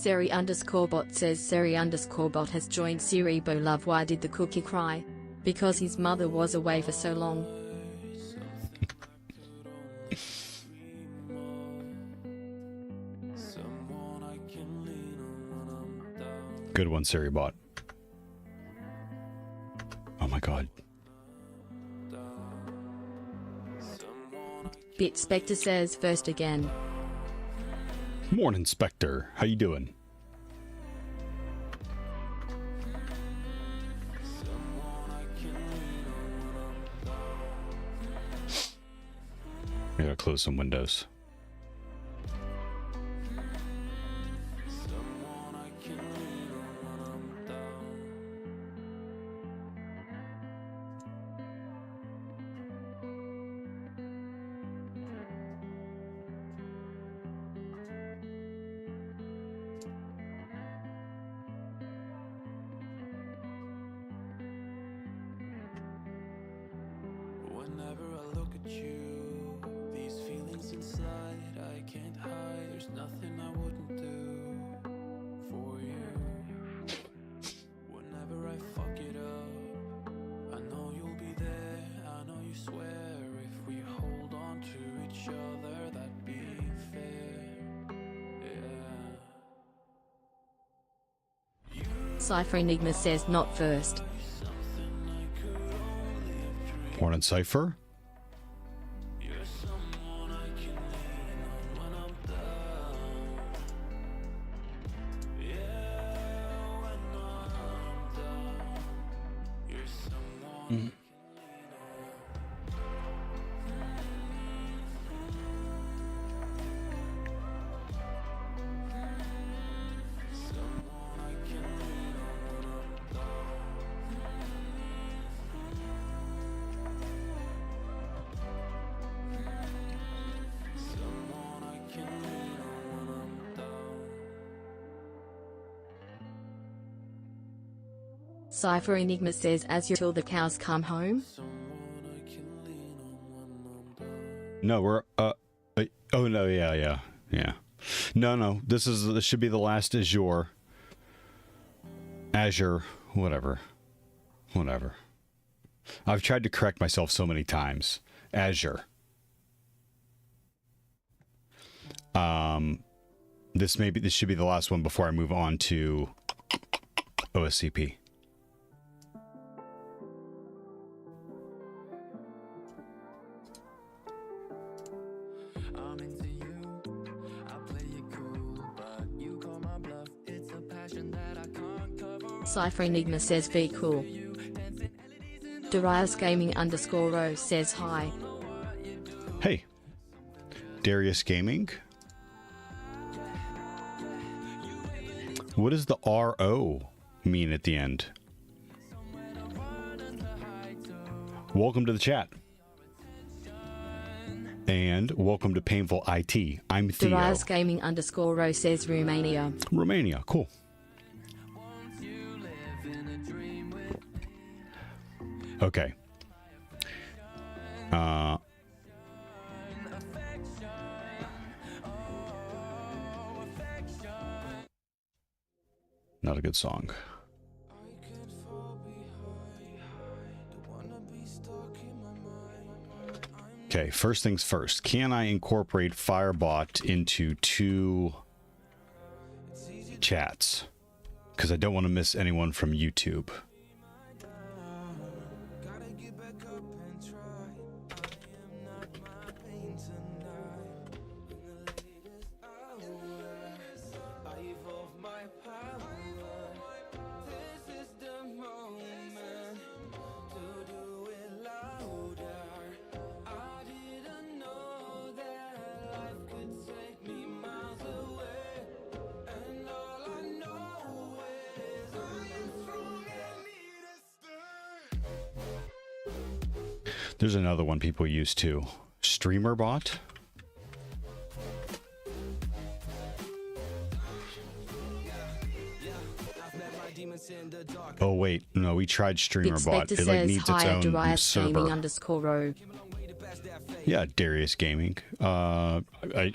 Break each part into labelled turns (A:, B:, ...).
A: Seri underscore bot says Seri underscore bot has joined Siribo Love. Why did the cookie cry? Because his mother was away for so long.
B: Good one, Siri bot. Oh my god.
A: Bit Spectre says first again.
B: Morning, Spectre. How you doing? I gotta close some windows.
C: Whenever I look at you, these feelings inside I can't hide. There's nothing I wouldn't do for you. Whenever I fuck it up, I know you'll be there. I know you swear if we hold on to each other, that'd be fair. Yeah.
A: Cypher Enigma says not first.
B: Morning, Cypher.
A: Cypher Enigma says as you till the cows come home.
B: No, we're oh no, yeah. No, this should be the last Azure, whatever. I've tried to correct myself so many times. Azure. This should be the last one before I move on to OSCP.
A: Cypher Enigma says be cool. Darius Gaming underscore Rose says hi.
B: Hey, Darius Gaming. What does the RO mean at the end? Welcome to the chat. And welcome to Painful IT. I'm Theo.
A: Darius Gaming underscore Rose says Romania.
B: Romania, cool. Okay. Not a good song. Okay, first things first. Can I incorporate Firebot into 2 chats? Because I don't want to miss anyone from YouTube. There's another one people use too. StreamerBot. Oh wait, no, we tried StreamerBot. It like needs its own
A: Darius
B: server.
A: Gaming underscore Row.
B: Yeah, Darius Gaming. I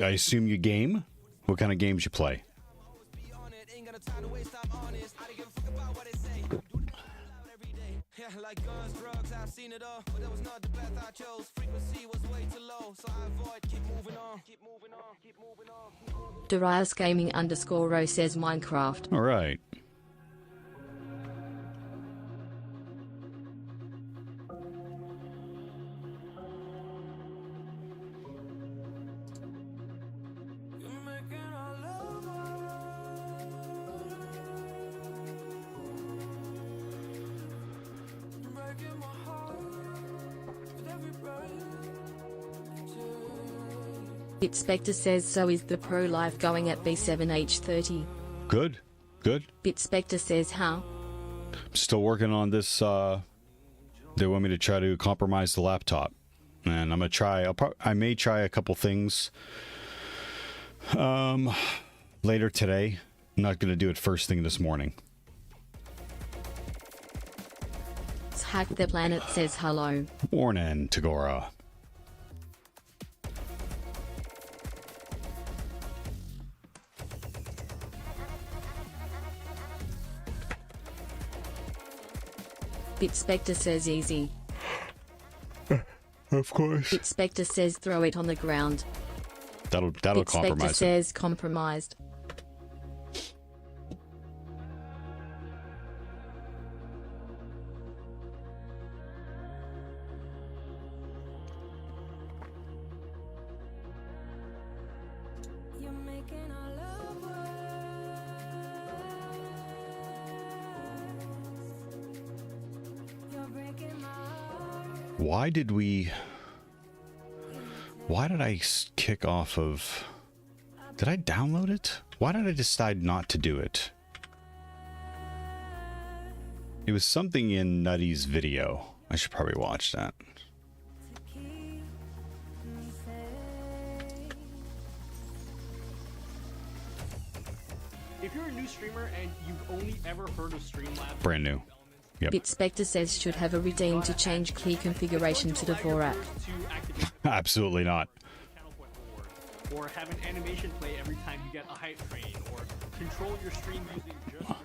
B: assume you game? What kind of games you play?
A: Darius Gaming _row says Minecraft.
B: All right.
A: Bitspector says so is the Pro Life going at B7H30.
B: Good. Good.
A: Bitspector says how?
B: I'm still working on this. They want me to try to compromise the laptop, and I'm gonna try. I may try a couple things later today. I'm not gonna do it first thing this morning.
A: Hack the Planet says hello.
B: Morning, Tagora.
A: Bitspector says easy.
B: Of course.
A: Bitspector says throw it on the ground.
B: That'll
A: Bitspector
B: compromise it.
A: says compromised.
B: Why did I kick off of... Did I download it? Why did I decide not to do it? It was something in Nutty's video. I should probably watch that.
D: If you're a new streamer and you've only ever heard of Streamlabs...
B: Brand new. Yep.
A: Bitspector says should have a redeem to change key configuration to the Vorak.
B: Absolutely not.
D: Or have an animation play every time you get a hype train, or control your stream using just your voice,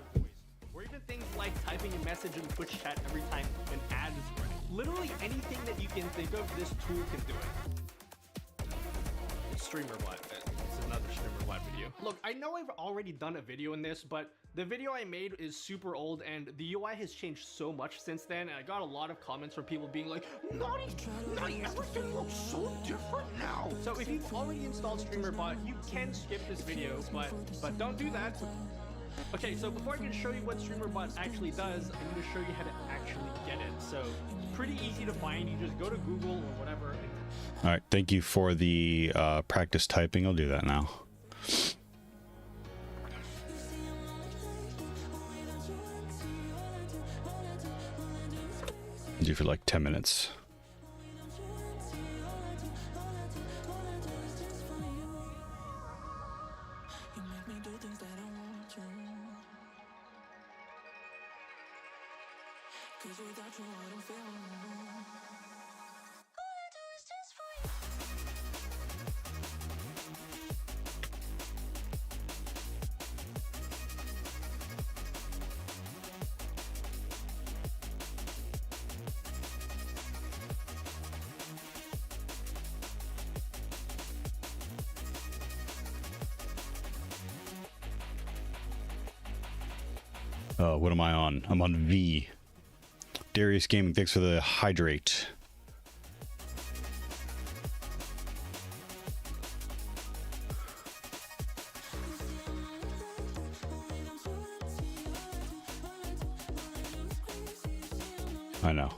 D: or even things like typing a message in Twitch chat every time an ad is running. Literally anything that you can think of, this tool can do it. Streamer bot. It's another streamer bot video. Look, I know I've already done a video in this, but the video I made is super old and the UI has changed so much since then, and I got a lot of comments from people being like, Naughty, everything looks so different now. So if you've already installed StreamerBot, you can skip this video, but don't do that. Okay, so before I can show you what StreamerBot actually does, I'm going to show you how to actually get it. So it's pretty easy to find. You just go to Google or whatever.
B: All right, thank you for the practice typing. I'll do that now. Do for like 10 minutes. What am I on? I'm on V. Darius Gaming, thanks for the hydrate. I know.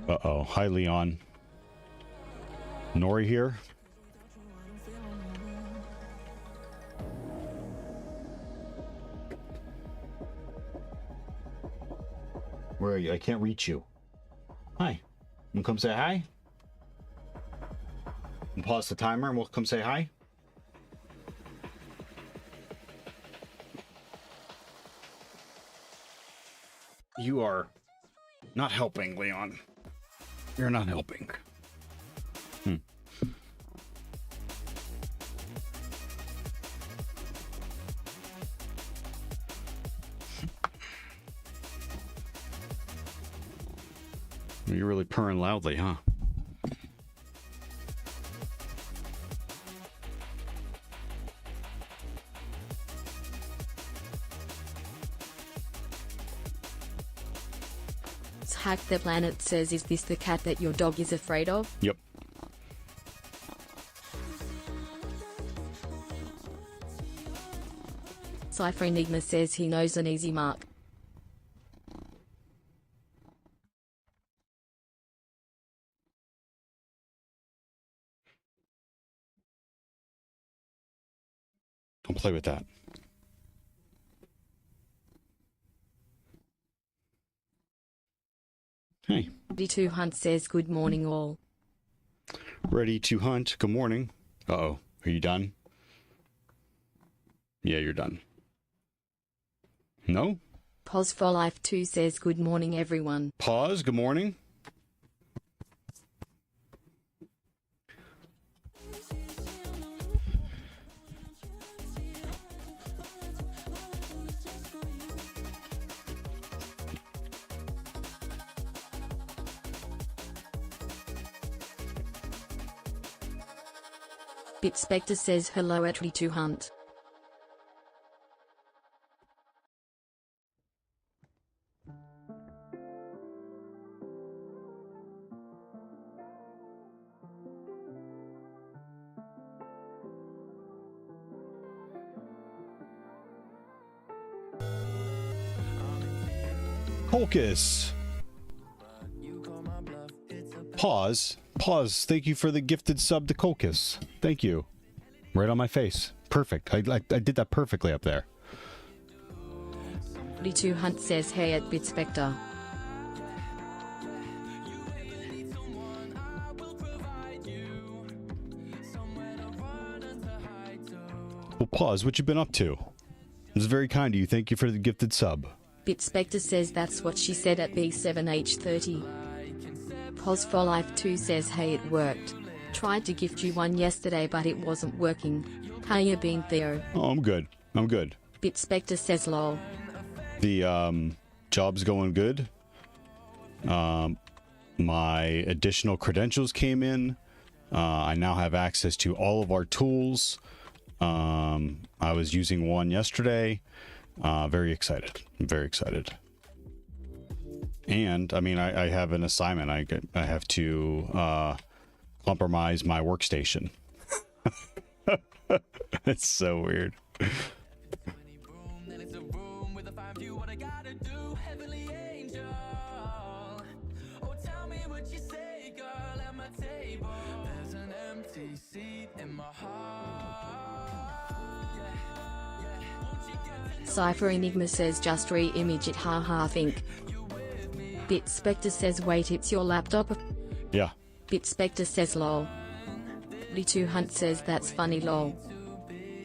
B: Uh-oh. Hi, Leon. Nori here. Where are you? I can't reach you. Hi. You come say hi? And pause the timer and we'll come say hi. You are not helping, Leon. You're not helping. You're really purring loudly, huh?
A: Hack the Planet says, is this the cat that your dog is afraid of?
B: Yep.
A: Cypher Enigma says he knows an easy mark.
B: Don't play with that. Hey.
A: Ready to Hunt says, good morning all.
B: Ready to hunt. Good morning. Uh-oh. Are you done? Yeah, you're done. No?
A: Pause for Life 2 says, good morning everyone.
B: Pause. Good morning.
A: Bit Spectre says, hello at Ready to Hunt.
B: Colchis. Pause. Pause. Thank you for the gifted sub to Colchis. Thank you. Right on my face. Perfect. I did that perfectly up there.
A: Ready to Hunt says, hey at Bit Spectre.
B: Well, pause. What you been up to? It's very kind of you. Thank you for the gifted sub.
A: Bit Spectre says, that's what she said at B7H30. Pause for Life 2 says, hey it worked. Tried to gift you one yesterday but it wasn't working. How you been Theo?
B: Oh, I'm good. I'm good.
A: Bit Spectre says, lol.
B: The job's going good. My additional credentials came in. I now have access to all of our tools. I was using one yesterday. Very excited. I'm very excited. And I mean, I have an assignment. I have to compromise my workstation. It's so weird.
A: Cypher Enigma says, just re-image it, haha think. Bit Spectre says, wait, it's your laptop?
B: Yeah.
A: Bit Spectre says, lol. Ready to Hunt says, that's funny, lol.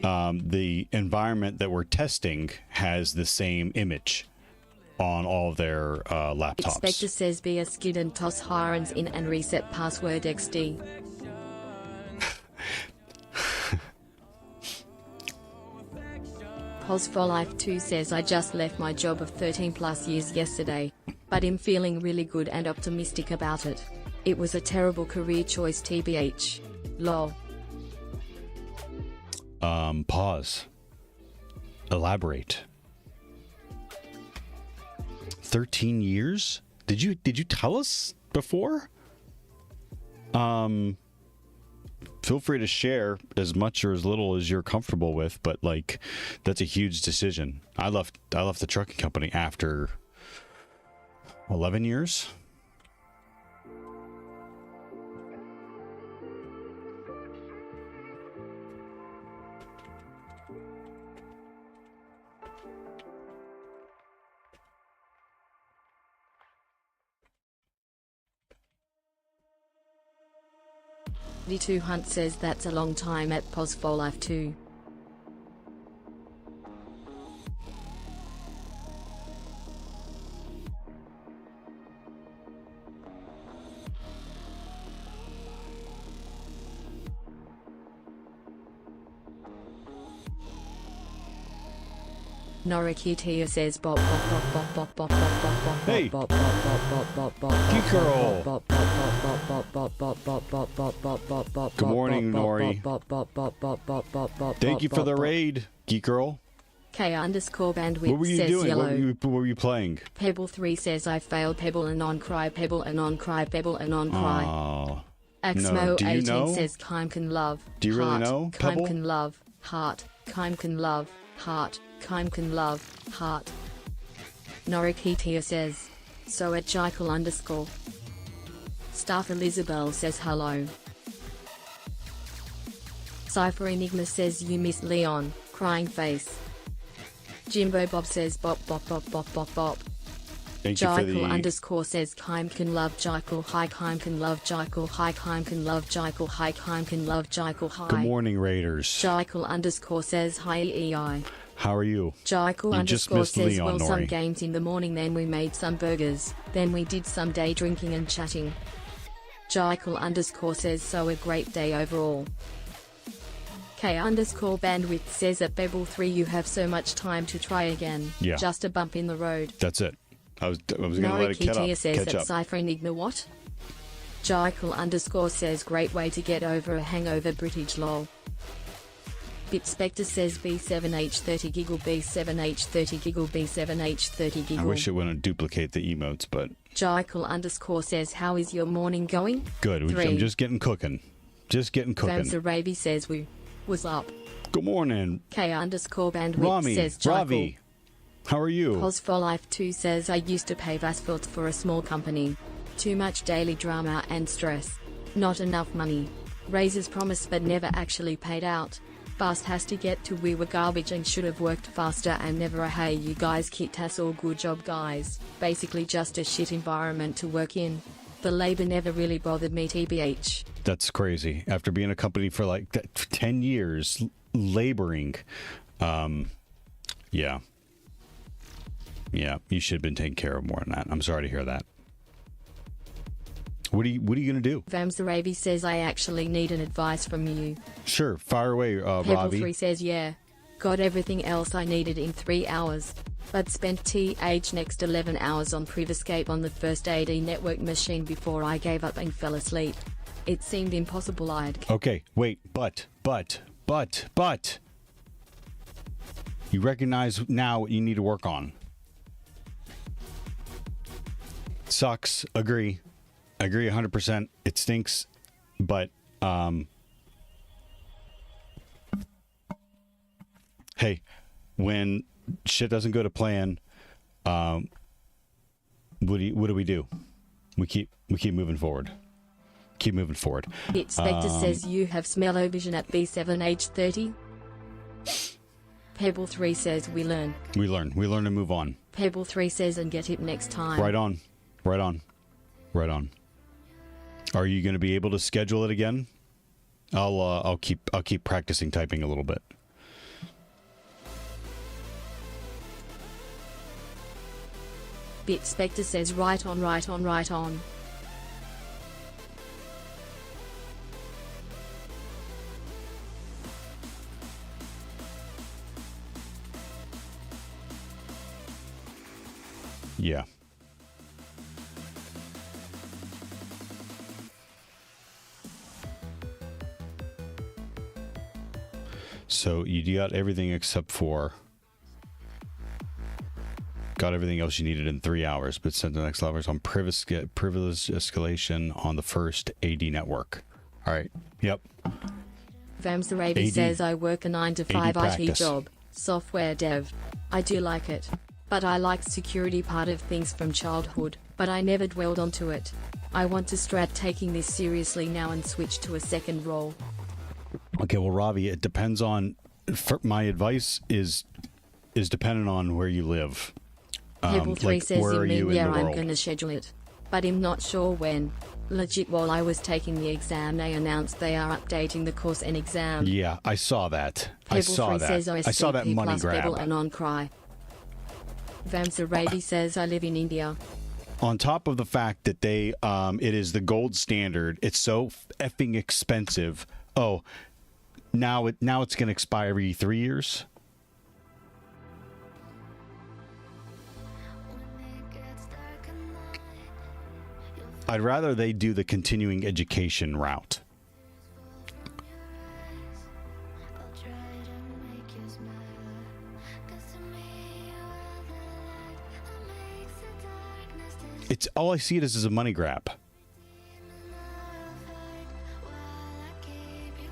B: The environment that we're testing has the same image on all of their laptops.
A: Bit Spectre says, be a skid and toss hirons in and reset password XD. Pause for Life 2 says, I just left my job of 13 plus years yesterday, but I'm feeling really good and optimistic about it. It was a terrible career choice TBH. Lol.
B: Pause. Elaborate. 13 years? Did you tell us before? Feel free to share as much or as little as you're comfortable with, but like that's a huge decision. I left the trucking company after 11 years.
A: D2 Hunt says that's a long time at Pos for Life 2. Norikitia says bop bop bop bop bop bop bop bop
B: Hey.
A: bop bop bop bop bop bop
B: Geek Girl.
A: bop bop bop bop bop bop bop bop bop bop bop bop.
B: Good morning, Nori. Thank you for the raid, Geek Girl.
A: K underscore
B: What
A: bandwidth
B: were you
A: says
B: doing?
A: yellow.
B: What were you playing?
A: Pebble 3 says I failed Pebble and on cry Pebble and on cry Pebble and on cry.
B: Oh.
A: Axmo
B: do you
A: 18
B: know?
A: says Kime can love.
B: Do you really
A: heart.
B: know,
A: Kime
B: Pebble?
A: can love. Heart. Kime can love. Heart. Kime can love. Heart. Norikitia says. So at Jekyll underscore. Staff Elizabeth says hello. Cypher Enigma says you missed Leon. Crying face. Jimbo Bob says bop bop bop bop bop bop.
B: Thank you for
A: Jekyll
B: the.
A: underscore says Kime can love Jekyll hi Kime can love Jekyll hi Kime can love Jekyll hi Kime can love Jekyll hi.
B: Good morning, Raiders.
A: Jekyll underscore says hi EI.
B: How are you?
A: Jekyll
B: You just
A: underscore
B: missed
A: says
B: Leon,
A: well some
B: Nori.
A: games in the morning then we made some burgers, then we did some day drinking and chatting. Jekyll underscore says so a great day overall. K underscore bandwidth says at Bebble 3 you have so much time to try again.
B: Yeah.
A: Just a bump in the road.
B: That's it. I was going to let it
A: Norikitia says
B: catch
A: that
B: up.
A: Cypher Enigma what? Jekyll underscore says great way to get over a hangover British lol. Bitspector says B7H30 giggle B7H30 giggle B7H30 giggle.
B: I wish it wouldn't duplicate the emotes, but
A: Jekyll underscore says how is your morning going?
B: good.
A: 3.
B: I'm just getting cooking. Just getting cooking.
A: Vamsa Ravi says we was up.
B: Good morning,
A: K underscore bandwidth
B: Rami.
A: says Jekyll.
B: Ravi. How are you?
A: Pos for Life 2 says I used to pave asphalt for a small company. Too much daily drama and stress. Not enough money. Raises promised but never actually paid out. Fast has to get to we were garbage and should have worked faster and never a hey you guys kicked ass or good job guys. Basically just a shit environment to work in. The labor never really bothered me tbh.
B: That's crazy. After being a company for like 10 years, laboring. Yeah. Yeah, you should have been taken care of more than that. I'm sorry to hear that. What are you going to do?
A: Vamsa Ravi says I actually need an advice from you.
B: Sure, fire away,
A: Pebble
B: Ravi.
A: 3 says yeah. Got everything else I needed in 3 hours. But spent next 11 hours on Privescape on the first AD network machine before I gave up and fell asleep. It seemed impossible
B: Okay, wait, but. You recognize now what you need to work on. Sucks, agree 100%. It stinks, but hey, when shit doesn't go to plan, what do we do? We keep moving forward. Keep moving forward.
A: Spectre says you have smell-o-vision at B7H30. Pebble 3 says we learn.
B: We learn to move on.
A: Pebble 3 says and get hip next time.
B: Right on. Are you going to be able to schedule it again? I'll keep practicing typing a little bit.
A: Spectre says right on.
B: Yeah. So you got everything except for got everything else you needed in 3 hours, but sent the next levels on privilege escalation on the first AD network. All right. Yep.
A: Vamsa Ravi
B: AD.
A: says I work a 9 to 5 IT
B: practice.
A: job, software dev. I do like it. But I liked security part of things from childhood, but I never dwelled onto it. I want to start taking this seriously now and switch to a second role.
B: Okay, well, Ravi, it depends on. My advice is dependent on where you live.
A: Pebble 3 says
B: where
A: you
B: are you
A: mean
B: in
A: yeah
B: the
A: I'm
B: world?
A: gonna schedule it. But I'm not sure when. Legit, while I was taking the exam, they announced they are updating the course and exam.
B: Yeah, I saw that. I
A: Pebble
B: saw
A: 3
B: that.
A: says
B: I saw that
A: OSCP
B: money
A: plus
B: grab.
A: Pebble and on cry. Vamsa Ravi says I live in India.
B: On top of the fact that they, it is the gold standard. It's so effing expensive. Oh, now it's going to expire every 3 years. I'd rather they do the continuing education route. It's all I see it as a money grab.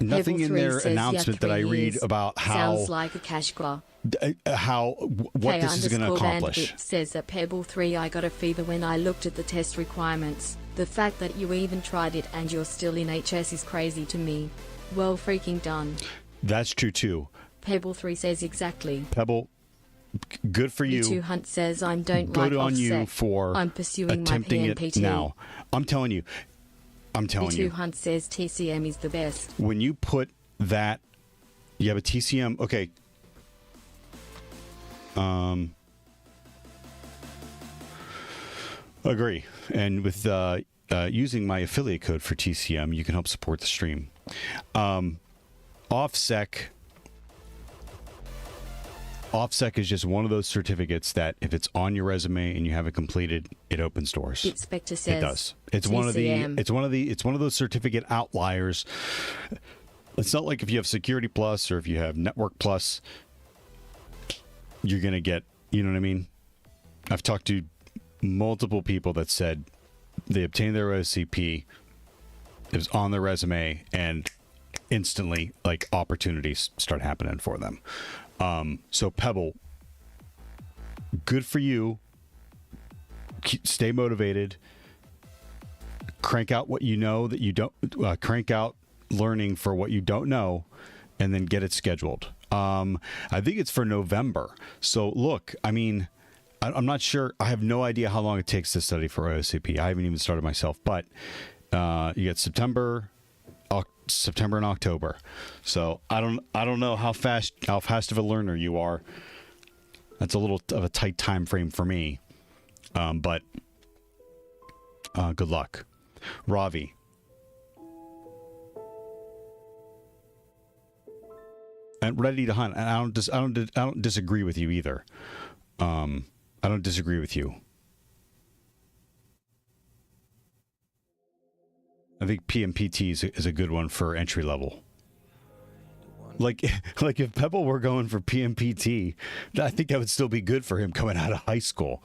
B: Nothing in their announcement that I read about how
A: sounds like a cash grab.
B: What this is going to accomplish.
A: Bandit says that Pebble 3 I got a fever when I looked at the test requirements. The fact that you even tried it and you're still in HS is crazy to me. Well freaking done.
B: That's true too.
A: Pebble 3 says exactly.
B: Pebble, good for you.
A: B2 Hunt says I don't
B: Good
A: like
B: on
A: offset.
B: you for
A: I'm pursuing
B: attempting
A: my
B: it
A: PMPT.
B: now. I'm telling you.
A: B2 Hunt says TCM is the best.
B: When you put that, you have a TCM. Okay. Agree. And with using my affiliate code for TCM, you can help support the stream. OffSec is just one of those certificates that if it's on your resume and you have it completed, it opens doors.
A: Spectre says
B: it does. It's
A: TCM.
B: one of those certificate outliers. It's not like if you have Security Plus or if you have Network Plus, you're gonna get. You know what I mean? I've talked to multiple people that said they obtained their OCP. It was on their resume, and instantly, like, opportunities start happening for them. So Pebble, good for you. Stay motivated. Crank out what you know that you don't. Crank out learning for what you don't know, and then get it scheduled. I think it's for November. So look, I mean, I'm not sure. I have no idea how long it takes to study for OCP. I haven't even started myself, but you get September and October. So I don't know how fast of a learner you are. That's a little of a tight time frame for me. But good luck. Ravi. And ready to hunt. And I don't disagree with you either. I don't disagree with you. I think PMPT is a good one for entry level. Like if Pebble were going for PMPT, I think that would still be good for him coming out of high school.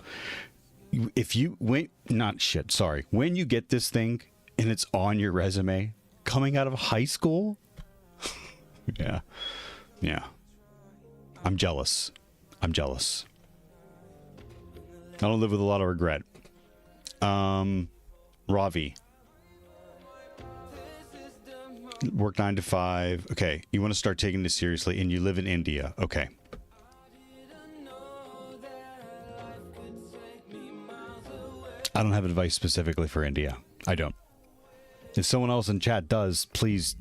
B: If you when you get this thing and it's on your resume coming out of high school, yeah. I'm jealous. I don't live with a lot of regret. Ravi. Work 9 to 5. Okay. You want to start taking this seriously and you live in India. Okay. I don't have advice specifically for India. I don't. If someone else in chat does, please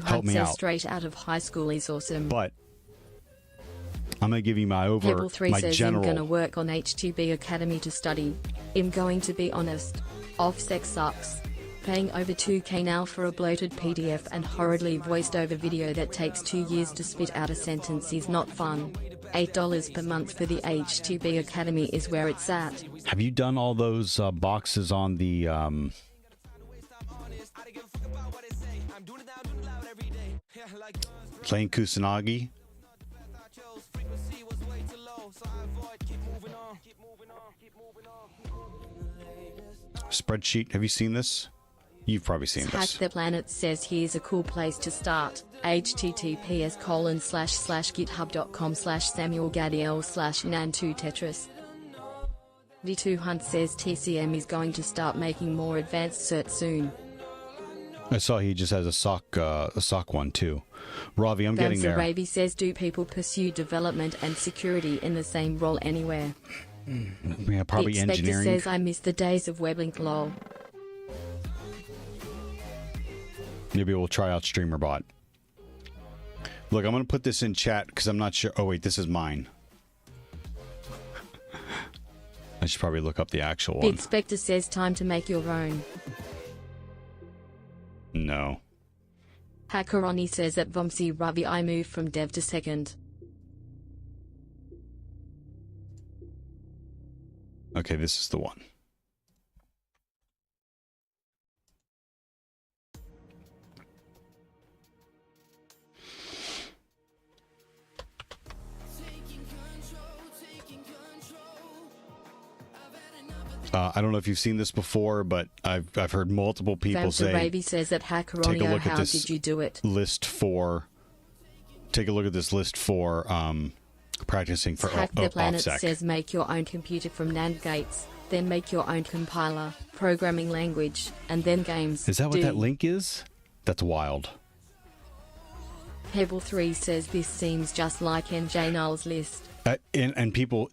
B: help me out.
A: Straight out of high school is awesome.
B: But I'm going to give you my
A: Pebble 3
B: my
A: says
B: general.
A: I'm going to work on H2B Academy to study. I'm going to be honest. OffSec sucks. Paying over $2K now for a bloated PDF and horridly voiced over video that takes 2 years to spit out a sentence is not fun. $8 per month for the H2B Academy is where it's at.
B: Have you done all those boxes on the playing Kusanagi? Spreadsheet. Have you seen this? You've probably seen
A: Hack
B: this.
A: the Planet says here's a cool place to start. https://github.com/samuelgadiel/nan2tetris. V2 Hunt says TCM is going to start making more advanced certs soon.
B: I saw he just has a sock one too. Ravi, I'm getting there.
A: Ravi says do people pursue development and security in the same role anywhere?
B: Yeah, probably
A: The Expector
B: engineering.
A: says I miss the days of weblink lol.
B: Maybe we'll try out StreamerBot. Look, I'm going to put this in chat because I'm not sure. Oh, wait, this is mine. I should probably look up the actual one.
A: Bid Spectre says time to make your own.
B: No.
A: Hackeroni says at Vomsi Ravi I moved from dev to second.
B: Okay, this is the one. I don't know if you've seen this before, but I've heard multiple people say.
A: Ravi says at Hackeroni, how did you do it?
B: List for. Take a look at this list for practicing for
A: Hack the Planet
B: OffSec.
A: says make your own computer from NAND gates, then make your own compiler, programming language, and then games.
B: Is that what that link is? That's wild.
A: Pebble3 says this seems just like NJ Null's list.
B: And people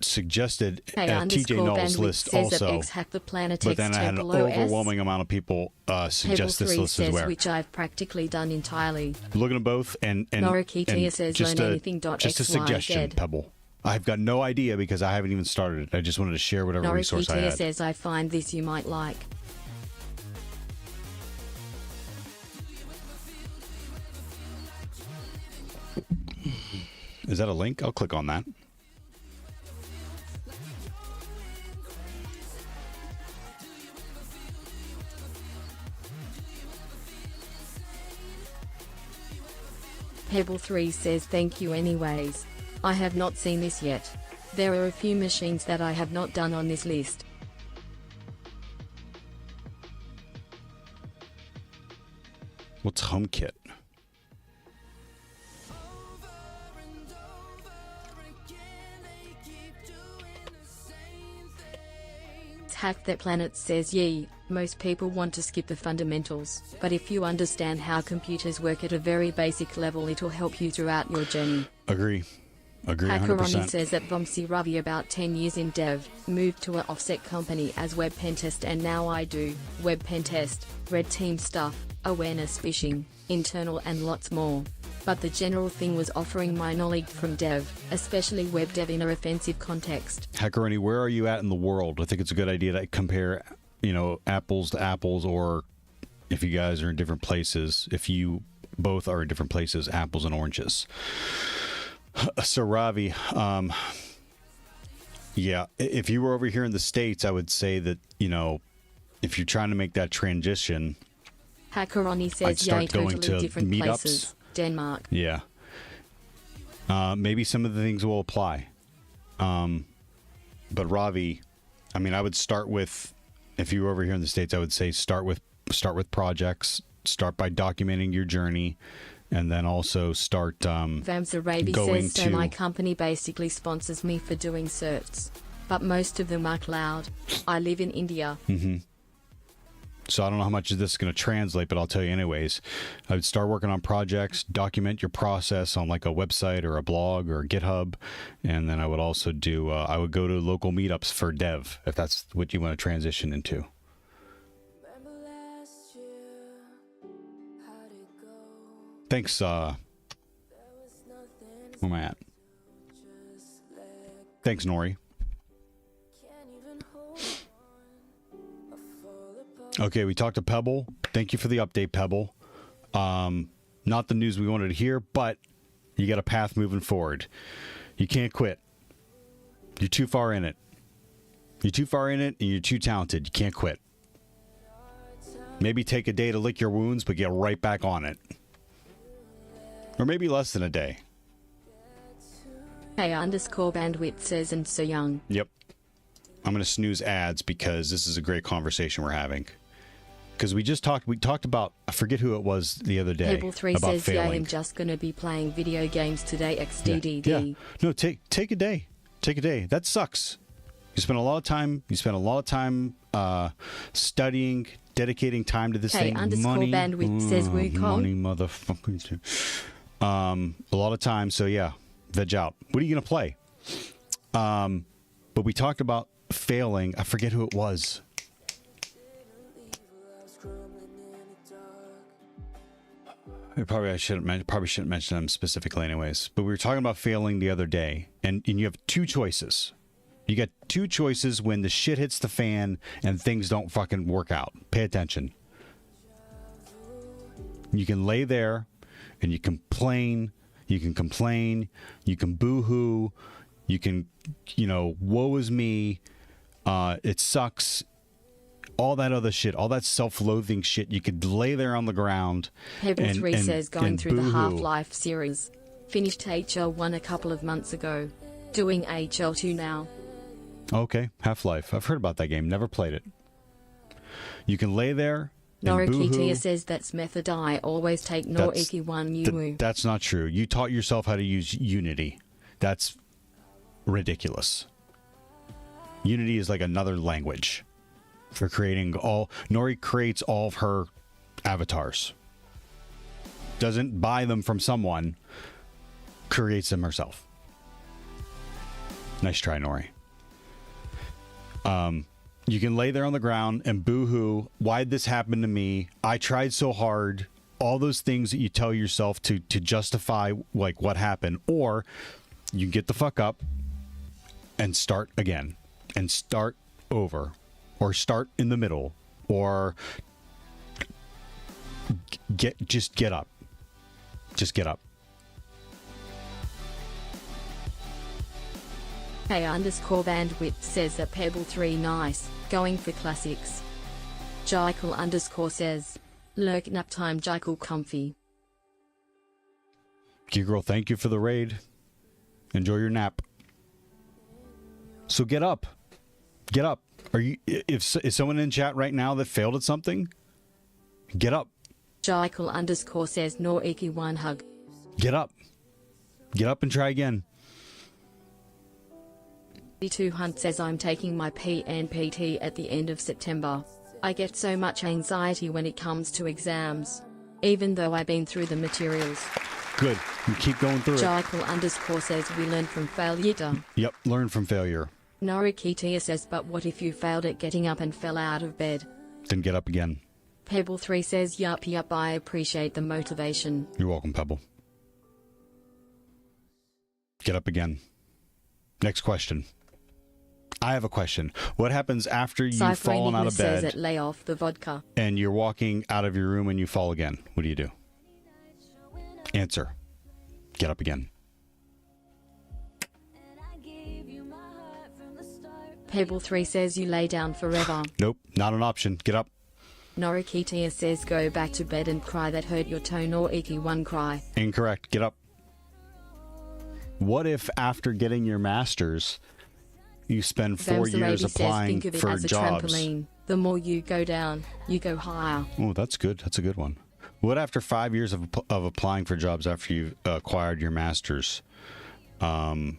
B: suggested TJ Null's list
A: says
B: also,
A: Hack the Planet
B: but then I had an overwhelming amount of people suggest this list as well.
A: Which I've practically done entirely.
B: Looking at both and
A: Norikitia says
B: just
A: learn
B: a,
A: anything.
B: just a suggestion, Pebble. I've got no idea because I haven't even started it. I just wanted to share whatever resource I had.
A: Norikitia says I find this you might like.
B: Is that a link? I'll click on that.
A: Pebble3 says thank you anyways. I have not seen this yet. There are a few machines that I have not done on this list.
B: What's HomeKit?
A: Hack That Planet says yee, most people want to skip the fundamentals, but if you understand how computers work at a very basic level it'll help you throughout your journey.
B: Agree 100%.
A: Hackeroni says that Vomsi Ravi about 10 years in dev, moved to an offset company as web pentest and now I do web pentest, red team stuff, awareness phishing, internal and lots more. But the general thing was offering my knowledge from dev, especially web dev in a offensive context.
B: Hackeroni, where are you at in the world? I think it's a good idea to compare, apples to apples, or if you guys are in different places, if you both are in different places, apples and oranges. So Ravi, yeah, if you were over here in the States, I would say that, if you're trying to make that transition,
A: Hackeroni says
B: I'd start going
A: totally
B: to
A: different
B: meetups.
A: places. Denmark.
B: Yeah. Maybe some of the things will apply. But Ravi, I would start with, if you were over here in the States, I would say start with projects, start by documenting your journey, and then also start
A: Vamsa Ravi says, so my company basically sponsors me for doing certs, but most of them are cloud. I live in India.
B: Mm-hmm. So I don't know how much of this is going to translate, but I'll tell you anyways. I would start working on projects, document your process on like a website or a blog or a GitHub, and then I would also do, I would go to local meetups for dev, if that's what you want to transition into. Thanks, where am I at? Thanks, Nori. Okay, we talked to Pebble. Thank you for the update, Pebble. Not the news we wanted to hear, but you got a path moving forward. You can't quit. You're too far in it. You're too far in it, and you're too talented. You can't quit. Maybe take a day to lick your wounds, but get right back on it. Or maybe less than a day.
A: Hey_bandwidth says, and so young.
B: Yep. I'm going to snooze ads because this is a great conversation we're having. Because we talked about, I forget who it was the other day.
A: Pebble3
B: about
A: says,
B: failing.
A: yeah, I'm just going to be playing video games today, XDDD.
B: Yeah. No, take a day. Take a day. That sucks. You spend a lot of time studying, dedicating time to this thing. Money,
A: Bandwidth says, Wukong.
B: Money, motherfucker. A lot of time, so yeah, veg out. What are you going to play? But we talked about failing. I forget who it was. I shouldn't mention them specifically anyways. But we were talking about failing the other day, and you have two choices. You got two choices when the shit hits the fan and things don't fucking work out. Pay attention. You can lay there and you complain. You can complain. You can boo-hoo. You can, woe is me. It sucks. All that other shit, all that self-loathing shit, you could lay there on the ground.
A: Pebble 3 says going through the
B: boo-hoo.
A: Half-Life series. Finished HL1 a couple of months ago. Doing HL2 now.
B: Okay, Half-Life. I've heard about that game. Never played it. You can lay there and boo-hoo.
A: Norikitia says that's method I always take Noriki 1 Yumu.
B: That's not true. You taught yourself how to use Unity. That's ridiculous. Unity is like another language for creating all. Nori creates all of her avatars. Doesn't buy them from someone. Creates them herself. Nice try, Nori. You can lay there on the ground and boo-hoo. Why'd this happen to me? I tried so hard. All those things that you tell yourself to justify like what happened. Or you get the fuck up and start again. And start over. Or start in the middle. Or just get up. Just get up.
A: K_bandwidth says that Pebble 3 nice, going for classics. Jekyll_ says, lurk nap time Jekyll comfy.
B: Girl, thank you for the raid. Enjoy your nap. So get up. Get up. Is someone in chat right now that failed at something? Get up.
A: Jekyll_ says Noriki 1 hug.
B: Get up. Get up and try again.
A: 2 Hunt says I'm taking my PNPT at the end of September. I get so much anxiety when it comes to exams. Even though I've been through the materials.
B: Good. You keep going through it.
A: Jekyll_ says we learn from failure.
B: Yep, learn from failure.
A: Norikitia says but what if you failed at getting up and fell out of bed?
B: Then get up again.
A: Pebble 3 says yup I appreciate the motivation.
B: You're welcome, Pebble. Get up again. Next question. I have a question. What happens after you've fallen out of bed
A: says lay off the vodka.
B: and you're walking out of your room and you fall again? What do you do? Answer. Get up again.
A: Pebble 3 says you lay down forever.
B: Nope, not an option. Get up.
A: Norikitia says go back to bed and cry that hurt your toe Noriki 1 cry.
B: Incorrect. Get up. What if after getting your master's, you spend 4 years applying
A: think of it
B: for
A: as a
B: jobs?
A: trampoline. The more you go down, you go higher.
B: Oh, that's good. That's a good one. What after 5 years of applying for jobs after you've acquired your master's?
A: R_Juku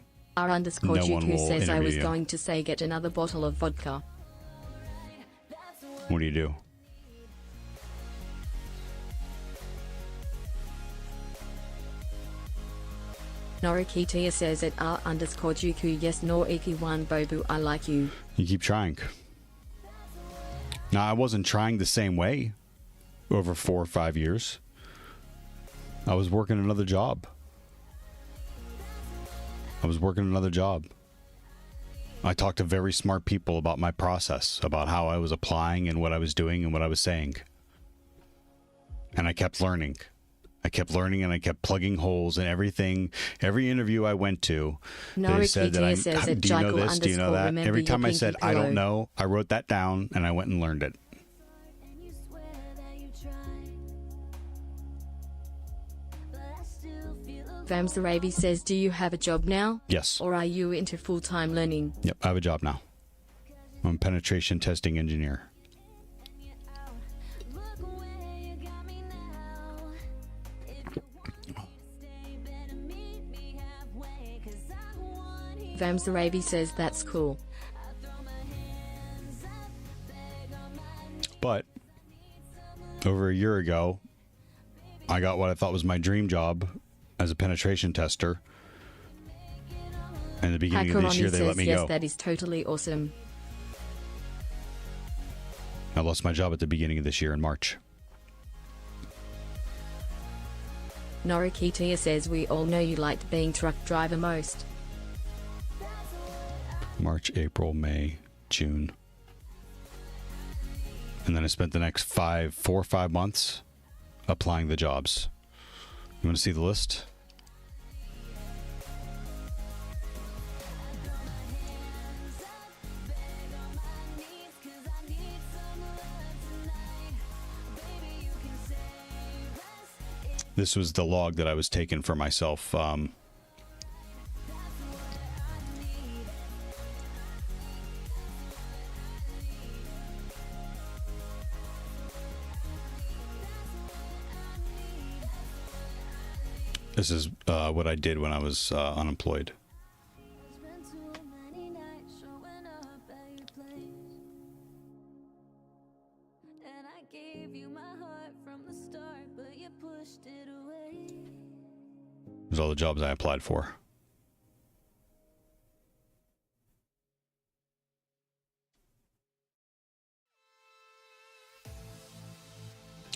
B: No one will
A: says I
B: interview
A: was
B: you.
A: going to say get another bottle of vodka.
B: What do you do?
A: Norikitia says at R_Juku yes Noriki 1 Bobu I like you.
B: You keep trying. Now, I wasn't trying the same way over 4 or 5 years. I was working another job. I talked to very smart people about my process, about how I was applying and what I was doing and what I was saying. And I kept learning. I kept learning and I kept plugging holes in everything. Every interview I went to, they said that
A: says
B: do you know this? Do you know that?
A: remember
B: Every
A: your
B: time I
A: pinky
B: said, I
A: pillow.
B: don't know, I wrote that down and I went and learned it.
A: Vamsarabi says do you have a job now?
B: Yes.
A: Or are you into full-time learning?
B: Yep, I have a job now. I'm a penetration testing engineer.
A: Vamsarabi says that's cool.
B: But over a year ago, I got what I thought was my dream job as a penetration tester. And at the beginning of this year, they let me
A: yes,
B: go.
A: that is totally awesome.
B: I lost my job at the beginning of this year in March.
A: Norikitia says we all know you liked being truck driver most.
B: March, April, May, June. And then I spent the next 4 or 5 months applying the jobs. You want to see the list? This was the log that I was taking for myself. This is what I did when I was unemployed. There's all the jobs I applied for.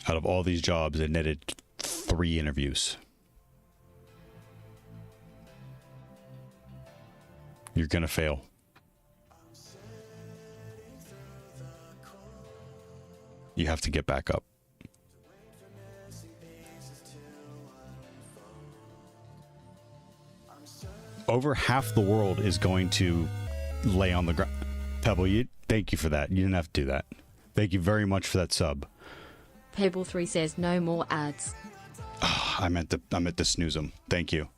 B: Out of all these jobs, it netted 3 interviews. You're gonna fail. You have to get back up. Over half the world is going to lay on the ground. Pebble, thank you for that. You didn't have to do that. Thank you very much for that sub.
A: Pebble3 says no more ads.
B: Oh, I meant to snooze them. Thank you.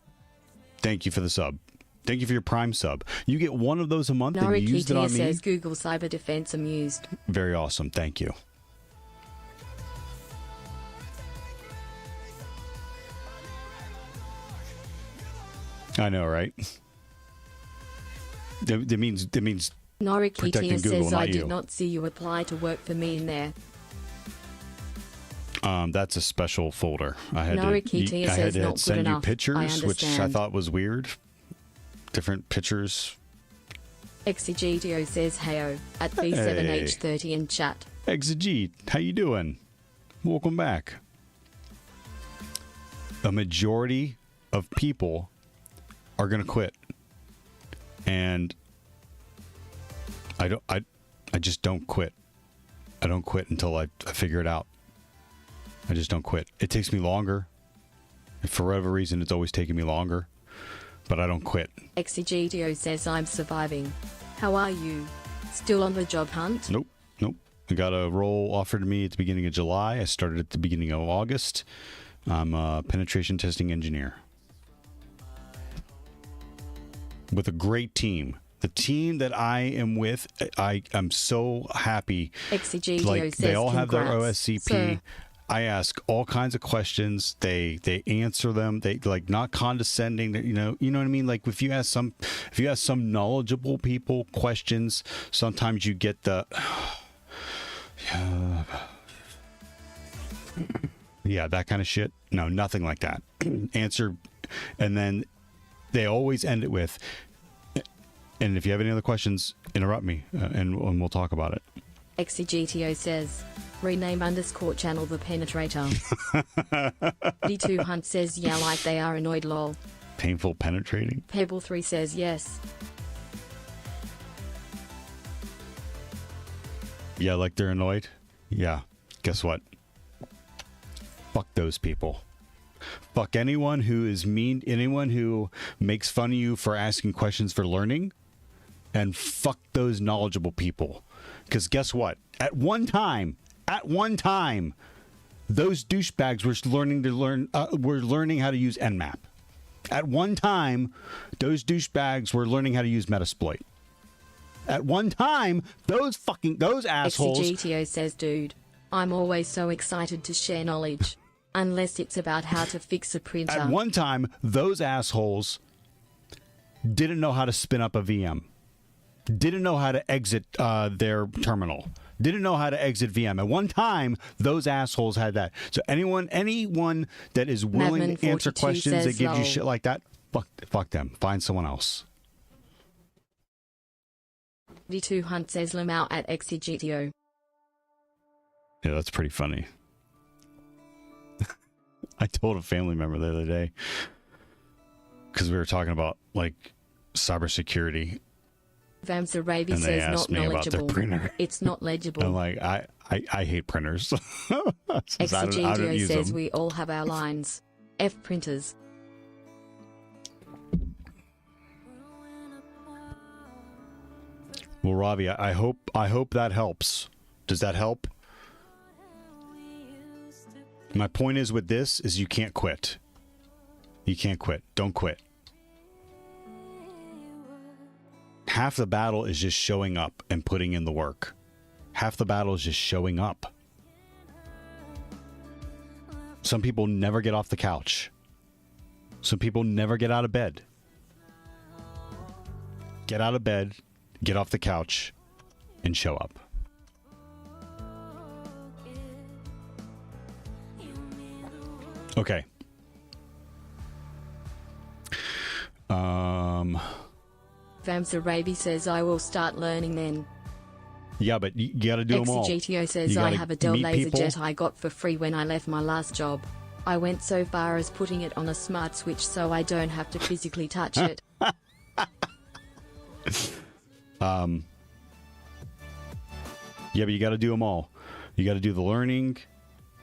B: Thank you for the sub. Thank you for your Prime sub. You get one of those a month and you used it on me.
A: Says Google Cyber Defense amused.
B: Very awesome. Thank you. I know, right? That means
A: Norikitia
B: protecting Google,
A: says
B: not
A: I
B: you.
A: did not see you apply to work for me in there.
B: That's a special folder. I had
A: Norikitia
B: to
A: says not good
B: send you
A: enough.
B: pictures,
A: I
B: which I
A: understand.
B: thought was weird. Different pictures.
A: Exegitio says heyo at B7H30 in chat.
B: Exegete, how you doing? Welcome back. A majority of people are gonna quit, and I just don't quit. I don't quit until I figure it out. I just don't quit. It takes me longer. For whatever reason, it's always taken me longer, but I don't quit.
A: Exegitio says I'm surviving. How are you? Still on the job hunt?
B: Nope. I got a role offered to me at the beginning of July. I started at the beginning of August. I'm a penetration testing engineer with a great team. The team that I am with, I'm so happy.
A: Exegitio
B: Like,
A: says
B: they all have their
A: congrats,
B: OSCP.
A: sir.
B: I ask all kinds of questions. They answer them. They like not condescending. You know what I mean. Like if you ask some knowledgeable people questions, sometimes you get the yeah, that kind of shit. No, nothing like that. Answer, and then they always end it with, and if you have any other questions, interrupt me, and we'll talk about it.
A: Exegitio says, rename _ channel the penetrator. D2 Hunt says, yeah, like they are annoyed lol.
B: Painful penetrating.
A: Pebble3 says yes.
B: Yeah, like they're annoyed. Yeah, guess what? Fuck those people. Fuck anyone who is mean, anyone who makes fun of you for asking questions for learning, and fuck those knowledgeable people. Because guess what? At one time, those douchebags were learning how to use Nmap. At one time, those douchebags were learning how to use Metasploit. At one time, those assholes.
A: Exegitio says, dude, I'm always so excited to share knowledge. Unless it's about how to fix a printer.
B: At one time, those assholes didn't know how to spin up a VM. Didn't know how to exit their terminal. Didn't know how to exit VM. At one time, those assholes had that. So anyone that is willing to answer questions that gives you shit like that, fuck them. Find someone else.
A: D2 Hunt says Lamau at Exegitio.
B: Yeah, that's pretty funny. I told a family member the other day because we were talking about like cybersecurity.
A: Vams Arabi
B: And they
A: says
B: asked
A: not
B: me about their
A: knowledgeable.
B: printer.
A: It's not legible.
B: I'm like, I hate printers. Since I don't
A: XGTO
B: use
A: says
B: them.
A: we all have our lines. F printers.
B: Well, Robbie, I hope that helps. Does that help? My point is with this is you can't quit. You can't quit. Don't quit. Half the battle is just showing up and putting in the work. Half the battle is just showing up. Some people never get off the couch. Some people never get out of bed. Get out of bed, get off the couch, and show up. Okay.
A: Vams Arabi says I will start learning then.
B: Yeah, but you gotta do them all.
A: XGTO says
B: You
A: I
B: gotta
A: have a Dell
B: meet
A: laser
B: people.
A: jet I got for free when I left my last job. I went so far as putting it on a smart switch so I don't have to physically touch it.
B: Yeah, but you gotta do them all. You gotta do the learning.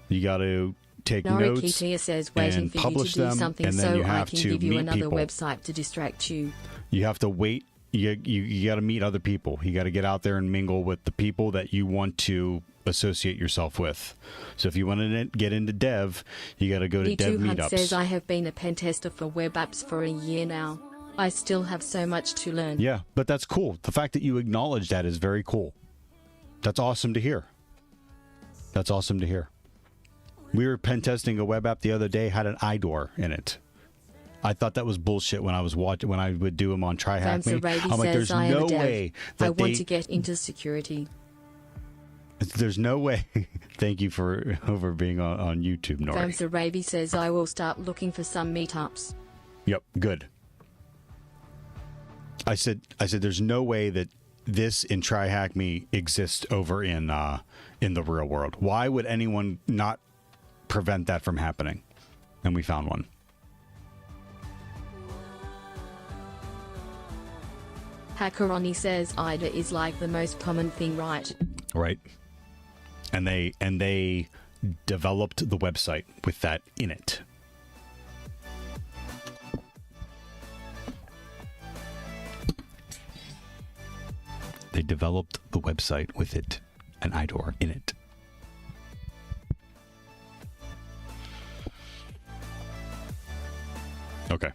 B: You gotta take notes
A: Norikitia says waiting
B: and
A: for you
B: publish
A: to do
B: them,
A: something
B: and then
A: so
B: you
A: I
B: have
A: can
B: to
A: give you
B: meet
A: another
B: people.
A: website to distract you.
B: You have to wait. You got to meet other people. You got to get out there and mingle with the people that you want to associate yourself with. So if you want to get into dev, you got to go to dev
A: D2 Hunt
B: meetups.
A: says I have been a pen tester for web apps for a year now. I still have so much to learn.
B: Yeah, but that's cool. The fact that you acknowledge that is very cool. That's awesome to hear. That's awesome to hear. We were pen testing a web app the other day, had an iDoor in it. I thought that was bullshit when I was watching, when I would do them on Try Hack
A: Vams
B: Me.
A: Arabi
B: I'm like,
A: says
B: there's
A: I am
B: no
A: a dev.
B: way that
A: I want to get into security.
B: There's no way. Thank you for being on YouTube, Nori.
A: Vams Arabi says I will start looking for some meetups.
B: Yep, good. I said there's no way that this in Try Hack Me exists over in the real world. Why would anyone not prevent that from happening? And we found one.
A: Hackeroni says IDA is like the most common thing, right?
B: Right. And they developed the website with that in it. They developed the website with it, an iDoor in it. Okay.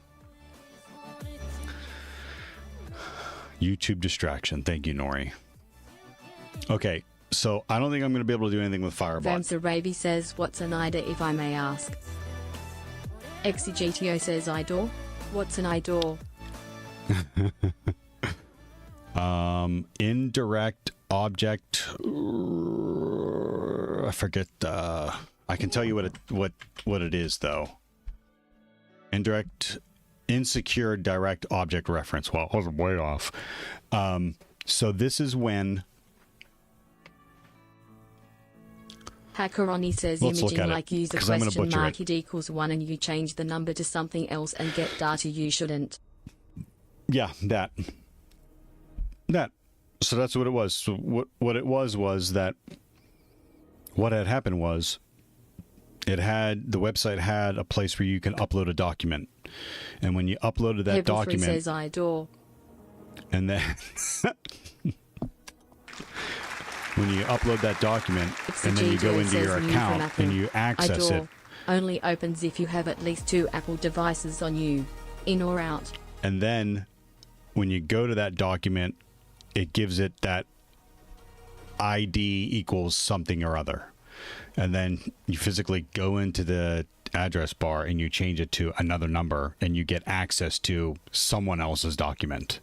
B: YouTube distraction. Thank you, Nori. Okay, so I don't think I'm going to be able to do anything with Firebot.
A: Vams Arabi says what's an IDA if I may ask? XGTO says IDOR? What's an IDOR?
B: Indirect object. I forget. I can tell you what it is though. Indirect, insecure direct object reference. Well, I was way off. So this is when.
A: Hackeroni says
B: Let's look
A: imaging
B: at it,
A: like user
B: 'cause I'm gonna
A: question
B: butcher
A: mark
B: it.
A: it equals 1 and you change the number to something else and get data you shouldn't.
B: Yeah, that. So that's what it was. So what it was that what had happened was the website had a place where you can upload a document. And when you uploaded that
A: Heaven
B: document,
A: says IDOR.
B: and then when you upload that document and then you go into your account and you access it,
A: IDOR only opens if you have at least 2 Apple devices on you, in or out.
B: and then when you go to that document, it gives it that ID equals something or other. And then you physically go into the address bar and you change it to another number and you get access to someone else's document.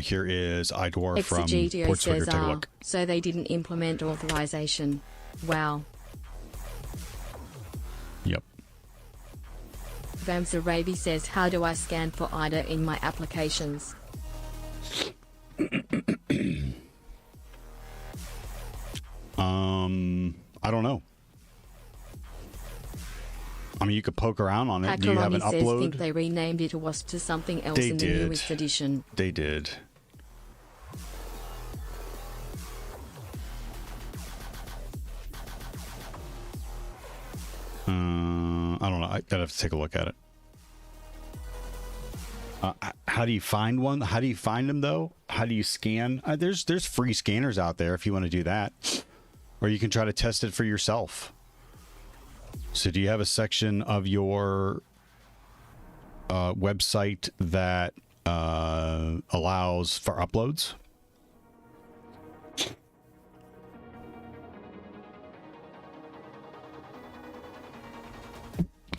B: Here is iDoor from
A: XGTO
B: Port Swigger.
A: says
B: Take a look.
A: so they didn't implement authorization. Wow.
B: Yep.
A: Vamsarabi says, how do I scan for IDA in my applications?
B: I don't know. I mean, you could poke around on it. Do you have an
A: Hackeroni says,
B: upload?
A: think they renamed it WASP to something else
B: They
A: in the
B: did.
A: newest edition.
B: They did. I don't know. I'd have to take a look at it. How do you find one? How do you find them, though? How do you scan? There's free scanners out there if you want to do that. Or you can try to test it for yourself. So do you have a section of your website that allows for uploads?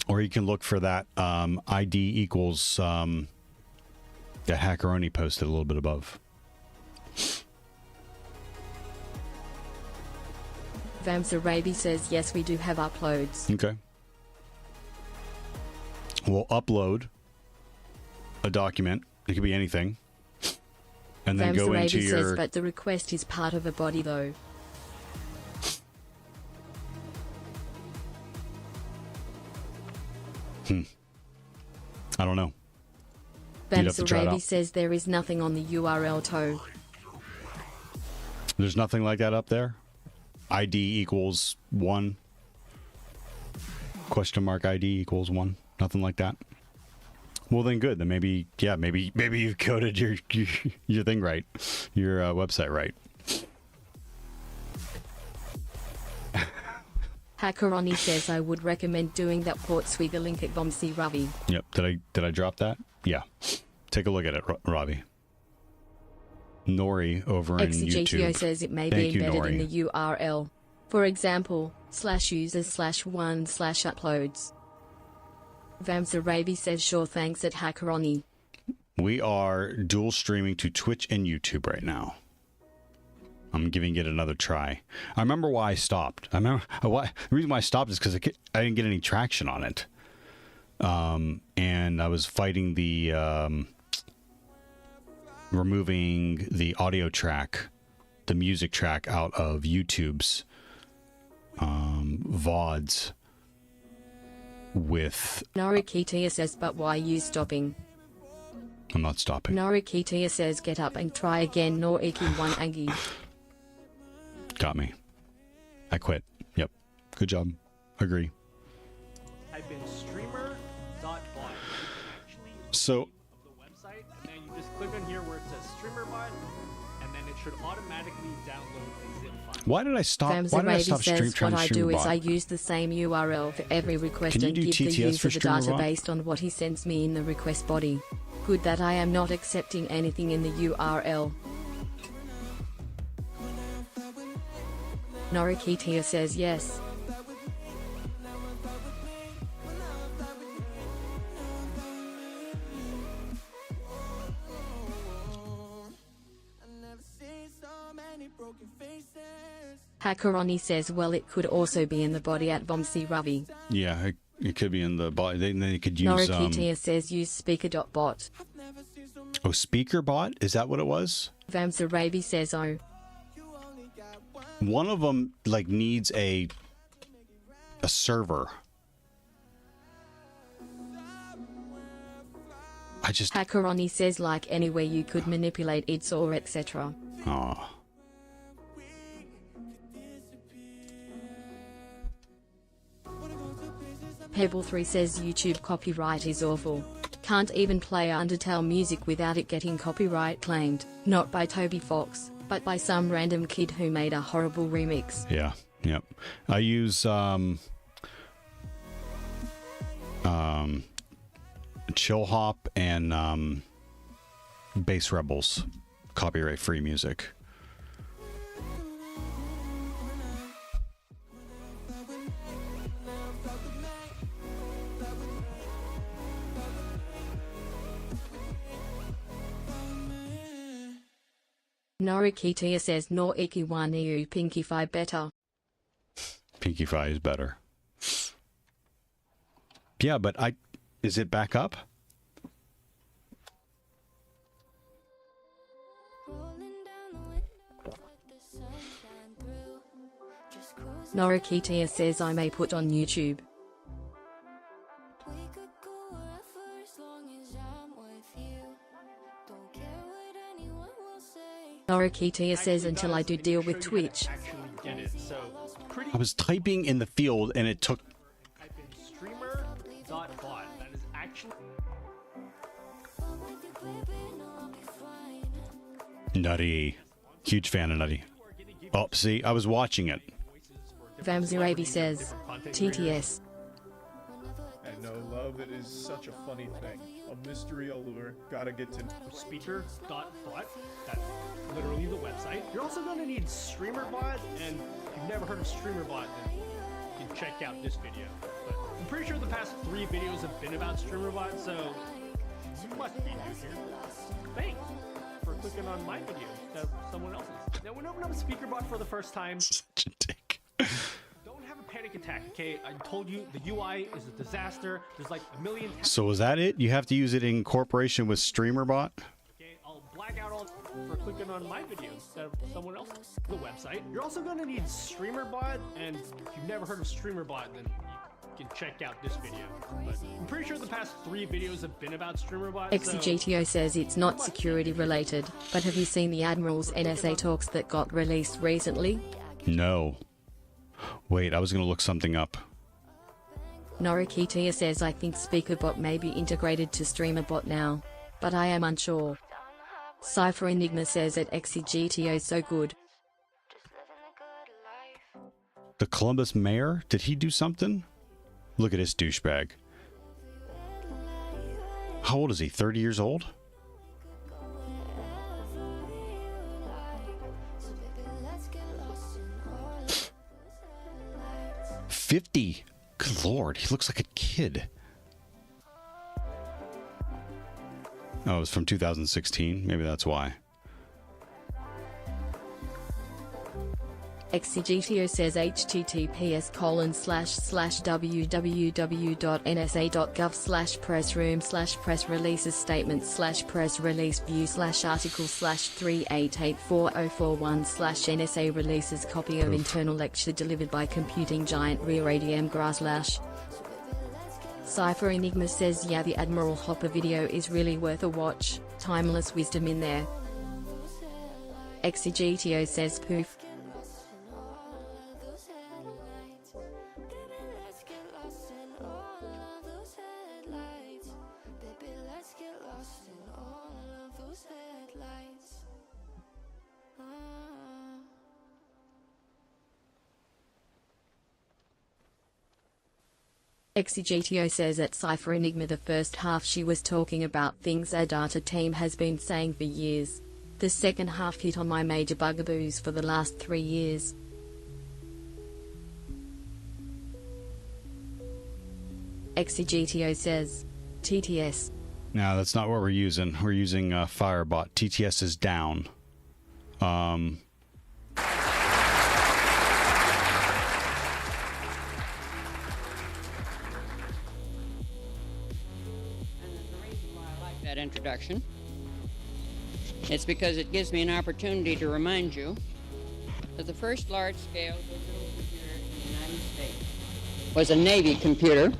B: Or you can look for that ID equals that Hackeroni posted a little bit above.
A: Vamsarabi says, yes, we do have uploads.
B: Okay. We'll upload a document. It could be anything. And then go into
A: Vamsarabi
B: your...
A: says, but the request is part of a body, though.
B: I don't know. You'd have to try it
A: Vamsarabi
B: out.
A: says there is nothing on the URL toe.
B: There's nothing like that up there? ID equals 1? Question mark ID equals 1? Nothing like that? Well, then good. Then maybe, yeah, maybe you've coded your thing right. Your website right.
A: Hackeroni says, I would recommend doing that port swigger link at Vomsi Ravi.
B: Yep. Did I drop that? Yeah. Take a look at it, Robbie. Nori over in
A: Exegetio
B: YouTube.
A: says it may
B: Thank
A: be
B: you,
A: embedded in
B: Nori.
A: the URL. For example, /users/1/uploads. Vamsarabi says, sure, thanks at Hackeroni.
B: We are dual streaming to Twitch and YouTube right now. I'm giving it another try. I remember why I stopped. The reason why I stopped is because I didn't get any traction on it. And I was fighting the removing the audio track, the music track out of YouTube's VODs with...
A: Norikitia says, but why you stopping?
B: I'm not stopping.
A: Norikitia says, get up and try again, nor iki one angi.
B: Got me. I quit. Yep. Good job. Agree.
D: Type in streamer.bot. Actually,
B: So...
D: the website, and then you just click on here where it says streamerbot, and then it should automatically download the zip file.
B: Why did I stop? Why did I
A: Vamsarabi
B: stop
A: says,
B: trying
A: what
B: to
A: I
B: stream
A: do
B: a
A: is
B: bot?
A: I use the same URL for every request
B: Can you
A: and
B: do
A: give the
B: TTS
A: user
B: for
A: the data
B: StreamerBot?
A: based on what he sends me in the request body. Good that I am not accepting anything in the URL. Norikitia says yes. Hackeroni says, well, it could also be in the body at Vomsi Ravi.
B: Yeah, it could be in the bot. They could use
A: Norikitia says use speaker.bot.
B: speaker bot. Is that what it was?
A: Vamsarabi says, oh.
B: One of them like needs a server. I just
A: Hackeroni says, like anywhere you could manipulate its or etc.
B: oh.
A: Pebble3 says YouTube copyright is awful. Can't even play Undertale music without it getting copyright claimed. Not by Toby Fox, but by some random kid who made a horrible remix.
B: Yeah. Yep. I use Chill Hop and Bass Rebels copyright free music.
A: Norikitia says, nor iki waniu pinkify better.
B: Pinky Fi is better. Yeah, but Is it back up?
A: Norikitia says I may put on YouTube. Norikitia says until I do deal with Twitch.
B: I was typing in the field and it took...
D: Type in streamer.bot. That is actually...
B: Nutty. Huge fan of Nutty. Oh, see, I was watching it.
A: Vamzirabi says, TTS.
E: And no love, it is such a funny thing. A mystery allure, gotta get to...
D: Speaker.bot. That's literally the website. You're also going to need StreamerBot, and if you've never heard of StreamerBot, then you can check out this video. But I'm pretty sure the past 3 videos have been about StreamerBot, so you must be new here. Thanks for clicking on my video instead of someone else's. Now, when you open up SpeakerBot for the first time,
B: Such a dick.
D: don't have a panic attack, okay? I told you the UI is a disaster. There's like a million...
B: So was that it? You have to use it in cooperation with StreamerBot?
D: Okay, I'll black out all for clicking on my video instead of someone else's. The website. You're also going to need StreamerBot, and if you've never heard of StreamerBot, then you can check out this video. But I'm pretty sure the past 3 videos have been about StreamerBot.
A: XGTO says it's not security related, but have you seen the Admiral's NSA talks that got released recently?
B: No. Wait, I was going to look something up.
A: Norikitia says I think SpeakerBot may be integrated to StreamerBot now, but I am unsure. Cypher Enigma says at XGTO so good.
B: The Columbus mayor? Did he do something? Look at this douchebag. How old is he? 30 years old? $50. Good lord, he looks like a kid. Oh, it was from 2016. Maybe that's why.
A: XGTO says https://www.nsa.gov/pressroom/press releases statements/press release view /article/3884041/NSA releases copy of internal lecture delivered by computing giant rear ADM Grasslash. Cypher Enigma says yeah, the Admiral Hopper video is really worth a watch, timeless wisdom in there. XGTO says poof. XGTO says at Cypher Enigma the first half she was talking about things our data team has been saying for years. The second half hit on my major bugaboos for the last 3 years. XGTO says, TTS.
B: No, that's not what we're using. We're using Firebot. TTS is down.
F: That introduction. It's because it gives me an opportunity to remind you that the first large-scale digital computer in the United States was a Navy computer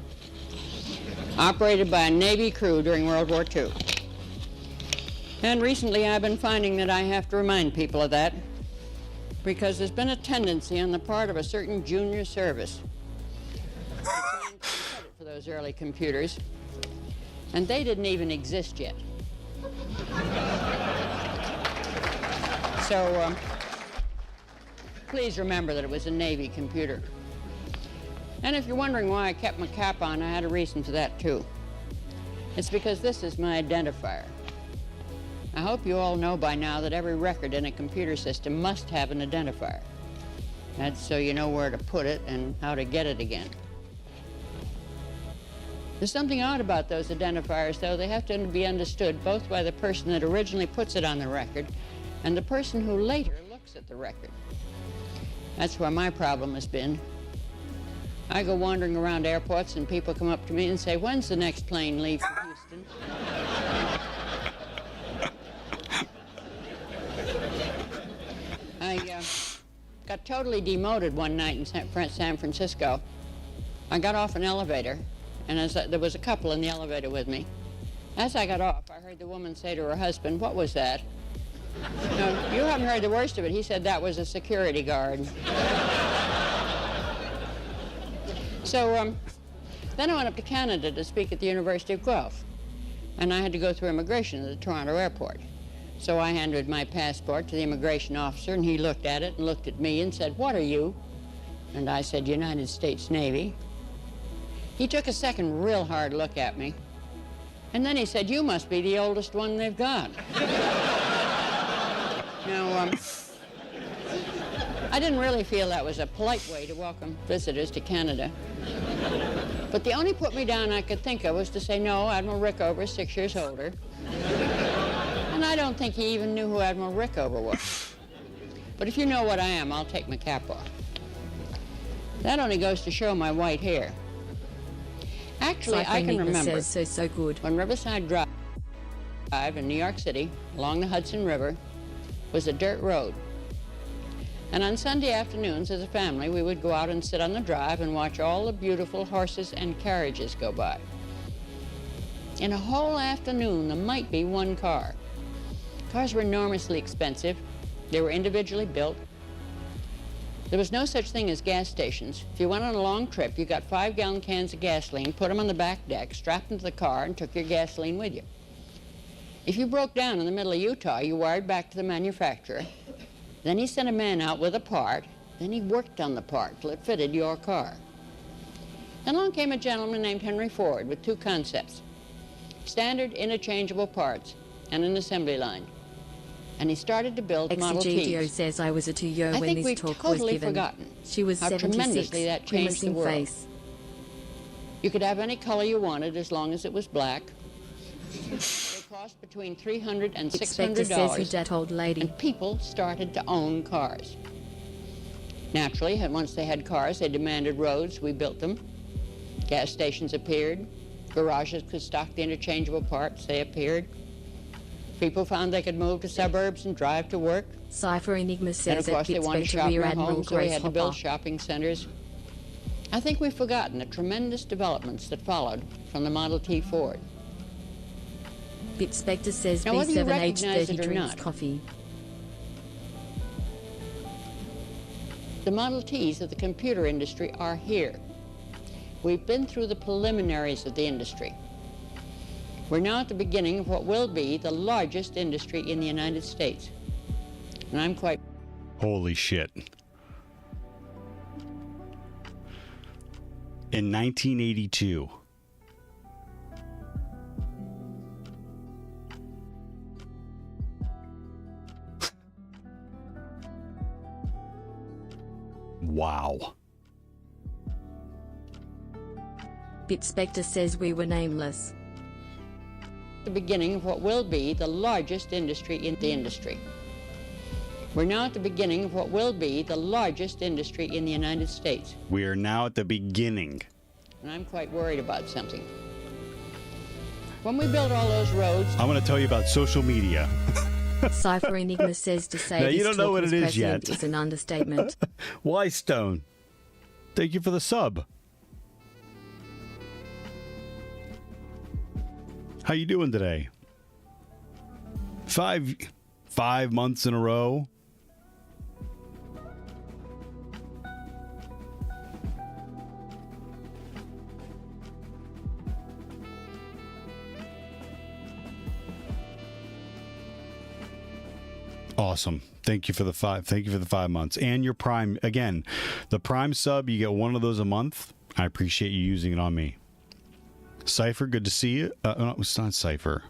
F: operated by a Navy crew during World War II. And recently I've been finding that I have to remind people of that because there's been a tendency on the part of a certain junior service to claim credit for those early computers. And they didn't even exist yet. So, please remember that it was a Navy computer. And if you're wondering why I kept my cap on, I had a reason for that too. It's because this is my identifier. I hope you all know by now that every record in a computer system must have an identifier. That's so you know where to put it and how to get it again. There's something odd about those identifiers, though. They have to be understood both by the person that originally puts it on the record and the person who later looks at the record. That's where my problem has been. I go wandering around airports and people come up to me and say, when's the next plane leave for Houston? I got totally demoted one night in San Francisco. I got off an elevator, and there was a couple in the elevator with me. As I got off, I heard the woman say to her husband, what was that? No, you haven't heard the worst of it. He said that was a security guard. So then I went up to Canada to speak at the University of Guelph, and I had to go through immigration at the Toronto airport. So I handed my passport to the immigration officer, and he looked at it and looked at me and said, what are you? And I said, United States Navy. He took a second real hard look at me, and then he said, you must be the oldest one they've got. Now, I didn't really feel that was a polite way to welcome visitors to Canada. But the only put me down I could think of was to say, no, Admiral Rickover is 6 years older. And I don't think he even knew who Admiral Rickover was. But if you know what I am, I'll take my cap off. That only goes to show my white hair. Actually, I can remember
A: so good.
F: when Riverside Drive in New York City, along the Hudson River, was a dirt road. And on Sunday afternoons, as a family, we would go out and sit on the drive and watch all the beautiful horses and carriages go by. In a whole afternoon, there might be one car. Cars were enormously expensive. They were individually built. There was no such thing as gas stations. If you went on a long trip, you got 5-gallon cans of gasoline, put them on the back deck, strapped into the car, and took your gasoline with you. If you broke down in the middle of Utah, you wired back to the manufacturer. Then he sent a man out with a part. Then he worked on the part till it fitted your car. Then along came a gentleman named Henry Ford with two concepts: standard interchangeable parts and an assembly line. And he started to build Model
A: XGDO
F: Ts.
A: says I was a 2-year when
F: think
A: this
F: we've
A: talk
F: totally
A: was given.
F: forgotten
A: She was
F: how
A: 76.
F: tremendously that changed the
A: grimacing
F: world.
A: face.
F: You could have any color you wanted as long as it was black. They cost between $300 and
A: Inspector says who's
F: $600,
A: that old lady?
F: and people started to own cars. Naturally, once they had cars, they demanded roads. We built them. Gas stations appeared. Garages could stock the interchangeable parts. They appeared. People found they could move to suburbs and drive to work.
A: Cypher Enigma
F: And
A: says
F: of
A: that
F: course, they wanted to
A: Inspector
F: shop in
A: Rear
F: their
A: Admiral
F: homes, so we
A: Grace
F: had to build
A: Hopper.
F: shopping centers. I think we've forgotten the tremendous developments that followed from the Model T Ford.
A: Bitspector says
F: Now, whether you recognize
A: B7H30
F: it or
A: drinks
F: not,
A: coffee.
F: The Model Ts of the computer industry are here. We've been through the preliminaries of the industry. We're now at the beginning of what will be the largest industry in the United States. And I'm quite...
B: Holy shit. In 1982, wow.
A: Bitspector says we were nameless.
F: the beginning of what will be the largest industry in the industry. We're now at the beginning of what will be the largest industry in the United States.
B: We are now at the beginning.
F: And I'm quite worried about something. When we built all those roads...
B: I'm going to tell you about social media.
A: Cypher Enigma says to say
B: Now,
A: this
B: you don't know
A: talk
B: what
A: was
B: it is
A: president
B: yet.
A: is an understatement.
B: Why, Stone? Thank you for the sub. How you doing today? Five months in a row. Awesome. Thank you for the 5 months. And your Prime, again, the Prime sub, you get one of those a month. I appreciate you using it on me. Cypher, good to see you. No, it's not Cypher.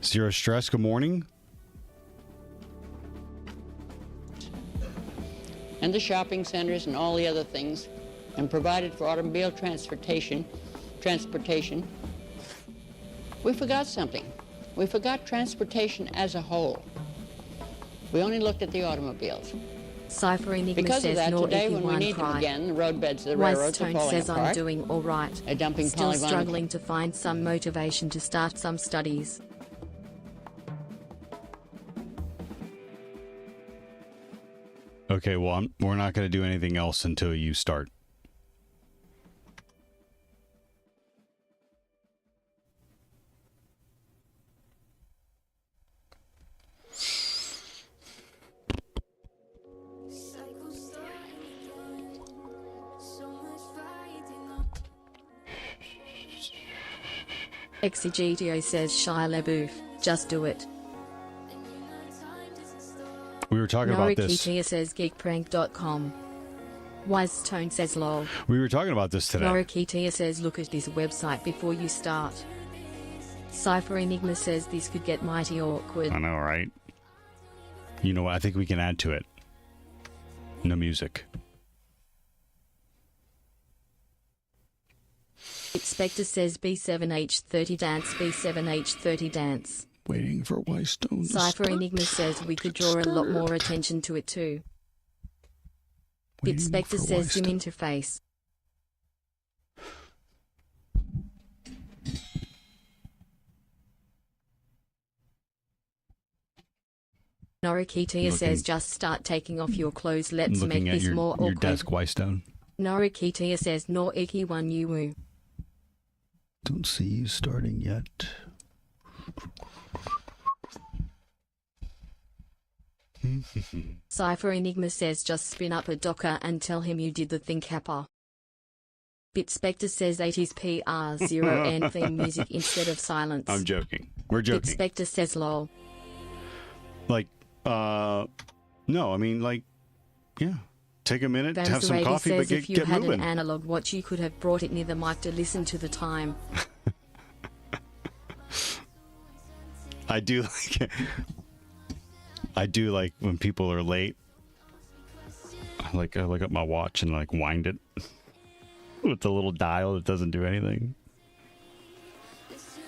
B: Zero Stress, good morning.
F: And the shopping centers and all the other things, and provided for automobile transportation. We forgot something. We forgot transportation as a whole. We only looked at the automobiles.
A: Cypher Enigma
F: Because of
A: says
F: that,
A: nor
F: today
A: icky
F: when we
A: one
F: need them
A: cry.
F: again, the roadbeds of the
A: Wise
F: railroads are
A: Tone
F: falling
A: says
F: apart.
A: I'm doing alright.
F: They're dumping
A: Still
F: polyvinyl.
A: struggling to find some motivation to start some studies.
B: Okay, well, we're not going to do anything else until you start.
A: Exegitio says Shia LaBeouf, just do it.
B: We were talking about this.
A: Norikitia says geekprank.com. Wise Tone says lol.
B: We were talking about this today.
A: Norikitia says look at this website before you start. Cypher Enigma says this could get mighty awkward.
B: I know, right? You know what? I think we can add to it. No music.
A: Spectre says B7H30 dance, B7H30 dance.
B: Waiting for Whitestone.
A: Cypher Enigma says we could draw a lot more attention to it too. Spectre says Zoom interface. Norikitia says just start taking off your clothes, let's make this more
B: your
A: awkward.
B: desk, Whitestone.
A: Norikitia says no icky one you woo.
B: Don't see you starting yet.
A: Cypher Enigma says just spin up a docker and tell him you did the thing, Kappa. Spectre says 80s PR 0 and theme music instead of silence.
B: I'm joking. We're joking.
A: Spectre says lol.
B: Like, no, I mean, like, yeah. Take a minute, have some
A: Vanzarady
B: coffee,
A: says
B: but get
A: if you had
B: moving.
A: an analog watch you could have brought it near the mic to listen to the time.
B: I do like it. I do like when people are late. I look at my watch and like wind it with the little dial that doesn't do anything.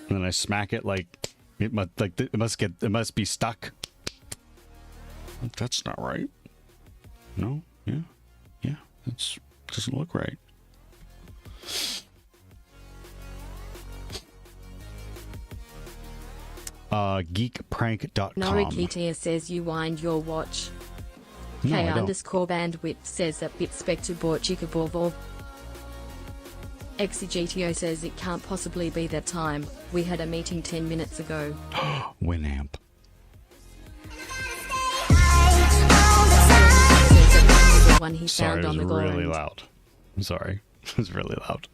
B: And then I smack it like it must be stuck. That's not right. No? Yeah. That's doesn't look right. Geekprank.com.
A: Norikitia says you wind your watch.
B: No, I
A: K
B: don't.
A: underscore bandwidth says that Spectre bought Chikaborvor. Exegitio says it can't possibly be that time. We had a meeting 10 minutes ago.
B: Winamp.
A: The one he
B: Sorry,
A: found
B: it
A: on
B: was
A: the
B: really
A: ground.
B: loud. I'm sorry. It was really loud.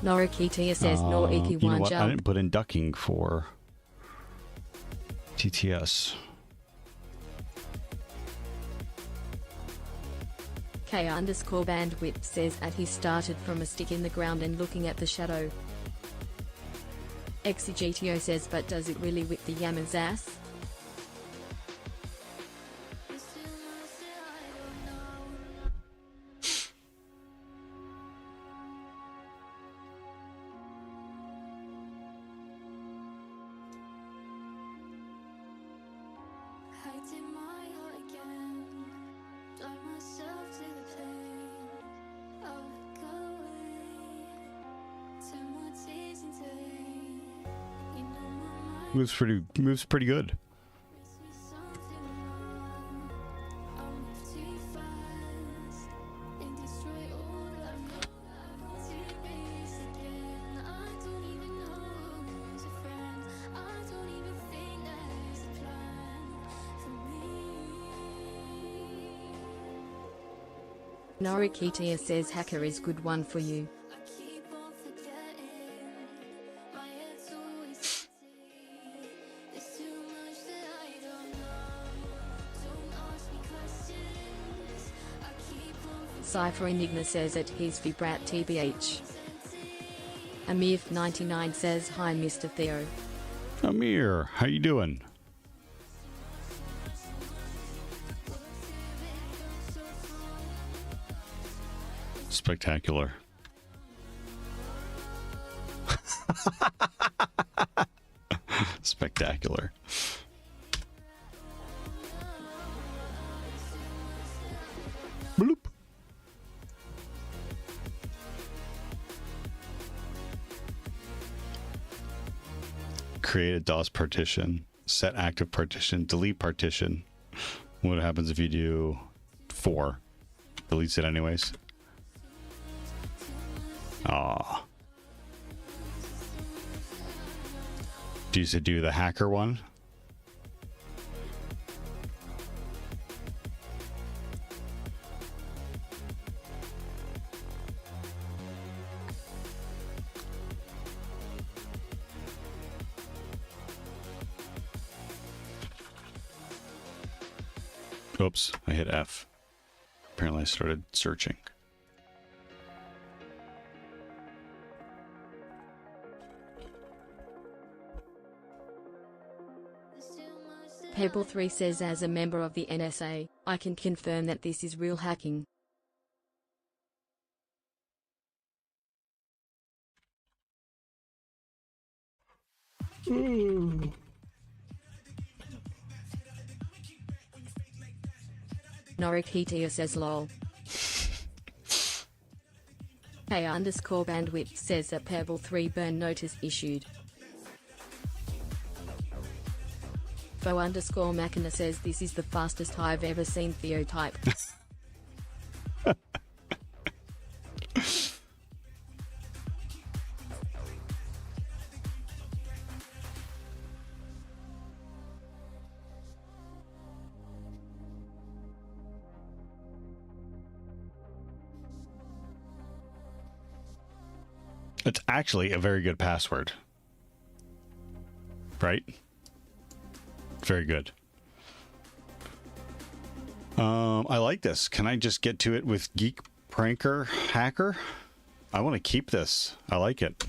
A: Norikitia says no iki
B: You know
A: one
B: what? I
A: jump.
B: didn't put in ducking for TTS.
A: K underscore bandwidth says at he started from a stick in the ground and looking at the shadow. Exegitio says but does it really whip the Yammer's ass?
B: Moves pretty good.
A: Norikitia says hacker is good one for you. Cypher Enigma says at his Vibrat TBH. Amir99 says hi Mr. Theo.
B: Amir, how you doing? Spectacular. Spectacular. Create a DOS partition. Set active partition. Delete partition. What happens if you do 4? Deletes it anyways. Ah. Do you do the hacker one? Oops, I hit F. Apparently I started searching.
A: Pebble3 says, as a member of the NSA, I can confirm that this is real hacking. Norikita says lol. K_bandwidth says that Pebble3 burn notice issued. Fo_Machina says this is the fastest I've ever seen Theo type.
B: It's actually a very good password. Right? Very good. I like this. Can I just get to it with Geek Pranker Hacker? I want to keep this. I like it.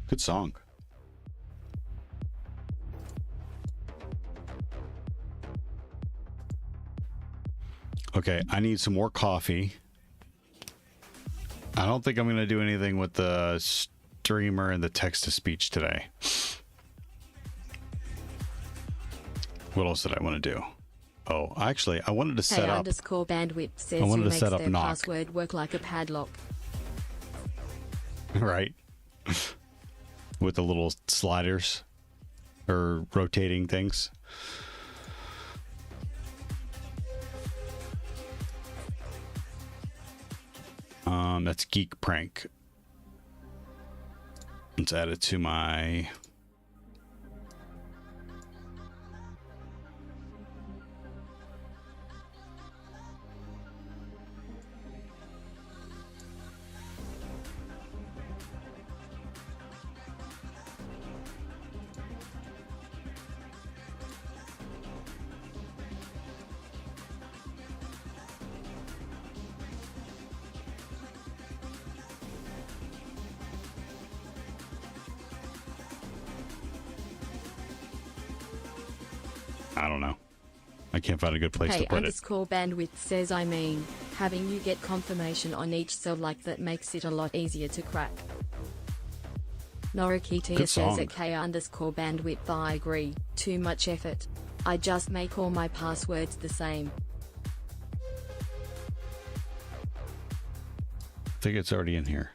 B: Good song. Okay, I need some more coffee. I don't think I'm going to do anything with the streamer and the text-to-speech today. What else did I want to do? Oh, actually, I wanted to set up...
A: K_bandwidth says
B: I wanted
A: who
B: to set
A: makes
B: up
A: their
B: knock.
A: password work like a padlock.
B: Right. With the little sliders. Or rotating things. That's Geek Prank. Let's add it to my... I don't know. I can't find a good place to put it.
A: K_bandwidth says I mean, having you get confirmation on each cell like that makes it a lot easier to crack. Norikita says at K_bandwidth I agree, too much effort. I just make all my passwords the same.
B: I think it's already in here.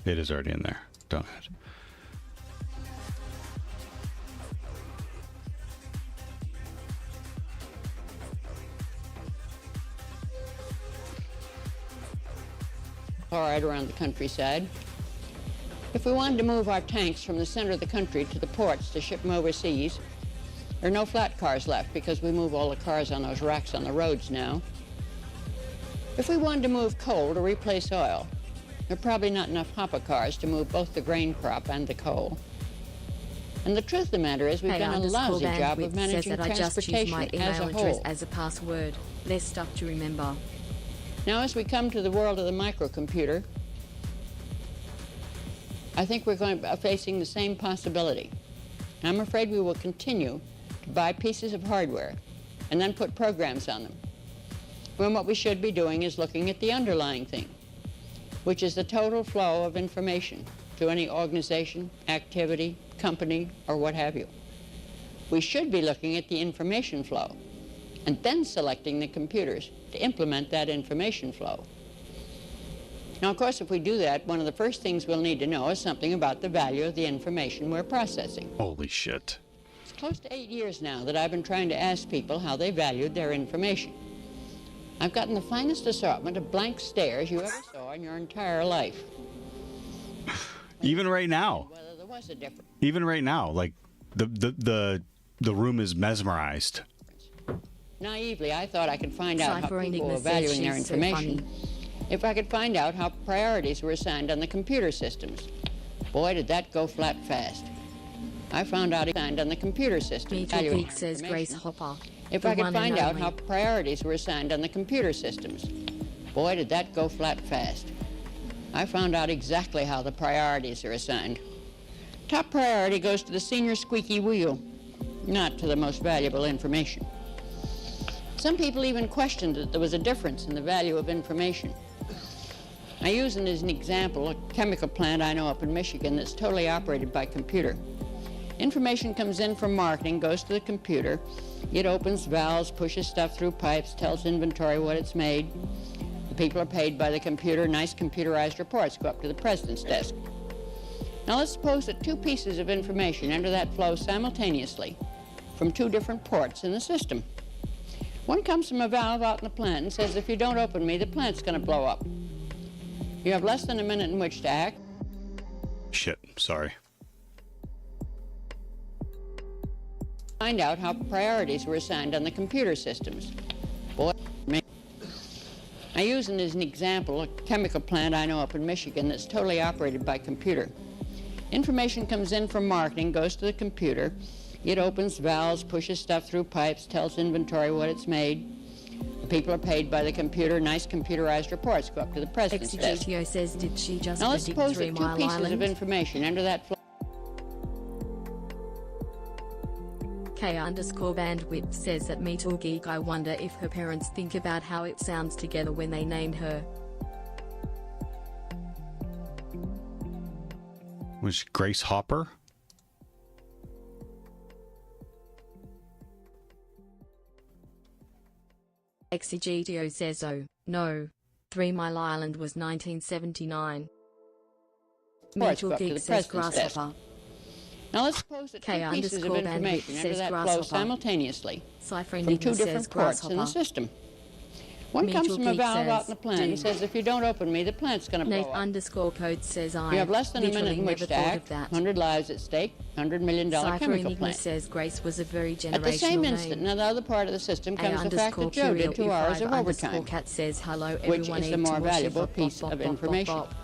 B: It is already in there. Don't it?
F: Chloride around the countryside. If we wanted to move our tanks from the center of the country to the ports to ship them overseas, there are no flat cars left because we move all the cars on those racks on the roads now. If we wanted to move coal to replace oil, there are probably not enough hopper cars to move both the grain crop and the coal. And the truth of the matter is we've done a lousy job of managing transportation
A: my
F: as a
A: email address
F: whole.
A: as a password. Less stuff to remember.
F: Now, as we come to the world of the microcomputer, I think we're going to be facing the same possibility. I'm afraid we will continue to buy pieces of hardware and then put programs on them, when what we should be doing is looking at the underlying thing, which is the total flow of information to any organization, activity, company, or what have you. We should be looking at the information flow and then selecting the computers to implement that information flow. Now, of course, if we do that, one of the first things we'll need to know is something about the value of the information we're processing.
B: Holy shit.
F: It's close to 8 years now that I've been trying to ask people how they valued their information. I've gotten the finest assortment of blank stares you ever saw in your entire life.
B: Even right now.
F: Whether there was a difference.
B: Even right now, like the room is mesmerized.
F: Naively, I thought I could find out how
A: Cypher
F: people
A: Enigma
F: were
A: says
F: valuing their
A: she's so
F: information.
A: funny.
F: If I could find out how priorities were assigned on the computer systems. Boy, did that go flat fast. I found out assigned on the computer systems.
A: Metal
F: valuing
A: Geek says Grace Hopper.
F: If
A: the
F: I could
A: one and
F: find out
A: only.
F: how priorities were assigned on the computer systems. Boy, did that go flat fast. I found out exactly how the priorities are assigned. Top priority goes to the senior squeaky wheel, not to the most valuable information. Some people even questioned that there was a difference in the value of information. I use it as an example a chemical plant I know up in Michigan that's totally operated by computer. Information comes in from marketing, goes to the computer. It opens valves, pushes stuff through pipes, tells inventory what it's made. The people are paid by the computer. Nice computerized reports go up to the president's desk. Now let's suppose that two pieces of information enter that flow simultaneously from two different ports in the system. One comes from a valve out in the plant and says, if you don't open me, the plant's going to blow up. You have less than a minute in which to act.
B: Shit, sorry.
F: Find out how priorities were assigned on the computer systems. Boy, me. I use it as an example a chemical plant I know up in Michigan that's totally operated by computer. Information comes in from marketing, goes to the computer. It opens valves, pushes stuff through pipes, tells inventory what it's made. The people are paid by the computer. Nice computerized reports go up to the president's desk.
A: XGTO says, did she just
F: Now let's
A: predict
F: suppose
A: 3
F: that two
A: Mile
F: pieces
A: Island?
F: of information enter that flow.
A: K_bandwidth says that Metal Geek, I wonder if her parents think about how it sounds together when they named her.
B: Was Grace Hopper?
A: XGTO says, oh, no. 3 Mile Island was 1979. Metal
F: go up to
A: Geek
F: the
A: says
F: president's desk.
A: Grasshopper.
F: Now let's suppose that two pieces of
A: K_bandwidth
F: information enter
A: says
F: that flow
A: grasshopper.
F: simultaneously
A: Cypher
F: from
A: Enigma
F: two
A: says
F: different ports in the
A: Grasshopper.
F: system. One
A: Metal
F: comes from a
A: Geek
F: valve out
A: says,
F: in the plant and
A: "Dude."
F: says, if you don't open me, the plant's going to blow up.
A: Nate_code says I
F: You have less than a minute
A: literally
F: in which
A: never
F: to
A: thought
F: act.
A: of that.
F: 100 lives at stake, $100 million
A: Cypher
F: chemical
A: Enigma
F: plant.
A: says Grace was a very generational
F: At the same
A: name.
F: instant, in the other part of the system comes the fact that Joe did 2 hours of overtime,
A: Cat says hello
F: which
A: everyone
F: is the
A: eat
F: more
A: to
F: valuable
A: worship,
F: piece
A: bop,
F: of
A: bop, bop,
F: information.
A: bop, bop.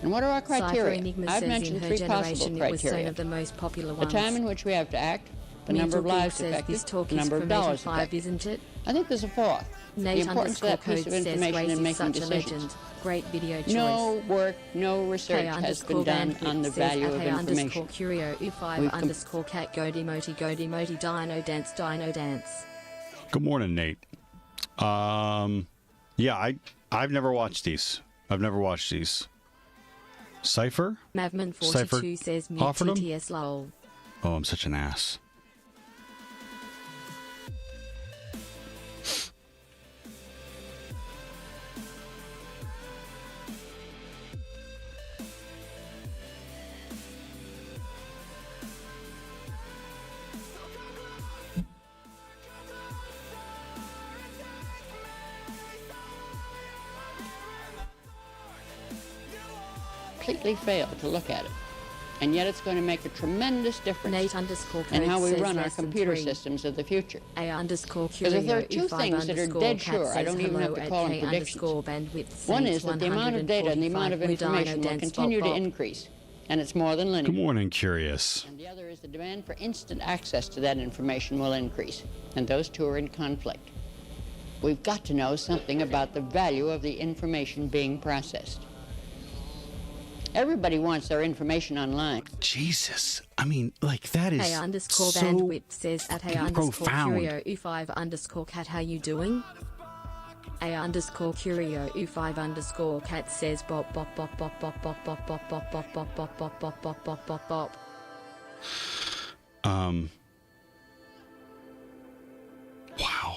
F: And what are our
A: Cypher
F: criteria?
A: Enigma
F: I've
A: says
F: mentioned
A: in her
F: 3 possible
A: generation it was one
F: criteria.
A: of the most popular
F: The
A: ones.
F: time in which we have to act, the
A: Metal
F: number of
A: Geek
F: lives
A: says
F: affected,
A: this talk
F: the
A: is
F: number
A: from
F: of dollars
A: 85,
F: affected.
A: isn't it?
F: I think there's a fourth. The importance of that piece of
A: Nate_code says
F: information
A: Grace
F: in
A: is
F: making
A: such a
F: decisions.
A: legend. Great video choice.
F: No work, no research has been done on the value of information.
A: Curio U5
F: We've
A: underscore cat go demoti dino dance.
B: Good morning, Nate. Yeah, I've never watched these. Cypher?
A: Mavman42
B: Cypher
A: says mute
B: offered 'em?
A: TTS lol.
B: Oh, I'm such an ass.
F: Completely failed to look at it. And yet it's going to make a tremendous difference
A: Nate_code
F: in how we
A: says
F: run our
A: less than
F: computer
A: 3.
F: systems of the future.
A: A_Curio
F: Because if there are two
A: U5
F: things that are
A: underscore
F: dead
A: cat
F: sure, I
A: says
F: don't even have
A: hello
F: to
A: at
F: call them
A: K
F: predictions.
A: underscore bandwidth
F: One
A: says
F: is that the amount of data and the amount of
A: 145
F: information will
A: dance
F: continue to
A: bop.
F: increase, and it's more than linear.
B: Good morning, Curious.
F: And the other is the demand for instant access to that information will increase, and those two are in conflict. We've got to know something about the value of the information being processed. Everybody wants their information online.
B: Jesus. I mean, like, that is
A: A_bandwidth
B: so
A: says at
B: profound.
A: A_Curio U5 underscore cat how you doing? A_Curio U5 underscore cat says bop bop bop bop bop bop bop bop bop bop bop bop bop bop bop bop bop bop.
B: Wow.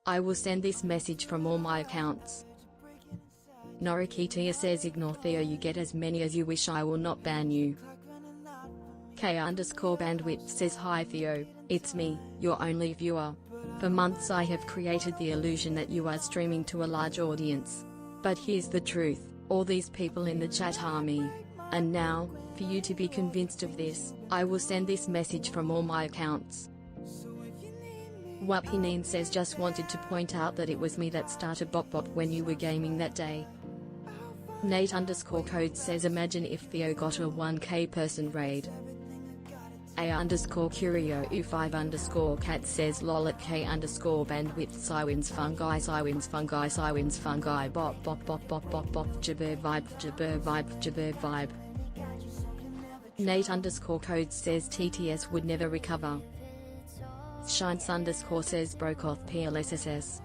A: I will send this message from all my accounts. Norikitia says ignore Theo, you get as many as you wish, I will not ban you. K_bandwidth says hi Theo, it's me, your only viewer. For months I have created the illusion that you are streaming to a large audience. But here's the truth, all these people in the chat are me. And now, for you to be convinced of this, I will send this message from all my accounts. Wapineen says just wanted to point out that it was me that started Bop Bop when you were gaming that day. Nate_code says imagine if Theo got a 1k person raid. A_curio U5_cat says lol at K_bandwidth Cywins fungi bop bop bop bop bop bop jabber vibe. Nate_code says TTS would never recover. Shines_ says broke off PLSSS.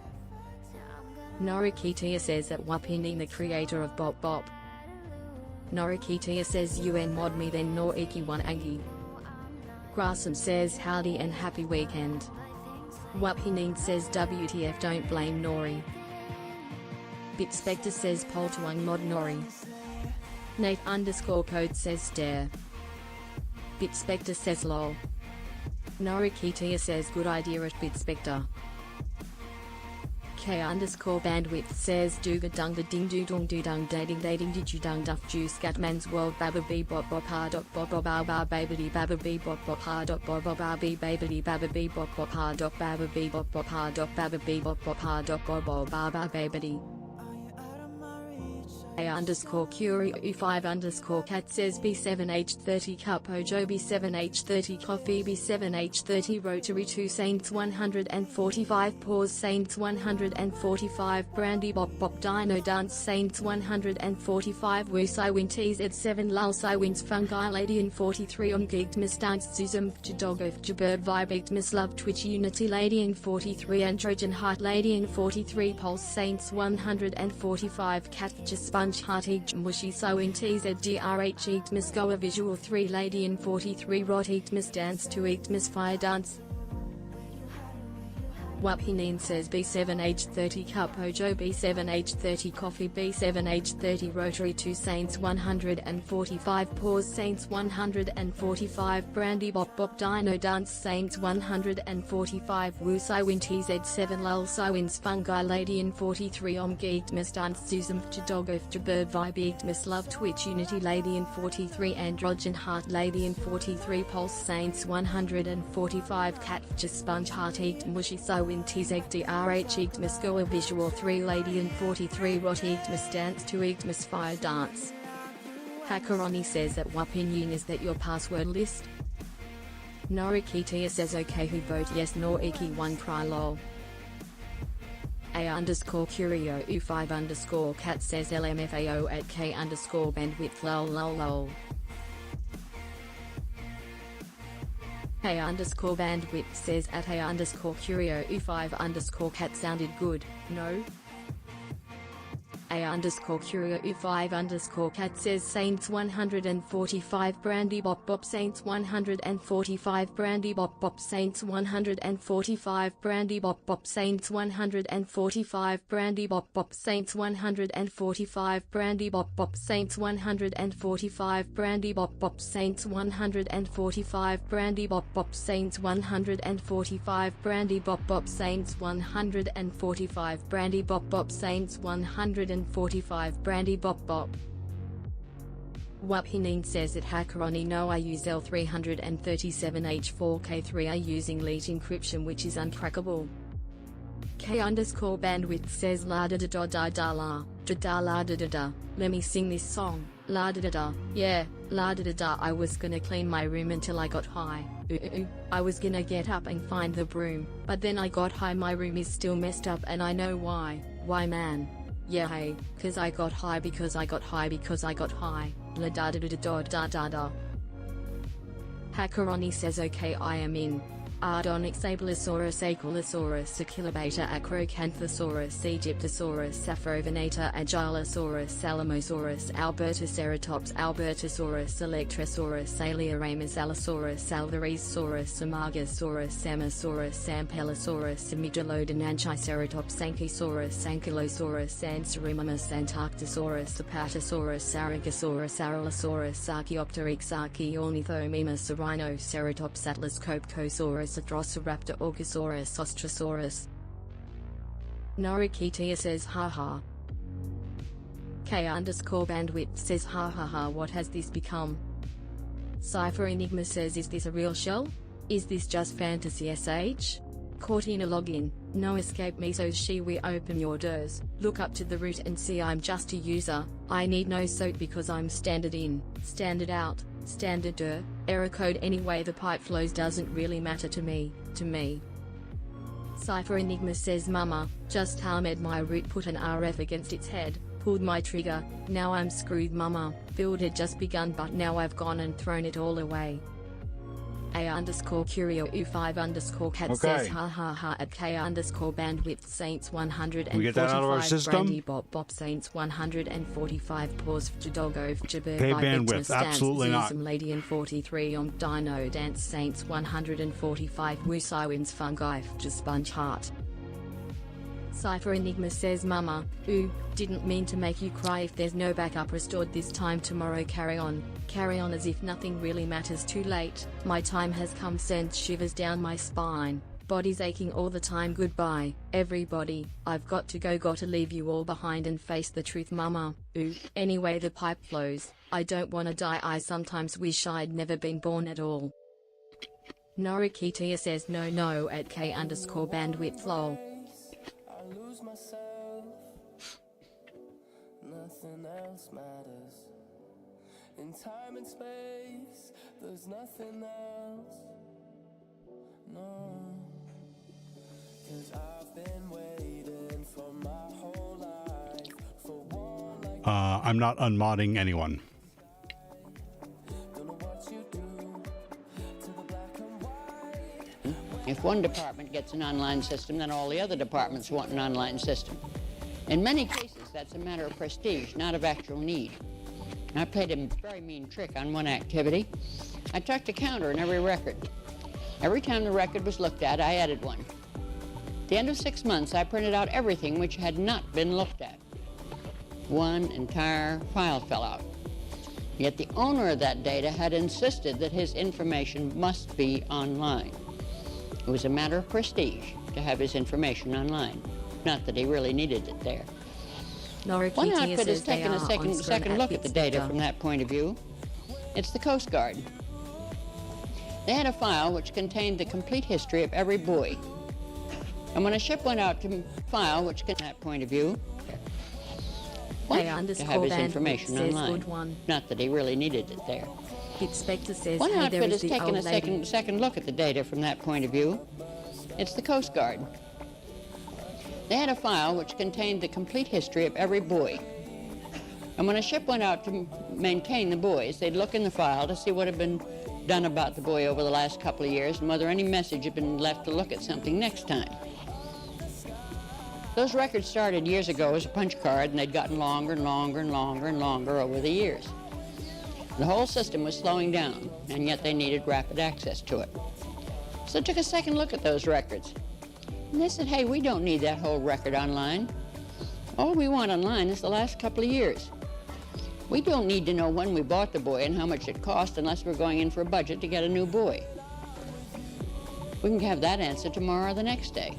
A: Norikitia says that Wapini the creator of Bop Bop. Norikitia says UN mod me then nor iki one agi. Grassam says howdy and happy weekend. Wapineen says WTF don't blame Nori. Bitspector says Poltuang mod Nori. Nate_code says stare. Bitspector says lol. Norikitia says good idea at Bitspector. K_bandwidth says dooga dung da ding doo dong doo dung dating did you dung duff juice scatman's world baba bee bop bop ha dot bop bop ba babity baba bee bop bop ha dot bop bop ba bee babity baba bee bop bop ha dot baba bee bop bop ha dot baba bee bop bop ha dot bop bop ba babity. A_curio U5_cat says B7H30 cup Ojo B7H30 coffee B7H30 rotary 2 Saints 145 pause Saints 145 brandy bop bop dino dance Saints 145 Wusai win TZ7 lul Wins fungi lady 43 geeked miss dance Zuzum Jadogov Jabird vibe miss love Twitch unity lady 43 androgen heart lady 43 pulse Saints 145 cat just Heart eat mushy so in TZDRH eat miss goa visual 3 lady in 43 rot eat miss dance to eat miss fire dance. Wapineen says B7H30 cup Ojo B7H30 coffee B7H30 rotary 2 Saints 145 pause Saints 145 brandy bop bop dino dance Saints 145 Wusai win TZ7 lul Wins fungi lady in 43 geeked miss dance Zuzum Jadogov Jabird vibe geeked miss love Twitch unity lady in 43 androgen heart lady in 43 pulse Saints 145 cat just sponge heart eat mushy so in TZDRH eat miss goa visual 3 lady in 43 rot eat miss dance to eat miss fire dance. Hackeroni says that Wapinyin is that your password list? Norikitia says okay who vote yes nor iki one cry lol. A_curio U5_cat says LMFAO at K_bandwidth lol lol lol. A_bandwidth says at A_curio U5_cat sounded good, no? A_curio U5_cat says Saints 145 brandy bop bop Saints 145 brandy bop bop Saints 145 brandy bop bop Saints 145 brandy bop bop Saints 145 brandy bop bop Saints 145 brandy bop bop Saints 145 brandy bop bop Saints 145 brandy bop bop Saints 145 brandy bop bop Saints 145 brandy bop bop. Wapineen says at Hackeroni no I use L337H4K3 using leet encryption which is uncrackable. K_bandwidth says la da da da da da la da da. Let me sing this song, la da da da, yeah, la da da da. I was gonna clean my room until I got high. I was gonna get up and find the broom, but then I got high. My room is still messed up and I know why. Why man? Yeah hey, cause I got high because I got high because I got high, la da da da da da da da. Hackeroni says okay I am in. Ardonyx abelisaurus aquilosaurus Achillobeta acrocanthosaurus Egyptosaurus Saphovenator agilosaurus Salamosaurus Albertoceratops Albertosaurus Electrosaurus Aleoramus Allosaurus Alvarezsaurus Samargasaurus Samosaurus Sampelosaurus Amygdalodon Anchiceratops Ankylosaurus Ankylosaurus Anserimamus Antarctosaurus Apatosaurus Sargasaurus Aralosaurus Archaeopteryx Archaeornithomimus Rhinoceratops Atlas Copcosaurus Drosoraptor Orgosaurus Ostrosaurus. Noriketia says haha. K_bandwidth says ha, what has this become? Cypher Enigma says, is this a real shell? Is this just fantasy SH? Cortina login, no escape mesos she we open your doors, look up to the root and see I'm just a user, I need no SOAT because I'm standard in, standard out, standard error code anyway the pipe flows doesn't really matter to me. Cypher Enigma says mama, just harmed my root put an RF against its head, pulled my trigger, now I'm screwed mama, build had just begun but now I've gone and thrown it all away. A_Curio U5_cat says ha at K_bandwidth Saints 145
B: we get that out of our system?
A: Brandy Bop Saints 145 pause Jadolgo Jabir
B: K bandwidth, absolutely not.
A: Lady and 43 on Dino Dance Saints 145 Woosaiwins Fungi just Sponge Heart. Cypher Enigma says mama, ooh, didn't mean to make you cry if there's no backup restored this time tomorrow carry on as if nothing really matters too late, my time has come sends shivers down my spine, body's aching all the time goodbye, everybody, I've got to go gotta leave you all behind and face the truth mama, ooh, anyway the pipe flows, I don't wanna die I sometimes wish I'd never been born at all. Noriketia says no at K_bandwidth lol.
G: Lose myself, nothing else matters. In time and space, there's nothing else. No, 'cause I've been waiting for my whole life for one like
B: I'm not unmodding anyone.
G: don't know what you do to the black and white.
F: If one department gets an online system, then all the other departments want an online system. In many cases, that's a matter of prestige, not of actual need. I played a very mean trick on one activity. I tucked a counter in every record. Every time the record was looked at, I added one. At the end of 6 months, I printed out everything which had not been looked at. One entire file fell out. Yet the owner of that data had insisted that his information must be online. It was a matter of prestige to have his information online, not that he really needed it there. One outfit has taken a second look at the data from that point of view. It's the Coast Guard. They had a file which contained the complete history of every buoy. And when a ship went out to file which from that point of view, to have his information online, not that he really needed it there. One outfit has taken a second look at the data from that point of view. It's the Coast Guard. They had a file which contained the complete history of every buoy. And when a ship went out to maintain the buoys, they'd look in the file to see what had been done about the buoy over the last couple of years and whether any message had been left to look at something next time. Those records started years ago as a punch card, and they'd gotten longer and longer and longer and longer over the years. The whole system was slowing down, and yet they needed rapid access to it. So they took a second look at those records. And they said, hey, we don't need that whole record online. All we want online is the last couple of years. We don't need to know when we bought the buoy and how much it cost unless we're going in for a budget to get a new buoy. We can have that answer tomorrow or the next day.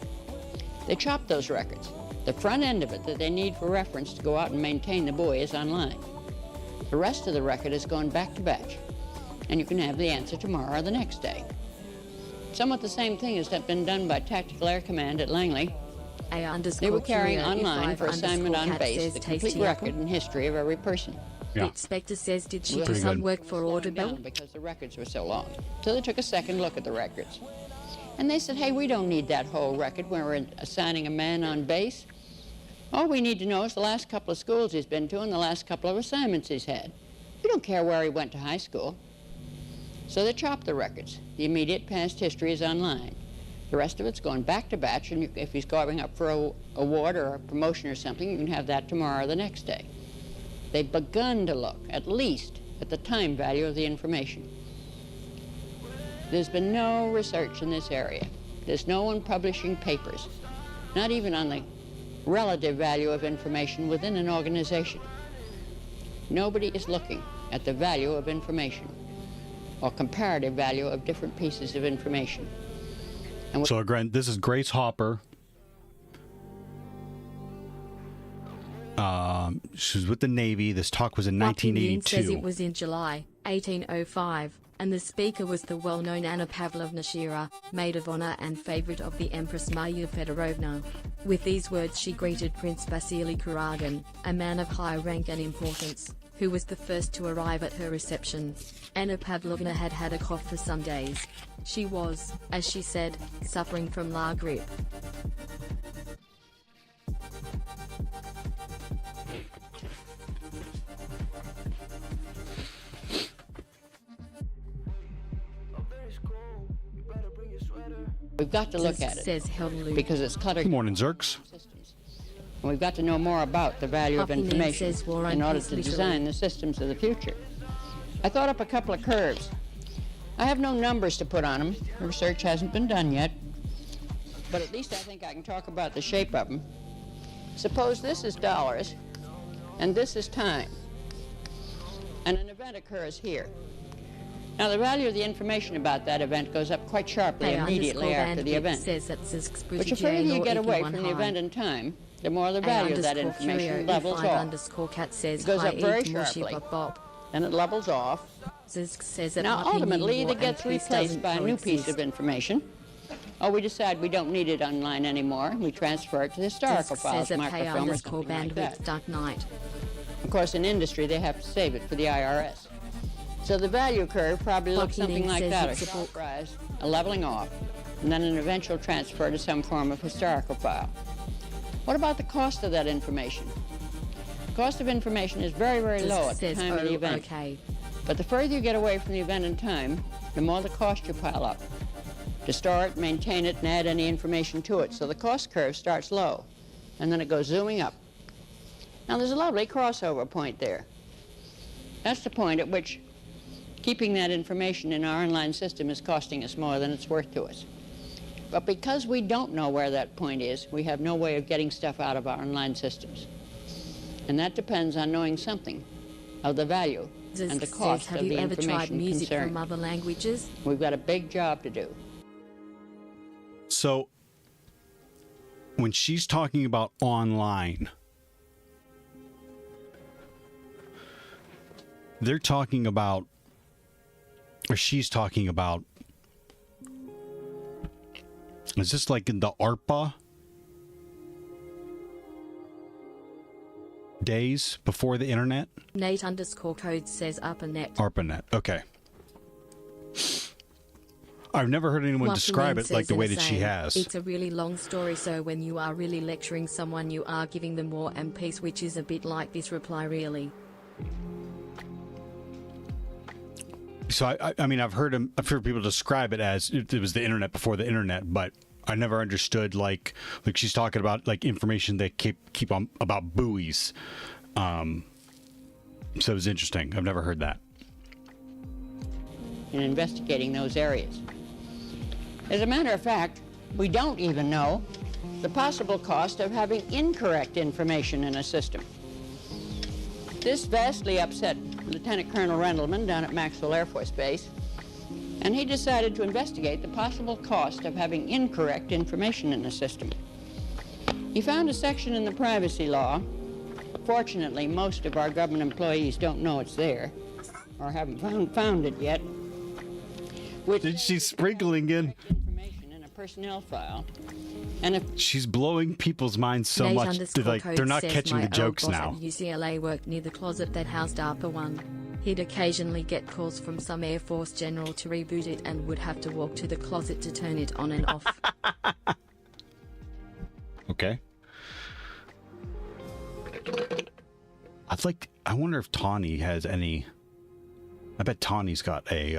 F: They chopped those records. The front end of it that they need for reference to go out and maintain the buoy is online. The rest of the record is going back to batch, and you can have the answer tomorrow or the next day. Somewhat the same thing has been done by Tactical Air Command at Langley. They were carrying online for assignment on base the complete record and history of every person.
B: Yeah.
A: Spectre says, did she do some work for Audible?
F: Because the records were so long. So they took a second look at the records. And they said, hey, we don't need that whole record when we're assigning a man on base. All we need to know is the last couple of schools he's been to and the last couple of assignments he's had. We don't care where he went to high school. So they chop the records. The immediate past history is online. The rest of it's going back to batch, and if he's going up for a award or a promotion or something, you can have that tomorrow or the next day. They've begun to look, at least, at the time value of the information. There's been no research in this area. There's no one publishing papers, not even on the relative value of information within an organization. Nobody is looking at the value of information or comparative value of different pieces of information. And
B: So again, this is Grace Hopper. She was with the Navy. This talk was in
A: Buckingham
B: 1982.
A: says it was in July 1805, and the speaker was the well-known Anna Pavlovna Shira, maid of honor and favorite of the Empress Marya Fedorovna. With these words she greeted Prince Vasily Kuragin, a man of high rank and importance, who was the first to arrive at her reception. Anna Pavlovna had had a cough for some days. She was, as she said, suffering from la grippe.
F: we've got to look at it
A: Says Helen
F: because it's cluttered.
B: Good morning, Zerks.
F: Systems. And we've got to know more about the value of
A: Buckingham
F: information
A: says War
F: in
A: and
F: order
A: Peace
F: to
A: literally.
F: design the systems of the future. I thought up a couple of curves. I have no numbers to put on them. The research hasn't been done yet. But at least I think I can talk about the shape of them. Suppose this is dollars, and this is time. And an event occurs here. Now, the value of the information about that event goes up quite sharply immediately after the event.
A: Says that Zizk's
F: But the further you get away from the event in time, the more the value of that information levels off.
A: Cat says
F: It goes up very
A: hi,
F: sharply.
A: Bob.
F: Then it levels off.
A: Zizk says that
F: Now,
A: Buckingham
F: ultimately,
A: War
F: it gets
A: and Peace
F: replaced
A: doesn't
F: by a new piece
A: coexist.
F: of information. Or we decide we don't need it online anymore. We transfer it to the historical
A: Zizk
F: files,
A: says that pay
F: microfilm, or
A: underscore
F: something like
A: bandwidth
F: that.
A: Dark Knight.
F: Of course, in industry, they have to save it for the IRS. So the value curve probably looks something
A: Buckingham
F: like
A: says
F: that, a
A: it's a
F: sharp rise, a leveling off, and then an eventual transfer to some form of historical file. What about the cost of that information? The cost of information is very, very low
A: Zizk
F: at the
A: says,
F: time of the event.
A: okay.
F: But the further you get away from the event in time, the more the cost you pile up to store it, maintain it, and add any information to it. So the cost curve starts low, and then it goes zooming up. Now, there's a lovely crossover point there. That's the point at which keeping that information in our online system is costing us more than it's worth to us. But because we don't know where that point is, we have no way of getting stuff out of our online systems. And that depends on knowing something of the value and the
A: Zizk
F: cost
A: says, have
F: of
A: you
F: the
A: ever tried
F: information
A: music
F: concerned.
A: from other languages?
F: We've got a big job to do.
B: So when she's talking about online, they're talking about, or she's talking about, is this like in the ARPA days before the internet?
A: Nate underscore code says ARPANET.
B: ARPANET, okay. I've never heard anyone describe it like the way that she has.
A: It's a really long story, so when you are really lecturing someone, you are giving them War and Peace, which is a bit like this reply, really.
B: So I mean, I've heard people describe it as it was the internet before the internet, but I never understood like she's talking about like information they keep on about buoys. So it was interesting. I've never heard that.
F: In investigating those areas. As a matter of fact, we don't even know the possible cost of having incorrect information in a system. This vastly upset Lieutenant Colonel Rendleman down at Maxwell Air Force Base, and he decided to investigate the possible cost of having incorrect information in a system. He found a section in the privacy law. Fortunately, most of our government employees don't know it's there, or haven't found it yet. Which
B: She's sprinkling in.
F: information in a personnel file, and if
B: She's blowing people's minds so
A: Nate
B: much.
A: underscore
B: Like
A: code
B: they're not
A: says,
B: catching
A: my
B: the
A: old
B: jokes
A: boss
B: now.
A: At UCLA worked near the closet that housed ARPA 1. He'd occasionally get calls from some Air Force general to reboot it and would have to walk to the closet to turn it on and off.
B: Okay. I wonder if Tawny has any. I bet Tawny's got a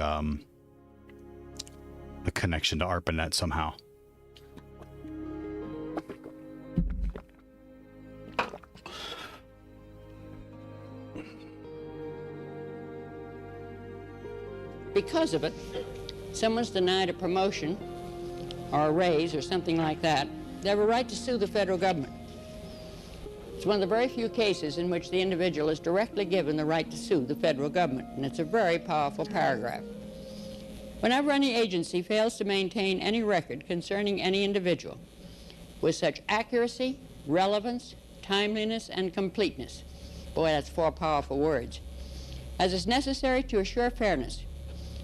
B: connection to ARPANET somehow.
F: Because of it, someone's denied a promotion or a raise or something like that, they have a right to sue the federal government. It's one of the very few cases in which the individual is directly given the right to sue the federal government, and it's a very powerful paragraph. Whenever any agency fails to maintain any record concerning any individual with such accuracy, relevance, timeliness, and completeness, boy, that's 4 powerful words, as is necessary to assure fairness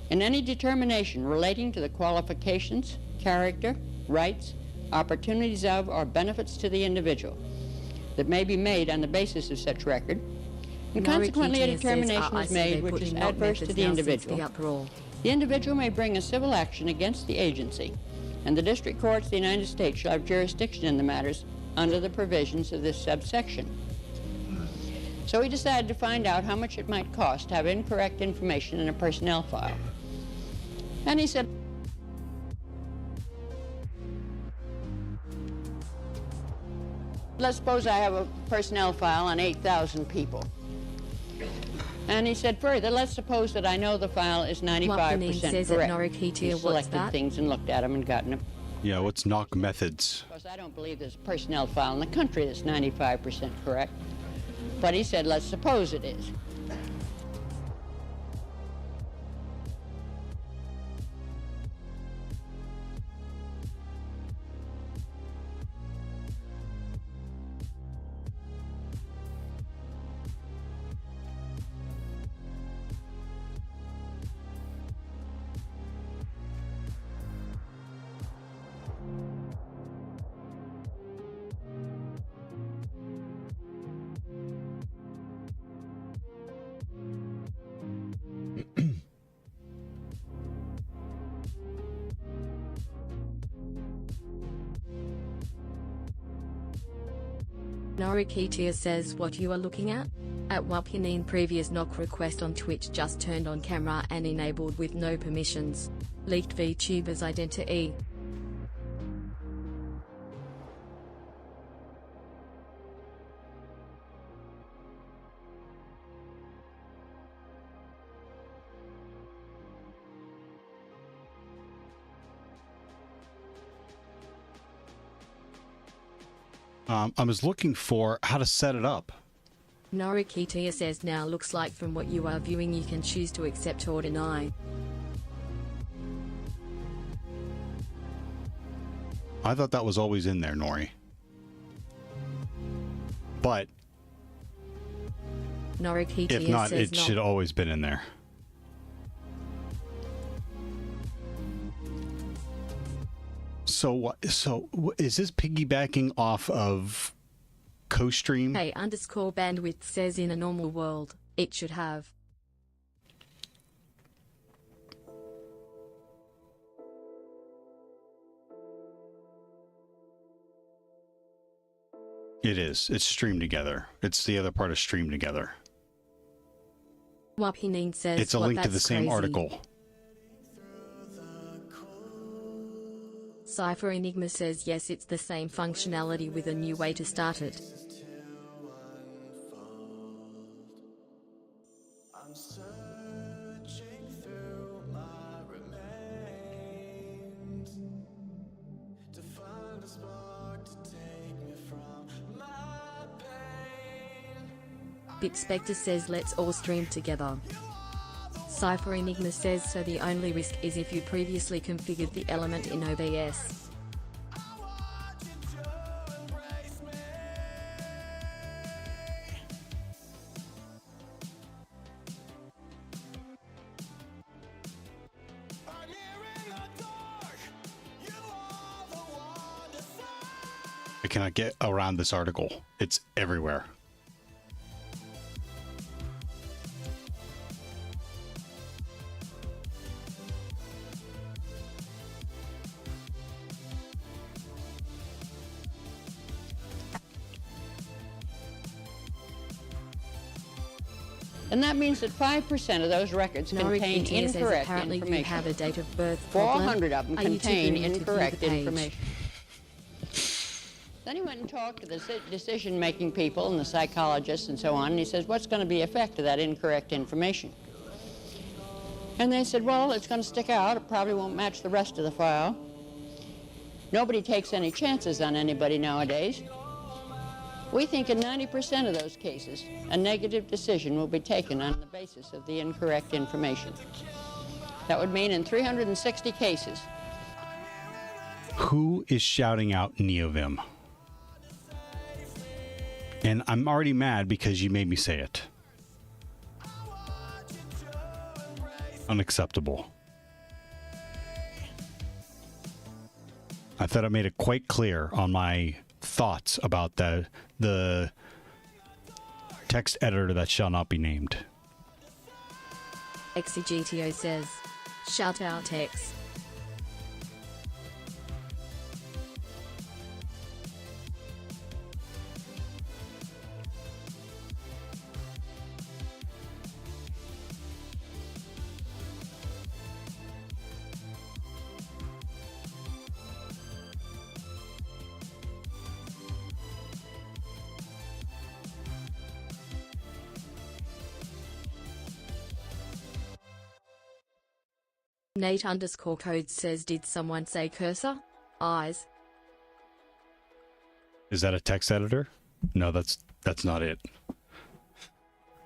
F: in any determination relating to the qualifications, character, rights, opportunities of, or benefits to the individual that may be made on the basis of such record, and consequently a determination is made which is adverse to the individual. The individual may bring a civil action against the agency, and the district courts of the United States shall have jurisdiction in the matters under the provisions of this subsection. So he decided to find out how much it might cost to have incorrect information in a personnel file. And he said, let's suppose I have a personnel file on 8,000 people. And he said further, let's suppose that I know the file is 95% correct. He selected things and looked at them and gotten them.
B: Yeah, what's knock methods?
F: Of course, I don't believe there's a personnel file in the country that's 95% correct. But he said, let's suppose it is.
A: Norikitia says what you are looking at? At Wapinin previous knock request on Twitch just turned on camera and enabled with no permissions. Leaked VTuber's identity.
B: I was looking for how to set it up.
A: Norikitia says now looks like from what you are viewing you can choose to accept or deny.
B: I thought that was always in there, Nori. But
A: Norikitia
B: if not,
A: says
B: it should always been in there. So is this piggybacking off of co-stream?
A: Hey underscore bandwidth says in a normal world, it should have.
B: It is. It's streamed together. It's the other part of streamed together.
A: Wapinin says
B: it's a link to the same article.
A: Cypher Enigma says yes, it's the same functionality with a new way to start it. Bitspector says let's all stream together. Cypher Enigma says so the only risk is if you previously configured the element in OBS.
B: I cannot get around this article. It's everywhere.
F: And that means that 5% of those records contain
A: Norikintia says
F: incorrect
A: apparently
F: information.
A: you have a date of birth problem.
F: 400 of them
A: Are you
F: contain
A: too green to view
F: incorrect
A: the page?
F: information. Then he went and talked to the decision-making people and the psychologists and so on, and he says, what's going to be the effect of that incorrect information? And they said, well, it's going to stick out. It probably won't match the rest of the file. Nobody takes any chances on anybody nowadays. We think in 90% of those cases, a negative decision will be taken on the basis of the incorrect information. That would mean in 360 cases.
B: Who is shouting out NeoVim? And I'm already mad because you made me say it. Unacceptable. I thought I made it quite clear on my thoughts about the text editor that shall not be named.
A: XCGTO says, shout out X. Nate_code says, did someone say cursor? Eyes.
B: Is that a text editor? No, that's not it.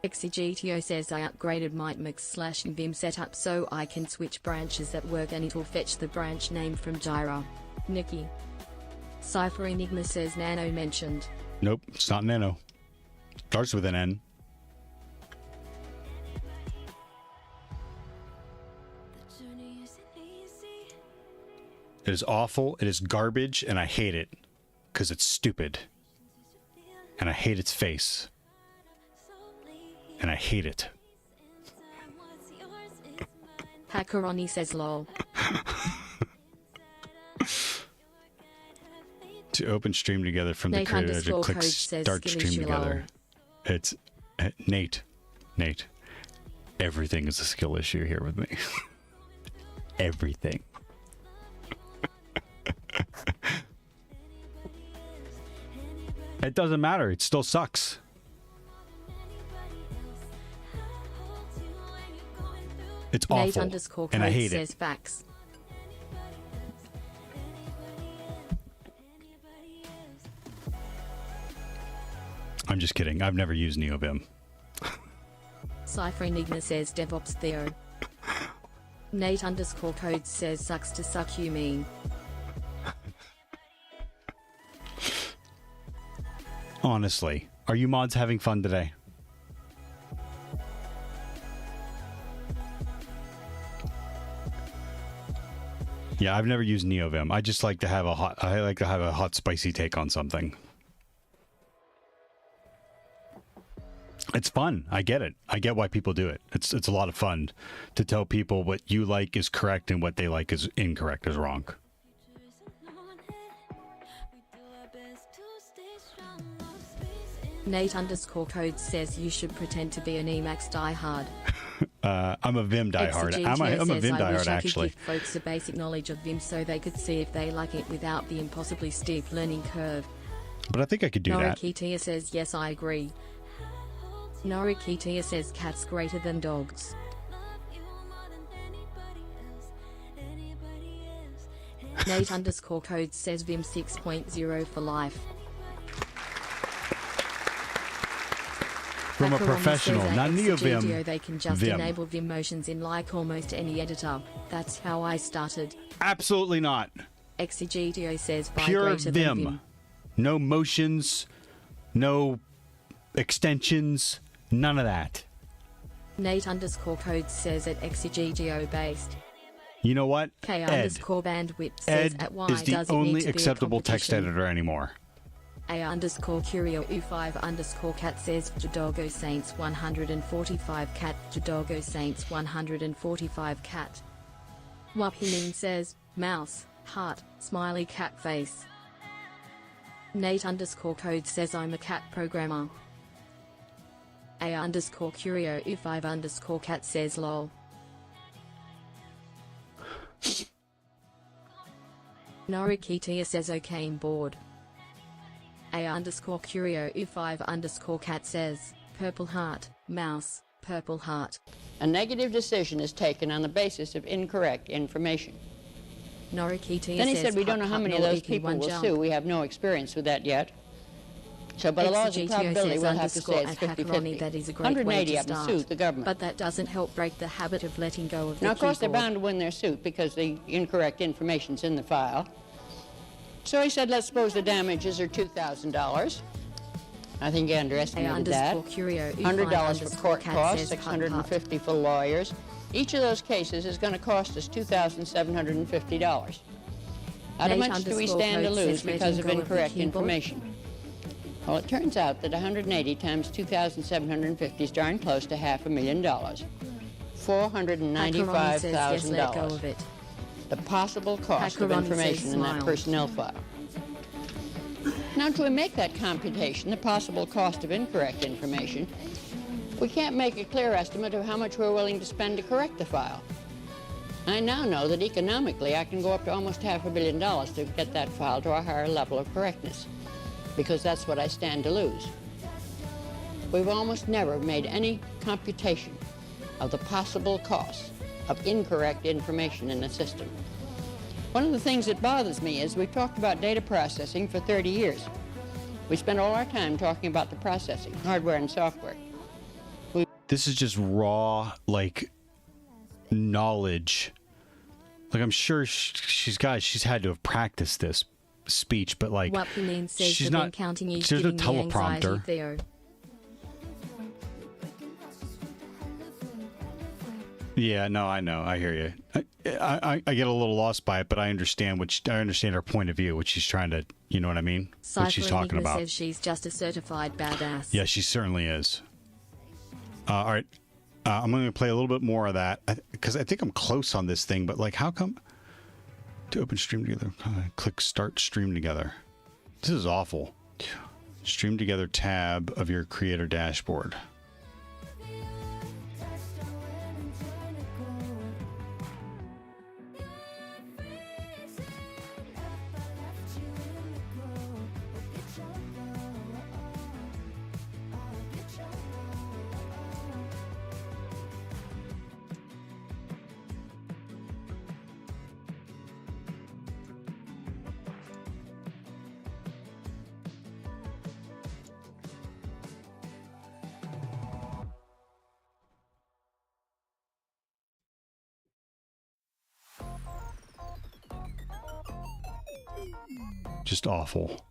A: XCGTO says, I upgraded my mix/vim setup so I can switch branches at work and it'll fetch the branch name from Jira. Nikki. Cypher Enigma says, Nano mentioned.
B: Nope, it's not Nano. Starts with an N. It is awful, it is garbage, and I hate it. Because it's stupid. And I hate its face. And I hate it.
A: Hackeroni says, lol.
B: To open stream together from the creator to click start stream together. It's Nate. Everything is a skill issue here with me. Everything. It doesn't matter. It still sucks. It's awful, and I hate
A: says
B: it.
A: Facts.
B: I'm just kidding. I've never used NeoVim.
A: Cypher Enigma says DevOps Theo. Nate_code says sucks to suck you mean.
B: Honestly, are you mods having fun today? Yeah, I've never used NeoVim. I just like to have a hot spicy take on something. It's fun. I get it. I get why people do it. It's a lot of fun to tell people what you like is correct and what they like is incorrect, is wrong.
A: Nate_code says you should pretend to be an Emacs diehard.
B: I'm a Vim diehard. I'm a Vim diehard,
A: I
B: actually.
A: could give folks a basic knowledge of Vim so they could see if they like it without the impossibly steep learning curve.
B: But I think I could do that.
A: Norikitia says yes, I agree. Norikitia says cats greater than dogs. Nate_code says Vim 6.0 for life.
B: From a professional, not NeoVim.
A: They can just
B: Vim.
A: enable Vim motions in like almost any editor. That's how I started.
B: Absolutely not.
A: XCGTO says by
B: Pure
A: greater than
B: Vim.
A: Vim.
B: No motions, no extensions, none of that.
A: Nate_code says at XCGTO based.
B: You know what?
A: K_bandwidth says
B: Ed
A: at why
B: is the
A: does it need
B: only
A: to be a
B: acceptable text
A: competition?
B: editor anymore.
A: A_Curio U5_cat says Jadogo Saints 145 cat Jadogo Saints 145 cat. Wapimin says mouse, heart, smiley cat face. Nate_code says I'm a cat programmer. A_Curio05_cat says lol. Norikita says okay I'm bored. A_Curio05_cat says, purple heart, mouse, purple heart.
F: A negative decision is taken on the basis of incorrect information.
A: Norikita
F: Then he
A: says
F: said, we don't know how many of those people will sue. We have no experience with that yet. So by the laws of probability, we'll have to say it's 50-50.
A: That is a great
F: 180
A: way to
F: of them
A: start.
F: sued the government.
A: But that doesn't help break the habit of letting go of the
F: Now, of course, they're
A: keyboard.
F: bound to win their suit because the incorrect information's in the file. So he said, let's suppose the damages are $2,000. I think he underestimated that. $100 for court costs, $650 for lawyers. Each of those cases is going to cost us $2,750. How much do we stand to lose because of incorrect information? Well, it turns out that 180 times 2,750 is darn close to $500,000. $495,000. The possible cost of information in that personnel file. Now, to make that computation, the possible cost of incorrect information, we can't make a clear estimate of how much we're willing to spend to correct the file. I now know that economically I can go up to almost $500 million to get that file to a higher level of correctness, because that's what I stand to lose. We've almost never made any computation of the possible costs of incorrect information in the system. One of the things that bothers me is we've talked about data processing for 30 years. We spend all our time talking about the processing, hardware and software.
B: This is just raw, like, knowledge. Like, I'm sure she's had to have practiced this speech, but like,
A: What Pauline says
B: she's
A: the
B: not.
A: counting is
B: There's no
A: giving me anxiety,
B: teleprompter.
A: Theo.
B: Yeah, no, I know. I hear you. I get a little lost by it, but I understand her point of view, what she's trying to, you know what I mean? What she's talking
A: Enigma
B: about.
A: says she's just a certified badass.
B: Yeah, she certainly is. All right. I'm going to play a little bit more of that because I think I'm close on this thing, but like, how come to open stream together? Click start stream together. This is awful. Stream together tab of your creator dashboard. Just awful.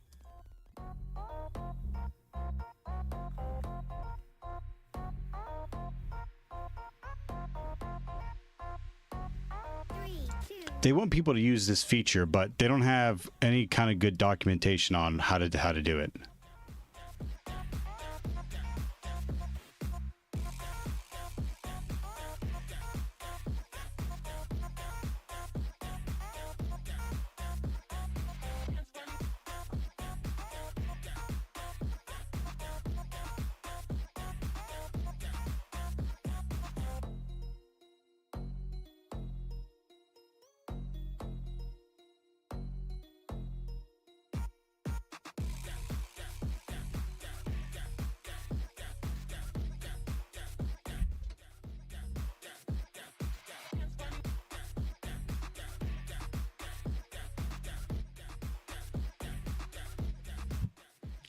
B: They want people to use this feature, but they don't have any kind of good documentation on how to do it.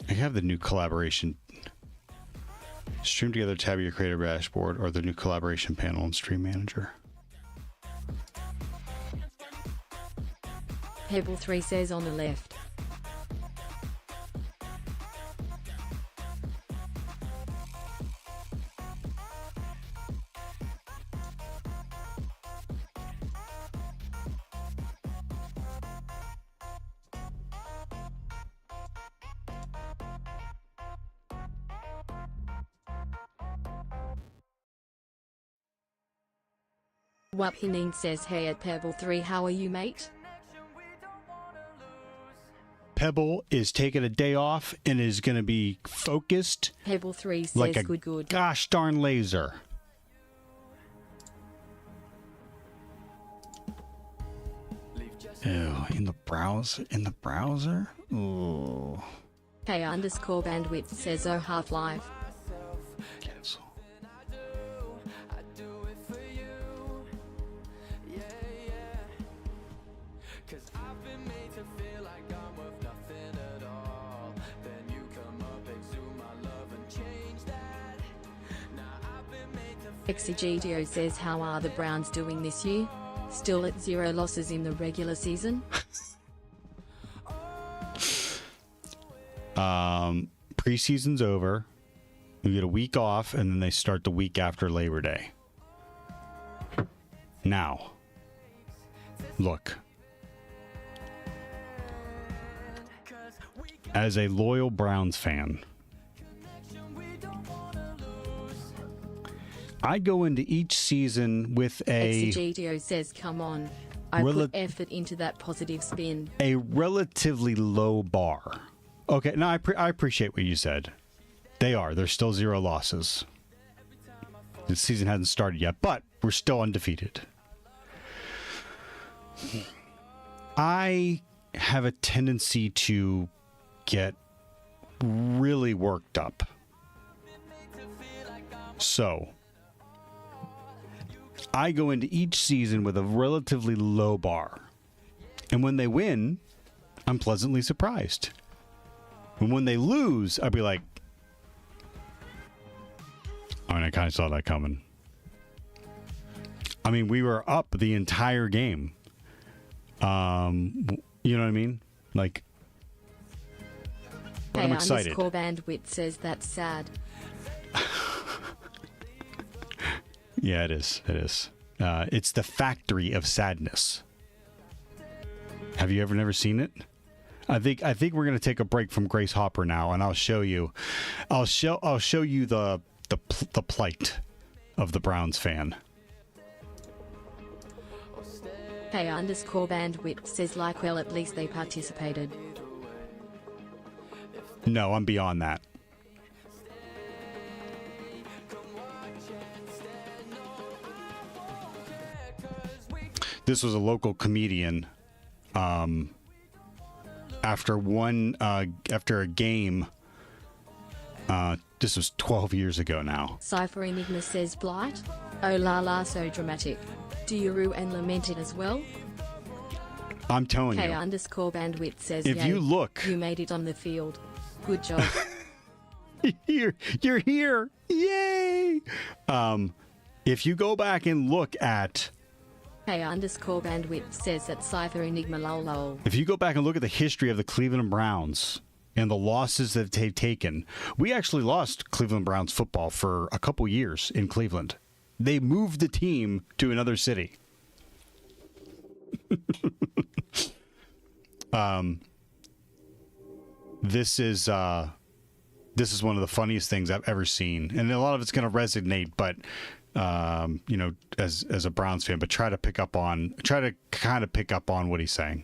B: I have the new collaboration. Stream together tab of your creator dashboard or the new collaboration panel in Stream Manager.
A: Pebble 3 says on the left. Wapinine says hey at Pebble 3, how are you mate?
B: Pebble is taking a day off and is going to be focused
A: Pebble 3 says
B: like a
A: good.
B: gosh darn laser. Ew, in the browser? Ooh.
A: K_bandwidth says oh Half-Life.
B: Cancel.
A: Exegedio says how are the Browns doing this year? Still at 0 losses in the regular season?
B: Preseason's over. We get a week off, and then they start the week after Labor Day. Now, look. As a loyal Browns fan, I go into each season with
A: Exegedio says come on. I put effort into that positive spin.
B: a relatively low bar. Okay, no, I appreciate what you said. There's still 0 losses. The season hasn't started yet, but we're still undefeated. I have a tendency to get really worked up. So, I go into each season with a relatively low bar. And when they win, I'm pleasantly surprised. And when they lose, I'd be like, I mean, I kind of saw that coming. I mean, we were up the entire game. You know what I mean? Like, but I'm excited.
A: K_bandwidth says that's sad.
B: Yeah, it is. It is. It's the factory of sadness. Have you ever never seen it? I think we're gonna take a break from Grace Hopper now, and I'll show you. I'll show you the plight of the Browns fan.
A: K_bandwidth says like well at least they participated.
B: No, I'm beyond that. This was a local comedian. After a game. This was 12 years ago now.
A: Cypher Enigma says blight. Oh la la, so dramatic. Do you rue and lament it as well?
B: I'm telling you.
A: K_bandwidth says
B: If
A: yay,
B: you look,
A: you made it on the field. Good job.
B: you're here. Yay! If you go back and look at
A: K_bandwidth says that Cypher Enigma lol.
B: If you go back and look at the history of the Cleveland Browns and the losses that they've taken, we actually lost Cleveland Browns football for a couple years in Cleveland. They moved the team to another city. This is one of the funniest things I've ever seen, and a lot of it's going to resonate, but you know, as a Browns fan, but try to kind of pick up on what he's saying.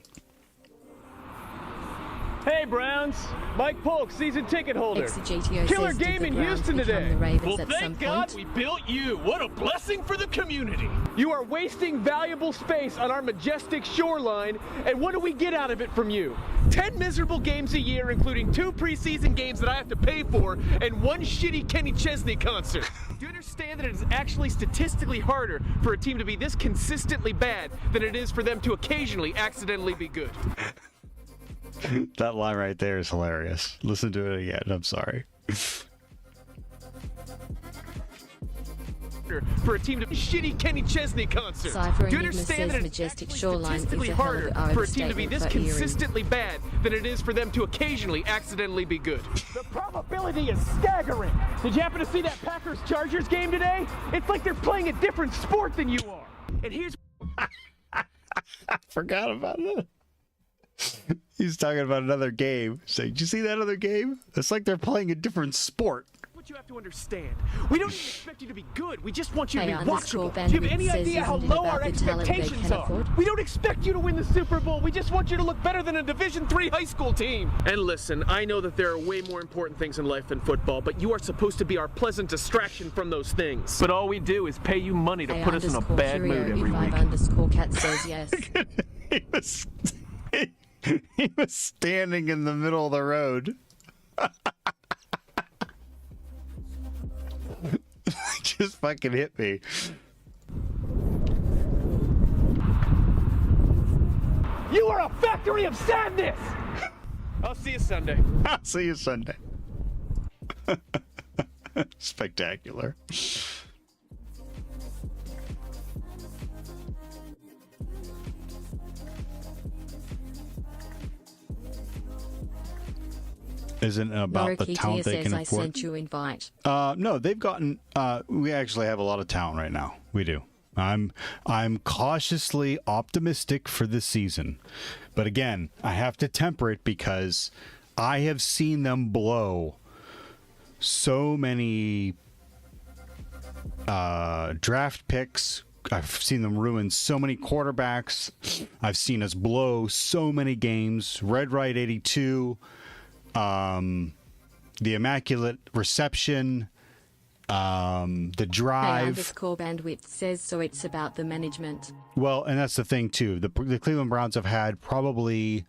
H: Hey Browns, Mike Polk, season ticket holder.
A: Exegetio
H: Killer
A: says,
H: game
A: did the
H: in
A: Browns
H: Houston
A: become
H: today.
A: the Ravens
H: Well,
A: at
H: thank
A: some
H: God
A: point?
H: we built you. What a blessing for the community. You are wasting valuable space on our majestic shoreline, and what do we get out of it from you? 10 miserable games a year, including 2 preseason games that I have to pay for, and 1 shitty Kenny Chesney concert. Do you understand that it is actually statistically harder for a team to be this consistently bad than it is for them to occasionally accidentally be good?
B: That line right there is hilarious. Listen to it again. I'm sorry.
H: For a team to shitty Kenny Chesney concert.
A: Cypher
H: Do you
A: Enigma
H: understand
A: says
H: that it's
A: majestic
H: actually
A: shoreline is a
H: statistically
A: hell of
H: harder
A: an
H: for a team to be
A: overstatement
H: this
A: for eerie.
H: consistently bad than it is for them to occasionally accidentally be good? The probability is staggering. Did you happen to see that Packers-Chargers game today? It's like they're playing a different sport than you are. And here's
B: Forgot about it. He's talking about another game. Saying, did you see that other game? It's like they're playing a different sport.
H: what what you have to understand. We don't even expect you to be good. We just want you to be
A: Hey,
H: watchable.
A: underscore
H: Do you have any
A: bandwidth says,
H: idea how
A: isn't it
H: low our
A: about the talent they
H: expectations
A: can
H: are?
A: afford?
H: We don't expect you to win the Super Bowl. We just want you to look better than a Division III high school team. And listen, I know that there are way more important things in life than football, but you are supposed to be our pleasant distraction from those things. But all we do is pay you money to
A: Hey,
H: put us in a
A: underscore
H: bad mood every
A: Curio
H: week.
A: underscore cat says yes.
B: He was standing in the middle of the road. Just fucking hit me.
H: You are a factory of sadness! I'll see you Sunday.
B: I'll see you Sunday. Spectacular. Isn't it about the talent they can
A: says I
B: afford?
A: sent you invite.
B: No, they've gotten. We actually have a lot of talent right now. We do. I'm cautiously optimistic for this season, but again, I have to temper it because I have seen them blow so many draft picks. I've seen them ruin so many quarterbacks. I've seen us blow so many games. Red Right 82. The Immaculate Reception, the drive.
A: Hey, underscore bandwidth says so it's about the management.
B: Well, and that's the thing too. The Cleveland Browns have had probably,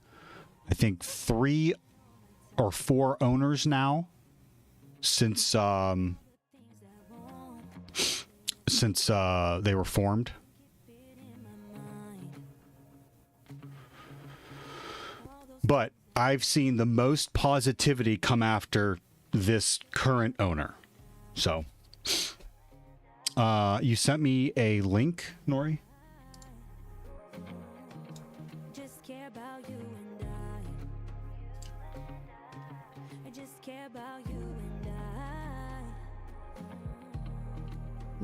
B: I think, 3 or 4 owners now since they were formed. But I've seen the most positivity come after this current owner. So, you sent me a link, Nori?
I: Just care about you and I just care about you and I.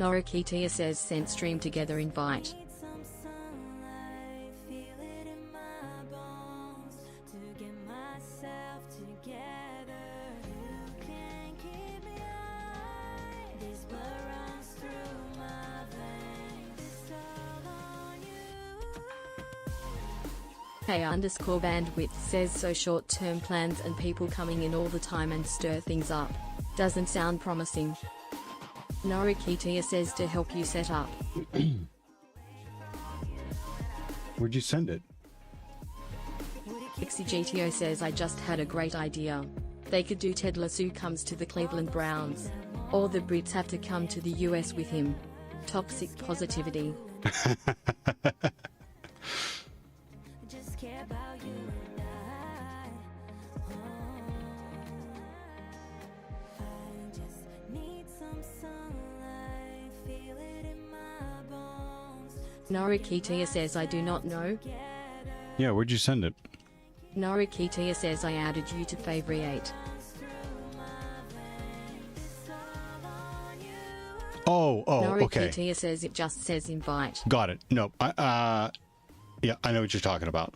A: Norikitia says sent stream together invite.
I: Need some sunlight, feel it in my bones to get myself together. You can keep me high. This blood runs through my veins. It's all on you.
A: Hey, underscore bandwidth says so short-term plans and people coming in all the time and stir things up. Doesn't sound promising. Norikitia says to help you set up.
B: Where'd you send it?
A: Pixie GTO says I just had a great idea. They could do Ted Lasso comes to the Cleveland Browns. Or the Brits have to come to the US with him. Toxic positivity.
I: Just care about you and I just need some sunlight, feel it in my bones.
A: Norikitia says I do not know.
B: Yeah, where'd you send it?
A: Norikitia says I added you to favorite.
B: Oh, okay.
A: Norikitia says it just says invite.
B: Got it. No, yeah, I know what you're talking about.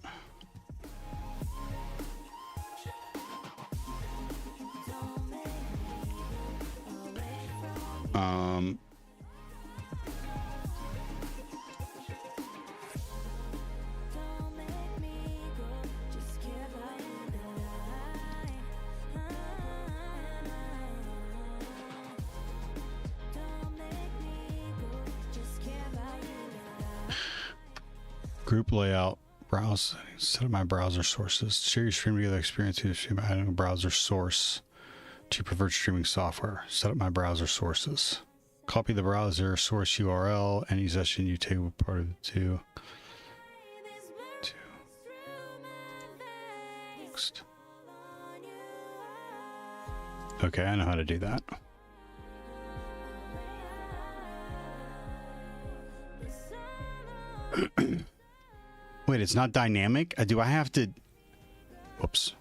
B: Group layout, browse, set up my browser sources. Share your stream together experience to stream adding a browser source to your preferred streaming software. Set up my browser sources. Copy the browser source URL. Any session you take with part of it too. Next. Okay, I know how to do that. Wait, it's not dynamic? Do I have to... Whoops.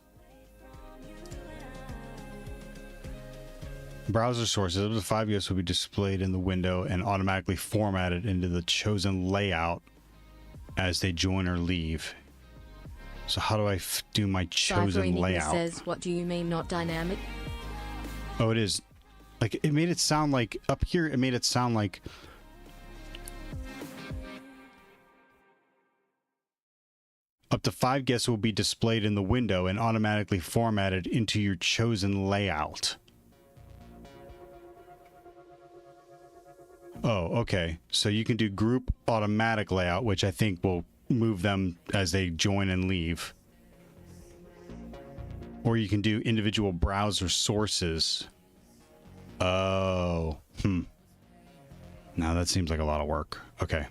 B: Browser sources up to 5 US will be displayed in the window and automatically formatted into the chosen layout as they join or leave. So how do I do my chosen layout?
A: Says, what do you mean not dynamic?
B: Oh, it is. Like, it made it sound like, up here, it made it sound like... Up to 5 guests will be displayed in the window and automatically formatted into your chosen layout. Oh, okay. So you can do group automatic layout, which I think will move them as they join and leave. Or you can do individual browser sources. Oh, Now that seems like a lot of work. Okay.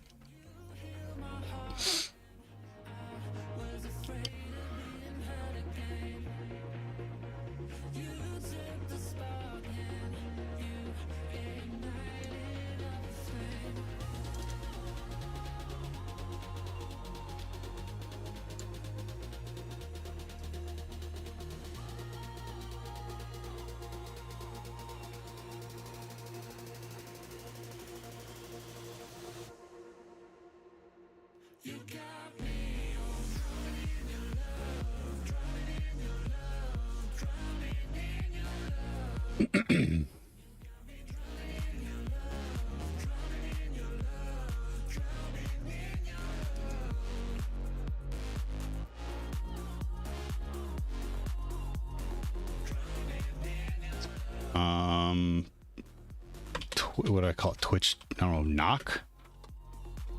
B: What do I call it? Twitch? I don't know. Knock?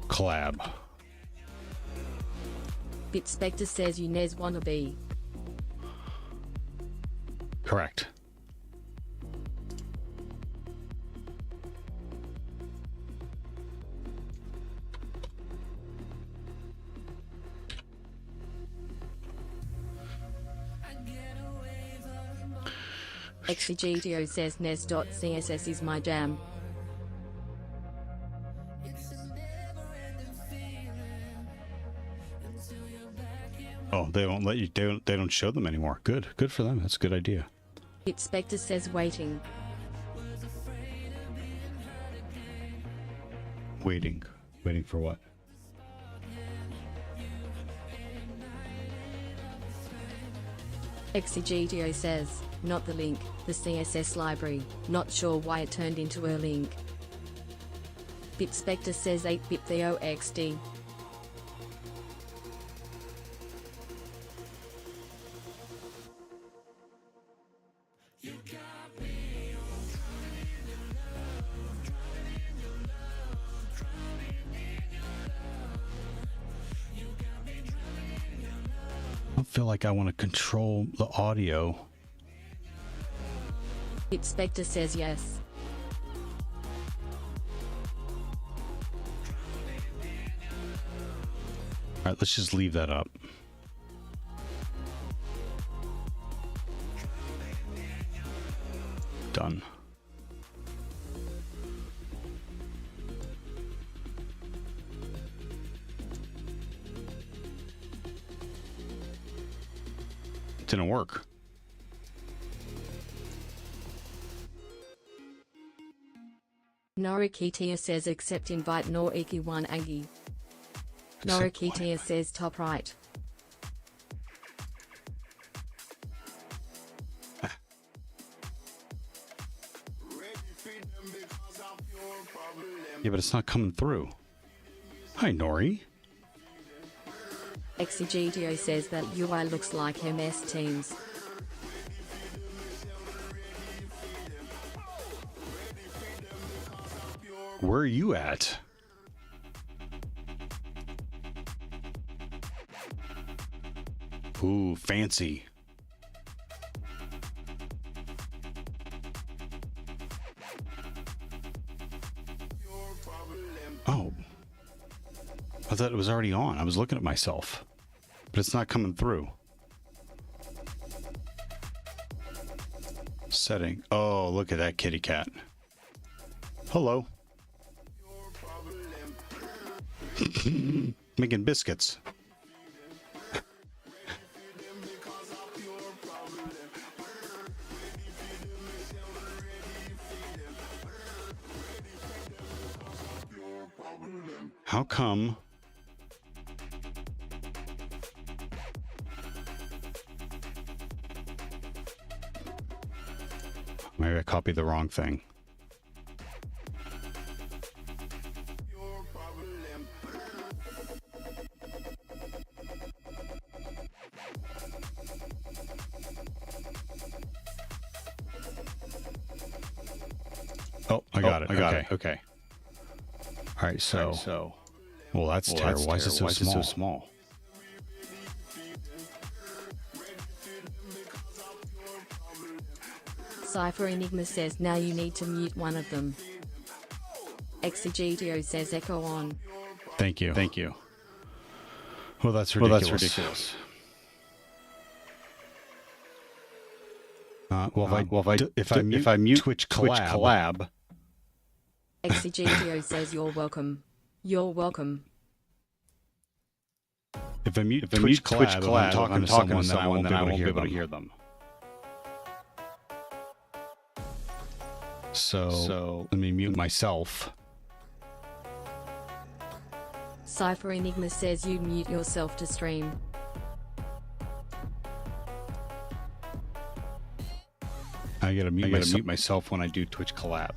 B: Collab.
A: Bitspector says Unez wanna be.
B: Correct.
A: XCGTO says Nes.css is my jam.
B: Oh, they won't let you. They don't show them anymore. Good for them. That's a good idea.
A: Bitspector says waiting.
B: Waiting for what?
A: XCGTO says, not the link, the CSS library, not sure why it turned into a link. Bitspector says 8-bit Theo XD.
B: I don't feel like I want to control the audio.
A: Bitspector says yes.
B: All right, let's just leave that up. Done. Didn't work.
A: Norikitia says accept invite Noriki1 Agi. Norikitia says top right.
B: Yeah, but it's not coming through. Hi, Nori.
A: XCGTO says that UI looks like MS Teams.
B: Where are you at? Ooh, fancy. Oh. I thought it was already on. I was looking at myself. But it's not coming through. Setting. Oh, look at that kitty cat. Hello. Making biscuits. How come? Maybe I copied the wrong thing. Oh, I got it. Okay. All right, so well, that's terrible. Why is it so small?
A: Cypher Enigma says now you need to mute one of them. Exegitio says echo on.
B: Thank you. Well, that's ridiculous. If I mute Twitch collab.
A: Exegitio says you're welcome. You're welcome.
B: If I mute Twitch collab, I'm talking to someone, then I won't be able to hear them. So let me mute myself.
A: Cypher Enigma says you mute yourself to stream.
B: I gotta mute myself when I do Twitch collab.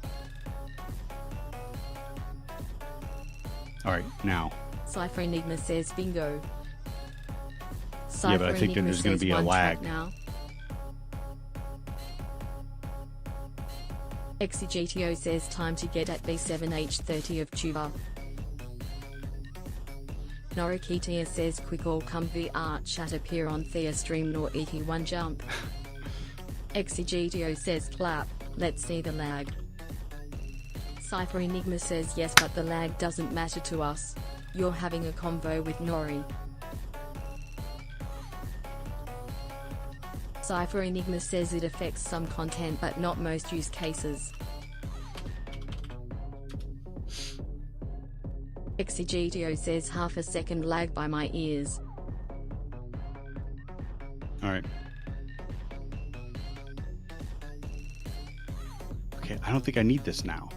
B: All right, now.
A: Cypher Enigma says bingo.
B: Yeah, but I think there's going to be a lag
A: now. Exegitio says time to get at B7H30 of tuba. Norikitia says quick all come VR chat appear on Thea stream nor ET1 jump. Exegitio says clap, let's see the lag. Cypher Enigma says yes but the lag doesn't matter to us. You're having a convo with Nori. Cypher Enigma says it affects some content but not most use cases. Exegitio says half a second lag by my ears.
B: Alright. Okay, I don't think I need this now.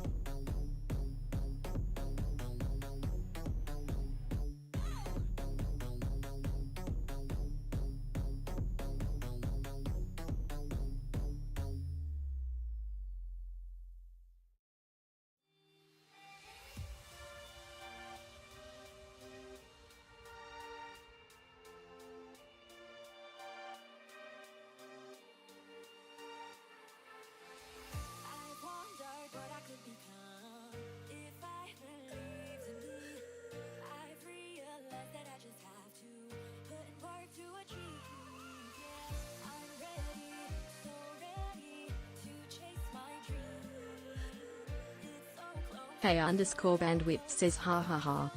A: K_bandwidth says ha ha ha.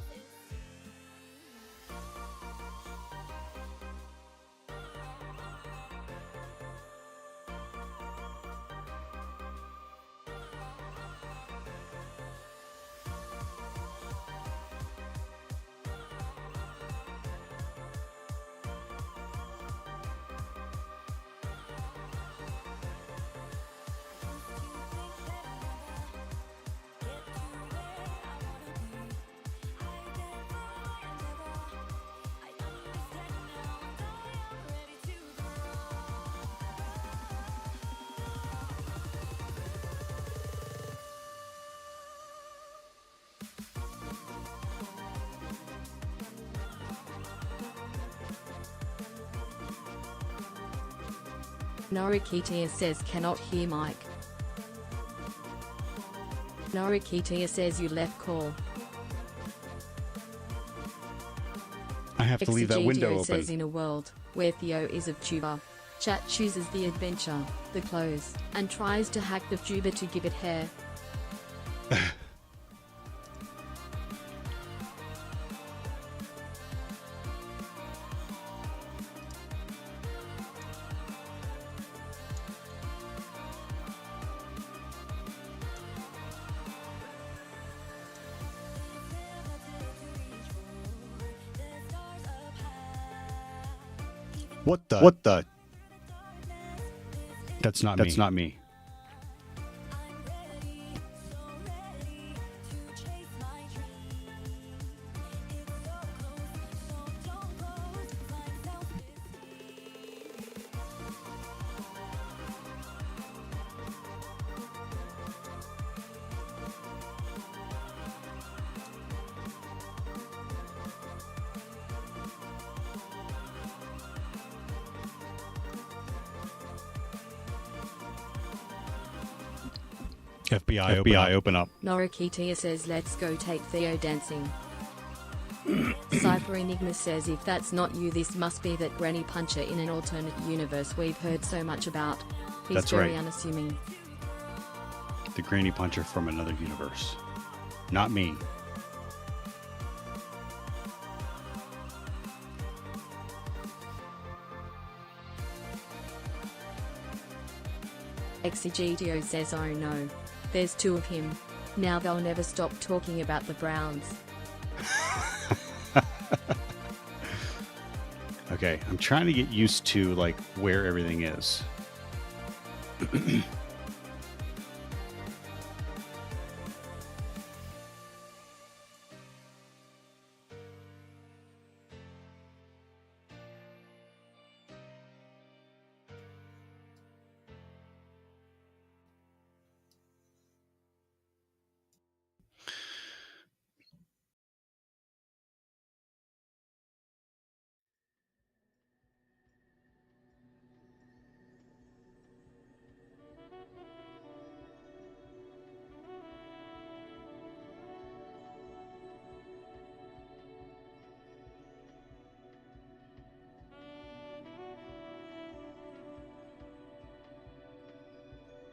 A: Norikitia says cannot hear Mike. Norikitia says you left call.
B: I have to leave that window
A: Exegitio
B: open.
A: says in a world where Theo is of tuba, chat chooses the adventure, the clothes, and tries to hack the tuba to give it hair.
B: What the? That's not me. FBI, open up.
A: Norikitia says let's go take Theo dancing. Cypher Enigma says if that's not you, this must be that granny puncher in an alternate universe we've heard so much about. He's
B: That's
A: very
B: right.
A: unassuming.
B: The granny puncher from another universe. Not me.
A: Exegitio says oh no. There's two of him. Now they'll never stop talking about the Browns.
B: Okay, I'm trying to get used to like where everything is.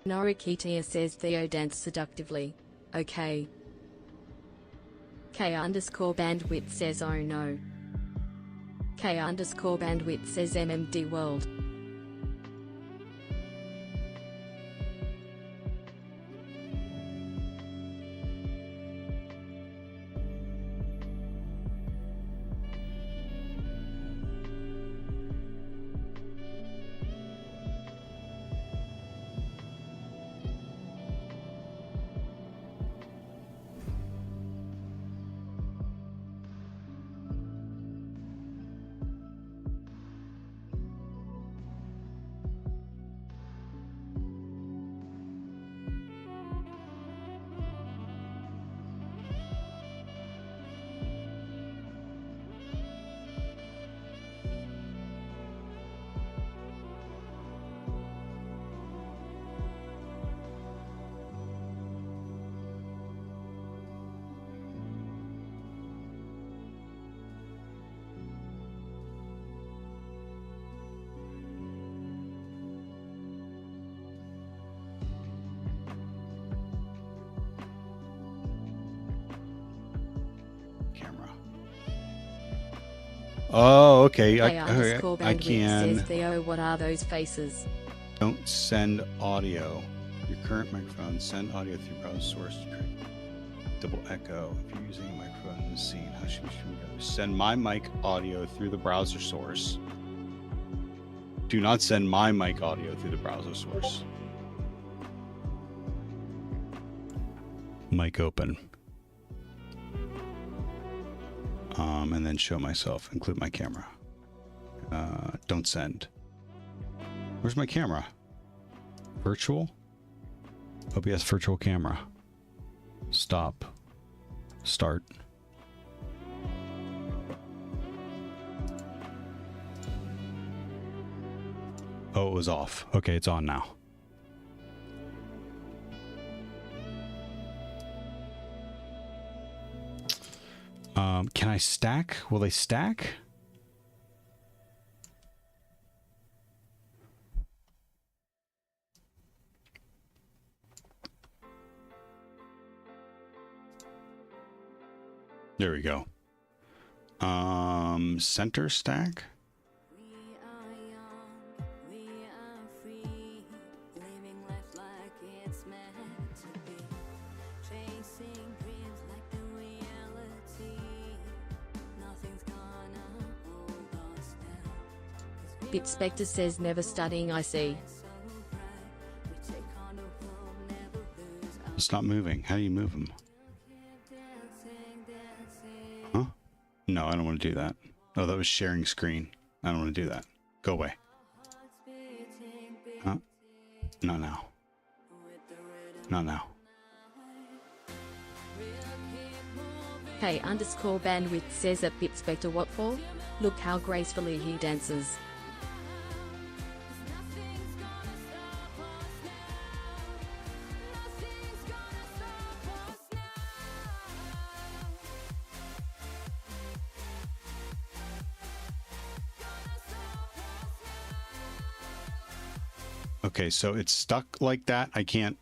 A: Norikitia says Theo danced seductively. Okay. K_bandwidth says oh no. K_bandwidth says MMD world.
B: Camera. Oh, okay. I
A: K_bandwidth
B: can.
A: says Theo what are those faces?
B: Don't send audio. Your current microphone, send audio through browser source. Double echo. If you're using a microphone in the scene, how should we go? Send my mic audio through the browser source. Do not send my mic audio through the browser source. Mic open. And then show myself, include my camera. Don't send. Where's my camera? Virtual? OBS virtual camera. Stop. Start. Oh, it was off. Okay, it's on now. Can I stack? Will they stack? There we go. Center stack?
I: We are young, we are free, living life like it's meant to be, chasing dreams like the reality, nothing's gonna hold us down.
A: Bit Spectre says never studying I see.
B: It's not moving. How do you move them? Huh? No, I don't want to do that. Oh, that was sharing screen. I don't want to do that. Go away. Huh? Not now. Not now.
A: K_bandwidth says at Bit Spectre what for? Look how gracefully he dances.
B: Okay, so it's stuck like that. I can't.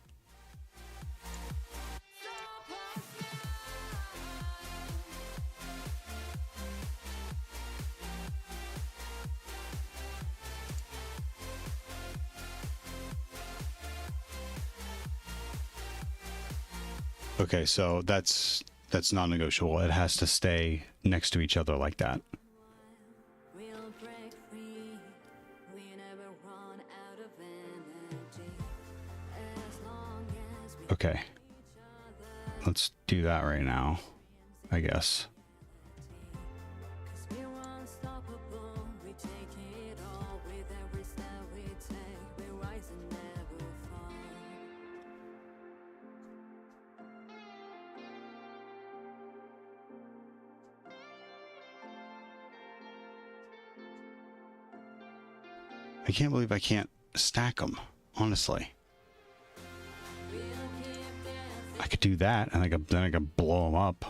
B: Okay, so that's non-negotiable. It has to stay next to each other like that.
I: We'll break free. We never run out of energy. As long as we
B: Okay. Let's do that right now, I guess.
I: cause we're unstoppable. We take it all with every step we take. We rise and never fall.
B: I can't believe I can't stack them, honestly. I could do that, and then I could blow them up.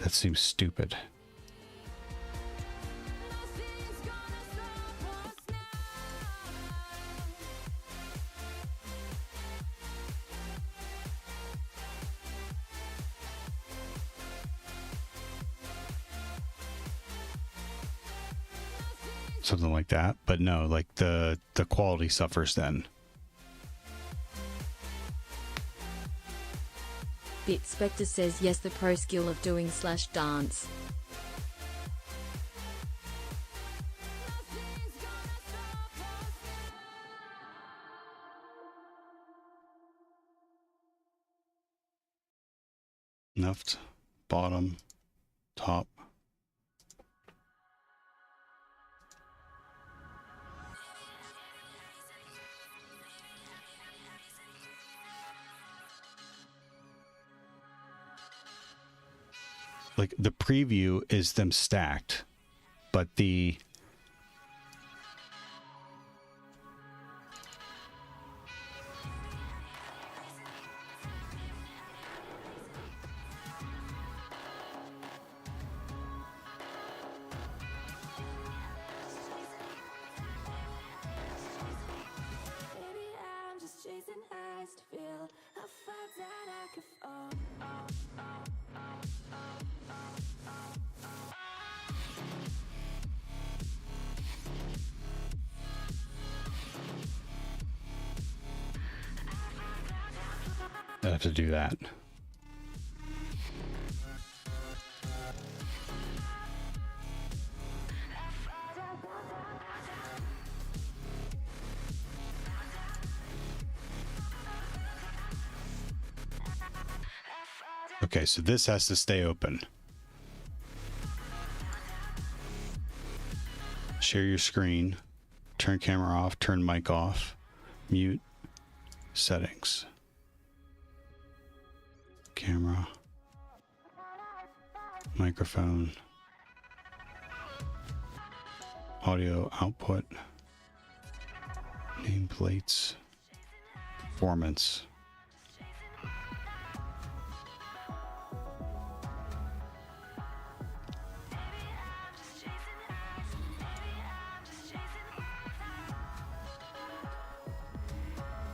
B: That seems stupid.
I: Nothing's gonna stop us now.
B: Something like that, but no, like the quality suffers then.
A: Bit Spectre says yes, the pro skill of doing / dance.
B: Left, bottom, top. Like the preview is them stacked, but the
I: Baby, I'm just chasing highs to feel how far that I could fall.
B: I have to do that. Okay, so this has to stay open. Share your screen. Turn camera off. Turn mic off. Mute. Settings. Camera. Microphone. Audio output. Nameplates. Performance.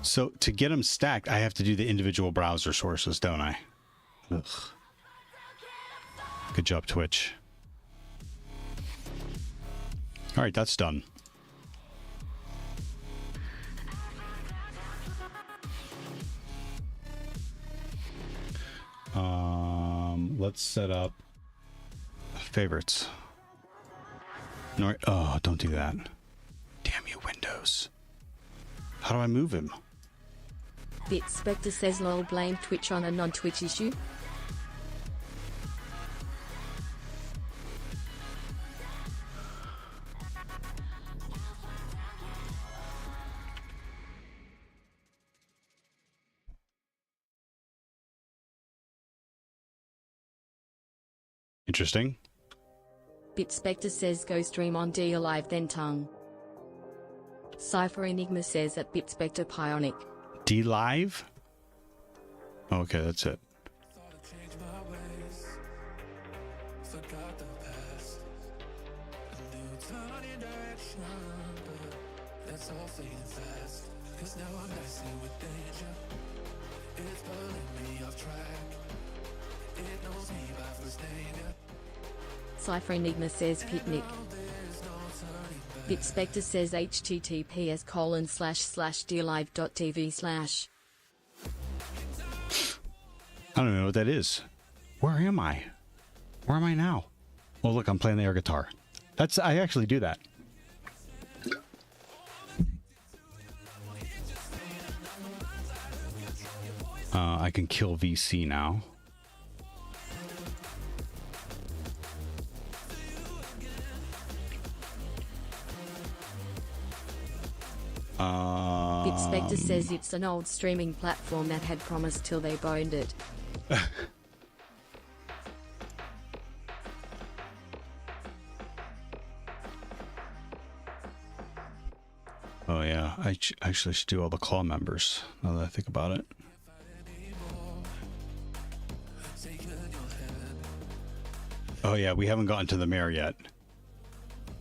B: So to get them stacked, I have to do the individual browser sources, don't I? Ugh. Good job, Twitch. All right, that's done. Let's set up favorites. No, oh, don't do that. Damn you, Windows. How do I move him?
A: Bit Spectre says lol, blame Twitch on a non-Twitch issue.
B: Interesting.
A: Bit Spectre says go stream on D Alive then tongue. Cypher Enigma says at Bit Spectre Pionic.
B: D Live? Okay, that's it.
C: Thought I'd change my ways. Forgot the past. A new
G: turn on your direction, but that's all fading fast. Cause now I'm messing with danger. It's pulling me off track. It knows me by first name, yeah.
A: Cypher Enigma says picnic. Bitspector says https://dearlive.tv/.
B: I don't know what that is. Where am I? Where am I now? Well, look, I'm playing the air guitar. I actually do that. I can kill VC now.
A: Bitspector says it's an old streaming platform that had promised till they boned it.
B: Oh yeah, I actually should do all the claw members now that I think about it. Oh yeah, we haven't gotten to the mayor yet.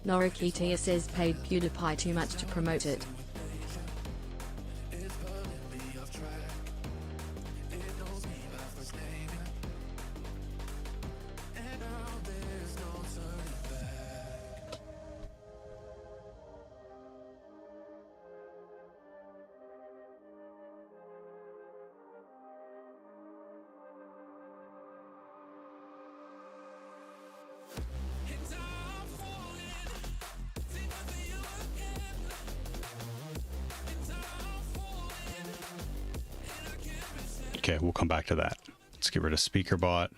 A: Norikitia says paid PewDiePie too much to promote it.
B: Okay, we'll come back to that. Let's get rid of speaker bot,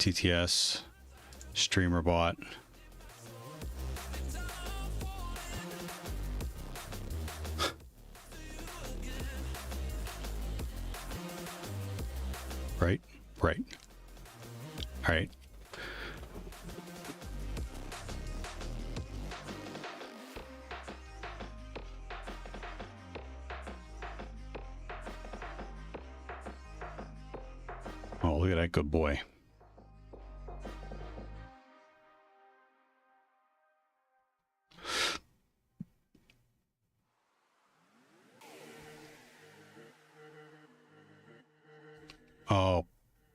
B: TTS, streamer bot. Right. All right. Oh, look at that good boy. Oh,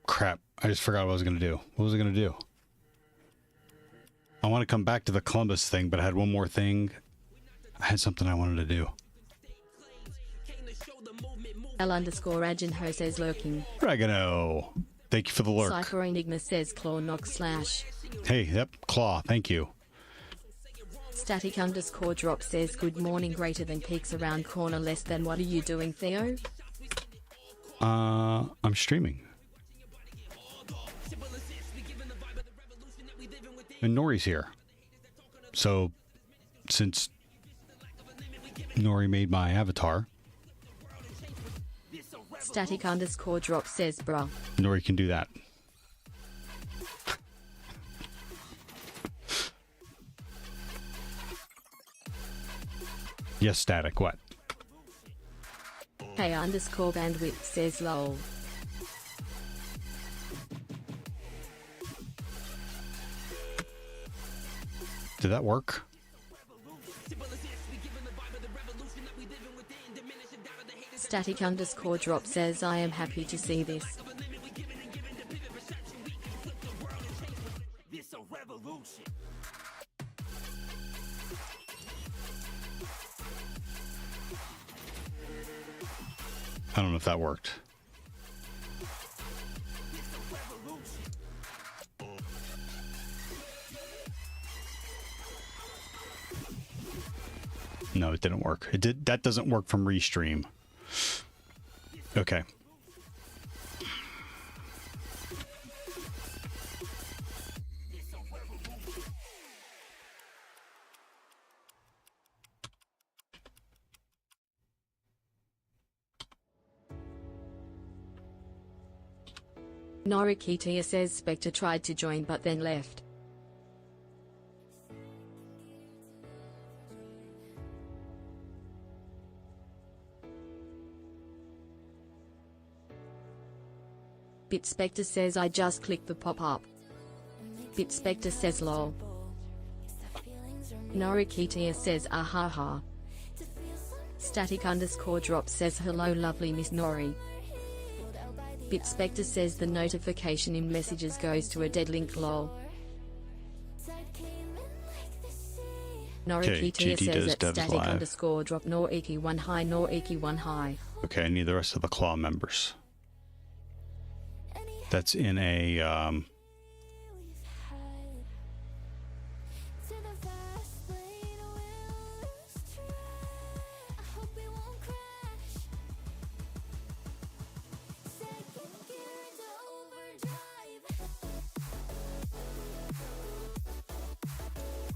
B: crap. I just forgot what I was going to do. What was I going to do? I want to come back to the Columbus thing, but I had one more thing. I had something I wanted to do.
A: L_Agenho says lurking.
B: Dragano. Thank you for the lurk.
A: Cypher Enigma says claw knock slash.
B: Hey, yep, claw. Thank you.
A: Static_drop says good morning greater than peaks around corner less than. What are you doing, Theo?
B: I'm streaming. And Nori's here. So, since Nori made my avatar,
A: Static_drop says bruh.
B: Nori can do that. Yes, Static, what?
A: Hey_bandwidth says lol.
B: Did that work?
A: Static_drop says I am happy to see this.
B: I don't know if that worked. No, it didn't work. It did. That doesn't work from Restream. Okay.
A: Norikitia says Spectre tried to join but then left. Bitspector says I just clicked the pop-up. Bitspector says lol.
I: Yes, the feelings are
A: Norikitia says ahaha. Static underscore drop says hello lovely Miss Nori. Bitspector says the notification in messages goes to a dead link lol. Norikitia
B: GD
A: says
B: does
A: at
B: devs
A: static
B: live.
A: underscore drop Noriki 1 high Noriki 1 high.
B: Okay, I need the rest of the claw members. That's in a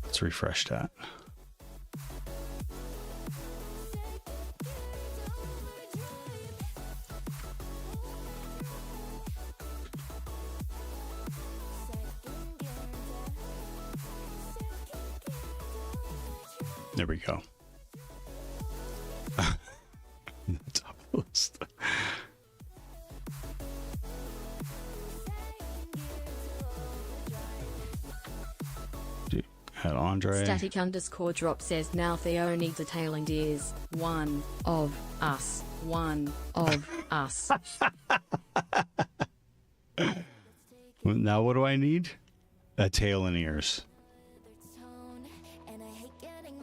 B: let's refresh that. There we go. Top of the list. Had Andre.
A: Static underscore drop says now Theo needs a tail and ears. One of us. One of us.
B: Now what do I need? A tail and ears.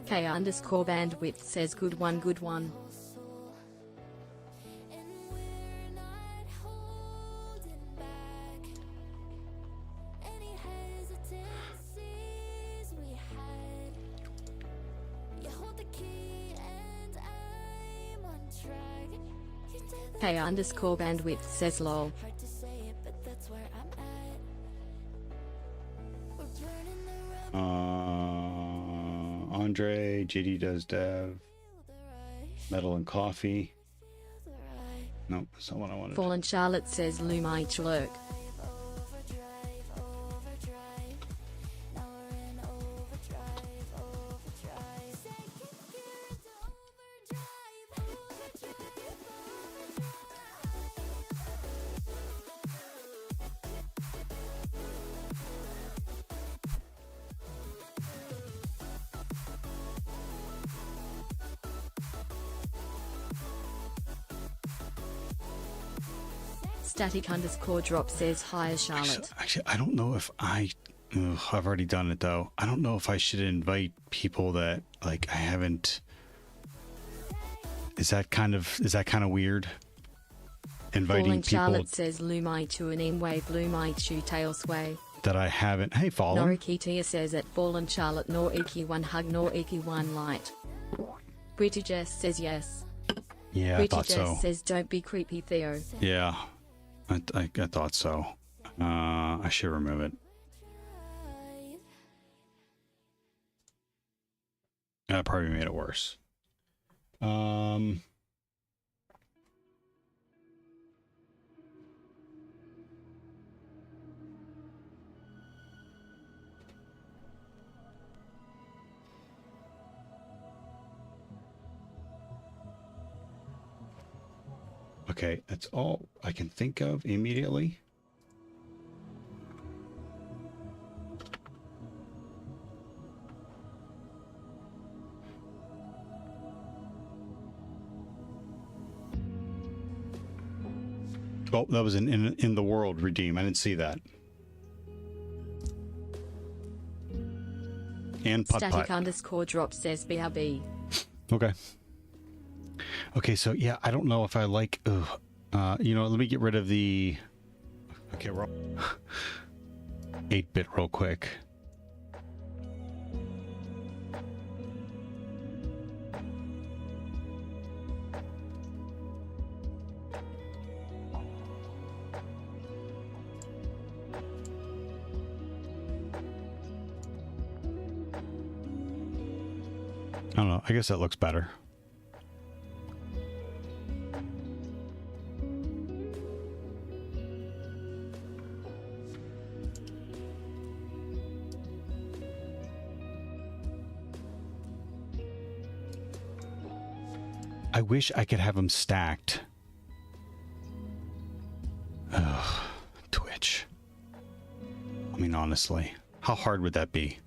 A: K underscore bandwidth says good one good one. K underscore bandwidth says lol.
B: Andre, JD does dev. Metal and coffee. Nope, that's not what I wanted.
A: Fallen Charlotte says Lumai lurk. Static underscore drop says hi Charlotte.
B: Actually, I don't know if I've already done it though. I don't know if I should invite people that like I haven't. Is that kind of weird? Inviting
A: Fallen
B: people
A: Charlotte says Lumai chu and wave Lumai chu tail sway.
B: that I haven't. Hey, Fallen.
A: Norikitia says at Fallen Charlotte nor Iki 1 hug nor Iki 1 light. Pretty Jess says yes.
B: Yeah, I
A: Pretty
B: thought
A: Jess
B: so.
A: says don't be creepy Theo.
B: Yeah, I thought so. I should remove it. That probably made it worse. Okay, that's all I can think of immediately. Oh, that was in the world redeem. I didn't see that. And putt
A: Static
B: putt.
A: underscore drop says BRB.
B: Okay. Okay, so yeah, I don't know if I like. You know, let me get rid of the. Okay, we're 8-bit real quick. I don't know. I guess that looks better. I wish I could have them stacked. Ugh, Twitch. I mean, honestly, how hard would that be?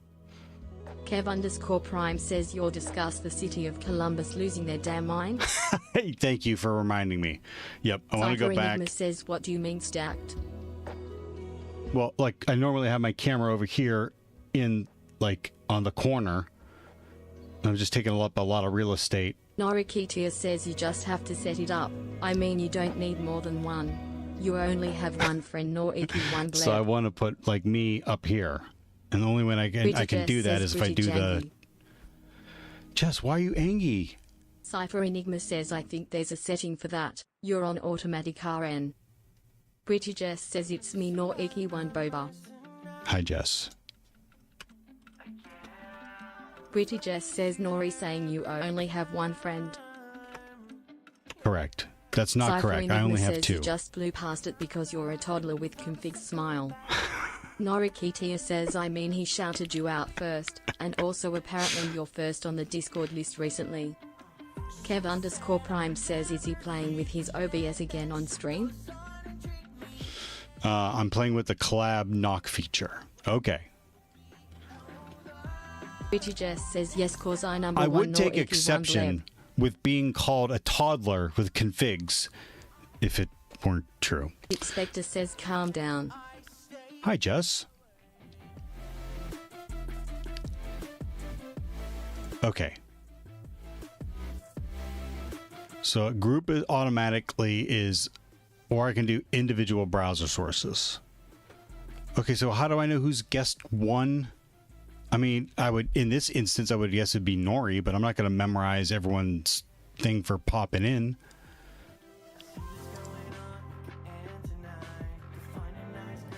A: Kev_Prime says you'll discuss the city of Columbus losing their damn mind.
B: Hey, thank you for reminding me. Yep, I want to go back.
A: Enigma says, what do you mean stacked?
B: Well, like, I normally have my camera over here in, like, on the corner. I'm just taking up a lot of real estate.
A: Norikitia says you just have to set it up. I mean, you don't need more than one. You only have one friend, nor Iki one bleb.
B: So I want to put, like, me up here. And the only way I can do that is if I do the... Jess, why are you angry?
A: Cypher Enigma says I think there's a setting for that. You're on automatic RN. Pretty Jess says it's me nor Iki one boba.
B: Hi, Jess.
A: Pretty Jess says Nori saying you only have one friend.
B: Correct. That's not
A: Cypher
B: correct.
A: Enigma
B: I only have
A: says
B: two.
A: You just blew past it because you're a toddler with config smile. Norikitia says I mean he shouted you out first, and also apparently you're first on the Discord list recently. Kev_Prime says is he playing with his OBS again on stream?
B: I'm playing with the collab knock feature. Okay.
A: Pretty Jess says yes cause I
B: I would take
A: Iki
B: exception with being called a toddler with configs if it weren't true.
A: Expector says calm down.
B: Hi, Jess. Okay. So a group automatically is, or I can do individual browser sources. Okay, so how do I know who's guest one? I mean, I would, in this instance, I would guess it'd be Nori, but I'm not going to memorize everyone's thing for popping in.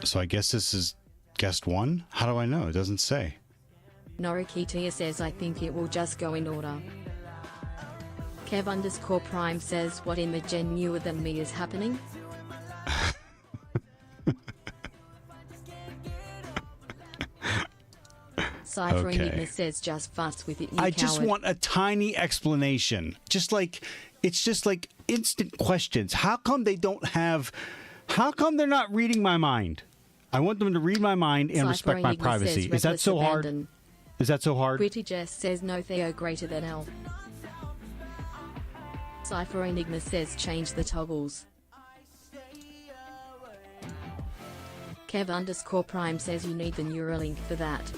B: So I guess this is guest one? How do I know? It doesn't say.
A: Norikitia says I think it will just go in order. Kev_Prime says what in the gen newer than me is happening? Cypher
B: Okay.
A: Enigma says just fuss with it, you
B: I just
A: coward.
B: want a tiny explanation. Just like, it's just like instant questions. How come they don't have, how come they're not reading my mind? I want them to read my mind and
A: Cypher
B: respect my
A: Enigma
B: privacy.
A: says
B: Is that so
A: reckless
B: hard?
A: abandon.
B: Is that so hard?
A: Pretty Jess says no Theo greater than L. Cypher Enigma says change the toggles. Kev_Prime says you need the Neuralink for that.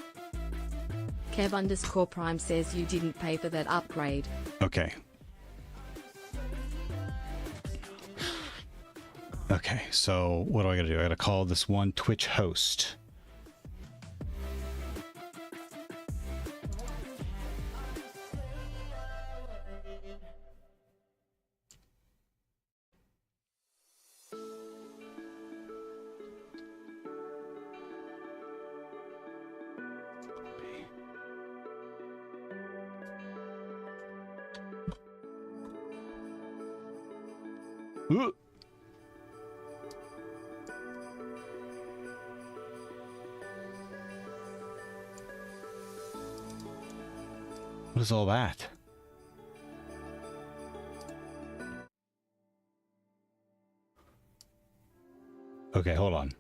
A: Kev_Prime says you didn't pay for that upgrade.
B: Okay. Okay, so what do I gotta do? I gotta call this one Twitch host. Ooh. What is all that? Okay, hold on.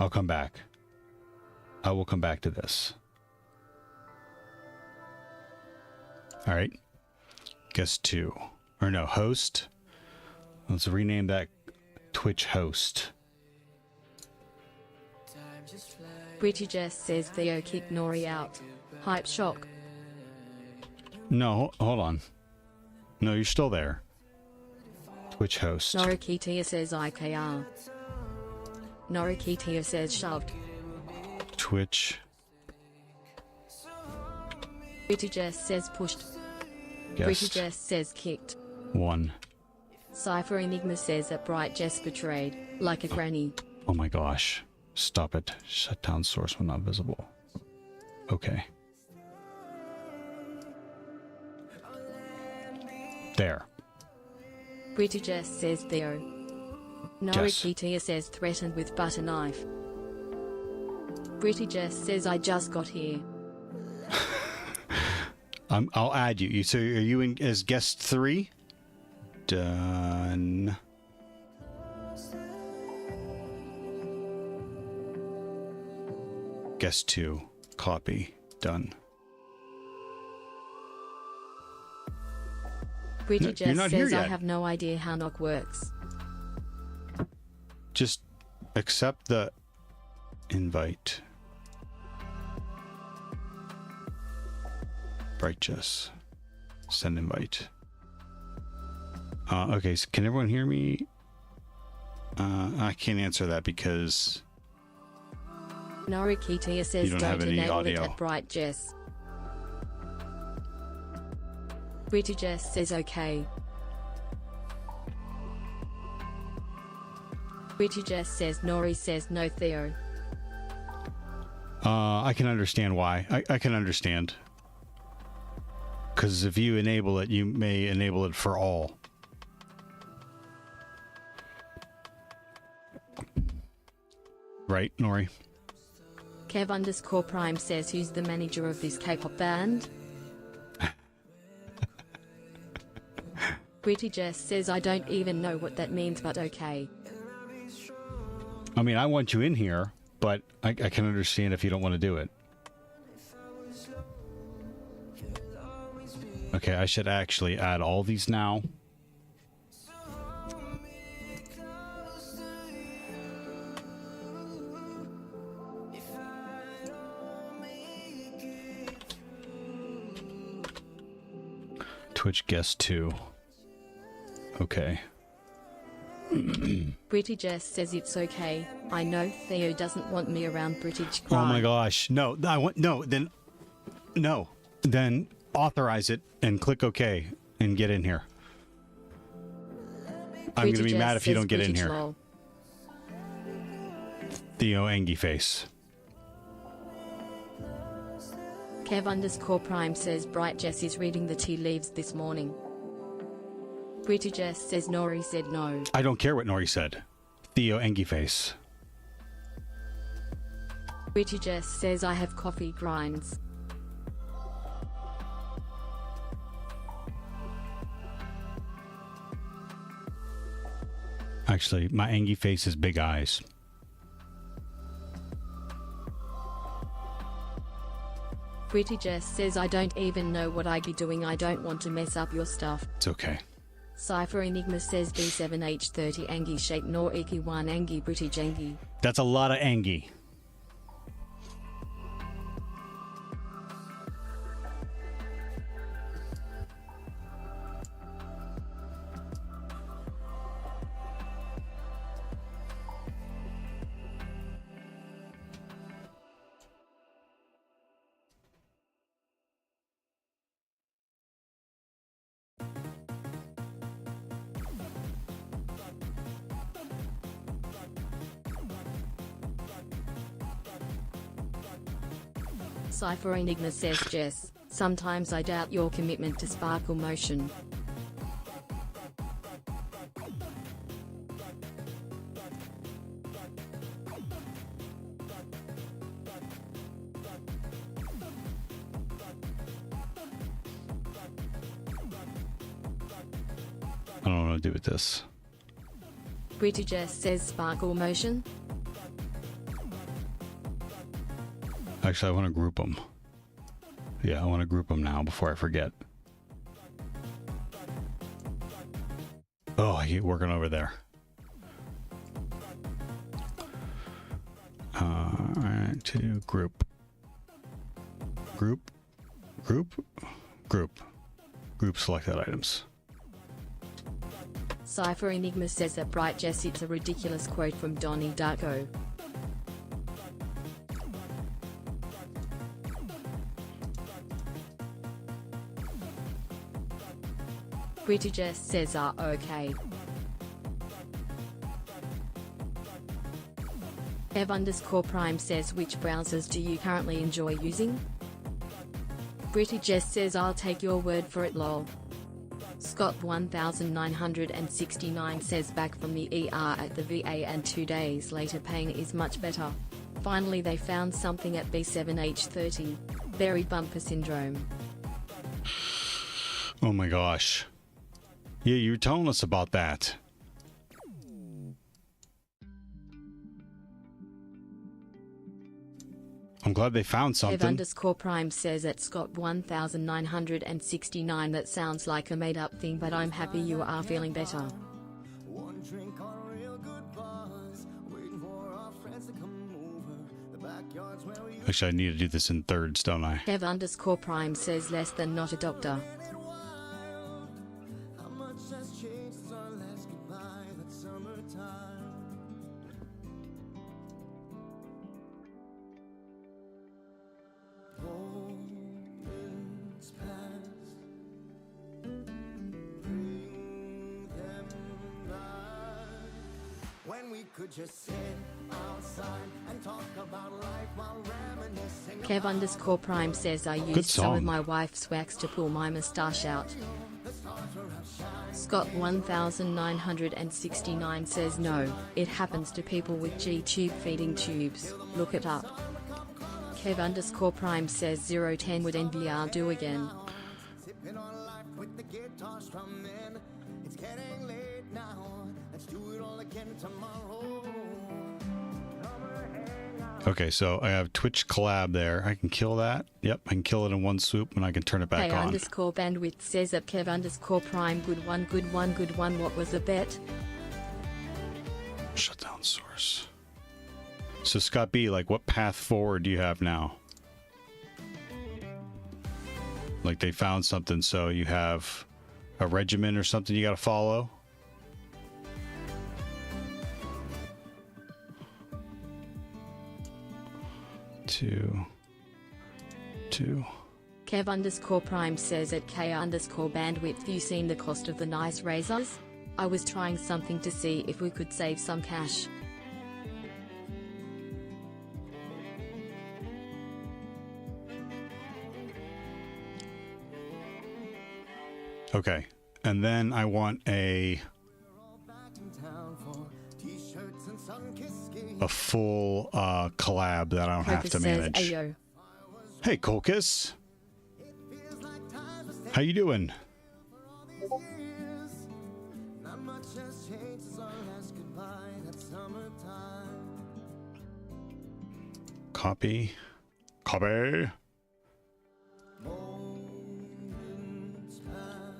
B: I'll come back. I will come back to this. All right. Guest 2. Or no, host. Let's rename that Twitch host.
A: Pretty Jess says Theo kicked Nori out. Hype shock.
B: No, hold on. No, you're still there. Twitch host.
A: Norikitia says IKR. Norikitia says shoved.
B: Twitch.
A: Pretty Jess says pushed.
B: Guest
A: Pretty Jess says kicked.
B: 1.
A: Cypher Enigma says that Bright Jess betrayed, like a granny.
B: Oh my gosh. Stop it. Shut down source when not visible. Okay. There.
A: Pretty Jess says Theo. Norikitia says threatened with butter knife. Pretty Jess says I just got here.
B: I'll add you. So are you in as guest 3? Done. Guest 2. Copy. Done.
A: Britty
B: you're
A: Jess
B: not here
A: says I
B: yet.
A: have no idea how knock works.
B: Just accept the invite. Bright Jess. Send invite. Okay, so can everyone hear me? I can't answer that because
A: Norikitia says
B: You don't have any
A: enable
B: audio.
A: it at Bright Jess. Britty Jess says okay. Britty Jess says Nori says no Theo.
B: I can understand why. I can understand. Because if you enable it, you may enable it for all. Right, Nori?
A: Kev_Prime says who's the manager of this K-pop band? Britty Jess says I don't even know what that means, but okay.
B: I mean, I want you in here, but I can understand if you don't want to do it. Okay, I should actually add all these now. Twitch guest 2. Okay.
A: Britty Jess says it's okay. I know Theo doesn't want me around British
B: Oh
A: crime.
B: my gosh. No, I want no. Then authorize it and click OK and get in here. I'm going to be
A: Jess
B: mad if you
A: says
B: don't get in
A: British
B: here.
A: lol.
B: Theo Angie face.
A: Kev_Prime says Bright Jess is reading the tea leaves this morning. Britty Jess says Nori said no.
B: I don't care what Nori said. Theo Angie face.
A: Britty Jess says I have coffee grinds.
B: Actually, my Angie face is big eyes.
A: Britty Jess says I don't even know what I be doing. I don't want to mess up your stuff.
B: It's okay.
A: Cypher Enigma says B7H30 Angie Shape Nor Iki 1 Angie Britty Jangi.
B: That's a lot of Angie.
A: Cypher Enigma says Jess, sometimes I doubt your commitment to Sparkle Motion.
B: I don't know what to do with this.
A: Britty Jess says Sparkle Motion.
B: Actually, I want to group them. Yeah, I want to group them now before I forget. Oh, I keep working over there. Alright, to group. Group. Group selected items.
A: Cypher Enigma says that Bright Jess it's a ridiculous quote from Donnie Darko. Britty Jess says okay. Kev_Prime says which browsers do you currently enjoy using? Britty Jess says I'll take your word for it lol. Scott 1969 says back from the ER at the VA and 2 days later pain is much better. Finally they found something at B7H30. Berry bumper syndrome.
B: Oh my gosh. Yeah, you were telling us about that. I'm glad they found
A: Kev
B: something.
A: underscore Prime says at Scott 1969 that sounds like a made up thing, but I'm happy you are feeling better.
J: One drink on a real good buzz, waiting for our friends to come over. The backyard's where we
B: Actually, I need to do this in thirds, don't I?
A: Kev underscore Prime says less than not a doctor.
J: wild. How much has changed since our last goodbye that summertime? Moments pass, bring them back. When we could just sit outside and talk about life while reminiscing.
A: Kev underscore Prime says I
B: Good
A: used some of
B: song.
A: my wife's wax to pull my moustache out. Scott 1969 says no, it happens to people with G-tube feeding tubes, look it up. Kev underscore Prime says 010 would NVR do again.
J: Sipping on life with the guitar strumming. It's getting late now. Let's do it all again tomorrow.
B: Okay, so I have Twitch collab there. I can kill that. Yep, I can kill it in one swoop and I can turn it back
A: K
B: on.
A: underscore bandwidth says at Kev underscore Prime good one. What was the bet?
B: Shutdown source. So Scott B, like what path forward do you have now? Like they found something, so you have a regimen or something you gotta follow? Two.
A: Kev underscore Prime says at K underscore bandwidth you seen the cost of the nice razors? I was trying something to see if we could save some cash.
B: Okay. And then I want a full collab that I don't have
A: Cocus
B: to
A: says,
B: manage.
A: Ayo.
B: Hey Cocus. How you doing?
J: Not much has changed since our last goodbye that summertime.
B: Copy.
J: Moments pass.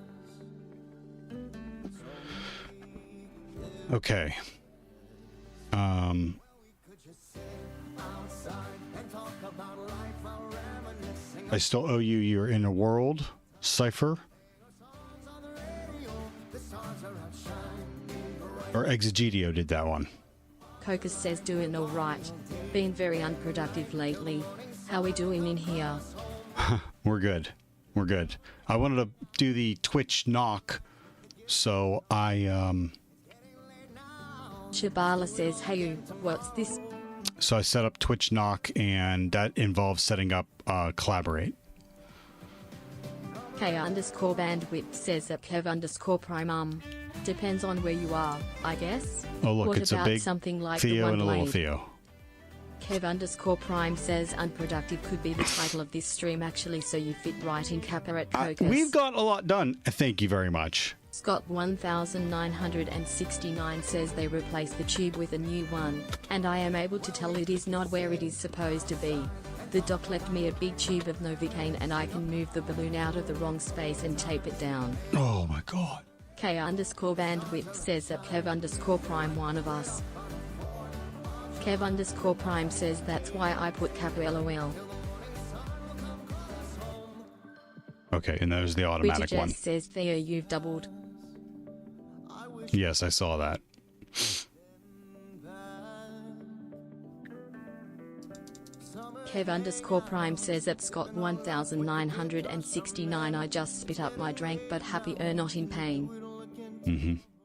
B: Okay. I still owe you your Inner World cipher. Or Exegedio did that one.
A: Cocus says doing alright. Been very unproductive lately. How we doing in here?
B: We're good. I wanted to do the Twitch knock, so I
A: Shabala says, hey you, what's this?
B: so I set up Twitch knock, and that involves setting up collaborate.
A: K underscore bandwidth says that Kev underscore Prime depends on where you are, I guess.
B: Oh look,
A: What
B: it's a
A: about
B: big
A: something like
B: Theo
A: the one
B: and a little
A: blade?
B: Theo.
A: Kev underscore Prime says unproductive could be the title of this stream actually, so you fit right in Kappa at Cocus.
B: We've got a lot done. Thank you very much.
A: Scott 1969 says they replaced the tube with a new one, and I am able to tell it is not where it is supposed to be. The doc left me a big tube of Novocaine and I can move the balloon out of the wrong space and tape it down.
B: Oh my god.
A: K underscore bandwidth says that Kev underscore Prime one of us. Kev underscore Prime says that's why I put Kappa LOL.
B: Okay, and there's the automatic
A: Bridget
B: one.
A: says Theo you've doubled.
B: Yes, I saw that.
A: Kev underscore Prime says that Scott 1969 I just spit up my drink but happy not in pain.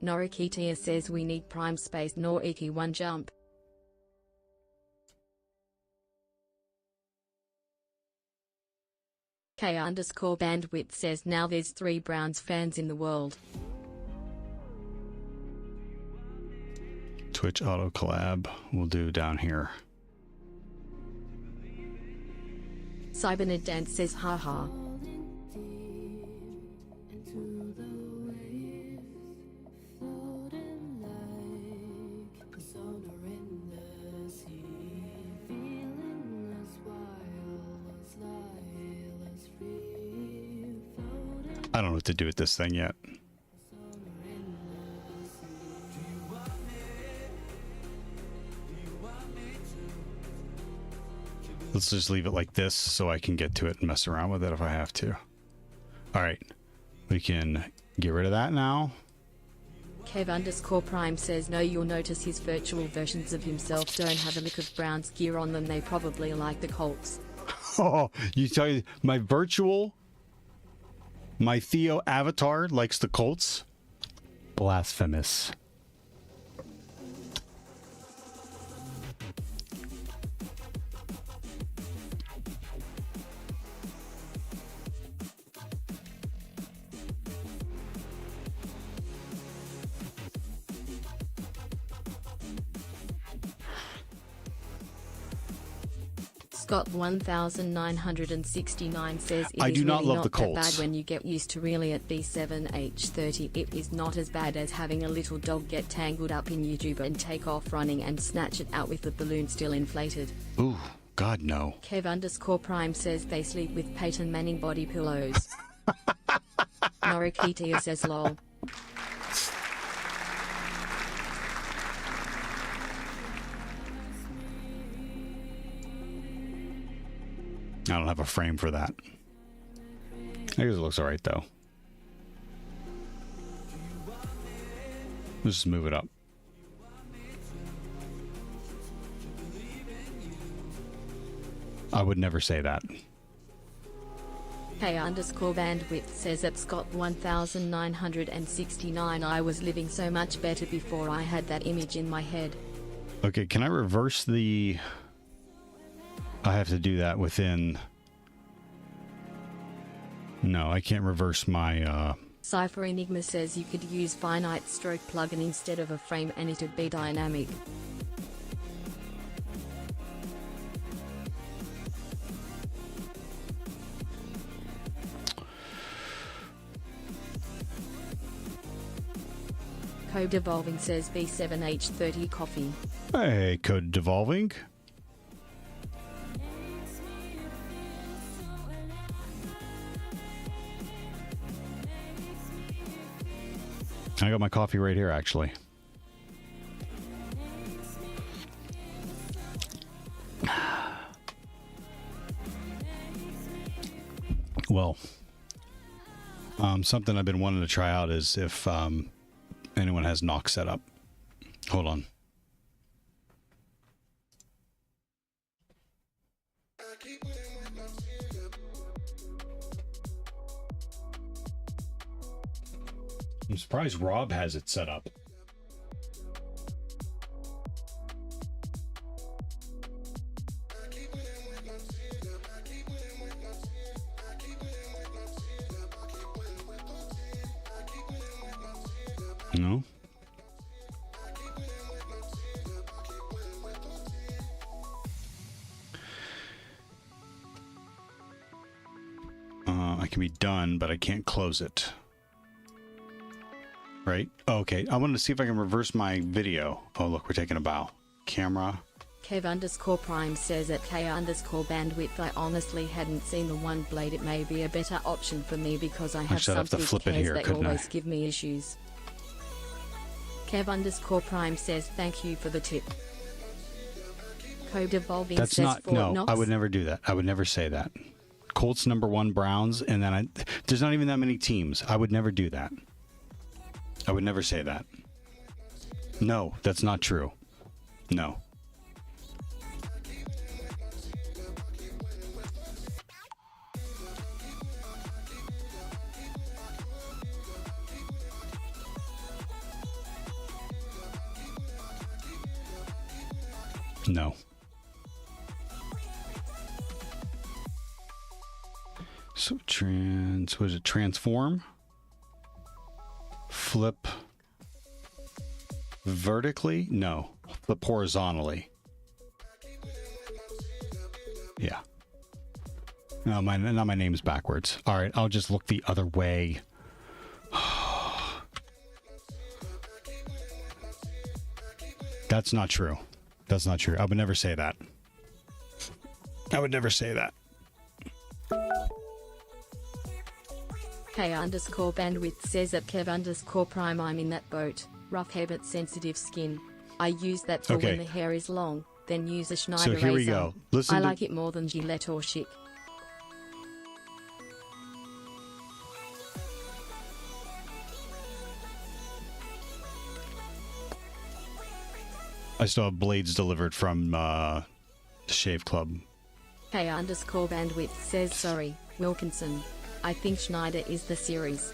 A: Norikitia says we need prime space nor Iki one jump. K underscore bandwidth says now there's 3 Browns fans in the world.
B: Twitch auto collab we'll do down here.
A: Cybernid Dance says haha.
B: I don't know what to do with this thing yet. Let's just leave it like this so I can get to it and mess around with it if I have to. All right. We can get rid of that now.
A: Kev_Prime says no, you'll notice his virtual versions of himself don't have a lick of Brown's gear on them. They probably like the Colts.
B: Oh, you tell you my Theo avatar likes the Colts? Blasphemous.
A: Scott 1969 says it
B: I
A: is
B: do not
A: really
B: love
A: not
B: the
A: that
B: Colts.
A: bad when you get used to really at B7H30. It is not as bad as having a little dog get tangled up in YouTube and take off running and snatch it out with the balloon still inflated.
B: Ooh, God no.
A: Kev_Prime says they sleep with Peyton Manning body pillows. Norikita says lol.
B: I don't have a frame for that. I guess it looks alright though. Let's just move it up. I would never say that.
A: K_bandwidth says at Scott 1969 I was living so much better before I had that image in my head.
B: Okay, can I reverse the... I have to do that within... No, I can't reverse my...
A: Cypher Enigma says you could use finite stroke plugin instead of a frame and it'd be dynamic. Code Evolving says B7H30 coffee.
B: Hey, Code Devolving. I got my coffee right here, actually. Well, something I've been wanting to try out is if anyone has knock set up. Hold on. I'm surprised Rob has it set up. No? I can be done, but I can't close it. Right? Oh, okay. I wanted to see if I can reverse my video. Oh, look, we're taking a bow. Camera.
A: Kev_Prime says at K_bandwidth I honestly hadn't seen the one blade. It may be a better option for me because I have
B: Actually, I'd have to
A: some
B: flip it
A: cares
B: here,
A: that
B: couldn't I?
A: always give me issues. Kev_Prime says thank you for the tip. Code Evolving
B: That's
A: says
B: not...
A: Fort
B: No,
A: Knox.
B: I would never do that. I would never say that. Colts #1 Browns, and then there's not even that many teams. I would never do that. I would never say that. No, that's not true. No. No. So was it transform? Flip vertically? No. Flip horizontally. Yeah. No, now my name's backwards. All right, I'll just look the other way. That's not true. That's not true. I would never say that. I would never say that.
A: K_bandwidth says at Kev_prime I'm in that boat. Rough hair but sensitive skin. I use that for when the hair is long. Then use a Schneider
B: So here we
A: razor.
B: go. Listen
A: I
B: to-
A: like it more than Gillette or Chic.
B: I still have blades delivered from the Shave Club.
A: K_bandwidth says sorry, Wilkinson. I think Schneider is the series.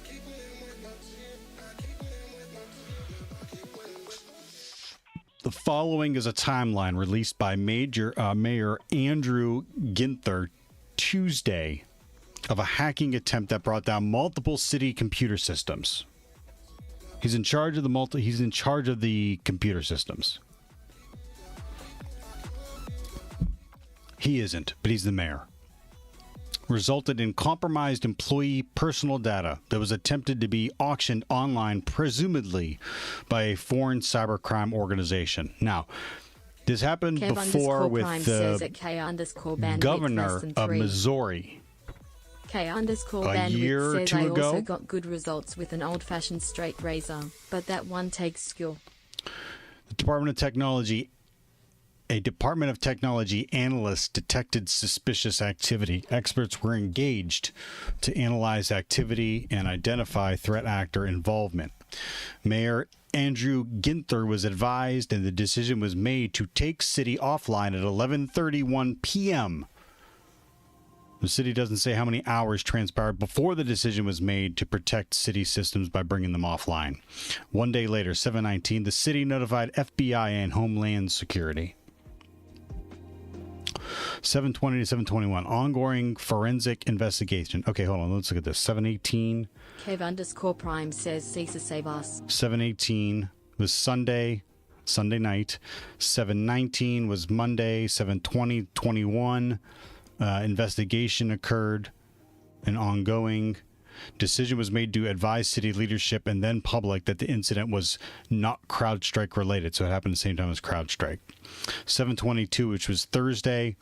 B: The following is a timeline released by Mayor Andrew Ginther Tuesday of a hacking attempt that brought down multiple city computer systems. He's in charge of the computer systems. He isn't, but he's the mayor. Resulted in compromised employee personal data that was attempted to be auctioned online, presumably by a foreign cybercrime organization. Now, this happened before with the governor of Missouri.
A: K_bandwidth
B: year or
A: says
B: two
A: I
B: ago.
A: also got good results with an old-fashioned straight razor, but that one takes skill.
B: The Department of Technology analyst detected suspicious activity. Experts were engaged to analyze activity and identify threat actor involvement. Mayor Andrew Ginther was advised, and the decision was made to take city offline at 11:31 p.m. The city doesn't say how many hours transpired before the decision was made to protect city systems by bringing them offline. One day later, 7/19, the city notified FBI and Homeland Security. 7:20 to 7:21, ongoing forensic investigation. Okay, hold on. Let's look at this. 7:18.
A: Kev_prime says Caesar save us.
B: 7:18 was Sunday night. 7:19 was Monday. 7:20, 21. Investigation occurred. An ongoing decision was made to advise city leadership and then public that the incident was not CrowdStrike related. So it happened at the same time as CrowdStrike. 7:22, which was Thursday,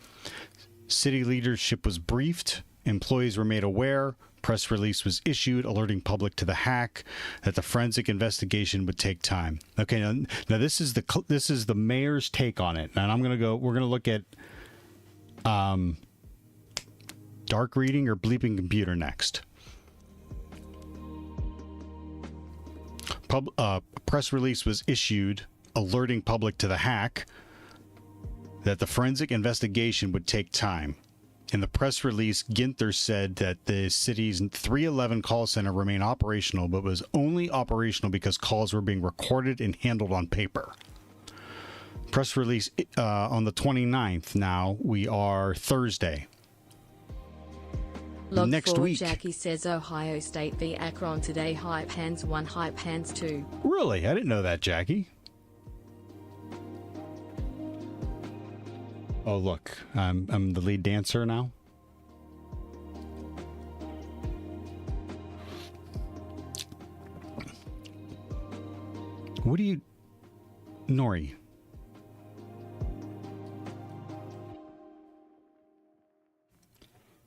B: city leadership was briefed. Employees were made aware. Press release was issued alerting public to the hack, that the forensic investigation would take time. Okay, now this is the mayor's take on it. And we're going to look at dark reading or bleeping computer next. Press release was issued alerting public to the hack, that the forensic investigation would take time. In the press release, Ginther said that the city's 311 call center remained operational, but was only operational because calls were being recorded and handled on paper. Press release on the 29th. Now we are Thursday.
A: Log
B: Next
A: 4,
B: week.
A: Jackie says Ohio State v. Akron today. Hype hands 1, hype hands 2.
B: Really? I didn't know that, Jackie. Oh, look. I'm the lead dancer now. What do you... Nori.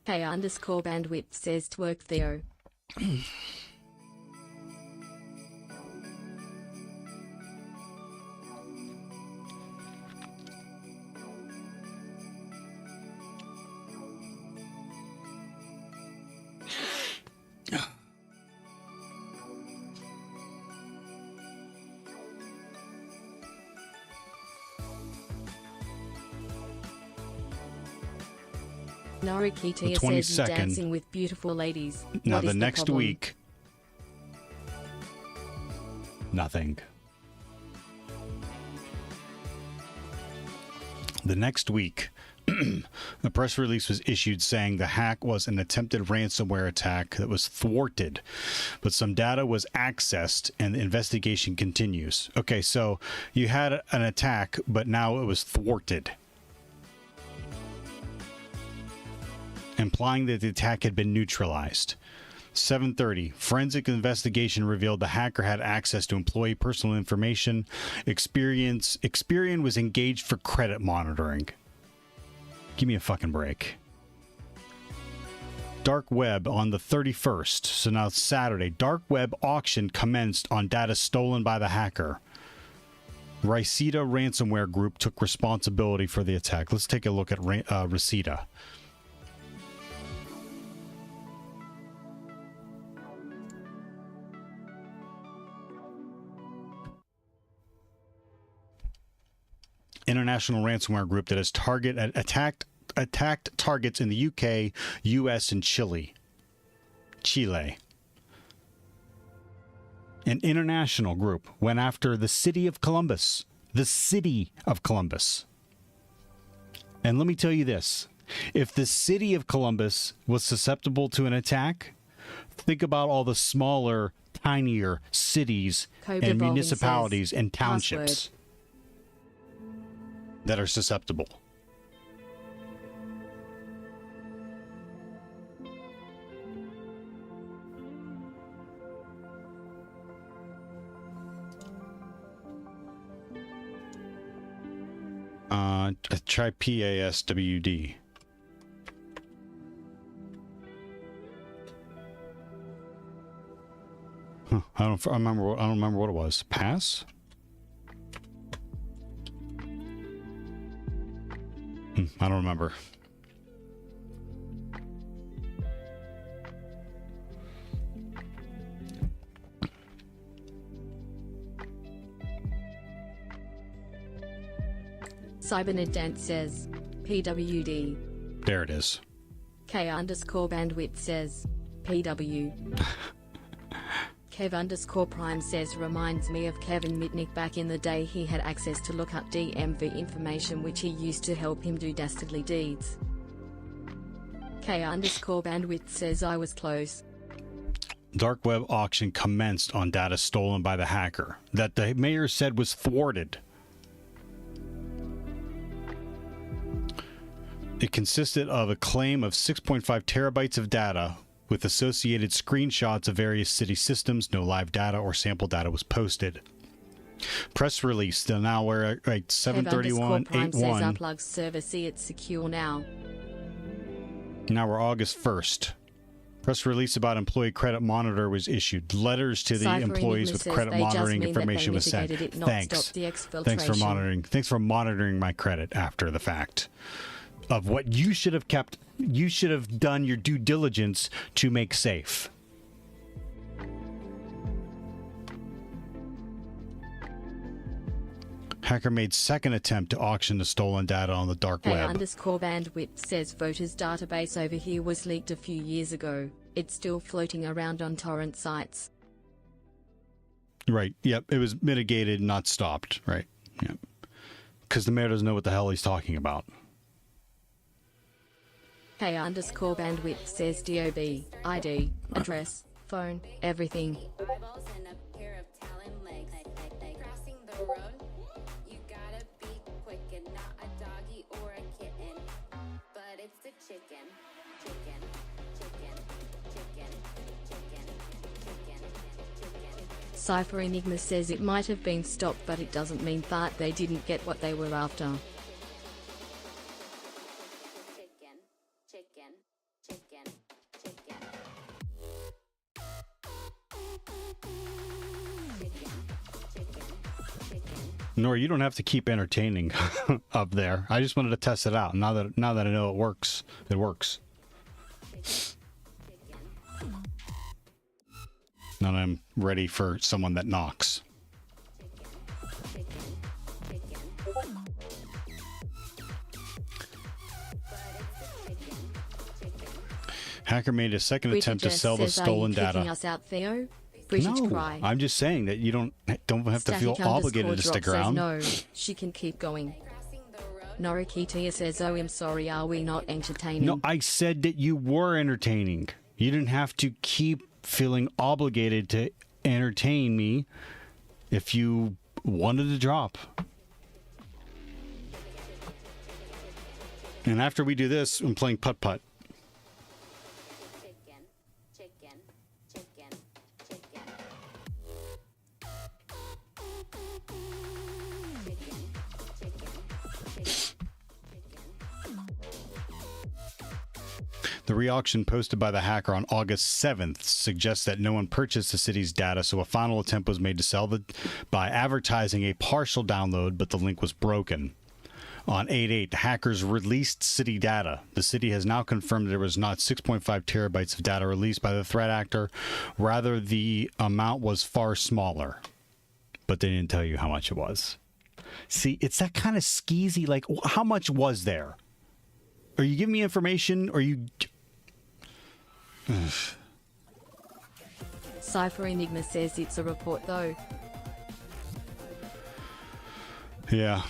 A: K_bandwidth says twerk Theo. Norikita says you dancing with beautiful ladies.
B: Now
A: What is
B: the next
A: problem?
B: week. Nothing. The next week, a press release was issued saying the hack was an attempted ransomware attack that was thwarted, but some data was accessed and the investigation continues. Okay, so you had an attack, but now it was thwarted, implying that the attack had been neutralized. 7:30, forensic investigation revealed the hacker had access to employee personal information. Experian was engaged for credit monitoring. Give me a fucking break. dark web on the 31st. So now it's Saturday. Dark web auction commenced on data stolen by the hacker. Riceta ransomware group took responsibility for the attack. Let's take a look at Riceta. International ransomware group that has attacked targets in the UK, US, and Chile. An international group went after the city of Columbus. The city of Columbus. And let me tell you this. If the city of Columbus was susceptible to an attack, think about all the smaller, tinier cities and municipalities and townships that are susceptible. Try PASWD. I don't remember what it was. Pass? I don't remember.
A: Cybernadant says, PWD.
B: There it is.
A: K_bandwidth says, PW. Kev_prime says, reminds me of Kevin Mitnick back in the day. He had access to look up DMV information which he used to help him do dastardly deeds. K_bandwidth says, I was close.
B: Dark web auction commenced on data stolen by the hacker that the mayor said was thwarted. It consisted of a claim of 6.5 terabytes of data with associated screenshots of various city systems. No live data or sample data was posted. Press release. They're now we're at 7/31/81.
A: Upload server, see it's secure now.
B: Now we're August 1st. Press release about employee credit monitor was issued. Letters to the employees with credit monitoring information was sent. Thanks. Thanks for monitoring. Thanks for monitoring my credit after the fact. Of what you should have kept, you should have done your due diligence to make safe. Hacker made second attempt to auction the stolen data on the dark web.
A: K_bandwidth says voters database over here was leaked a few years ago. It's still floating around on torrent sites.
B: Right. Yep. It was mitigated, not stopped. Right. Yep. Because the mayor doesn't know what the hell he's talking about.
A: K_bandwidth says DOB, ID, address, phone, everything.
I: Eyeballs and a pair of talon legs. Crossing the road, you gotta be quick and not a doggy or a kitten. But it's the chicken, chicken, chicken, chicken, chicken, chicken, chicken.
A: Cypher Enigma says it might have been stopped, but it doesn't mean that they didn't get what they were after.
B: Nora, you don't have to keep entertaining up there. I just wanted to test it out. Now that I know it works, it works. Now I'm ready for someone that knocks. Hacker made a second attempt to sell the stolen data.
A: Us out, Theo?
B: No,
A: cry.
B: I'm just saying that you don't have to feel obligated to stick around.
A: No, she can keep going. Norikitia says, oh, I'm sorry, are we not entertaining?
B: No, I said that you were entertaining. You didn't have to keep feeling obligated to entertain me if you wanted to drop. And after we do this, I'm playing putt-putt. The reauction posted by the hacker on August 7th suggests that no one purchased the city's data, so a final attempt was made to sell by advertising a partial download, but the link was broken. On 8/8, the hackers released city data. The city has now confirmed that there was not 6.5 terabytes of data released by the threat actor. Rather, the amount was far smaller. But they didn't tell you how much it was. See, it's that kind of skeezy, like, how much was there? Are you giving me information, or you...
A: Cypher Enigma says it's a report, though.
B: Yeah.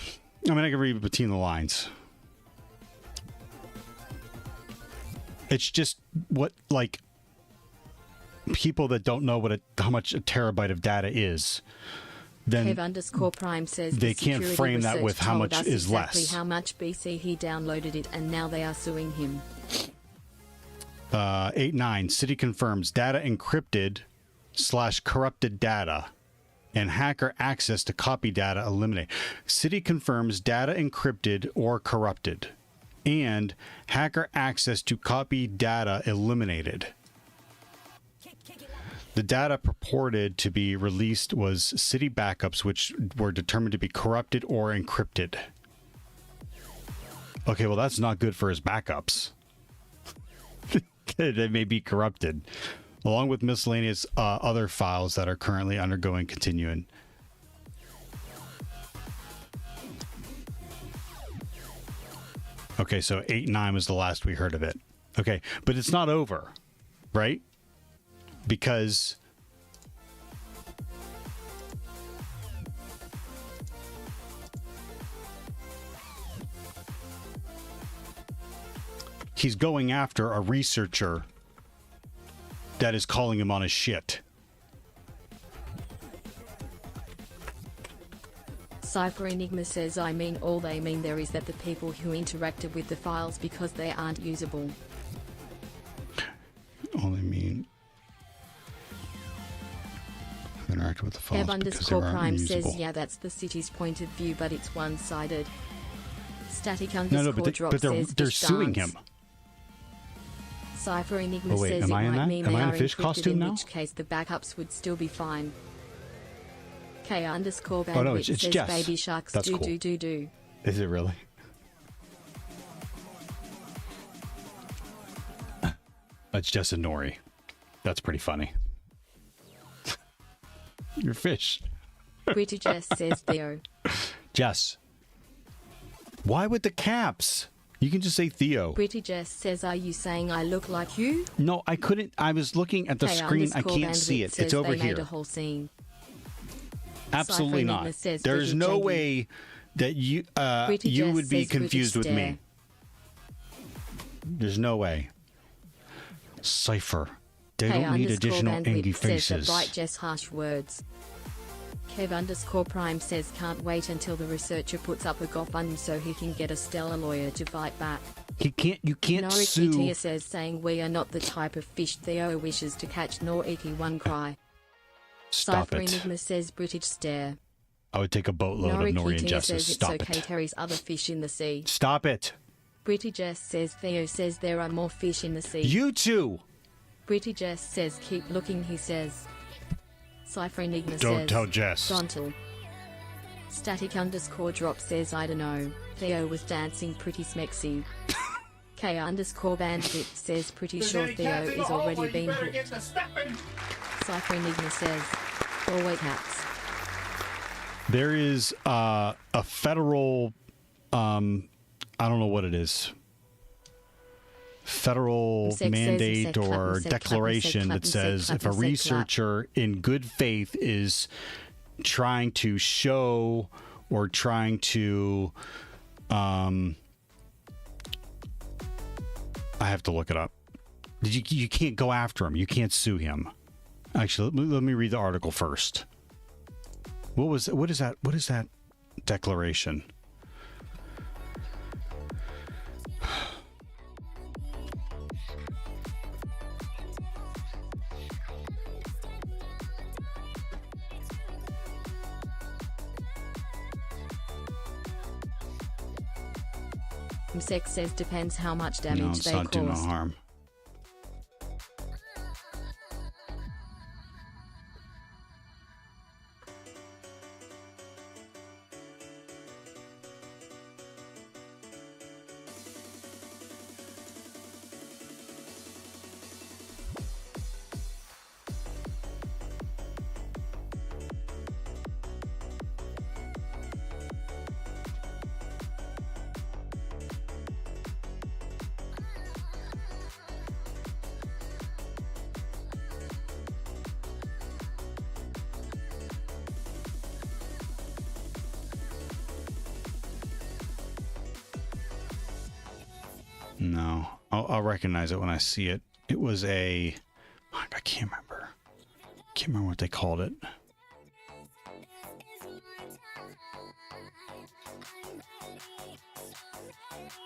B: I mean, I can read between the lines. It's just what, like, people that don't know how much a terabyte of data is, then
A: Kev_Prime says
B: they can't frame that with how much is
A: exactly
B: less.
A: How much BC he downloaded it, and now they are suing him.
B: 8/9, city confirms data encrypted / corrupted data and hacker access to copy data eliminated. City confirms data encrypted or corrupted and hacker access to copy data eliminated. The data purported to be released was city backups, which were determined to be corrupted or encrypted. Okay, well, that's not good for his backups. They may be corrupted, along with miscellaneous other files that are currently undergoing continuing. Okay, so 8/9 was the last we heard of it. Okay, but it's not over, right? Because he's going after a researcher that is calling him on his shit.
A: Cypher Enigma says, I mean, all they mean there is that the people who interacted with the files because they aren't usable.
B: All they mean... interact with the files because they weren't
A: Kev_Prime
B: usable.
A: says, yeah, that's the city's point of view, but it's one-sided. Static
B: No,
A: _ drop
B: but
A: says
B: they're
A: fish
B: suing
A: dance.
B: him.
A: Cypher Enigma
B: Oh, wait,
A: says
B: am
A: it
B: I in
A: might
B: that?
A: mean
B: Am
A: they
B: I in
A: are
B: a fish
A: encrypted,
B: costume
A: in
B: now?
A: which case the backups would still be fine. K_bandwidth
B: Oh, no, it's
A: says
B: Jess.
A: baby sharks
B: That's
A: do
B: cool.
A: do.
B: Is it really? That's Jess and Nori. That's pretty funny. Your fish.
A: Pretty Jess says Theo.
B: Jess. Why with the caps? You can just say Theo.
A: Pretty Jess says, are you saying I look like you?
B: No, I couldn't. I was looking at the screen. I can't see it. It's over
A: they made a
B: here.
A: whole scene.
B: Absolutely
A: Cypher
B: not.
A: Enigma says
B: There's
A: Pretty
B: no
A: Janky.
B: way that you
A: Pretty
B: you
A: Jess
B: would be
A: says Pretty
B: confused with me.
A: Stare.
B: There's no way. Cypher. They don't need additional angry
A: says that
B: faces.
A: bright Jess harsh words. Kev_Prime says can't wait until the researcher puts up a GoFundMe so he can get a stellar lawyer to fight back.
B: You can't sue.
A: Noriki says saying we are not the type of fish Theo wishes to catch nor Iki one cry.
B: Stop
A: Cypher
B: it.
A: Enigma says British stare.
B: I would take a boatload of Nori and
A: Noriki
B: Jess's.
A: says
B: Stop
A: it's okay
B: it.
A: Terry's other fish in the sea.
B: Stop it.
A: Pretty Jess says Theo says there are more fish in the sea.
B: You two.
A: Pretty Jess says keep looking he says. Cypher Enigma
B: Don't
A: says
B: tell Jess.
A: Frontal. Static_drop says I don't know. Theo was dancing pretty smexy. K_bandwidth says pretty sure Theo is already been hooked. Cypher Enigma says always hats.
B: There is a federal, I don't know what it is, federal mandate or declaration that says if a researcher in good faith is trying to show or trying to, I have to look it up. You can't go after him. You can't sue him. Actually, let me read the article first. What is that declaration?
A: Sex says depends how much
B: No,
A: damage
B: it's
A: they
B: not doing no
A: caused.
B: harm. No, I'll recognize it when I see it. It was a... I can't remember. Can't remember what they called it.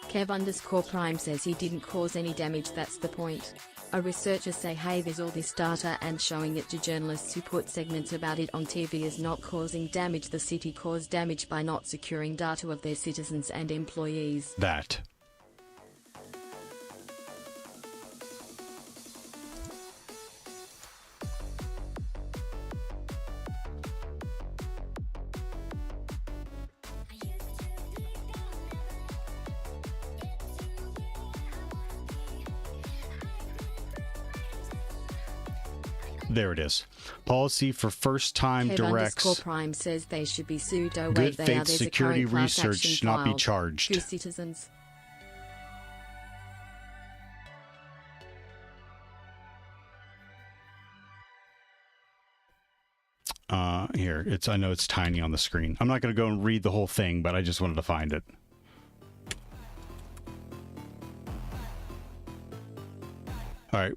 A: Kev_Prime says he didn't cause any damage, that's the point. A researcher say, hey, there's all this data and showing it to journalists who put segments about it on TV is not causing damage. The city caused damage by not securing data of their citizens and employees.
B: That. There it is. Policy for first-time directs.
A: Kev_Prime says they should be sued. Oh,
B: Good
A: wait, they are.
B: faith
A: There's
B: security
A: a current class
B: research
A: action
B: should not be
A: filed.
B: charged.
A: Who citizens?
B: Here, I know it's tiny on the screen. I'm not going to go and read the whole thing, but I just wanted to find it. All right,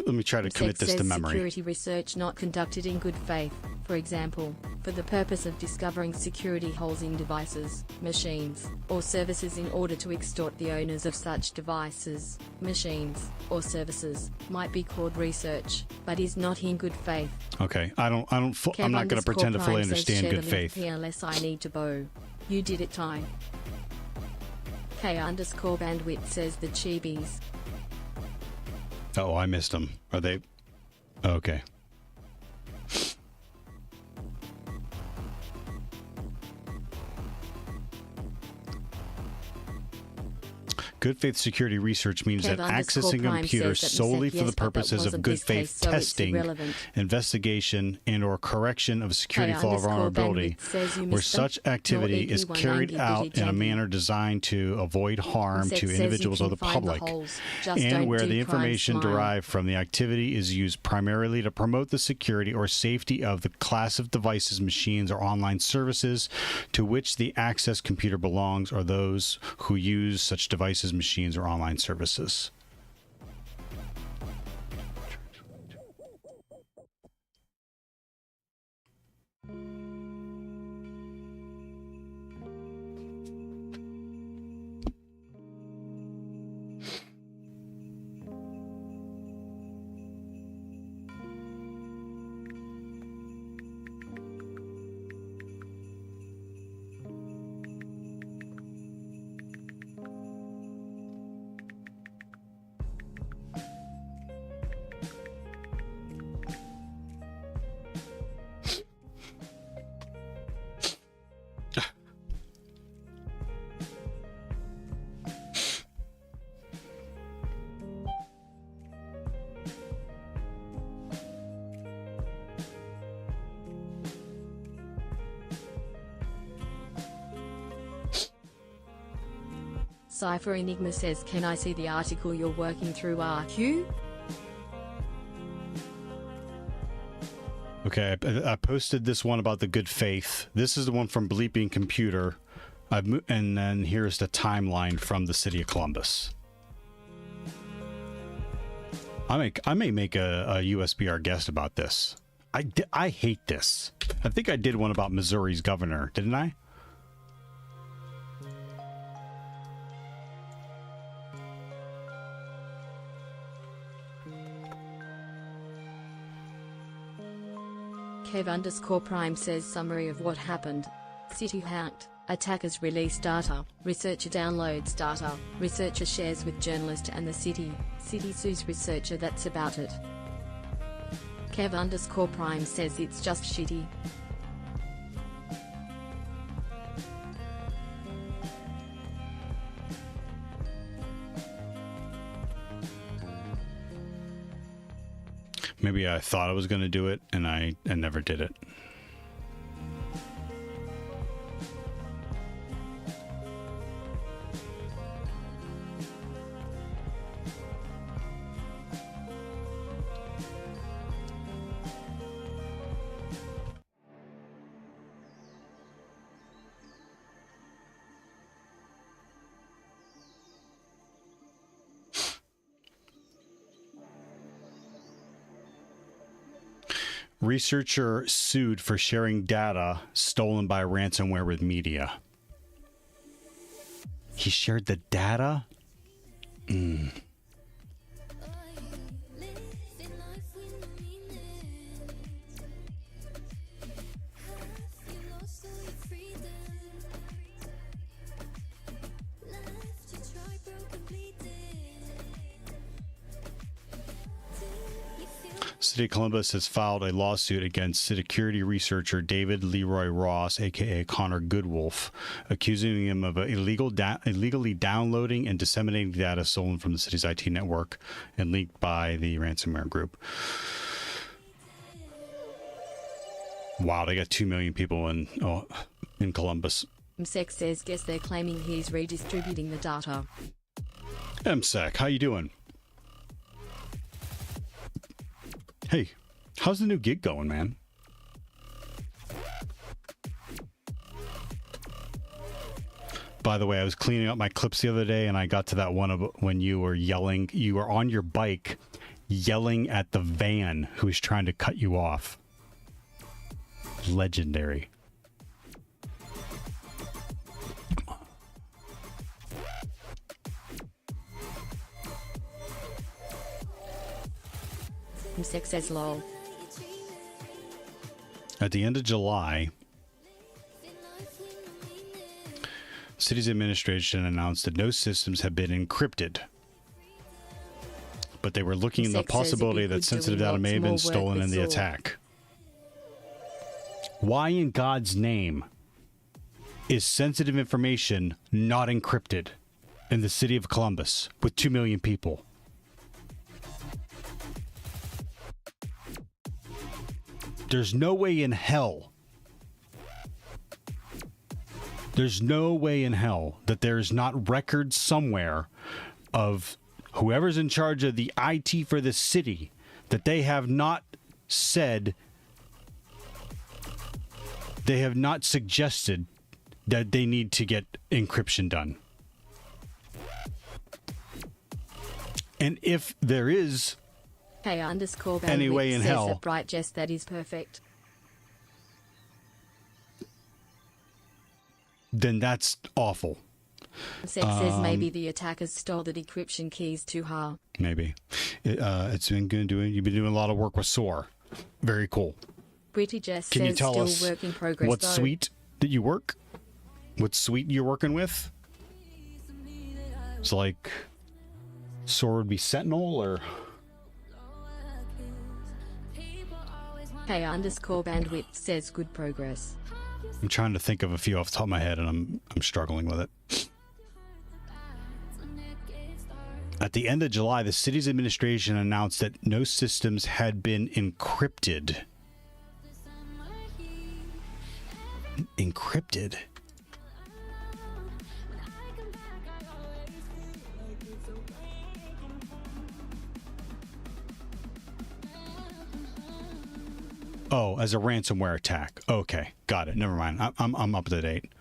B: let me try to commit this to memory.
A: Security research not conducted in good faith, for example, for the purpose of discovering security holes in devices, machines, or services in order to extort the owners of such devices, machines, or services, might be called research, but is not in good faith.
B: Okay, I'm not going to pretend to fully understand good faith.
A: Unless I need to bow. You did it, Ty. K_Bandwidth says the Chibis.
B: Oh, I missed them. Are they? Okay. Good faith security research means that accessing a computer solely for the purposes of good faith testing, investigation, and or correction of a security flaw or vulnerability, where such activity is carried out in a manner designed to avoid harm to individuals or the public, and where the information derived from the activity is used primarily to promote the security or safety of the class of devices, machines, or online services to which the access computer belongs, or those who use such devices, machines, or online services.
A: Cypher Enigma says, can I see the article you're working through, RQ?
B: Okay, I posted this one about the good faith. This is the one from Bleeping Computer. And then here's the timeline from the city of Columbus. I may make a USBR guest about this. I hate this. I think I did one about Missouri's governor, didn't I?
A: Kev_Prime says summary of what happened. City hacked. Attackers release data. Researcher downloads data. Researcher shares with journalist and the city. City sues researcher. That's about it. Kev_Prime says it's just shitty.
B: Maybe I thought I was going to do it, and I never did it. Researcher sued for sharing data stolen by ransomware with media. He shared the data? City of Columbus has filed a lawsuit against security researcher David Leroy Ross, aka Connor Goodwolf, accusing him of illegally downloading and disseminating data stolen from the city's IT network and leaked by the ransomware group. Wow, they got 2 million people in Columbus.
A: MSEC says guess they're claiming he's redistributing the data.
B: MSEC, how you doing? Hey, how's the new gig going, man? By the way, I was cleaning up my clips the other day and I got to that one of when you were yelling. You were on your bike yelling at the van who was trying to cut you off. Legendary.
A: MSEC says lol.
B: At the end of July, city's administration announced that no systems have been encrypted, but they were looking at the possibility that sensitive data may have been stolen in the attack. Why in God's name is sensitive information not encrypted in the city of Columbus with 2 million people? There's no way in hell. There's no way in hell that there's not records somewhere of whoever's in charge of the IT for the city that they have not said, they have not suggested that they need to get encryption done. And if there is any way in hell,
A: Bright Jest, that is perfect.
B: Then that's awful.
A: Seth says maybe the attackers stole the decryption keys to her.
B: Maybe. It's been good doing. You've been doing a lot of work with SOAR. Very cool.
A: Pretty Jess
B: Can
A: says
B: you tell
A: still
B: us
A: work in progress,
B: what
A: though.
B: suite that you work? What suite you're working with? It's like SOAR would be Sentinel or...
A: K_bandwidth says good progress.
B: I'm trying to think of a few off the top of my head, and I'm struggling with it. At the end of July, the city's administration announced that no systems had been encrypted. Encrypted? Oh, as a ransomware attack. Okay, got it. Never mind. I'm up to date.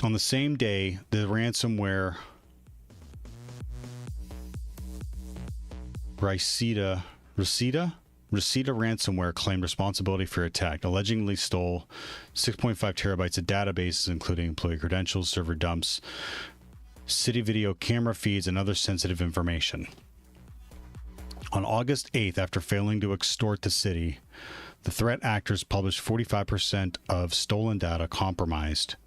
B: On the same day, the ransomware Reseda ransomware claimed responsibility for attack, allegedly stole 6.5 terabytes of databases, including employee credentials, server dumps, city video camera feeds, and other sensitive information. On August 8th, after failing to extort the city, the threat actors published 45% of stolen data compromised.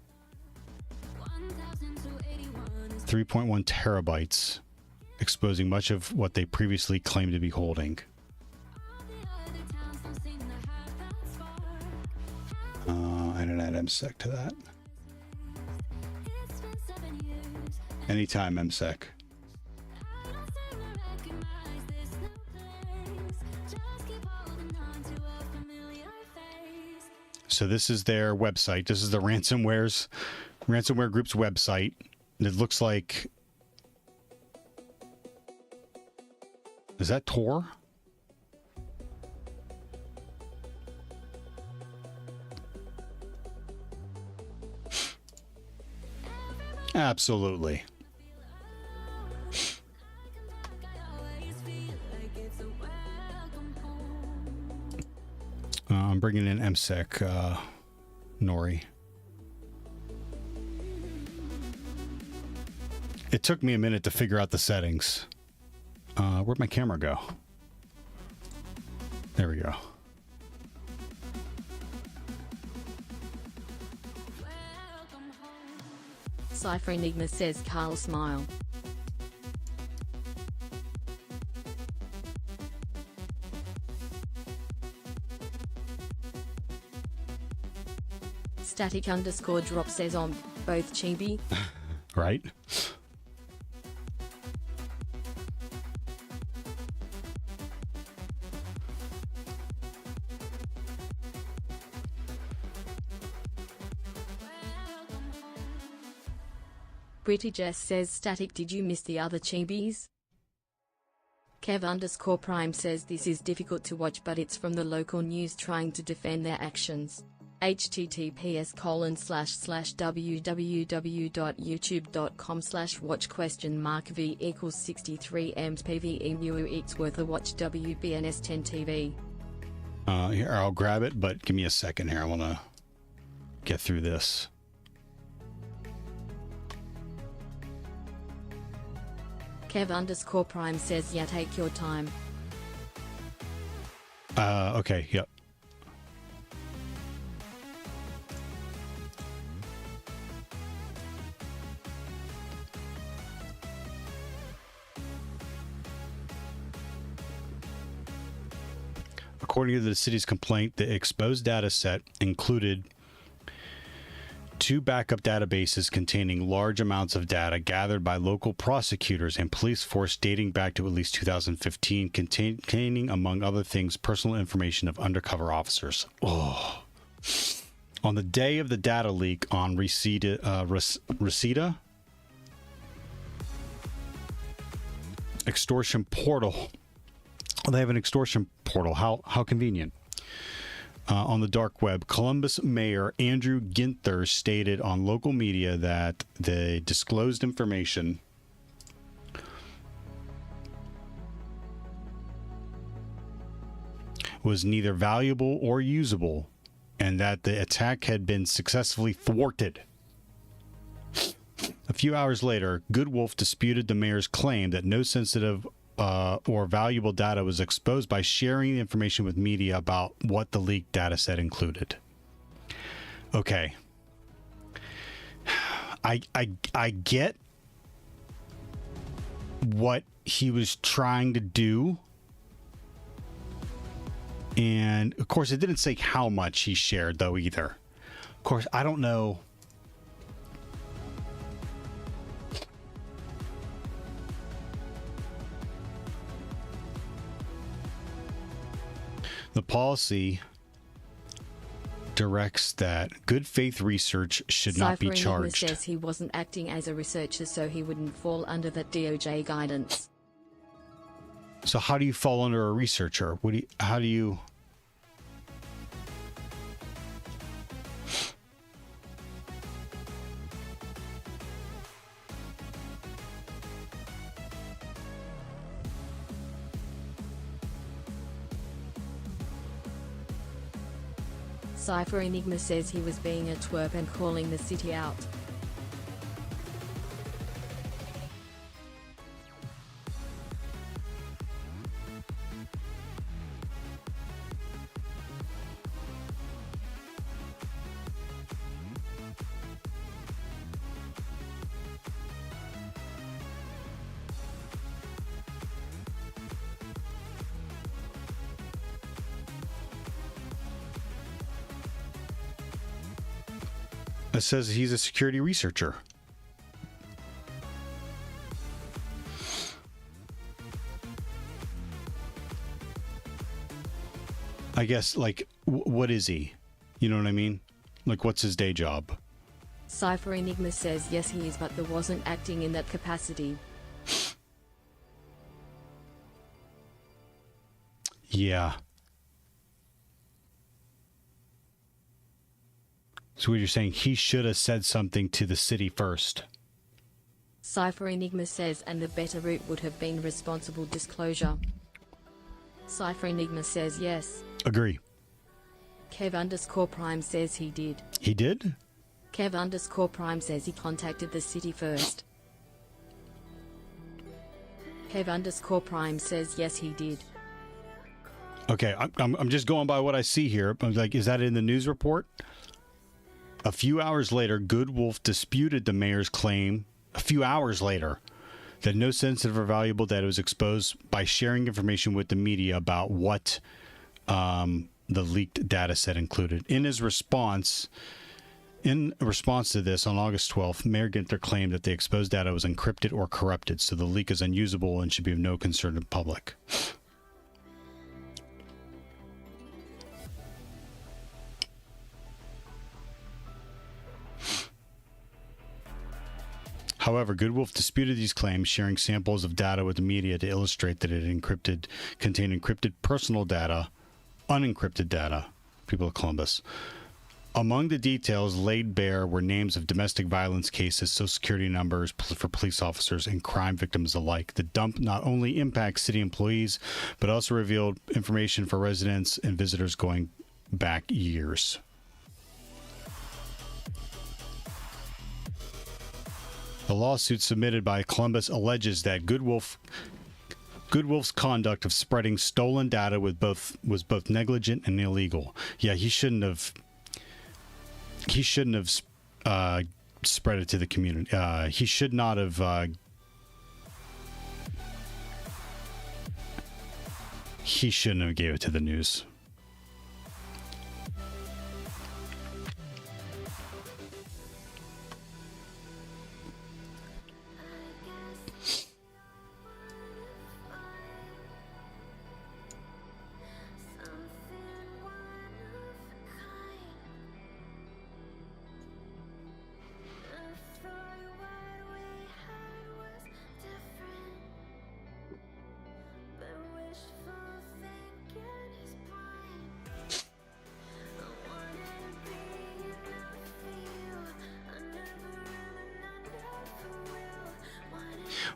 B: 3.1 terabytes, exposing much of what they previously claimed to be holding. I didn't add MSEC to that. Anytime, MSEC. So this is their website. This is the ransomware group's website. It looks like... Is that Tor? Absolutely. I'm bringing in MSEC, Nori. It took me a minute to figure out the settings. Where'd my camera go? There we go.
A: Cypher Enigma says Carl smile. Static underscore drop says on both chibi.
B: Right?
A: Pretty Jess says static, did you miss the other chibis? Kev underscore prime says this is difficult to watch but it's from the local news trying to defend their actions. https://www.youtube.com/watch?v equals 63 ems pve mu x worth a watch WBNS 10 TV.
B: Here, I'll grab it, but give me a second here. I want to get through this.
A: Kev underscore prime says yeah, take your time.
B: Okay, yep. According to the city's complaint, the exposed data set included 2 backup databases containing large amounts of data gathered by local prosecutors and police force dating back to at least 2015, containing, among other things, personal information of undercover officers. Oh. On the day of the data leak on Reseda, extortion portal. They have an extortion portal. How convenient. On the dark web, Columbus Mayor Andrew Ginther stated on local media that the disclosed information was neither valuable or usable, and that the attack had been successfully thwarted. A few hours later, Goodwolf disputed the mayor's claim that no sensitive or valuable data was exposed by sharing the information with media about what the leaked data set included. Okay. I get what he was trying to do. And of course, it didn't say how much he shared though either. Of course, I don't know. The policy directs that good faith research should not be charged.
A: Cypher says he wasn't acting as a researcher, so he wouldn't fall under that DOJ guidance.
B: So how do you fall under a researcher? How do you...
A: Cypher Enigma says he was being a twerp and calling the city out.
B: It says he's a security researcher. I guess, like, what is he? You know what I mean? Like, what's his day job?
A: Cypher Enigma says yes he is, but there wasn't acting in that capacity.
B: Yeah. So what you're saying, he should have said something to the city first.
A: Cypher Enigma says, and the better route would have been responsible disclosure. Cypher Enigma says yes.
B: Agree.
A: Kev_Prime says he did.
B: He did?
A: Kev_Prime says he contacted the city first. Kev_Prime says yes he did.
B: Okay, I'm just going by what I see here. I'm like, is that in the news report? A few hours later, Good Wolf disputed the mayor's claim, a few hours later, that no sensitive or valuable data was exposed by sharing information with the media about what the leaked data set included. In response to this, on August 12th, Mayor Ginther claimed that the exposed data was encrypted or corrupted, so the leak is unusable and should be of no concern to the public. However, Good Wolf disputed these claims, sharing samples of data with the media to illustrate that it contained encrypted personal data, unencrypted data, people of Columbus. Among the details laid bare were names of domestic violence cases, social security numbers for police officers, and crime victims alike. The dump not only impacts city employees, but also revealed information for residents and visitors going back years. The lawsuit submitted by Columbus alleges that Good Wolf's conduct of spreading stolen data was both negligent and illegal. Yeah, he shouldn't have spread it to the community. He should not have. He shouldn't have gave it to the news.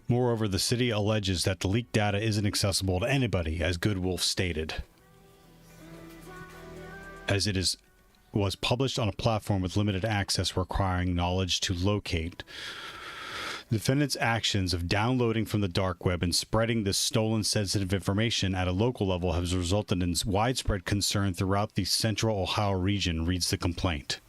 B: Moreover, the city alleges that the leaked data isn't accessible to anybody, as Good Wolf stated, as it was published on a platform with limited access requiring knowledge to locate. The defendant's actions of downloading from the dark web and spreading this stolen sensitive information at a local level has resulted in widespread concern throughout the central Ohio region, reads the complaint.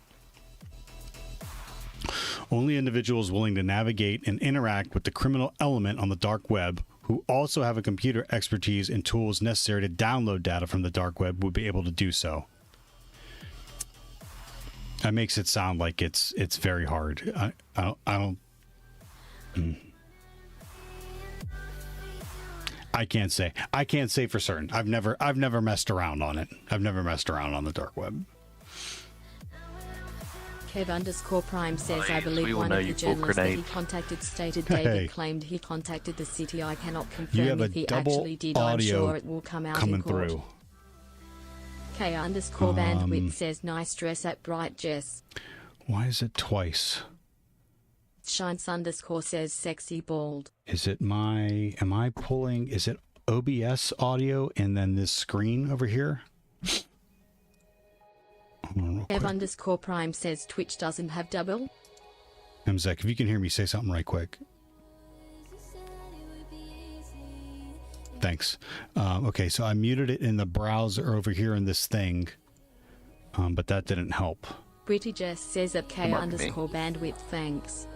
B: Only individuals willing to navigate and interact with the criminal element on the dark web, who also have a computer expertise and tools necessary to download data from the dark web, would be able to do so. That makes it sound like it's very hard. I don't. I can't say. I can't say for certain. I've never messed around on it. I've never messed around on the dark web.
A: Kev_Prime says, I believe one of the journalists that he contacted stated David claimed he contacted the city. I cannot confirm if he actually did. I'm sure it will come out in court. Through. K_bandwidth says, nice dress at Bright Jess.
B: Why is it twice?
A: Shines_ says, sexy bald.
B: Is it am I pulling, is it OBS audio and then this screen over here?
A: Kev_Prime says Twitch doesn't have double.
B: Zach, if you can hear me, say something right quick. Thanks. Okay, so I muted it in the browser over here in this thing, but that didn't help.
A: Britty Jess says at K_bandwidth, thanks.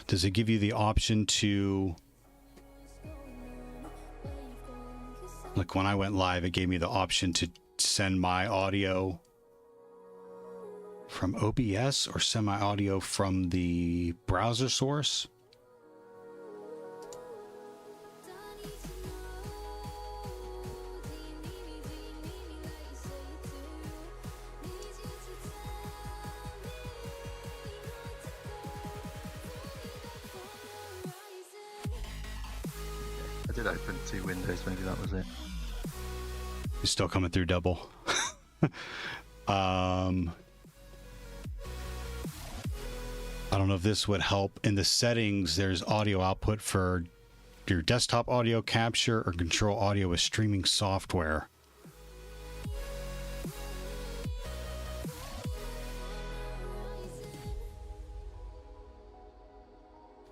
B: Does it give you the option to... Like when I went live, it gave me the option to send my audio from OBS or send my audio from the browser source.
K: I did open 2 windows, maybe that was it.
B: You're still coming through double. I don't know if this would help. In the settings, there's audio output for your desktop audio capture or control audio with streaming software.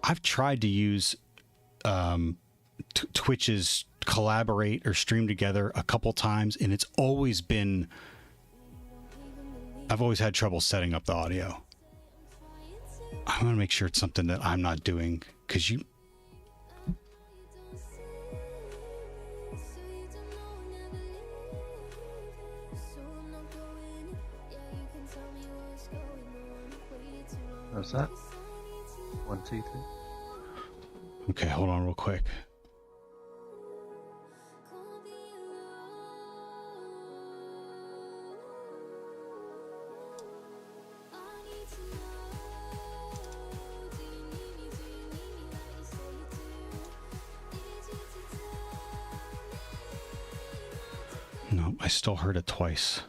B: I've tried to use Twitch's collaborate or stream together a couple times, and it's always been... I've always had trouble setting up the audio. I want to make sure it's something that I'm not doing, because you...
K: How's that? 1, 2, 3.
B: Okay, hold on real quick. No, I still heard it twice.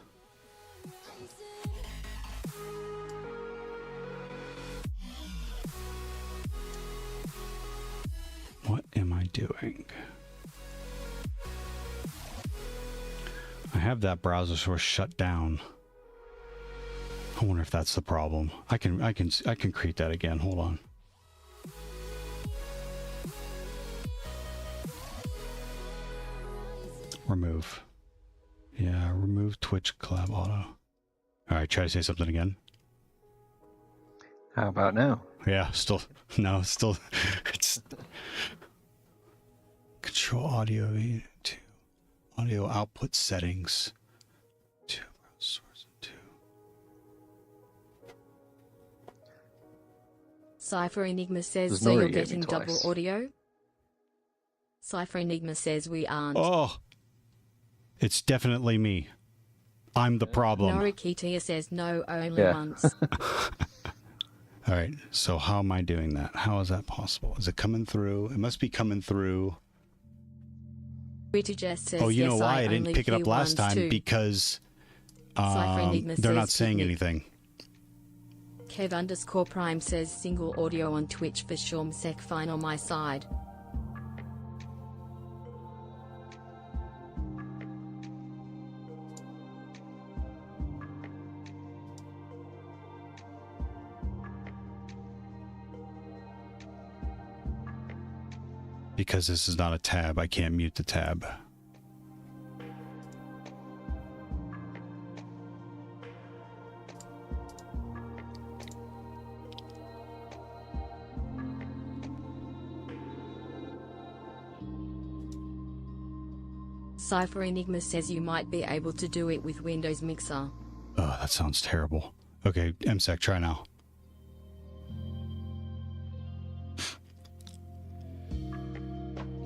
B: What am I doing? I have that browser source shut down. I wonder if that's the problem. I can create that again. Hold on. Remove. Yeah, remove Twitch collab auto. All right, try to say something again.
K: How about now?
B: Yeah, still it's control audio to audio output settings to source to
A: Cypher Enigma says,
K: There's
A: so
K: no
A: you're
K: you gave me
A: getting double
K: twice.
A: audio? Cypher Enigma says we aren't.
B: Oh, it's definitely me. I'm the problem.
A: Norikitia says no, only
K: Yeah.
A: once.
B: All right, so how am I doing that? How is that possible? Is it coming through? It must be coming through.
A: Twitter Jess says,
B: Oh, you know
A: yes,
B: why I didn't
A: only
B: pick it up
A: Q1s
B: last time?
A: too.
B: Because
A: Cypher Enigma
B: they're not
A: says
B: saying
A: picnic.
B: anything.
A: Kev_Prime says single audio on Twitch for Shormsec, fine on my side.
B: Because this is not a tab, I can't mute the tab.
A: Cypher Enigma says you might be able to do it with Windows Mixer.
B: Oh, that sounds terrible. Okay, MSEC, try now.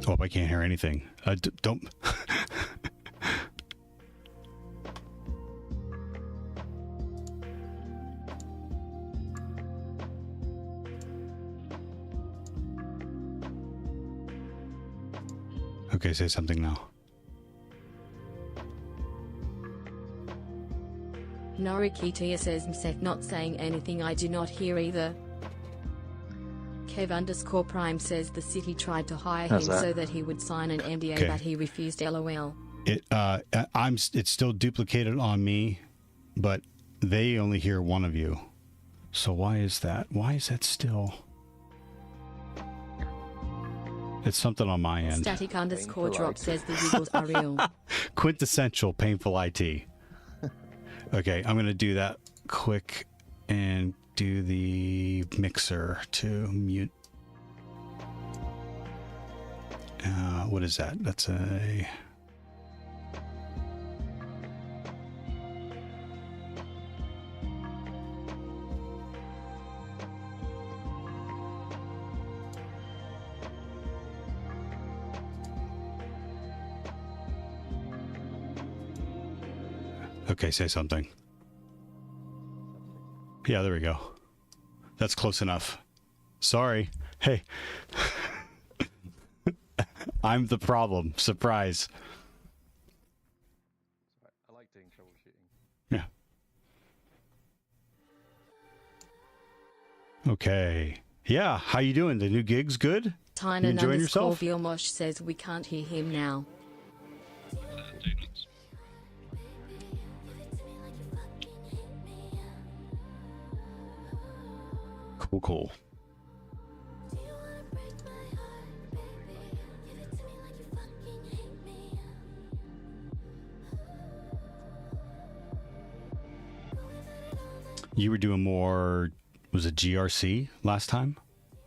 B: Oh, I can't hear anything. Don't. Okay, say something now.
A: Norikitia says Msek not saying anything, I do not hear either. Kev_Prime says the city tried to hire him
K: How's that?
A: so that he would sign an NDA,
B: Okay.
A: but he refused. LOL.
B: It's still duplicated on me, but they only hear one of you. So why is that? Why is that still? It's something on my end.
A: Static_drop says the wiggles are real.
B: Quintessential painful IT. Okay, I'm gonna do that quick and do the mixer to mute. What is that? That's a... Okay, say something. Yeah, there we go. That's close enough. Sorry. Hey. I'm the problem. Surprise.
K: I like doing troubleshooting.
B: Yeah. Okay. Yeah, how you doing? The new gig's good?
A: Tynan
B: enjoying
A: underscore
B: yourself?
A: Vilmosh says we can't hear him now.
B: Cool. You were doing more, was it GRC last time?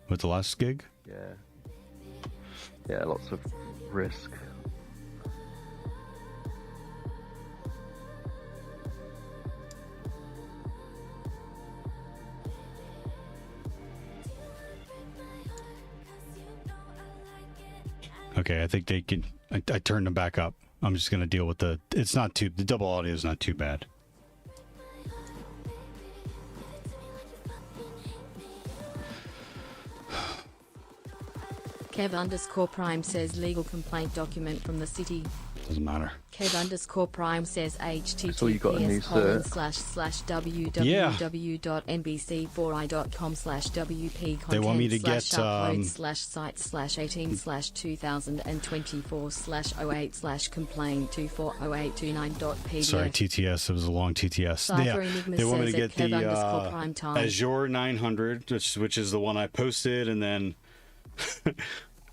B: With the last gig?
K: Yeah. Yeah, lots of risk.
B: Okay, I think they can. I turned them back up. I'm just gonna deal with the. It's not too. The double audio is not too bad.
A: Kev underscore Prime says legal complaint document from the city.
B: Doesn't matter.
A: Kev underscore Prime says
K: saw you got a new
A: https://www.nbc4i.com/wp
B: They want me to get,
A: upload/site/18/2024/08/complain240829.pdf.
B: Sorry, TTS. It was a long TTS.
A: Cypher Enigma
B: they want me
A: says
B: to
A: at
B: get
A: Kev underscore Prime
B: the
A: time.
B: Azure 900, which is the one I posted, and then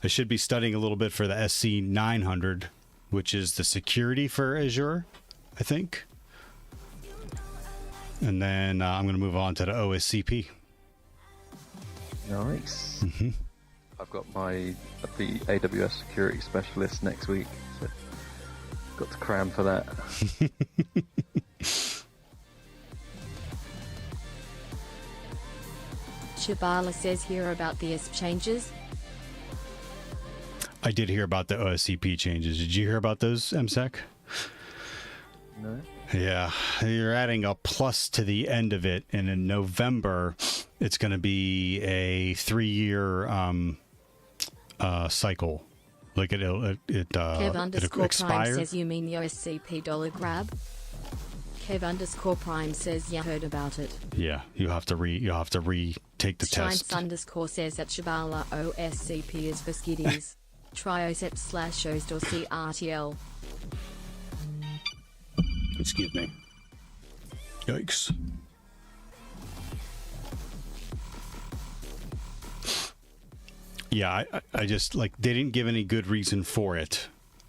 B: I should be studying a little bit for the SC-900, which is the security for Azure, I think. And then I'm going to move on to the OSCP.
K: Nice. I've got the AWS security specialist next week, so got to cram for that.
A: Shabala says here about the S changes.
B: I did hear about the OSCP changes. Did you hear about those, MSEC?
K: No.
B: Yeah, you're adding a plus to the end of it, and in November, it's going to be a 3-year cycle. Like
A: Kev
B: it'll
A: underscore Prime
B: expire.
A: says you mean the OSCP dollar grab. Kev underscore Prime says yeah, heard about it.
B: Yeah, you have to retake the test.
A: Shines underscore says that Shabala OSCP is for skiddies. Triocept/host or CRTL.
B: Excuse me. Yikes. Yeah, I just like they didn't give any good reason for it.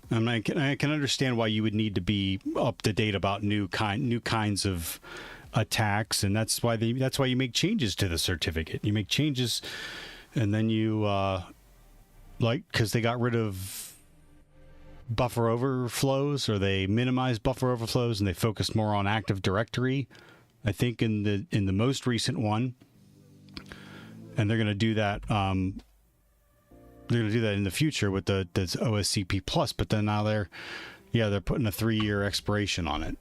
B: And I can understand why you would need to be up to date about new kinds of attacks, and that's why you make changes to the certificate. You make changes, and then you because they got rid of buffer overflows, or they minimized buffer overflows, and they focused more on Active Directory. I think in the most recent one, and they're going to do that. They're going to do that in the future with the OSCP Plus, but then now they're putting a 3-year expiration on it.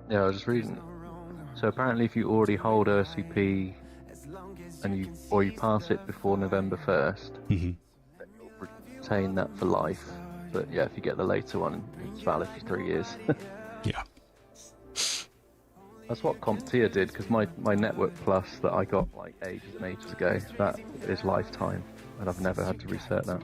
K: Yeah, I was just reading. So apparently, if you already hold OSCP and you pass it before November 1st, you'll retain that for life. But yeah, if you get the later one, it's valid for 3 years.
B: Yeah.
K: That's what CompTIA did, because my Network Plus that I got like ages and ages ago, that is lifetime, and I've never had to reset that.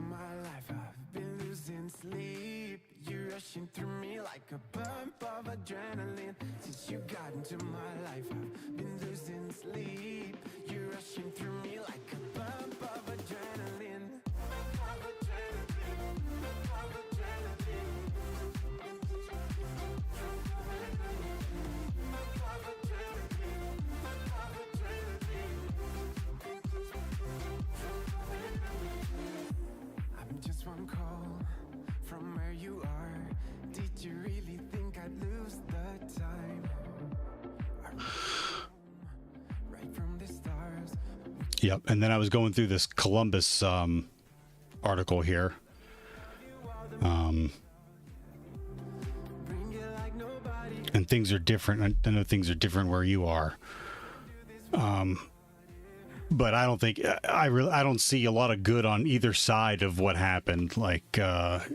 C: Just one call from where you are. Did you really think I'd lose the time? Right from the stars.
B: Yep. And then I was going through this Columbus article here. And things are different. I know things are different where you are. But I don't think I don't see a lot of good on either side of what happened. Like,
A: Kev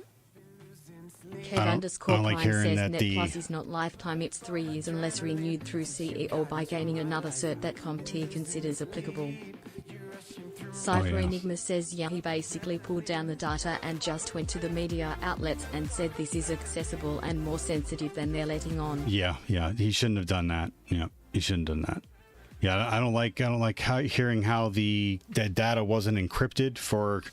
A: underscore Prime says Net Plus is not lifetime, it's 3 years unless renewed through CE or by gaining another cert that CompTIA considers applicable. Cypher
B: Oh, yeah.
A: Enigma says yeah, he basically pulled down the data and just went to the media outlets and said this is accessible and more sensitive than they're letting on.
B: Yeah, he shouldn't have done that. Yeah, he shouldn't have done that. Yeah, I don't like hearing how that data wasn't encrypted for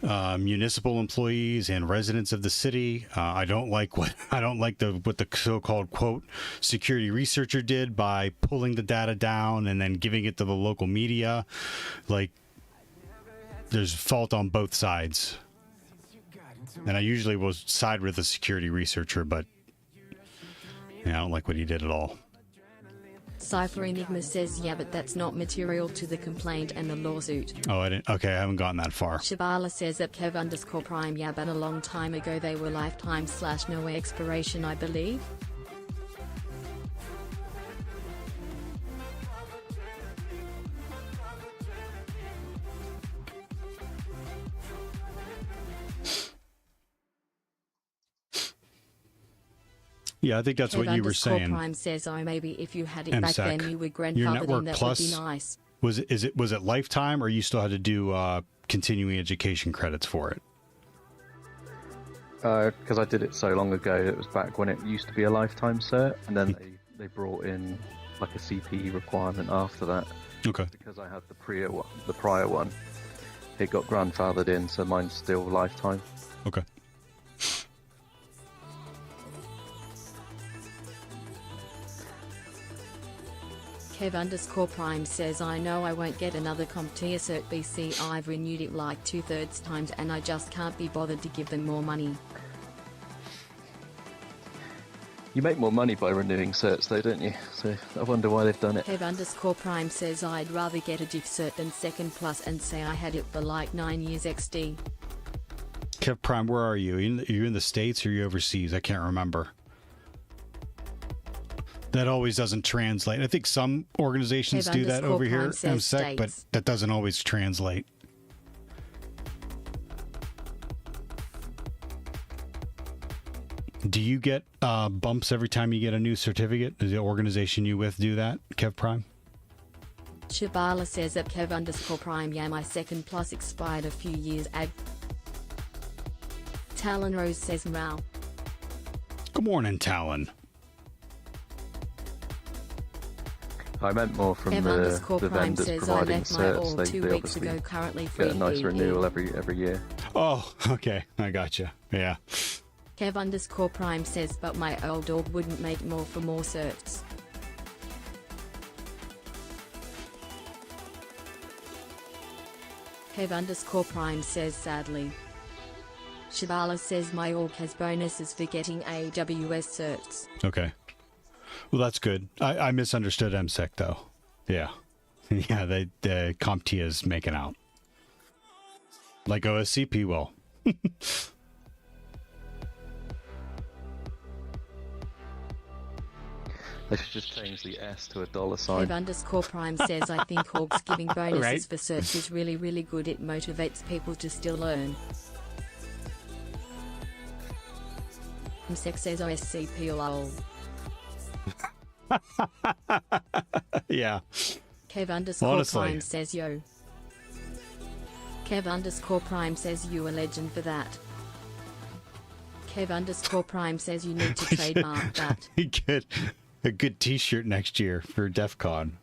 B: municipal employees and residents of the city. I don't like what the so-called quote security researcher did by pulling the data down and then giving it to the local media. Like, there's fault on both sides, and I usually will side with the security researcher, but yeah, I don't like what he did at all.
A: Cypher Enigma says yeah, but that's not material to the complaint and the lawsuit.
B: Oh, I didn't. Okay, I haven't gotten that far.
A: Shabala says that Kev_Prime yeah, but a long time ago they were lifetime/no expiration, I believe.
B: Yeah, I think that's what you were saying.
A: Prime says, oh, maybe if you had it back
B: MSEC.
A: then, you were
B: Your
A: grandfathered
B: Network
A: in, that
B: Plus
A: would be nice.
B: was it lifetime, or you still had to do continuing education credits for it?
K: Because I did it so long ago, it was back when it used to be a lifetime cert, and then they brought in like a CPE requirement after that.
B: Okay.
K: Because I had the prior one, it got grandfathered in, so mine's still lifetime.
B: Okay.
A: Kev_Prime says, I know I won't get another CompTIA cert BC. I've renewed it like 2/3 times and I just can't be bothered to give them more money.
K: You make more money by renewing certs though, don't you? So I wonder why they've done it.
A: Kev_Prime says, I'd rather get a diff cert than second plus and say I had it for like 9 years XD.
B: Kev Prime, where are you? Are you in the States or are you overseas? I can't remember. That always doesn't translate. I think some organizations do that over here, MSEC, but that doesn't always translate. Do you get bumps every time you get a new certificate? Does the organization you with do that, Kev Prime?
A: Shabala says that Kev_Prime, yeah, my second plus expired a few years ago. Talon Rose says, wow.
B: Good morning, Talon.
K: I meant more from the vendors providing certs. They obviously get a nice renewal every year.
B: Oh, okay. I gotcha. Yeah.
A: Kev_Prime says, but my old org wouldn't make more for more certs. Kev_Prime says, sadly. Shabala says my org has bonuses for getting AWS certs.
B: Okay. Well, that's good. I misunderstood MSEC, though. Yeah. Yeah, the CompTIA is making out. Like OSCP will.
K: They should just change the S to a $sign.
A: Kev_Prime says, I think orgs giving bonuses
B: Right.
A: for certs is really, really good. It motivates people to still learn. MSEC says OSCP lol.
B: Yeah.
A: Kev_Prime says yo. Kev_Prime says you a legend for that. Kev_Prime says you need to trademark that.
B: Get a good t-shirt next year for DEF CON.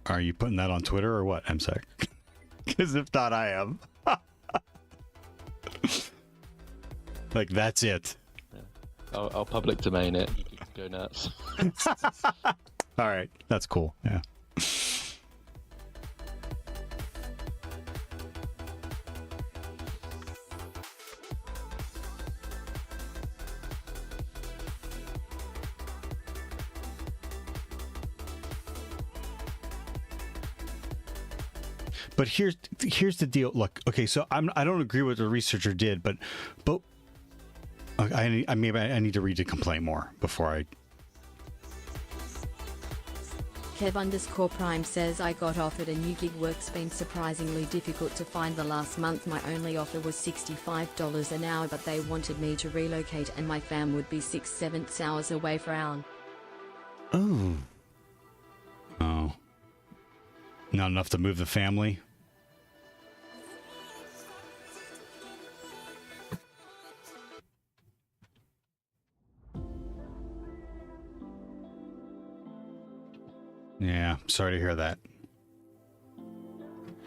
B: Are you putting that on Twitter or what, MSEC? Because if not, I am. Like, that's it.
K: Yeah. I'll public domain it. You can go nuts.
B: All right, that's cool. Yeah. But here's the deal. Look, okay, so I don't agree with what the researcher did, but I need to read the complaint more before I.
A: Kev_Prime says I got offered a new gig. Work's been surprisingly difficult to find the last month. My only offer was $65 an hour, but they wanted me to relocate and my fam would be 6/7 hours away from.
B: Oh. Oh. Not enough to move the family? Yeah, sorry to hear that.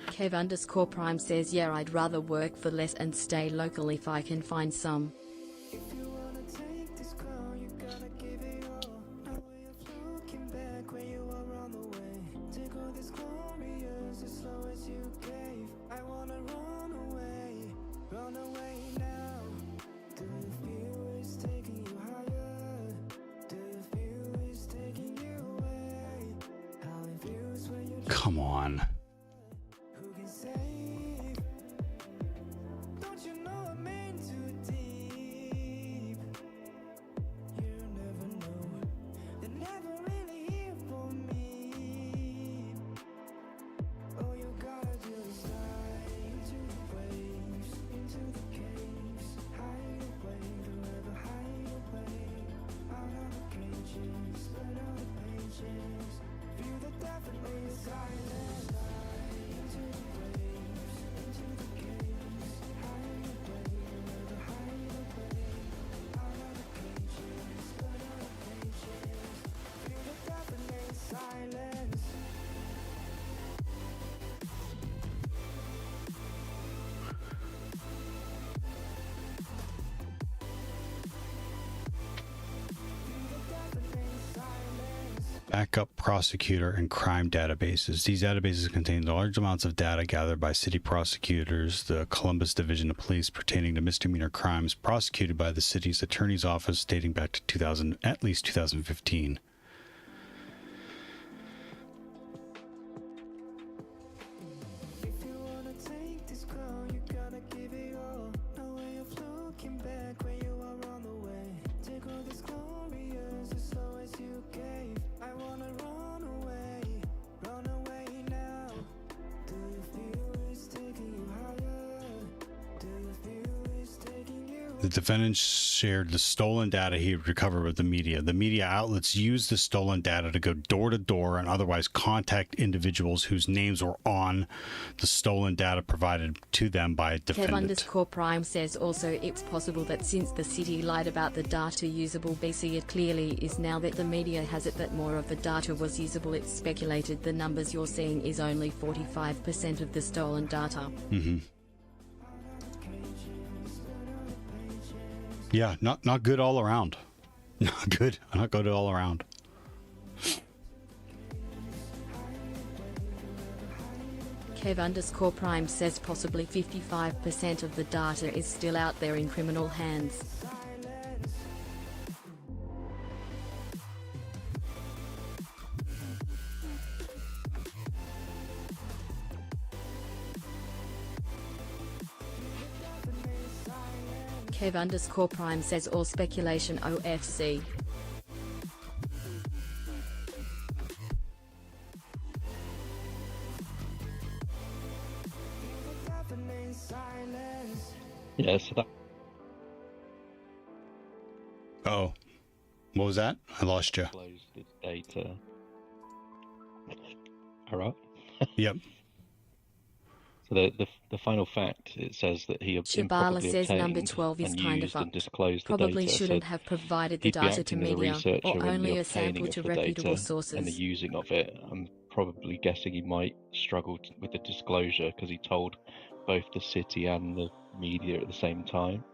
A: Kev_Prime says yeah, I'd rather work for less and stay local if I can find some.
B: Come on. Backup prosecutor and crime databases. These databases contain large amounts of data gathered by city prosecutors, the Columbus Division of Police, pertaining to misdemeanor crimes prosecuted by the city's attorney's office dating back to at least 2015. The defendants shared the stolen data he had recovered with the media. The media outlets used the stolen data to go door to door and otherwise contact individuals whose names were on the stolen data provided to them by a defendant.
A: Kev_Prime says also it's possible that since the city lied about the data usable BC, it clearly is now that the media has it that more of the data was usable. It's speculated the numbers you're seeing is only 45% of the stolen data.
B: Mm-hmm. Yeah, not good all around. Not good all around.
A: Kev_Prime says possibly 55% of the data is still out there in criminal hands. Kev_Prime says all speculation OFC.
K: Yeah, so that.
B: Oh, what was that? I lost you.
K: Closed the data. All right.
B: Yep.
K: So the final fact, it says that he
A: Shabala
K: improperly
A: says number
K: obtained
A: 12 is
K: and
A: kind of
K: used and
A: fucked.
K: disclosed the
A: Probably
K: data.
A: shouldn't
K: So
A: have provided the
K: he'd be
A: data to
K: acting as a
A: media,
K: researcher
A: or
K: in the
A: only a
K: obtaining
A: sample
K: of
A: to
K: the
A: reputable
K: data
A: sources.
K: and the using of it. I'm probably guessing he might struggle with the disclosure because he told both the city and the media at the same time,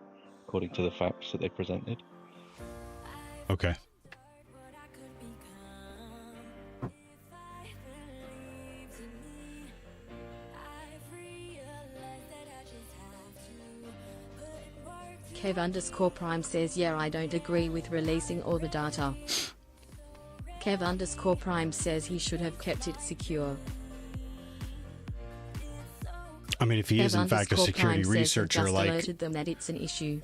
K: according to the facts that they presented.
B: Okay.
A: Kev_Prime says yeah, I don't agree with releasing all the data. Kev_Prime says he should have kept it secure.
B: I mean, if he is in fact a security
A: Kev_Prime
B: researcher,
A: says he just
B: like,
A: alerted them that it's an issue.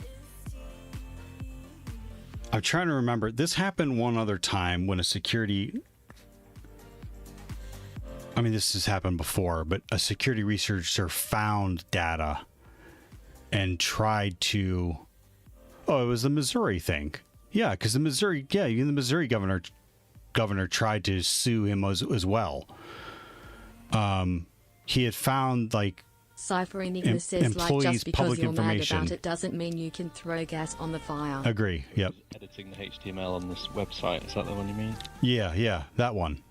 B: I'm trying to remember. This happened one other time when a security I mean, this has happened before, but a security researcher found data and tried to. Oh, it was the Missouri thing. Yeah, because even the Missouri governor tried to sue him as well. He had found like
A: Cypher Enigma says, like,
B: employees'
A: just because
B: public
A: you're mad
B: information.
A: about it doesn't mean you can throw gas on the fire.
B: Agree. Yep.
K: Editing the HTML on this website, is that the one you mean?
B: Yeah, that one.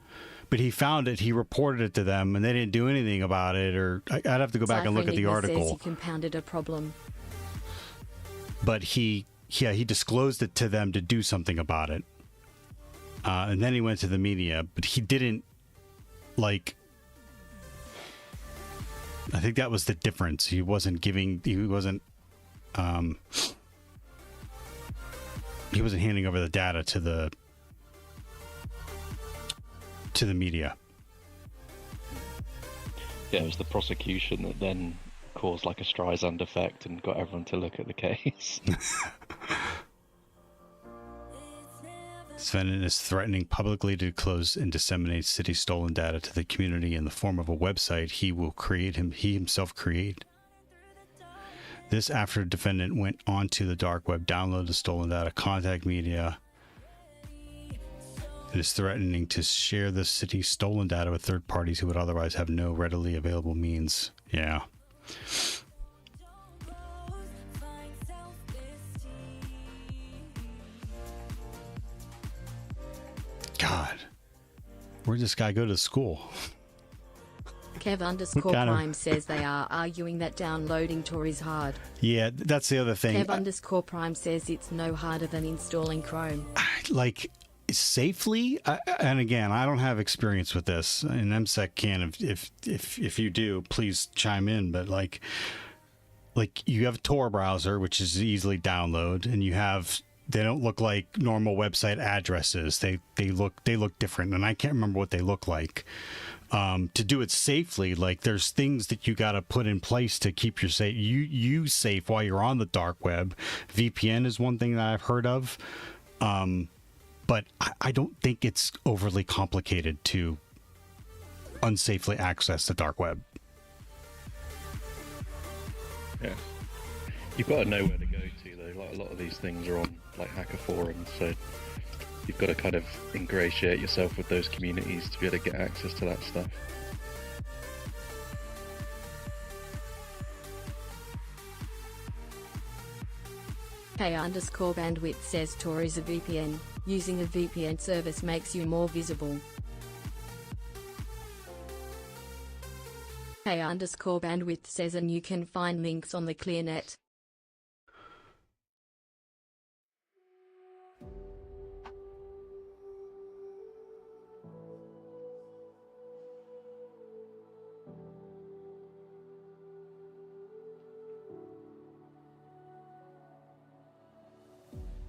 B: But he found it, he reported it to them, and they didn't do anything about it. Or I'd have to go back and look at the article.
A: Says he compounded a problem.
B: But he disclosed it to them to do something about it. And then he went to the media, but he didn't, like, I think that was the difference. He wasn't handing over the data to the media.
K: Yeah, it was the prosecution that then caused like a Streisand effect and got everyone to look at the case.
B: Sven is threatening publicly to close and disseminate city stolen data to the community in the form of a website he himself create. This after the defendant went onto the dark web, downloaded the stolen data, contact media, and is threatening to share the city's stolen data with third parties who would otherwise have no readily available means. Yeah. God, where'd this guy go to school?
A: Kev_Prime says they are arguing that downloading Tor is hard.
B: Yeah, that's the other thing.
A: Kev_Prime says it's no harder than installing Chrome.
B: Like, safely, and again, I don't have experience with this, and MSEC can. If you do, please chime in. But like you have a Tor browser, which is easily download, and they don't look like normal website addresses. They look different, and I can't remember what they look like. To do it safely, like, there's things that you got to put in place to keep you safe while you're on the dark web. VPN is one thing that I've heard of, but I don't think it's overly complicated to unsafely access the dark web.
K: Yeah, you've got to know where to go to though. Like, a lot of these things are on like hacker forums, so you've got to kind of ingratiate yourself with those communities to be able to get access to that stuff.
A: K_bandwidth says Tor is a VPN. Using a VPN service makes you more visible. K_bandwidth says, and you can find links on the ClearNet.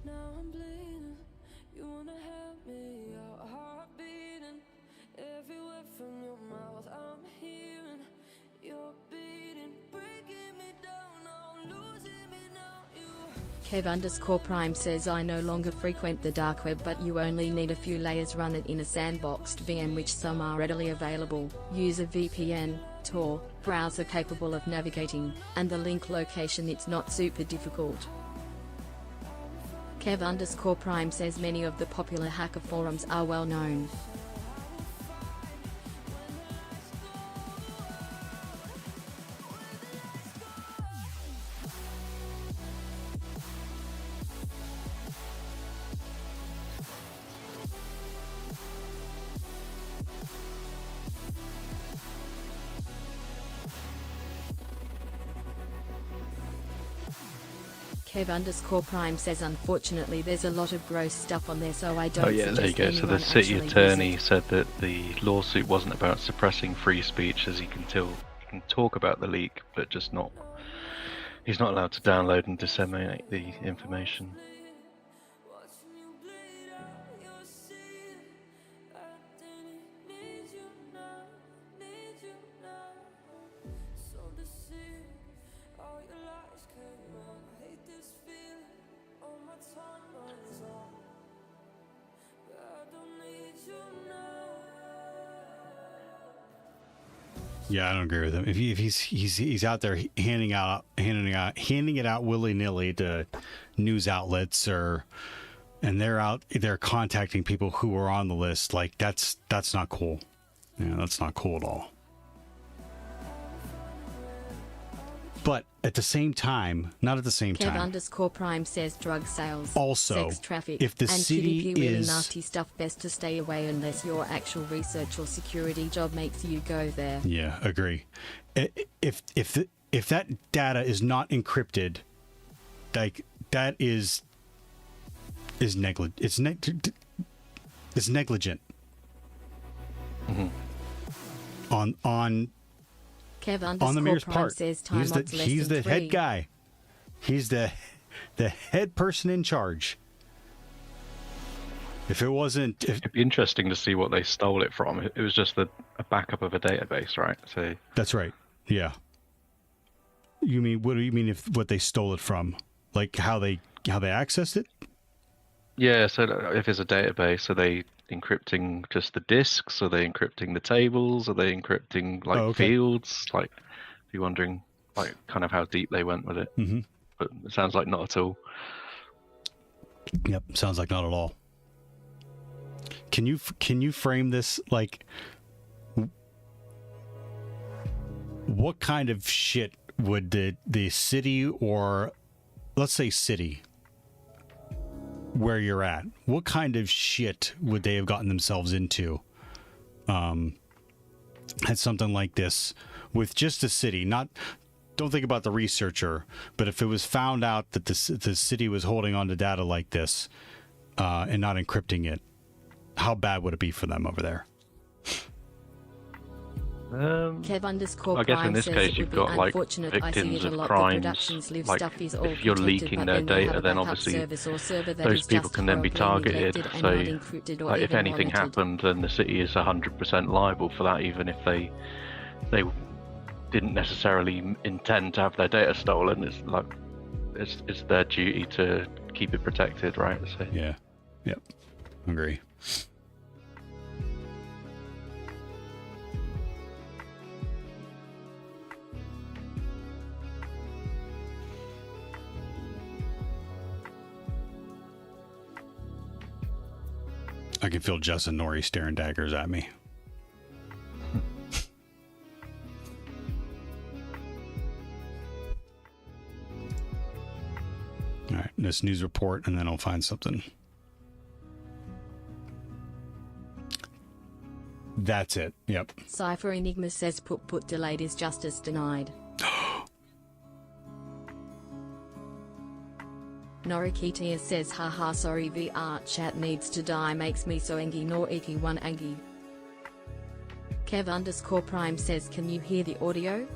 I: Now I'm bleeding. You wanna help me out, heart beating. Every word from your mouth I'm hearing. You're beating, breaking me down, now losing me now.
A: Kev_Prime says, I no longer frequent the dark web, but you only need a few layers, run it in a sandboxed VM, which some are readily available. Use a VPN, Tor, browser capable of navigating, and the link location, it's not super difficult. Kev_Prime says many of the popular hacker forums are well known. Kev_Prime says, unfortunately there's a lot of gross stuff on there, so I don't.
K: Oh yeah, there you go. So the city attorney said that the lawsuit wasn't about suppressing free speech, as he can talk about the leak, but just not. He's not allowed to download and disseminate the information.
B: Yeah, I don't agree with him. If he's out there handing it out willy nilly to news outlets and they're contacting people who are on the list, like that's not cool. Yeah, that's not cool at all. But at the same time, not at the same
A: Kev
B: time.
A: _Prime says drug sales,
B: Also,
A: sex traffic,
B: if the
A: and
B: city
A: PvP really
B: is-
A: nasty stuff, best to stay away unless your actual research or security job makes you go there.
B: Yeah, agree. If that data is not encrypted, like that is negligent. It's negligent. On
A: Kev
B: on the mayor's
A: _Prime
B: part.
A: says time
B: He's
A: odds less
B: the
A: than 3.
B: head guy. He's the head person in charge. If it wasn't,
K: It'd be interesting to see what they stole it from. It was just a backup of a database, right? So
B: that's right. Yeah. You mean, what do you mean if what they stole it from? Like how they accessed it?
K: yeah, so if it's a database, are they encrypting just the disks? Are they encrypting the tables? Are they encrypting like
B: okay.
K: fields? Like, be wondering like kind of how deep they went with it.
B: Mm-hmm.
K: But it sounds like not at all.
B: Yep, sounds like not at all. Can you frame this like what kind of shit would the city, or let's say city where you're at, what kind of shit would they have gotten themselves into had something like this with just a city? Don't think about the researcher, but if it was found out that the city was holding on to data like this and not encrypting it, how bad would it be for them over there?
A: Kev _Prime
K: I guess in this
A: says
K: case
A: it
K: you've
A: would be
K: got like
A: unfortunate. I see
K: victims
A: it a
K: of
A: lot. The
K: crimes.
A: productions live
K: Like
A: stuff is all
K: if you're
A: protected,
K: leaking
A: but
K: their
A: then they have
K: data,
A: a
K: then
A: backup
K: obviously
A: service or server that
K: those
A: is
K: people
A: just
K: can then be
A: horribly
K: targeted.
A: neglected and
K: So,
A: not encrypted or
K: like, if
A: even
K: anything
A: monitored.
K: happened, then the city is 100% liable for that, even if they didn't necessarily intend to have their data stolen. It's like it's their duty to keep it protected, right? So
B: Yeah. Yep. Agree. I can feel Jess and Nori staring daggers at me. All right, this news report, and then I'll find something. That's it. Yep.
A: Cypher Enigma says put delayed is justice denied. Norikitia says haha sorry VR chat needs to die makes me so angry nor iki one angry. Kev _Prime says can you hear the audio?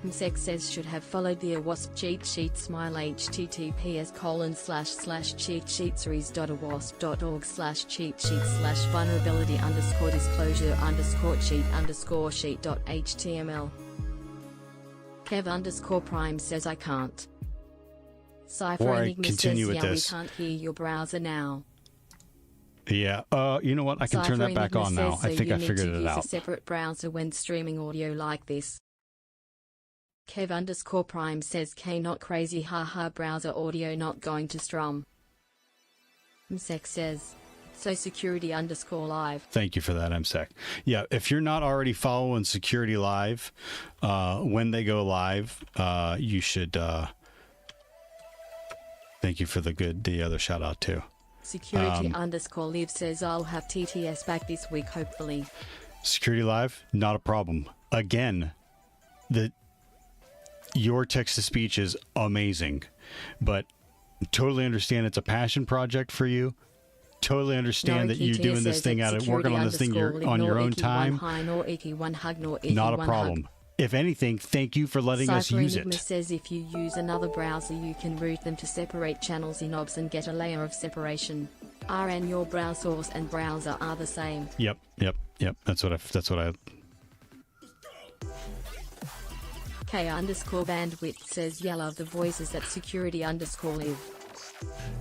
A: Msek says should have followed the AWASP cheat sheet smile https://cheatsheetseries.awasp.org/cheat sheet/vulnerability_disclosure_cheat_sheet.html. Kev _Prime says I can't. Cypher
B: Before I
A: Enigma
B: continue
A: says
B: with
A: yeah
B: this.
A: we can't hear your browser now.
B: Yeah. You know what? I can turn that back
A: Cypher
B: on
A: Enigma
B: now.
A: says,
B: I think
A: so
B: I
A: you
B: figured
A: need to
B: it
A: use
B: out.
A: a separate browser when streaming audio like this. Kev _Prime says K not crazy haha browser audio not going to strum. Msek says, so Security _Live.
B: Thank you for that, MSEC. Yeah, if you're not already following Security Live, when they go live, you should. Thank you for the other shout out too.
A: Security _Live says I'll have TTS back this week hopefully.
B: Security Live, not a problem. Again, your text to speech is amazing, but totally understand it's a passion project for you. Totally understand that you're doing this thing working on this thing on your own time. Not a problem. If anything, thank you for letting us
A: Cypher
B: use
A: Enigma
B: it.
A: says if you use another browser you can route them to separate channels in OBS and get a layer of separation. RN your browser source and browser are the same.
B: Yep. That's what I
A: K _bandwidth says yeah love the voices at Security _Live.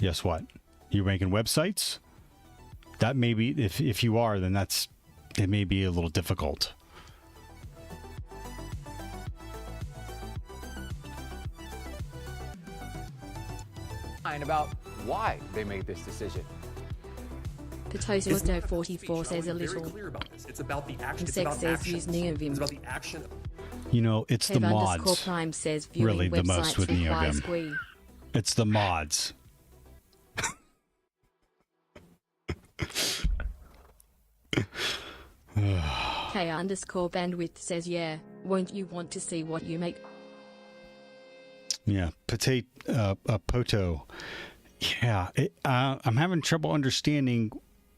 B: Guess what? You're making websites? That may be, if you are, then it may be a little difficult.
L: About why they made this decision.
A: Potato 44 says a little.
M: It's about the action.
A: Insect says use Neovim.
M: It's about the action.
B: You know, it's the mods.
A: Prime says
B: Really, the most with Neovim.
A: Gooey.
B: It's the mods.
A: K_bandwidth says yeah. Won't you want to see what you make?
B: Yeah, Poto. Yeah, I'm having trouble understanding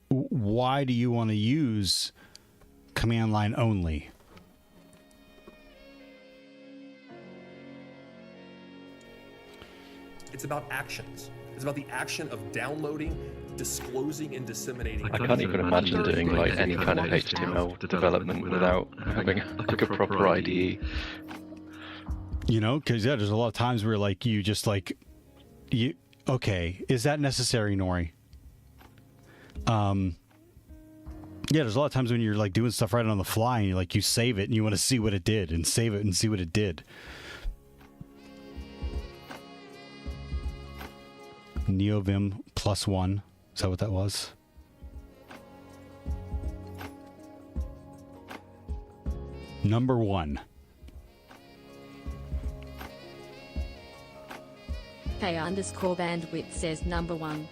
B: why do you want to use command line only?
M: It's about actions. It's about the action of downloading, disclosing, and disseminating.
K: I can't even imagine doing like any kind of HTML development without having like a proper IDE.
B: You know, because there's a lot of times where like you just like okay, is that necessary, Nori? Yeah, there's a lot of times when you're like doing stuff right on the fly and you save it and you want to see what it did and save it and see what it did. Neovim +1. Is that what that was? Number 1.
A: K_bandwidth says number 1.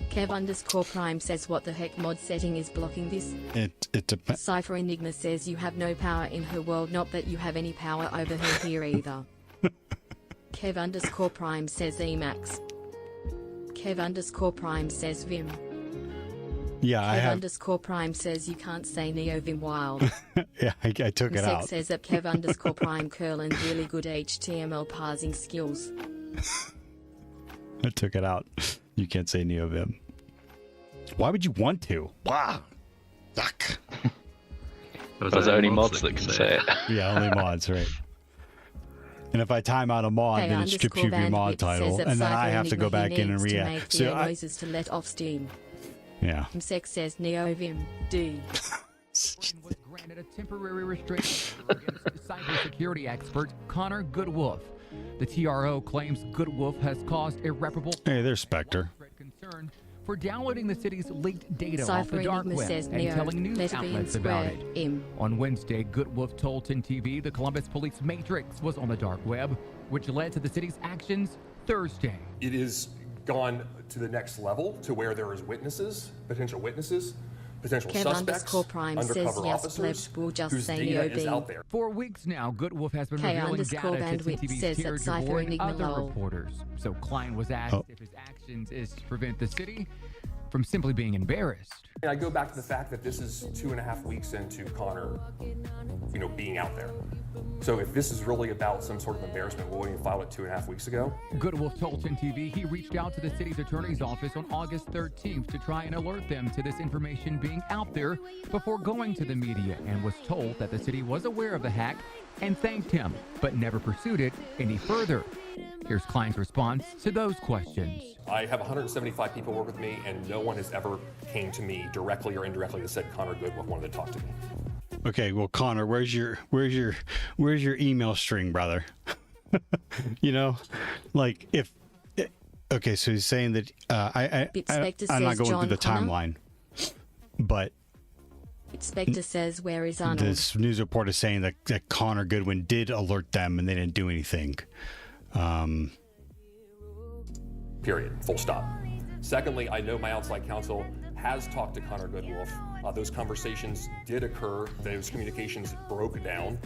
A: Kev_prime says what the heck mod setting is blocking this?
B: It depends.
A: Cypher Enigma says you have no power in her world, not that you have any power over her here either. Kev_prime says Emacs. Kev_prime says Vim.
B: Yeah, I have.
A: Kev_prime says you can't say Neovim wild.
B: Yeah, I took it out.
A: Says that Kev_prime curl and really good HTML parsing skills.
B: I took it out. You can't say Neovim. Why would you want to? Wow. Yuck.
K: There's only mods that can say it.
B: Yeah, only mods, right. And if I time out a mod, then it strips you of your mod title, and then I have to go back in and react.
A: So noises to let off steam.
B: Yeah.
A: Insect says Neovim D.
N: Was granted a temporary restraint against cybersecurity expert Connor Goodwolf. The TRO claims Goodwolf has caused irreparable concern for downloading the city's leaked data off the dark web and telling news outlets about it. On Wednesday, Goodwolf told 10 TV the Columbus Police Matrix was on the dark web, which led to the city's actions Thursday.
M: It is gone to the next level to where there is potential witnesses, potential suspects, undercover officers whose data is out there.
N: For weeks now, Goodwolf has been revealing data to TV's Tearjerboy and other reporters. So Klein was asked if his actions is to prevent the city from simply being embarrassed.
M: I go back to the fact that this is 2.5 weeks into Connor, being out there. So if this is really about some sort of embarrassment, we wouldn't have filed it 2.5 weeks ago.
N: Goodwolf told 10 TV he reached out to the city's attorney's office on August 13th to try and alert them to this information being out there before going to the media, and was told that the city was aware of the hack and thanked him, but never pursued it any further. Here's Klein's response to those questions.
M: I have 175 people work with me, and no one has ever came to me directly or indirectly that said Connor Goodwolf wanted to talk to me.
B: Okay, well, Connor, where's your email string, brother? Like if. Okay, so he's saying that I'm not going through the timeline, but
A: Spectre says where is Arnold?
B: This news report is saying that Connor Goodwin did alert them and they didn't do anything.
M: Period. Full stop. Secondly, I know my outside counsel has talked to Connor Goodwolf. Those conversations did occur. Those communications broke down.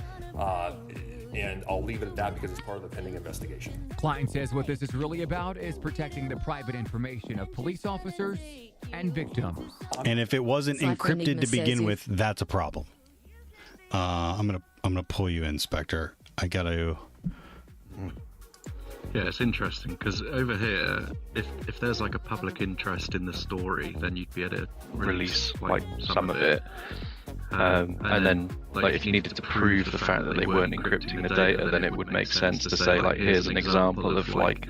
M: And I'll leave it at that because it's part of the pending investigation.
N: Klein says what this is really about is protecting the private information of police officers and victims.
B: And if it wasn't encrypted to begin with, that's a problem. I'm gonna pull you in, Spectre. I gotta.
K: Yeah, it's interesting because over here, if there's like a public interest in the story, then you'd be able to release like some of it. And then, like, if you needed to prove the fact that they weren't encrypting the data, then it would make sense to say, like, here's an example of, like,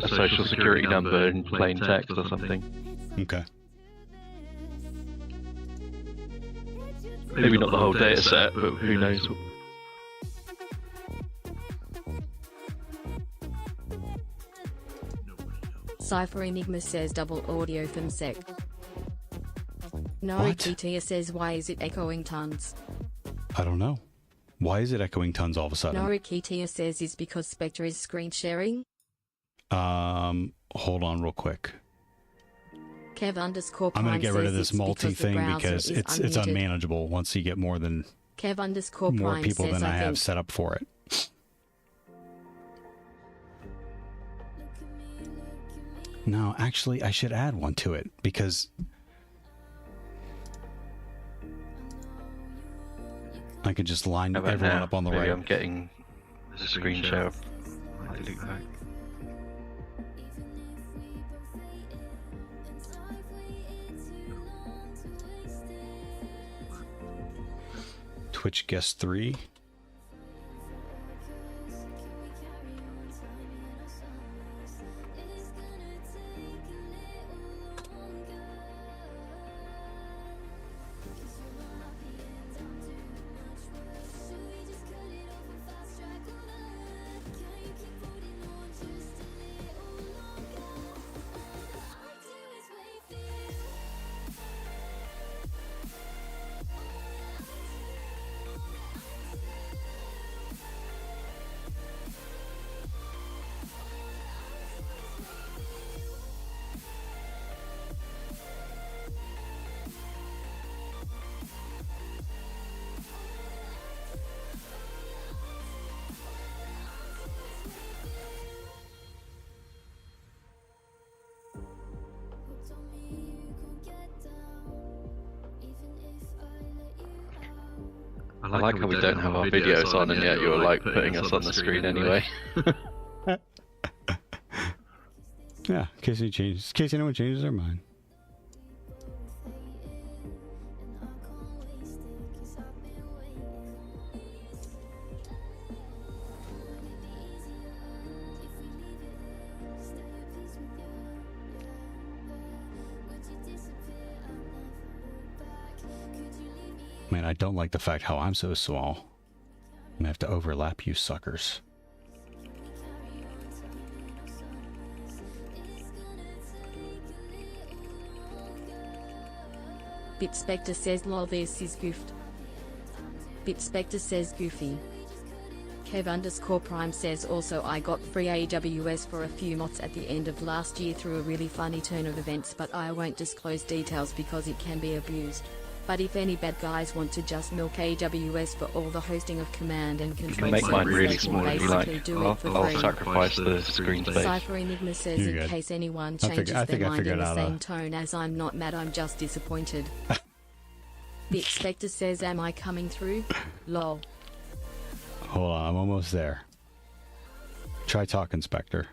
K: a social security number in plain text or something.
B: Okay.
K: Maybe not the whole data set, but who knows?
A: Cypher Enigma says double audio from sec. Norikitia says why is it echoing tons?
B: I don't know. Why is it echoing tons all of a sudden?
A: Norikitia says is because Spectre is screen sharing.
B: Hold on real quick.
A: Kev underscore
B: I'm
A: Prime
B: gonna get rid of
A: says
B: this
A: it's
B: multi
A: because the
B: thing
A: browser
B: because
A: is
B: it's
A: unmuted.
B: unmanageable once you get more than
A: Kev underscore
B: more
A: Prime
B: people
A: says
B: than I have
A: think
B: set up for it. No, actually, I should add one to it because I could just line
K: How about
B: everyone
K: now?
B: up on the
K: Maybe
B: right.
K: I'm getting the screen share. I delete that.
B: Twitch guest 3.
K: I like how we don't have our videos on, and yet you're like putting us on the screen anyway.
B: Yeah, in case anyone changes their mind. Man, I don't like the fact how I'm so small. I'm gonna have to overlap you suckers.
A: Bitspector says lol this is goofed. Bitspector says goofy. Kev underscore Prime says also I got free AWS for a few mods at the end of last year through a really funny turn of events, but I won't disclose details because it can be abused. But if any bad guys want to just milk AWS for all the hosting of command and
K: You
A: control
K: can make mine
A: servers,
K: really
A: they can
K: small if you
A: basically
K: like.
A: do it for
K: I'll
A: free.
K: sacrifice the screen space.
A: Cypher Enigma says
K: You're
A: in
K: good.
A: case anyone
K: I think
A: changes
K: I
A: their mind in
K: figured
A: the
K: out
A: same tone as I'm not mad, I'm just disappointed. The Expector says am I coming through? Lol.
B: Hold on, I'm almost there. Try talk, Inspector.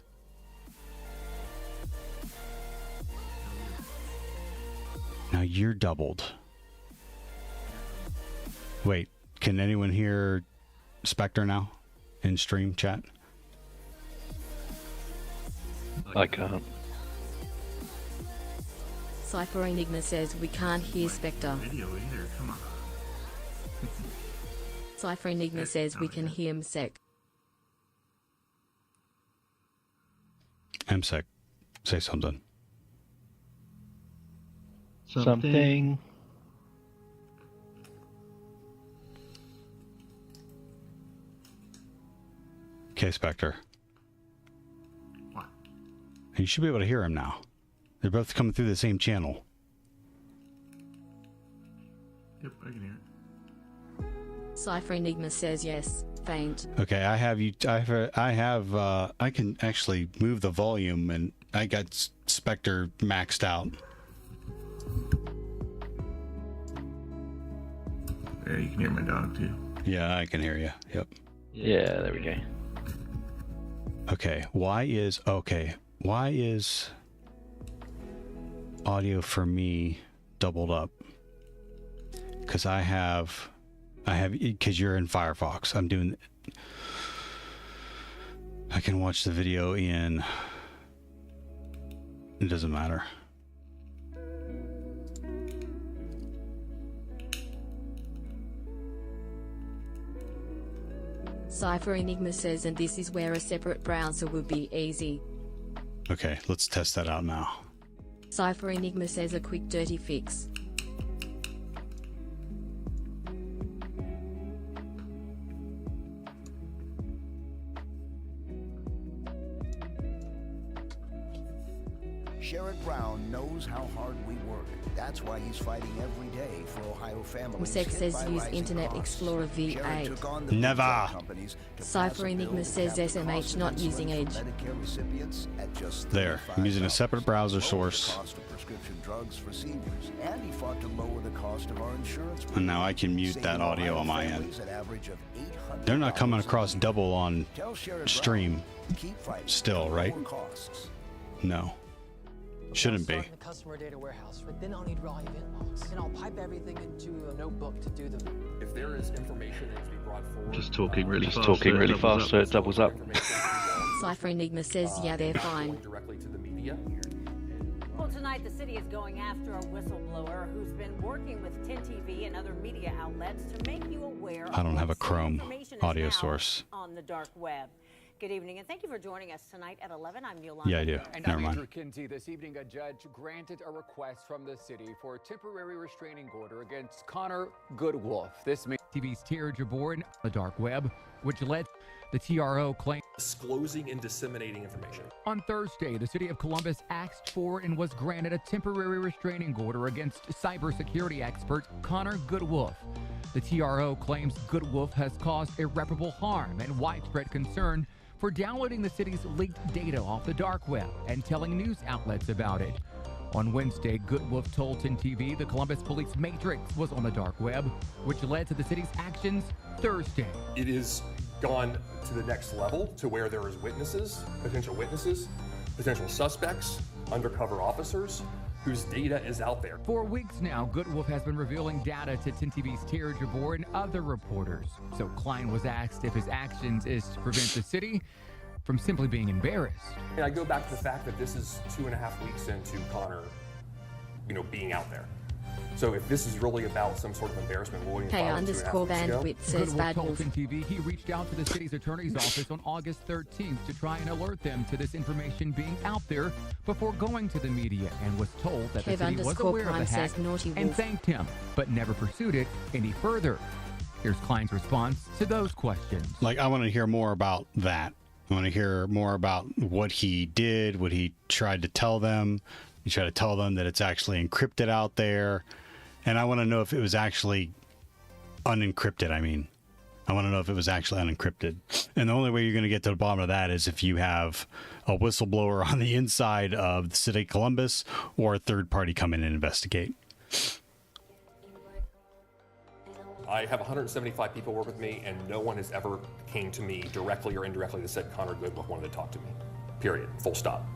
B: Now you're doubled. Wait, can anyone hear Spectre now in stream chat?
K: I can't.
A: Cypher Enigma says we can't hear Spectre.
O: Video either, come on.
A: Cypher Enigma says we can hear Msec.
B: MSEC, say something.
K: Something.
B: Okay, Spectre.
O: What?
B: You should be able to hear him now. They're both coming through the same channel.
O: Yep, I can hear it.
A: Cypher Enigma says yes. Faint.
B: Okay, I have you. I can actually move the volume, and I got Spectre maxed out.
O: There, you can hear my dog too.
B: Yeah, I can hear you. Yep.
K: Yeah, there we go.
B: Okay, why is audio for me doubled up? because because you're in Firefox. I'm doing. I can watch the video in. It doesn't matter.
A: Cypher Enigma says, and this is where a separate browser would be easy.
B: Okay, let's test that out now.
A: Cypher Enigma says a quick dirty fix.
J: Sherrod Brown knows how hard we work. That's why he's fighting every day for Ohio families.
A: Sex
J: hit
A: says
J: by
A: use
J: rising
A: Internet
J: costs.
A: Explorer
J: Sherrod took on
A: V8.
J: the
B: Never.
J: big tech companies to
A: Cypher
J: pass a
A: Enigma
J: bill
A: says
J: to cap the
A: SMH
J: cost of
A: not using
J: insulin
A: Edge.
J: for Medicare recipients at just
B: There, I'm using a separate browser
J: $35.
B: source.
J: Lower the cost of prescription drugs for seniors, and he fought to lower the cost of our insurance.
B: And now I can mute that
J: saving
B: audio
J: Ohio
B: on my end.
J: families an average of $800
B: They're not coming
J: a
B: across
J: year.
B: double on
J: Tell Sherrod
B: stream.
J: Brown, keep fighting
B: Still,
J: for
B: right?
J: lower costs.
B: No. Shouldn't be.
P: Start in the customer data warehouse, right? Then I'll need raw event logs. Then I'll pipe everything into a notebook to do the.
M: If there is information that needs to be brought forward,
K: Just talking really fast so it doubles up.
A: Cypher Enigma says, yeah, they're fine.
M: going directly to the media.
Q: Well, tonight the city is going after a whistleblower who's been working with 10 TV and other media outlets to make you aware
B: I don't have a
Q: what
B: Chrome
Q: information is
B: audio
Q: now
B: source.
Q: on the dark web. Good evening, and thank you for joining us tonight at 11. I'm Yolanda.
B: Yeah, I do.
L: And
B: Never
L: I'm
B: mind.
L: Andrew Kinsey. This evening, a judge granted a request from the city for a temporary restraining order against Connor Goodwolf. This means
N: TV's Terror Jaborn, the dark web, which led the TRO claim.
M: Disclosing and disseminating information.
N: On Thursday, the city of Columbus asked for and was granted a temporary restraining order against cybersecurity expert Connor Goodwolf. The TRO claims Goodwolf has caused irreparable harm and widespread concern for downloading the city's leaked data off the dark web and telling news outlets about it. On Wednesday, Goodwolf told 10 TV the Columbus Police Matrix was on the dark web, which led to the city's actions Thursday.
M: It is gone to the next level to where there is potential suspects, undercover officers whose data is out there.
N: For weeks now, Goodwolf has been revealing data to 10 TV's Terror Jabor and other reporters. So Klein was asked if his actions is to prevent the city from simply being embarrassed.
M: And I go back to the fact that this is 2.5 weeks into Connor, being out there. So if this is really about some sort of embarrassment, we'll
A: Hey, underscore bandwidth says
N: Goodwolf
A: bad
N: told
A: wolf.
N: 10 TV he reached out to the city's attorney's office on August 13th to try and alert them to this information being out there before going to the media, and was told that the
A: Kev
N: city was
A: underscore
N: aware of
A: prime
N: the hack
A: says naughty
N: and
A: wolf.
N: thanked him, but never pursued it any further. Here's Klein's response to those questions.
B: Like, I want to hear more about that. I want to hear more about what he did, what he tried to tell them. He tried to tell them that it's actually encrypted out there. And I want to know if it was actually unencrypted. I want to know if it was actually unencrypted. And the only way you're going to get to the bottom of that is if you have a whistleblower on the inside of the city of Columbus or a third party come in and investigate.
M: I have 175 people work with me, and no one has ever came to me directly or indirectly that said Connor Goodwolf wanted to talk to me. Period. Full stop.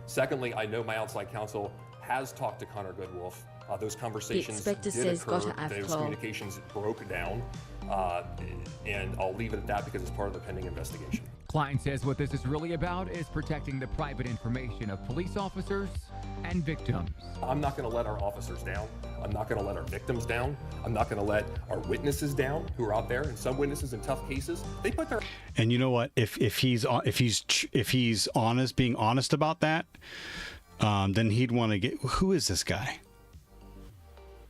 M: Secondly, I know my outside counsel has talked to Connor Goodwolf. Those conversations
A: Inspector
M: did
A: says
M: occur.
A: gotta have
M: Those
A: claw.
M: communications broke down, and I'll leave it at that because it's part of the pending investigation.
N: Klein says what this is really about is protecting the private information of police officers and victims.
M: I'm not going to let our officers down. I'm not going to let our victims down. I'm not going to let our witnesses down who are out there. And some witnesses in tough cases, they put their.
B: And you know what? If he's honest, being honest about that, then he'd want to get. Who is this guy?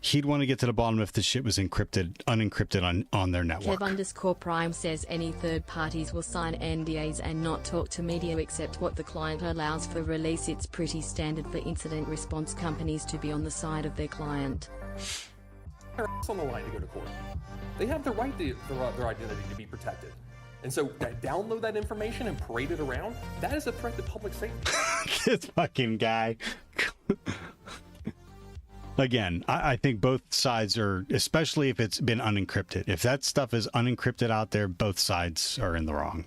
B: He'd want to get to the bottom if this shit was unencrypted on their network.
A: Kev underscore prime says any third parties will sign NDAs and not talk to media except what the client allows for release. It's pretty standard for incident response companies to be on the side of their client.
M: They're on the line to go to court. They have the right for their identity to be protected. And so download that information and parade it around, that is a threat to public safety.
B: This fucking guy. Again, I think both sides are, especially if it's been unencrypted. If that stuff is unencrypted out there, both sides are in the wrong.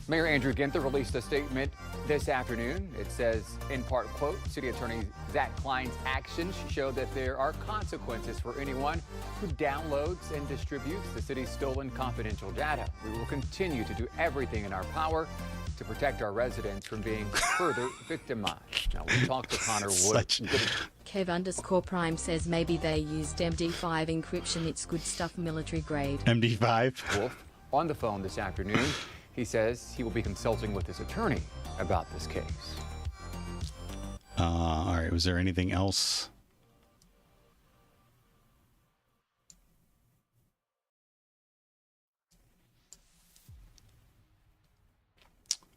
L: Mayor Andrew Ginther released a statement this afternoon. It says, in part, quote, City Attorney Zach Klein's actions show that there are consequences for anyone who downloads and distributes the city's stolen confidential data. We will continue to do everything in our power to protect our residents from being further victimized. Now, we talked to Connor Wood.
A: Kev_Prime says maybe they used MD5 encryption. It's good stuff, military grade.
B: MD5?
L: Wolf on the phone this afternoon. He says he will be consulting with his attorney about this case.
B: All right. Was there anything else?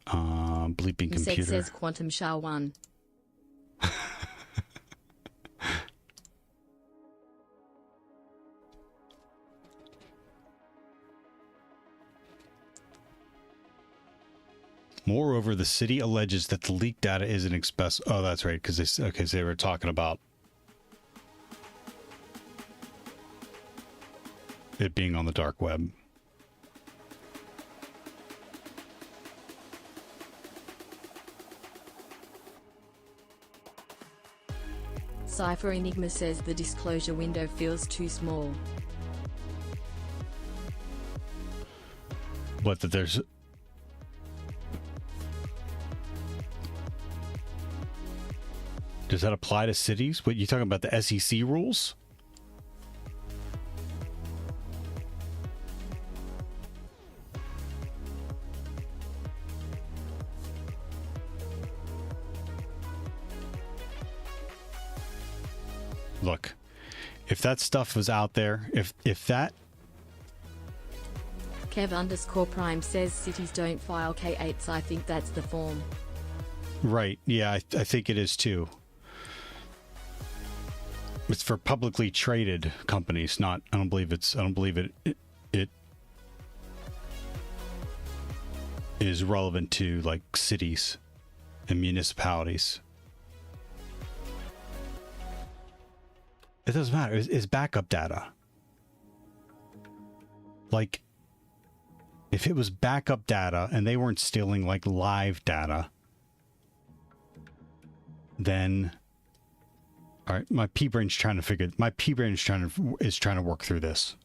B: Bleeping
A: Insect
B: computer.
A: says Quantum SHA 1.
B: Moreover, the city alleges that the leaked data isn't express. Oh, that's right, because so they were talking about it being on the dark web.
A: Cypher Enigma says the disclosure window feels too small.
B: What, that there's... Does that apply to cities? What, you talking about the SEC rules? Look, if that stuff was out there, if that...
A: Kev_Prime says cities don't file K8s. I think that's the form.
B: Right, yeah, I think it is too. It's for publicly traded companies, not... I don't believe it is relevant to, like, cities and municipalities. It doesn't matter. It's backup data. Like, if it was backup data and they weren't stealing, like, live data, then... All right, my pea-brain's trying to work through this.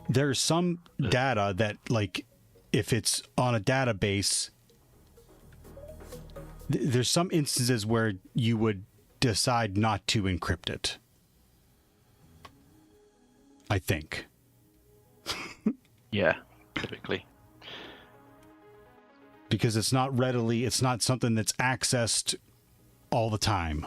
B: There's some data that, like, if it's on a database, there's some instances where you would decide not to encrypt it. I think.
K: Yeah, typically.
B: Because it's not something that's accessed all the time.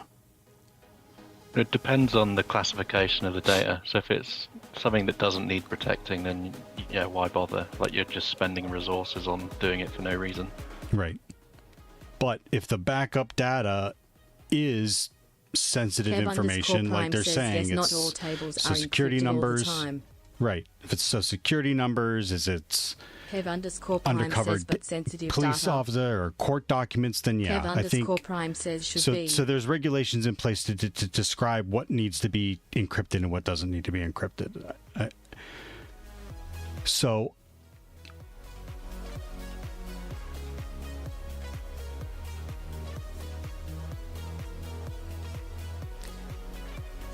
K: It depends on the classification of the data. So if it's something that doesn't need protecting, then yeah, why bother? Like, you're just spending resources on doing it for no reason.
B: Right. But if the backup data is sensitive information, like they're saying,
A: not all tables
B: so
A: are
B: security
A: encrypted
B: numbers,
A: all the time.
B: Right. If it's so security numbers, it's
A: Kev_Prime
B: undercover
A: says, but sensitive
B: police
A: data.
B: officer or court documents, then yeah, I think
A: Kev_Prime says should be.
B: So there's regulations in place to describe what needs to be encrypted and what doesn't need to be encrypted. So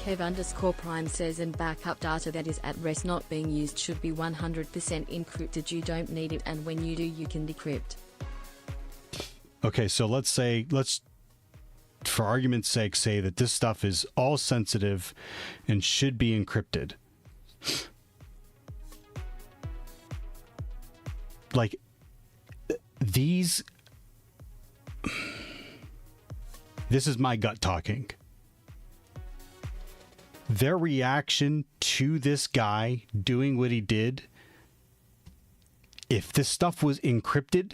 A: Kev_Prime says, and backup data that is at rest not being used should be 100% encrypted. You don't need it, and when you do, you can decrypt.
B: Okay, so let's for argument's sake say that this stuff is all sensitive and should be encrypted. Like, this is my gut talking. Their reaction to this guy doing what he did, if this stuff was encrypted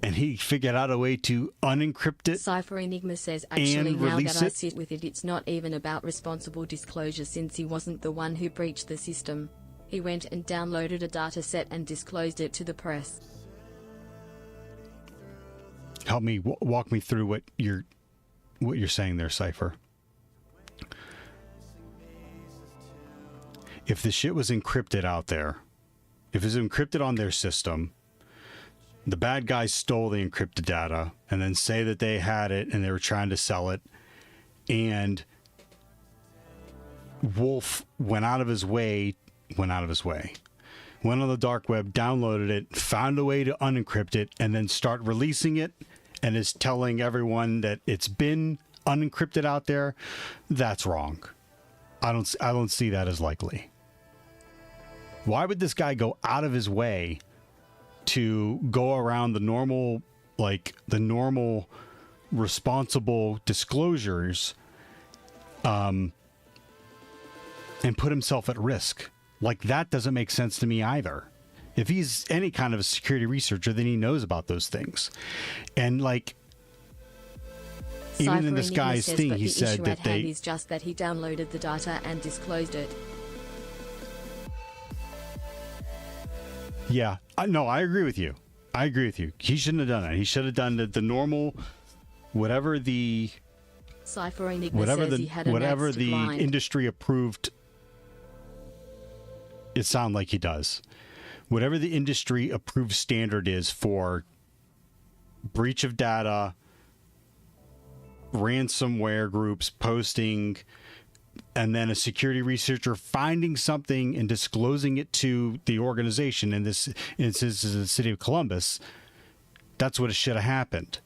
B: and he figured out a way to unencrypt it,
A: Cypher Enigma says, actually, now that I
B: it,
A: sit with it, it's not even about responsible disclosure, since he wasn't the one who breached the system. He went and downloaded a data set and disclosed it to the press.
B: help me walk me through what you're saying there, Cypher. If the shit was encrypted out there if it's encrypted on their system, the bad guys stole the encrypted data and then say that they had it and they were trying to sell it, and Wolf went on the dark web, downloaded it, found a way to unencrypt it, and then start releasing it, and is telling everyone that it's been unencrypted out there. That's wrong. I don't see that as likely. Why would this guy go out of his way to go around the normal responsible disclosures, and put himself at risk? Like, that doesn't make sense to me either. If he's any kind of a security researcher, then he knows about those things. And like, even in this guy's thing, he said that
A: is just that he downloaded the data and disclosed it.
B: Yeah, no, I agree with you. He shouldn't have done that. He should have done the normal, whatever the
A: Cypher Enigma says he had an
B: industry approved. It sounds like he does. Whatever the industry approved standard is for breach of data, ransomware groups posting, and then a security researcher finding something and disclosing it to the organization, in this instance is the city of Columbus, that's what it should have happened.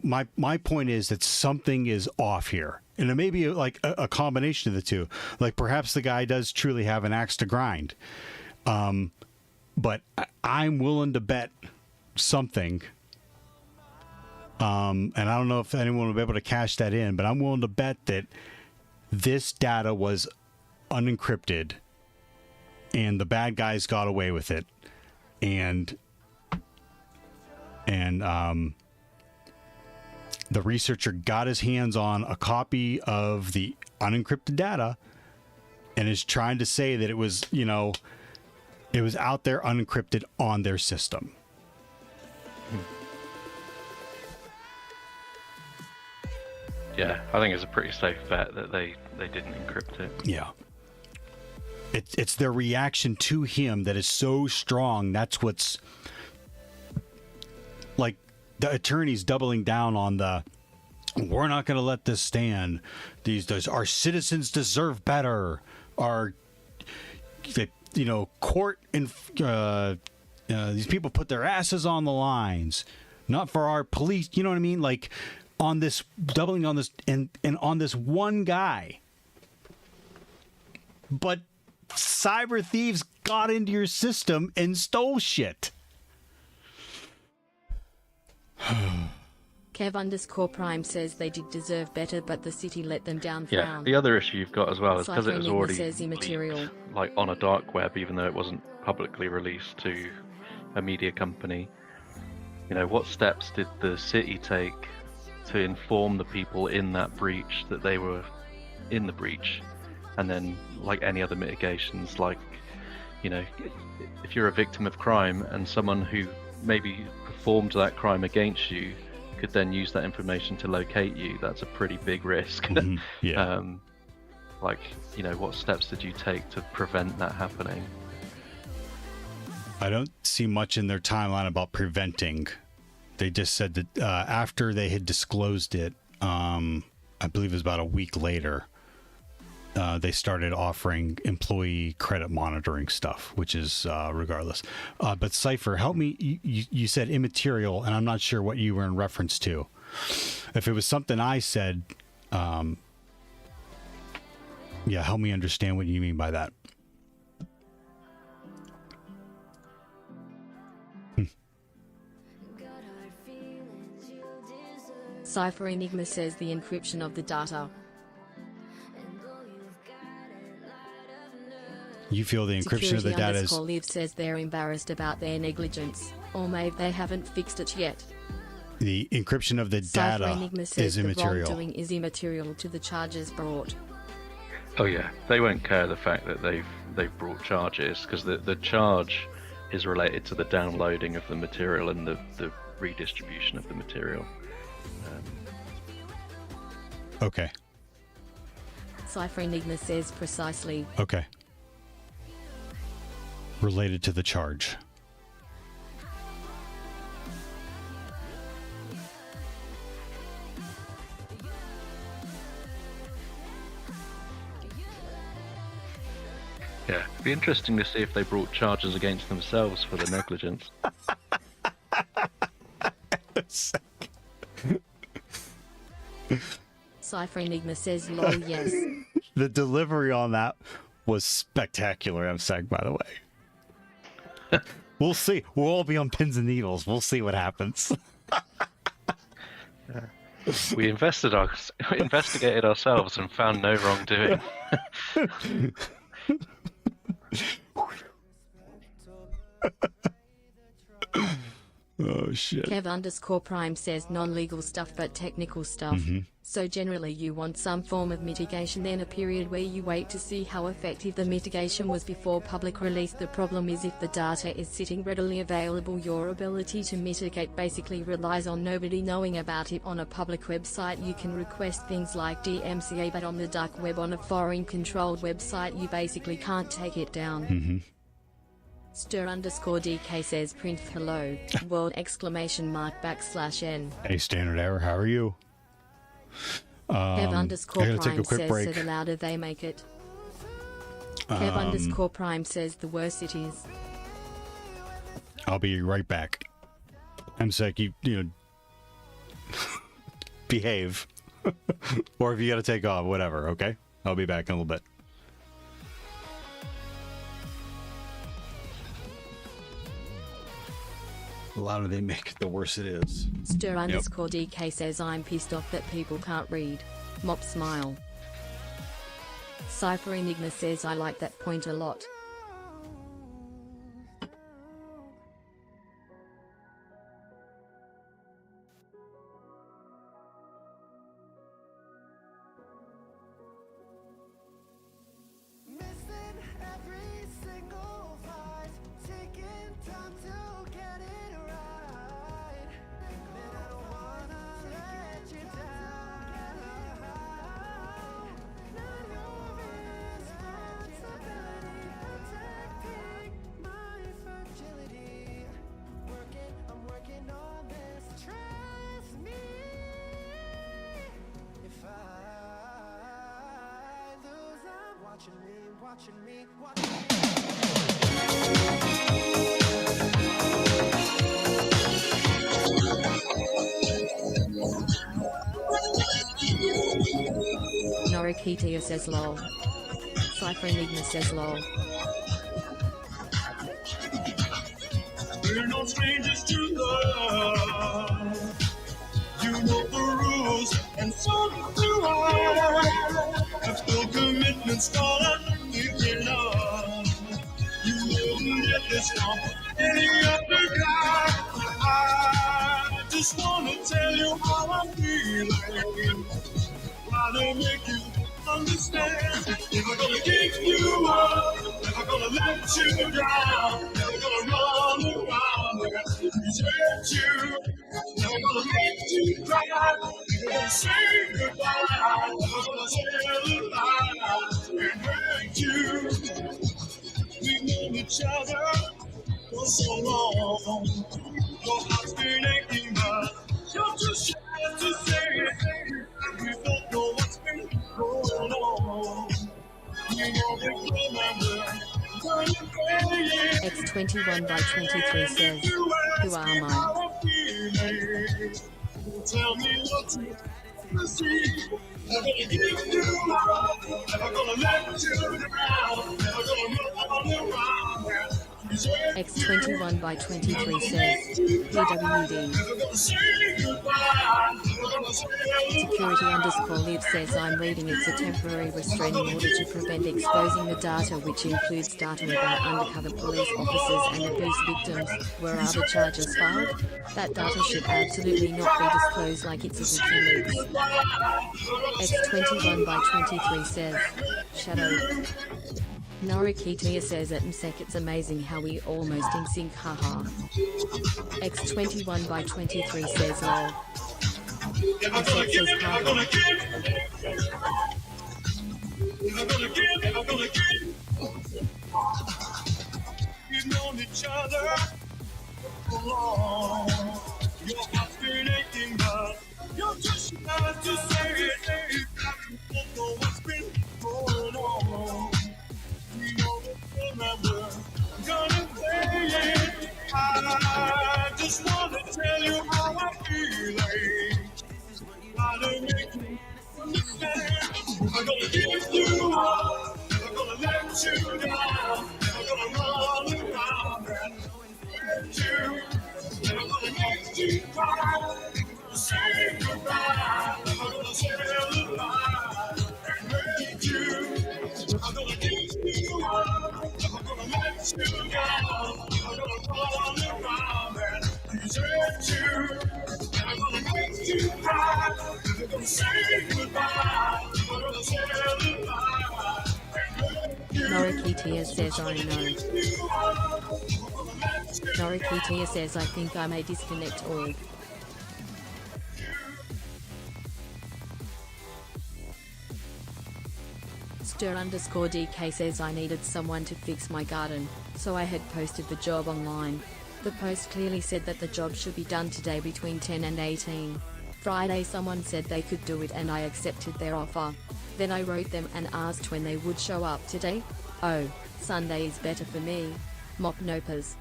B: My point is that something is off here. And it may be like a combination of the two. Like, perhaps the guy does truly have an axe to grind. But I'm willing to bet something. And I don't know if anyone will be able to cash that in, but I'm willing to bet that this data was unencrypted and the bad guys got away with it. And the researcher got his hands on a copy of the unencrypted data and is trying to say that it was, it was out there unencrypted on their system.
K: Yeah, I think it's a pretty safe bet that they didn't encrypt it.
B: Yeah. It's their reaction to him that is so strong. That's what's like, the attorney's doubling down on we're not going to let this stand. Our citizens deserve better. Court and these people put their asses on the lines, not for our police. You know what I mean? Like, on this, doubling on this, and on this one guy. But cyber thieves got into your system and stole shit.
A: Kev_Prime says they did deserve better, but the city let them down.
K: Yeah, the other issue you've got as well is because it was already
A: says immaterial,
K: leaked, like on a dark web, even though it wasn't publicly released to a media company. What steps did the city take to inform the people in that breach that they were in the breach? And then, like any other mitigations, like, if you're a victim of crime and someone who maybe performed that crime against you could then use that information to locate you, that's a pretty big risk.
B: Mm-hmm. Yeah.
K: What steps did you take to prevent that happening?
B: I don't see much in their timeline about preventing. They just said that after they had disclosed it, I believe it was about a week later, they started offering employee credit monitoring stuff, which is regardless. But Cypher, help me. You said immaterial, and I'm not sure what you were in reference to. If it was something I said, help me understand what you mean by that.
A: Cypher Enigma says the encryption of the data.
B: You feel the encryption of the data is...
A: Liv says they're embarrassed about their negligence, or maybe they haven't fixed it yet.
B: The encryption of the data is immaterial.
A: The wrongdoing is immaterial to the charges brought.
K: Oh yeah, they won't care the fact that they've brought charges, because the charge is related to the downloading of the material and the redistribution of the material.
B: Okay.
A: Cypher Enigma says precisely.
B: Okay. related to the charge.
K: Yeah, it'd be interesting to see if they brought charges against themselves for the negligence.
A: Cypher Enigma says lol yes.
B: The delivery on that was spectacular, MSEC, by the way. We'll see. We'll all be on pins and needles. We'll see what happens.
K: We investigated ourselves and found no wrongdoing.
B: Oh shit.
A: Kev_Prime says non-legal stuff but technical stuff. So generally you want some form of mitigation, then a period where you wait to see how effective the mitigation was before public release. The problem is if the data is sitting readily available, your ability to mitigate basically relies on nobody knowing about it. On a public website you can request things like DMCA, but on the dark web, on a foreign controlled website, you basically can't take it down. Stir_DK says print hello, world !! \n.
B: Hey, standard error, how are you? I gotta take
A: Kev_Prime
B: a quick
A: says
B: break.
A: so the louder they make it. Kev_Prime says the worse it is.
B: I'll be right back. MSEC, you know, behave. Or if you gotta take off, whatever, okay? I'll be back in a little bit. The louder they make it, the worse it is.
A: Stir_DK says I'm pissed off that people can't read. Mop smile. Cypher Enigma says I like that point a lot. Norikitia says lol. Cypher Enigma says lol.
J: We're no strangers to love. You know the rules, and so do I. If no commitment's gonna leave me alone, you wouldn't get this from any other guy. I just wanna tell you how I'm feeling. Try to make you understand. Never gonna give you up, never gonna let you down, never gonna run around there to desert you, never gonna make you cry, never gonna say goodbye, never gonna tell a lie and hurt you. We've known each other for so long, your heart's been aching, but you're too shy to say it. We don't know what's been going on. We know they remember.
A: X21/23 says, who am I?
J: Tell me what to see. Never gonna give you up. Never gonna let you down. Never gonna run around.
A: X21/23 says, PWD. Security_live says I'm reading it's a temporary restraining order to prevent exposing the data, which includes data about undercover police officers and abuse victims. Where are the charges filed? That data should absolutely not be disclosed like it's a WikiLeaks. X21/23 says, Shadow. Norikitia says at MSEC it's amazing how we almost in sync, haha. X21/23 says lol. MSEC says haha.
J: other along. Your heart's been aching, but you're just about to say it. You don't know what's been going on. We know that you're never gonna play it. I just wanna tell you how I'm feeling. Try to make you understand. I'm gonna give you up. I'm gonna let you down. I'm gonna run around and hurt you. I'm gonna make you cry. Say goodbye. I'm gonna tell a lie and hurt you. I'm gonna give you up. I'm gonna let you down. I'm gonna run around and desert you. I'm gonna make you cry. I'm gonna say goodbye. I'm gonna tell a lie and hurt you.
A: Norikitia says I know. Norikitia says I think I may disconnect all. Stir_DK says I needed someone to fix my garden, so I had posted the job online. The post clearly said that the job should be done today between 10 and 18. Friday someone said they could do it and I accepted their offer. Then I wrote them and asked when they would show up today. Oh, Sunday is better for me. Mop Nopas.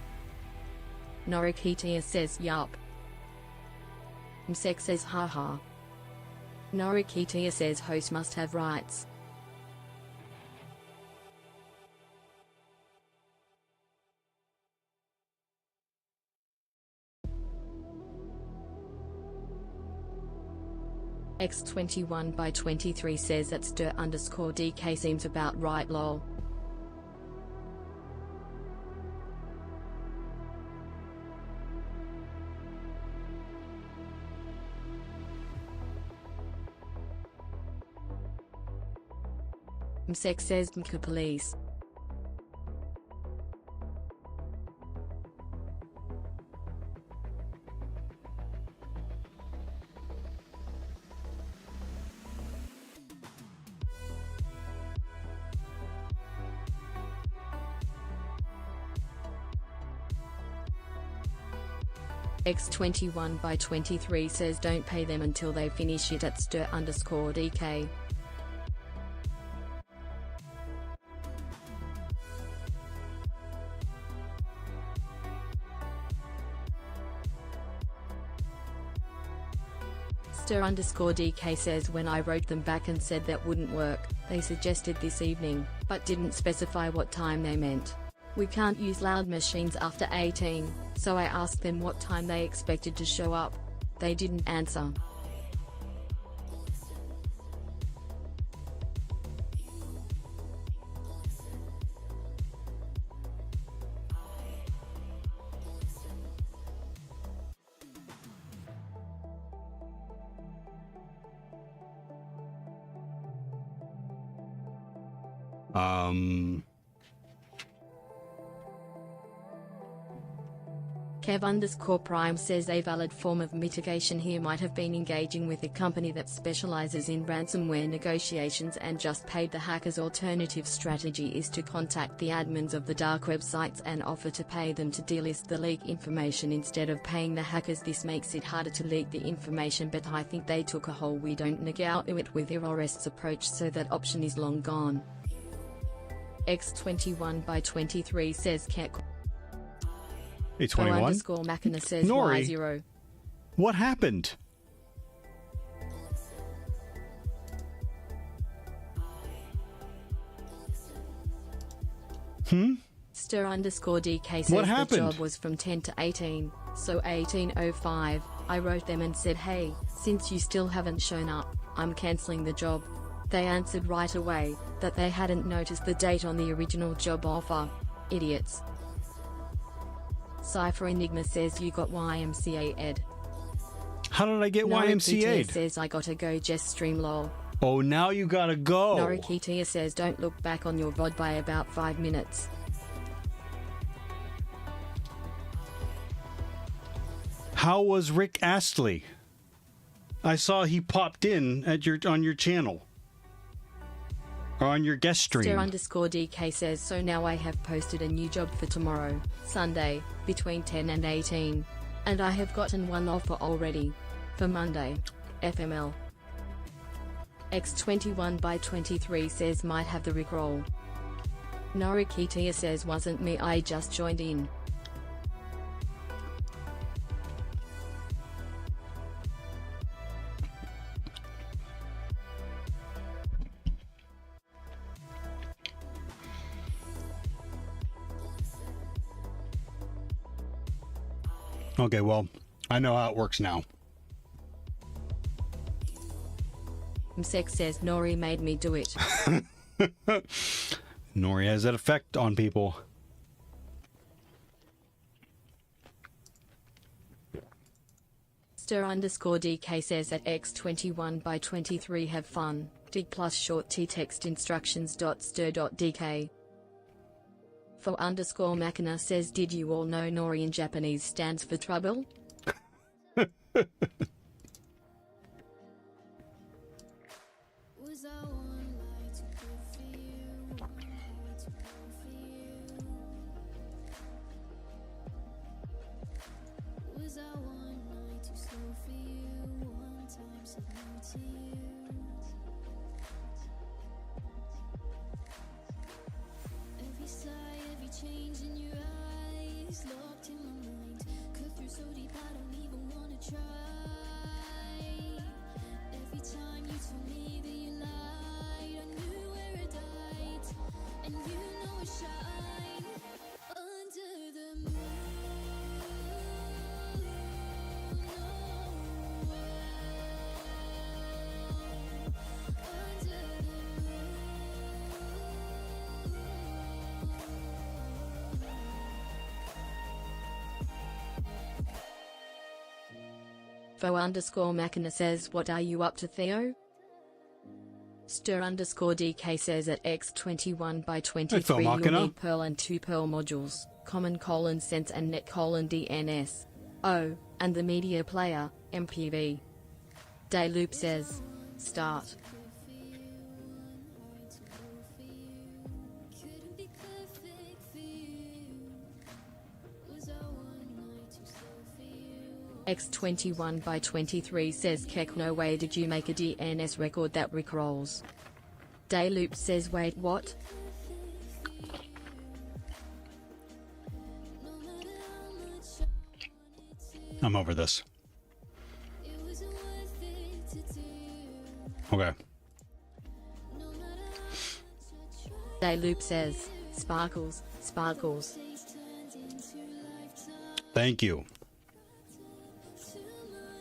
A: Norikitia says yup. Msek says haha. Norikitia says host must have rights. X21/23 says that Stir_DK seems about right lol. Msek says Mka police. X21/23 says don't pay them until they finish it at Stir_DK. Stir_DK says when I wrote them back and said that wouldn't work, they suggested this evening, but didn't specify what time they meant. We can't use loud machines after 18, so I asked them what time they expected to show up. They didn't answer. Kev_Prime says a valid form of mitigation here might have been engaging with a company that specializes in ransomware negotiations and just paid the hackers. Alternative strategy is to contact the admins of the dark websites and offer to pay them to delist the leak information instead of paying the hackers. This makes it harder to leak the information, but I think they took a whole we don't negotiate it with terrorists approach, so that option is long gone. X21/23 says Kek.
B: A21?
A: Machina says
B: Nori,
A: Y0.
B: what happened?
A: Stir_DK says
B: What
A: the
B: happened?
A: job was from 10 to 18, so 18:05. I wrote them and said, hey, since you still haven't shown up, I'm cancelling the job. They answered right away that they hadn't noticed the date on the original job offer. Idiots. Cypher Enigma says you got YMCA'd.
B: How did I get YMCA'd?
A: says I gotta go just stream lol.
B: Oh, now you gotta go.
A: Norikitia says don't look back on your VOD by about 5 minutes.
B: How was Rick Astley? I saw he popped in at on your channel. or on your guest stream.
A: Stir_DK says, so now I have posted a new job for tomorrow, Sunday, between 10 and 18. And I have gotten one offer already. For Monday. FML. X21 by 23 says might have the rickroll. Norikitia says wasn't me, I just joined in.
B: Okay, well, I know how it works now.
A: Msek says Nori made me do it.
B: Nori has that effect on people.
A: Stir_DK says at X21 by 23 have fun. Dig plus short t text instructions.stir.dk. For_Machina says, did you all know Nori in Japanese stands for trouble?
I: Every sigh, every change in your eyes, locked in my mind, cut through so deep I don't even wanna try. Every time you told me that you lied, I knew where it died, and you know it shine under the moon.
A: For_Machina says, what are you up to, Theo? Stir_DK says at X21 by 23 you'll need Perl and 2 Perl modules, common sense and net DNS. Oh, and the media player, MPV. Dayloop says, start. X21 by 23 says, Keck, no way did you make a DNS record that rickrolls. Dayloop says, wait, what?
B: I'm over this. Okay.
A: Dayloop says, sparkles, sparkles.
B: Thank you.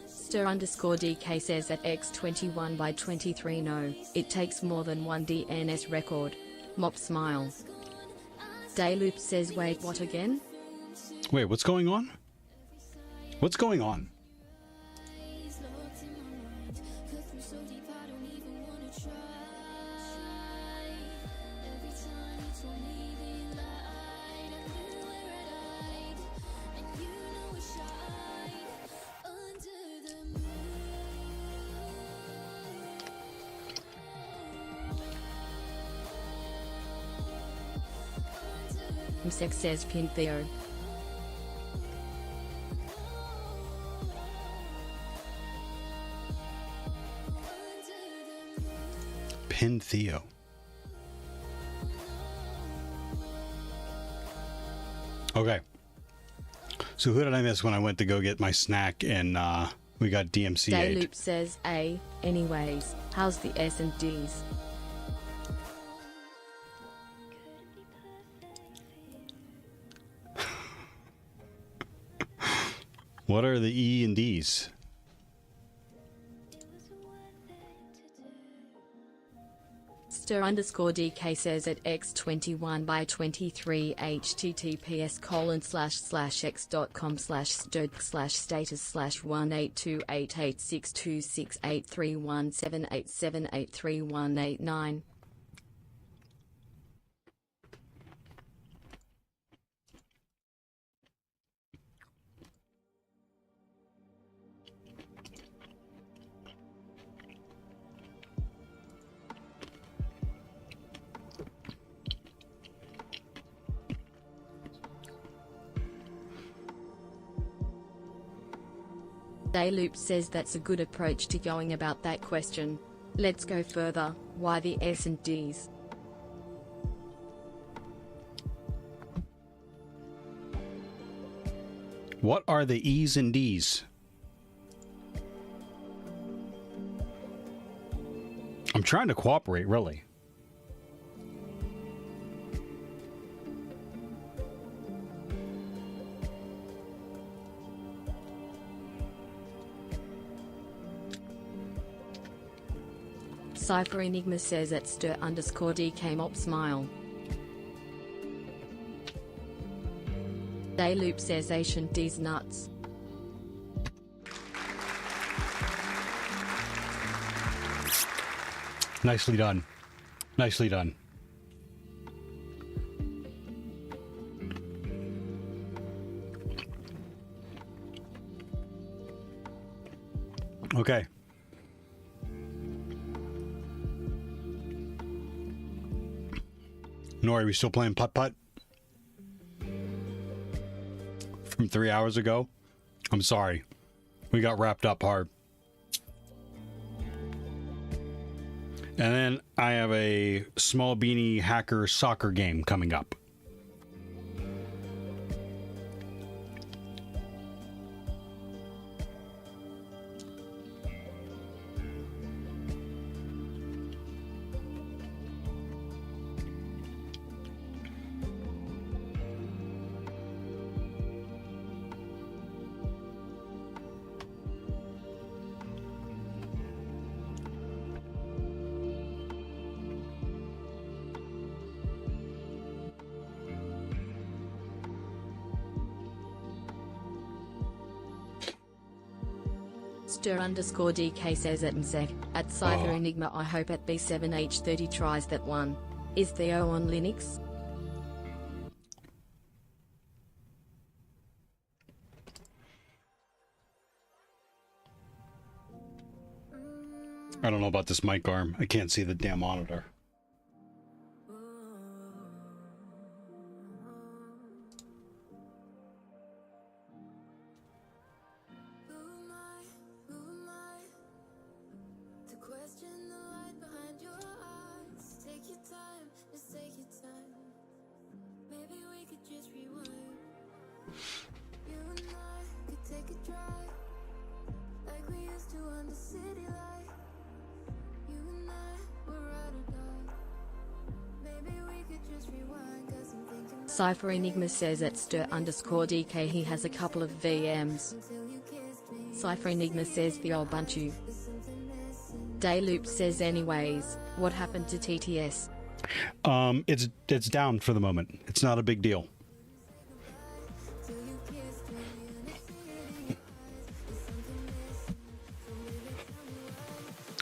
A: Stir_DK says at X21 by 23 no, it takes more than one DNS record. Mop smile. Dayloop says, wait, what again?
B: Wait, what's going on? What's going on?
A: Msek says, pin Theo.
B: Pin Theo. Okay. So who did I miss when I went to go get my snack and we got DMCA'd?
A: Dayloop says, anyways, how's the S&Ds?
B: What are the E and D's?
A: Stir_DK says at X21 by 23 https://x.com/sturd/status/1828626831787783189. Dayloop says that's a good approach to going about that question. Let's go further. Why the S and Ds?
B: What are the E's and D's? I'm trying to cooperate, really.
A: Cypher Enigma says at stir_DK mop smile. Dayloop says Asian D's nuts.
B: Nicely done. Nicely done. Okay. Nori, we still playing putt-putt? From 3 hours ago? I'm sorry. We got wrapped up hard. And then I have a small beanie hacker soccer game coming up.
A: Stir_DK says at Mzek, at Cypher Enigma I hope at B7H30 tries that one. Is Theo on Linux?
B: I don't know about this mic arm. I can't see the damn monitor.
A: Cypher Enigma says at stir_DK he has a couple of VMs. Cypher Enigma says the old bunchu. Dayloop says anyways, what happened to TTS?
B: It's down for the moment. It's not a big deal.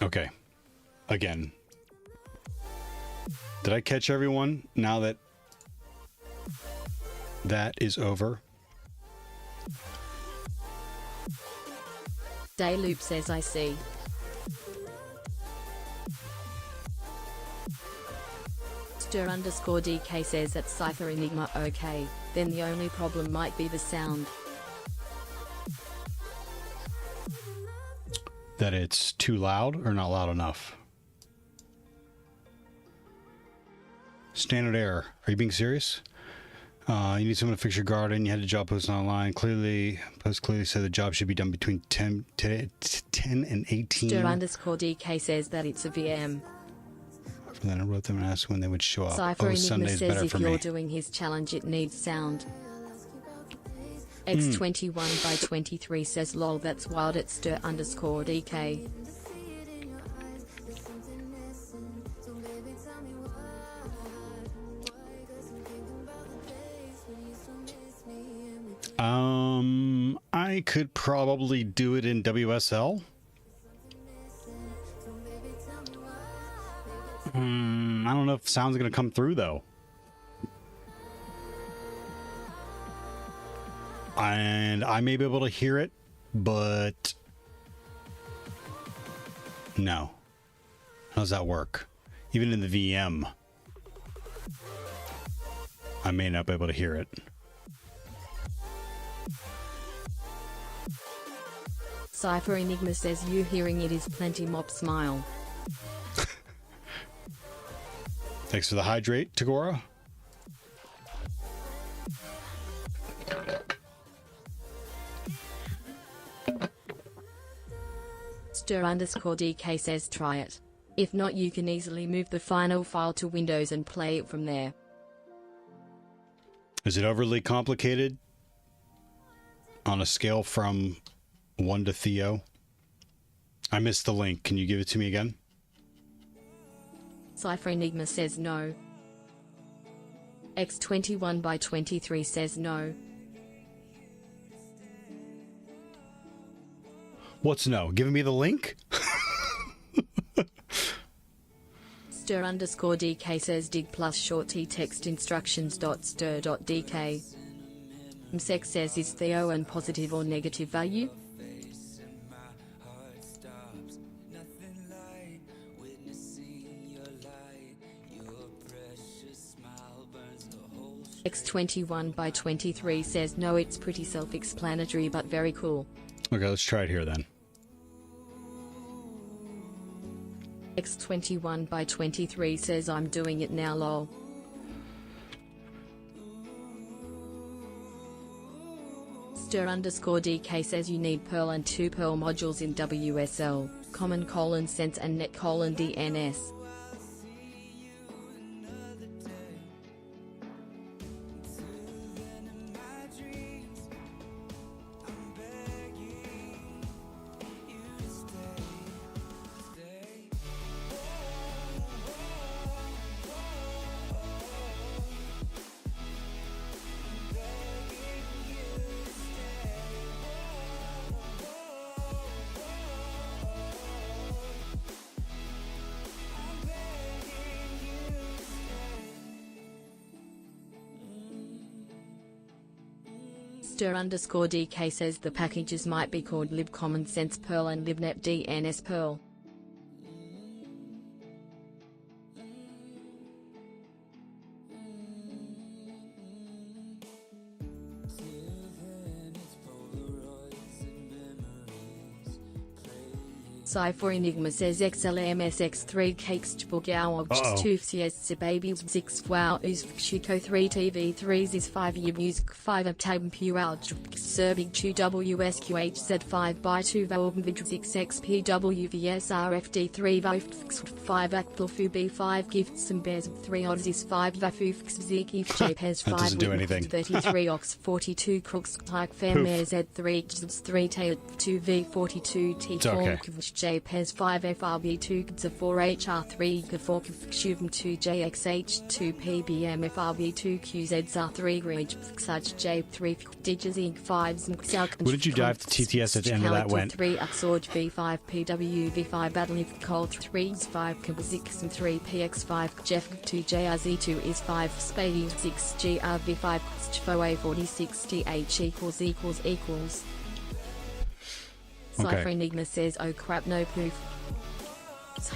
B: Okay. Again. Did I catch everyone now that that is over?
A: Dayloop says I see. Stir_DK says at Cypher Enigma okay, then the only problem might be the sound.
B: That it's too loud or not loud enough? Standard error. Are you being serious? You need someone to fix your garden. You had a job post online. Post clearly said the job should be done between 10 and 18.
A: Stir_DK says that it's a VM.
B: Then I wrote them and asked when they would show up.
A: Cypher Enigma
B: Sunday's
A: says
B: better
A: if
B: for
A: you're
B: me.
A: doing his challenge it needs sound. X21 by 23 says lol that's wild at stir_DK.
B: I could probably do it in WSL. I don't know if sound's gonna come through though. And I may be able to hear it, but no. How does that work? Even in the VM, I may not be able to hear it.
A: Cypher Enigma says you hearing it is plenty mop smile.
B: Thanks for the hydrate, Tagora.
A: Stir_DK says try it. If not, you can easily move the final file to Windows and play it from there.
B: Is it overly complicated on a scale from 1 to Theo? I missed the link. Can you give it to me again?
A: Cypher Enigma says no. X21/23 says no.
B: What's no? Giving me the link?
A: Stir_DK says dig plus short t text instructions.stir.dk. Msec says is Theo an positive or negative value? X21/23 says no, it's pretty self-explanatory but very cool.
B: Okay, let's try it here then.
A: X21/23 says I'm doing it now lol. Stir_DK says you need Perl and 2 Perl modules in WSL, common sense and net DNS. Stir_DK says the packages might be called libcommonsense Perl and libnet DNS Perl. Cypher Enigma says XLMSX3 cakes Chbogao
B: Uh-oh.
A: 2 CS baby 6 wow is Chico 3 TV3s is 5 year music 5 of tab pure Serbig 2 WSQHZ 5 by 2 Volgvid 6 XPWVS RFD 3 Vofx 5 Actlofu B5 gifts and bears 3 odds is 5 Vafufx Ziki JPES 5
B: That doesn't do anything.
A: 33 Ox 42 Crooks Tyke Fairmare Z3 Jibs 3 Tail 2 V42 T4
B: It's okay.
A: JPES 5 FRB2 KDZA 4 HR3 K4 Shuvm 2 JXH2 PBM FRB2 QZR3 Grage Such J3 Digits Inc 5 Zmxalk.
B: What did you dive to TTS at the end of that went?
A: 3 Uxorge V5 PW V5 Battle if Col 3 5 Kazix and 3 PX5 Jeff 2 JRZ2 is 5 Spady 6 GRV5 FOA 46 TH equals. Cypher Enigma says oh crap no poof.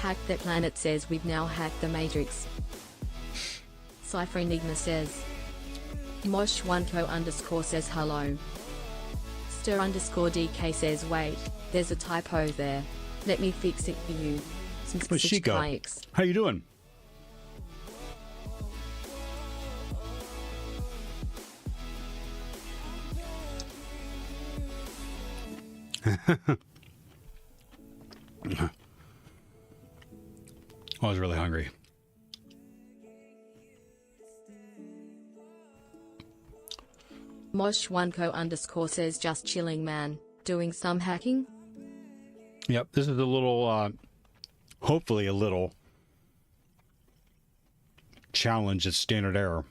A: Hack that planet says we've now hacked the Matrix. Cypher Enigma says Mosh1co_ says hello. Stir_DK says wait, there's a typo there. Let me fix it for you.
B: Where's Chico? How you doing? I was really hungry.
A: Mosh1co_ says just chilling man, doing some hacking?
B: Yep, this is a little, hopefully a little challenge at Standard Error.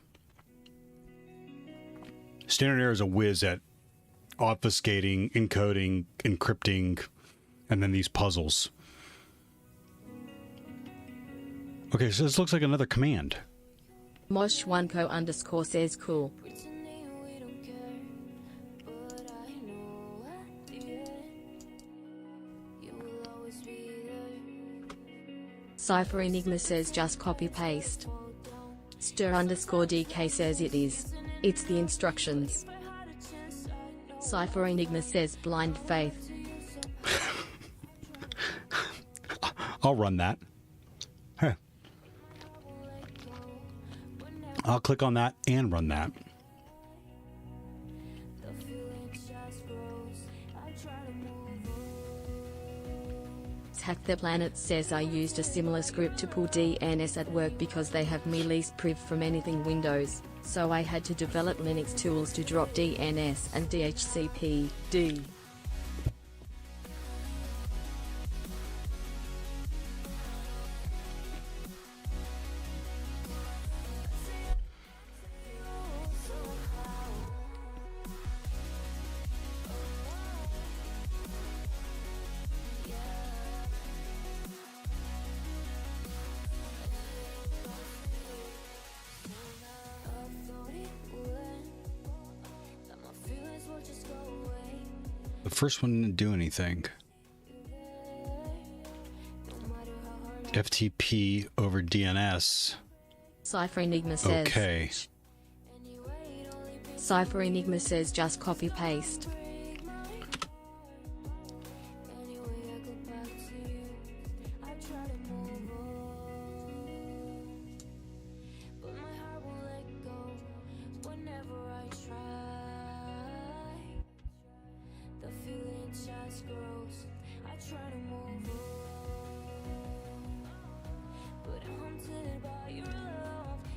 B: Standard Error is a whiz at obfuscating, encoding, encrypting, and then these puzzles. Okay, so this looks like another command.
A: Mosh1co_ says cool. Cypher Enigma says just copy paste. Stir_DK says it is. It's the instructions. Cypher Enigma says blind faith.
B: I'll run that. Huh. I'll click on that and run that.
A: Hack the Planet says I used a similar script to pull DNS at work because they have me least priv from anything Windows, so I had to develop Linux tools to drop DNS and DHCP.
B: The first one didn't do anything. FTP over DNS.
A: Cypher Enigma says.
B: Okay.
A: Cypher Enigma says just copy paste.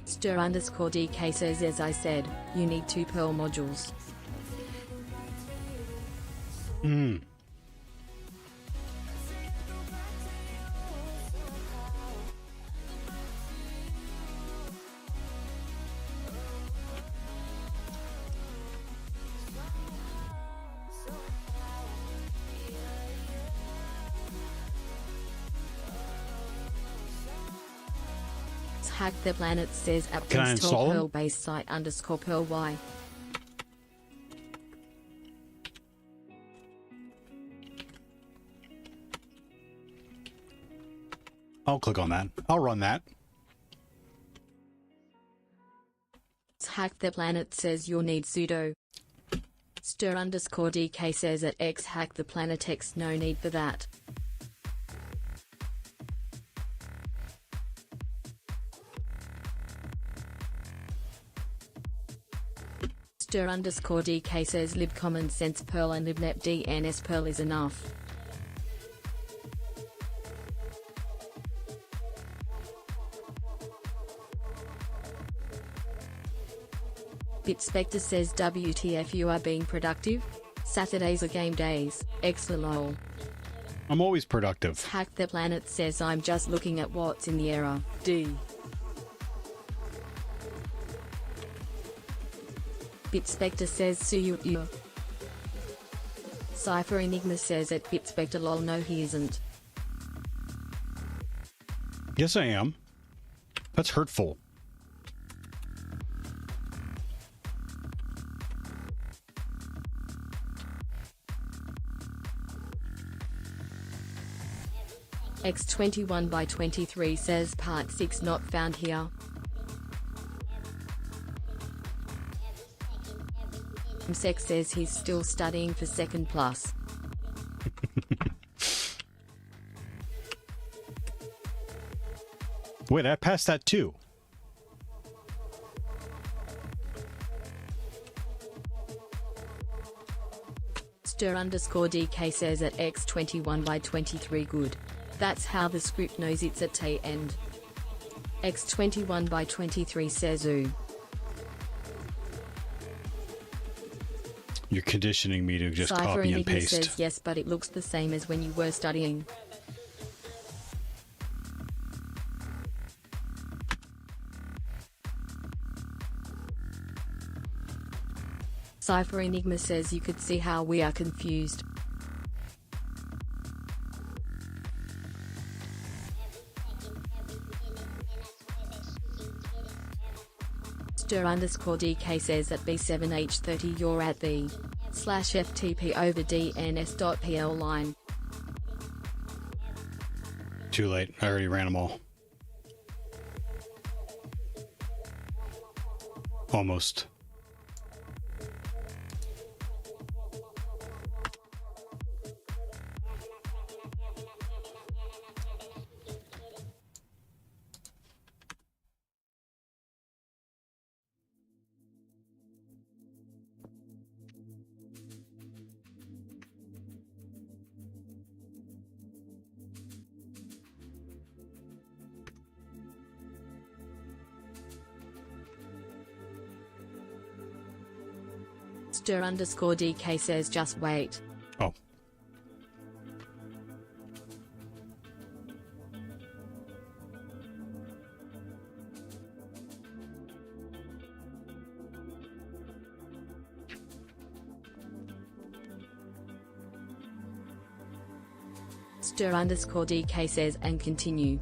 A: Stir_DK says, as I said, you need 2 Perl modules. Hack the Planet says app
B: Can I install them?
A: Perl base site _Perl Y.
B: I'll click on that. I'll run that.
A: Hack the Planet says you'll need sudo. Stir_DK says at X hack the planet X, no need for that. Stir_DK says lib common sense Perl and libnet DNS Perl is enough. Bitspector says WTF, you are being productive? Saturdays are game days, lol.
B: I'm always productive.
A: Hack the Planet says I'm just looking at what's in the error. Bitspector says see you. Cypher Enigma says at Bitspector lol, no he isn't.
B: Yes, I am. That's hurtful.
A: X21/23 says part 6 not found here. Sex says he's still studying for 2nd plus.
B: Wait, I passed that too.
A: Stir_DK says at X21/23 good. That's how the script knows it's at T end. X21/23 says ooh.
B: You're conditioning me to just
A: Cypher
B: copy and
A: Enigma
B: paste.
A: says yes, but it looks the same as when you were studying. Cypher Enigma says you could see how we are confused. Stir_DK says at B7H30 you're at the /FTP over DNS.pl line.
B: Too late. I already ran them all. Almost.
A: Stir_DK says just wait.
B: Oh.
A: Stir_DK says and continue.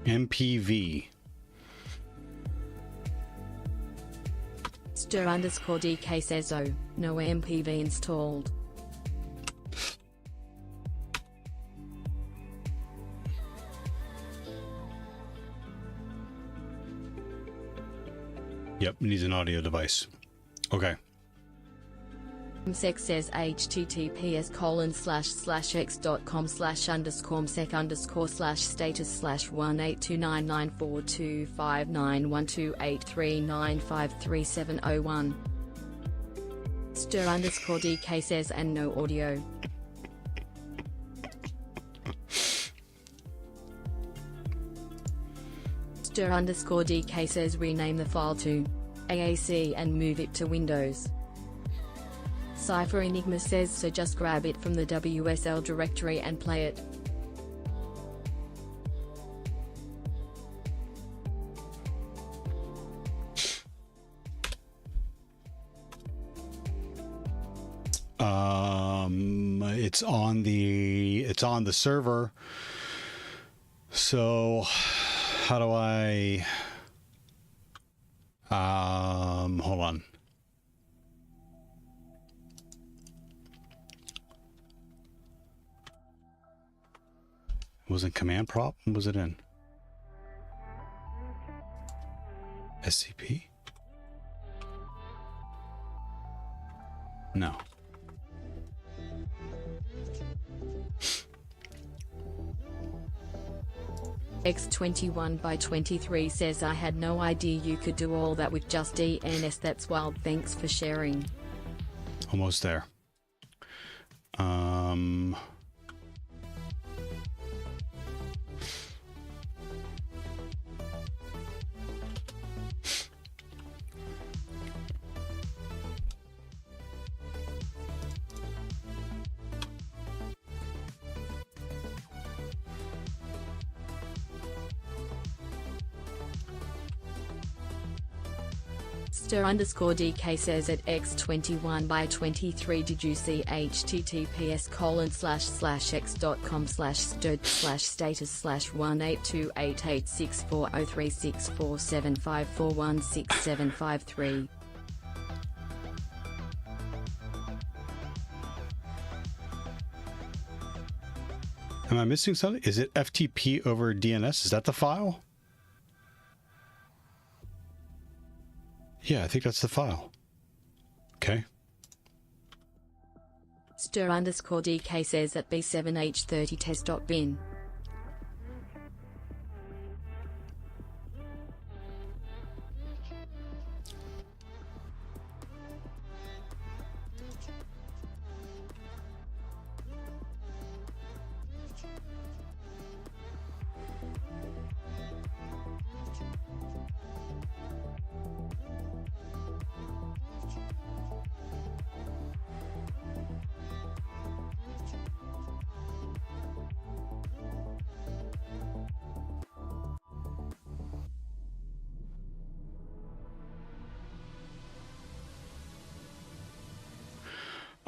B: MPV.
A: Stir_DK says oh, no MPV installed.
B: Yep, needs an audio device. Okay.
A: Msec says https://x.com/_sec_1829942591283953701. Stir_DK says and no audio. Stir_DK says rename the file to AAC and move it to Windows. Cypher Enigma says so just grab it from the WSL directory and play it.
B: It's on the server. So how do I hold on. Was it command prop? What was it in? SCP? No.
A: X21/23 says I had no idea you could do all that with just DNS. That's wild. Thanks for sharing.
B: Almost there.
A: Stir_DK says at X21/23 did you see https://x.com/stud/status/18286403647541675416753?
B: Am I missing something? Is it FTP over DNS? Is that the file? Yeah, I think that's the file. Okay.
A: Stir_DK says at B7H30 test.bin.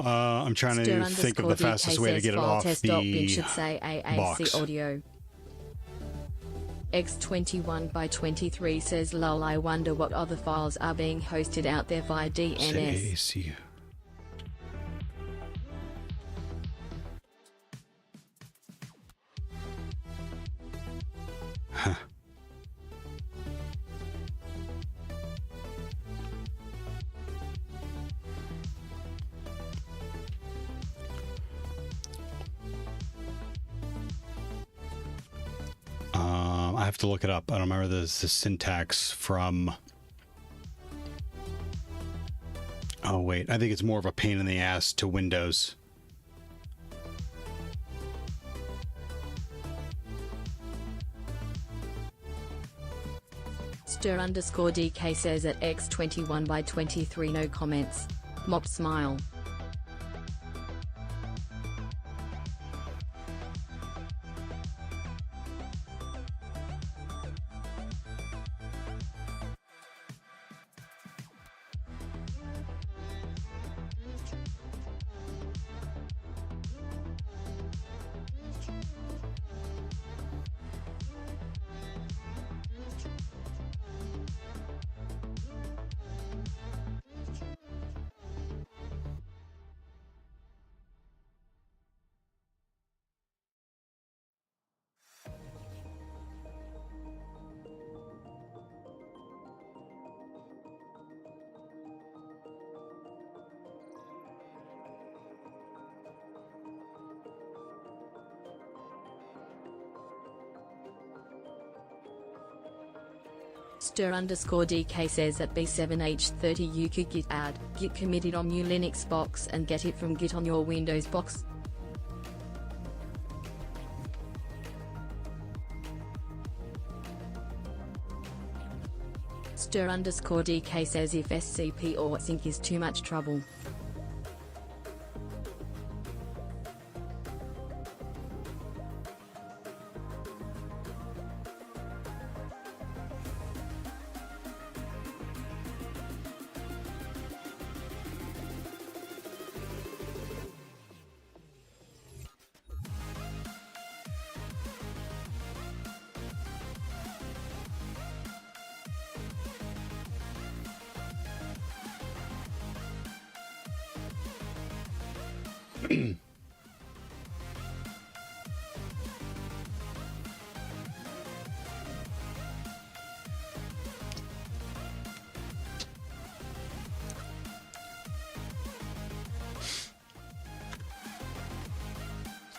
B: I'm trying to think of the fastest way to get it off the
A: should say AAC
B: box.
A: audio. X21/23 says lol, I wonder what other files are being hosted out there via DNS.
B: AAC. Huh. I have to look it up. I don't remember the syntax from. Oh wait, I think it's more of a pain in the ass to Windows.
A: Stir_DK says at X21 by 23 no comments. Mop smile. Stir_DK says at B7H30 you could git add, git committed on your Linux box and get it from git on your Windows box. Stir_DK says if SCP or sync is too much trouble.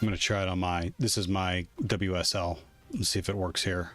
B: I'm going to try it on this is my WSL. Let's see if it works here.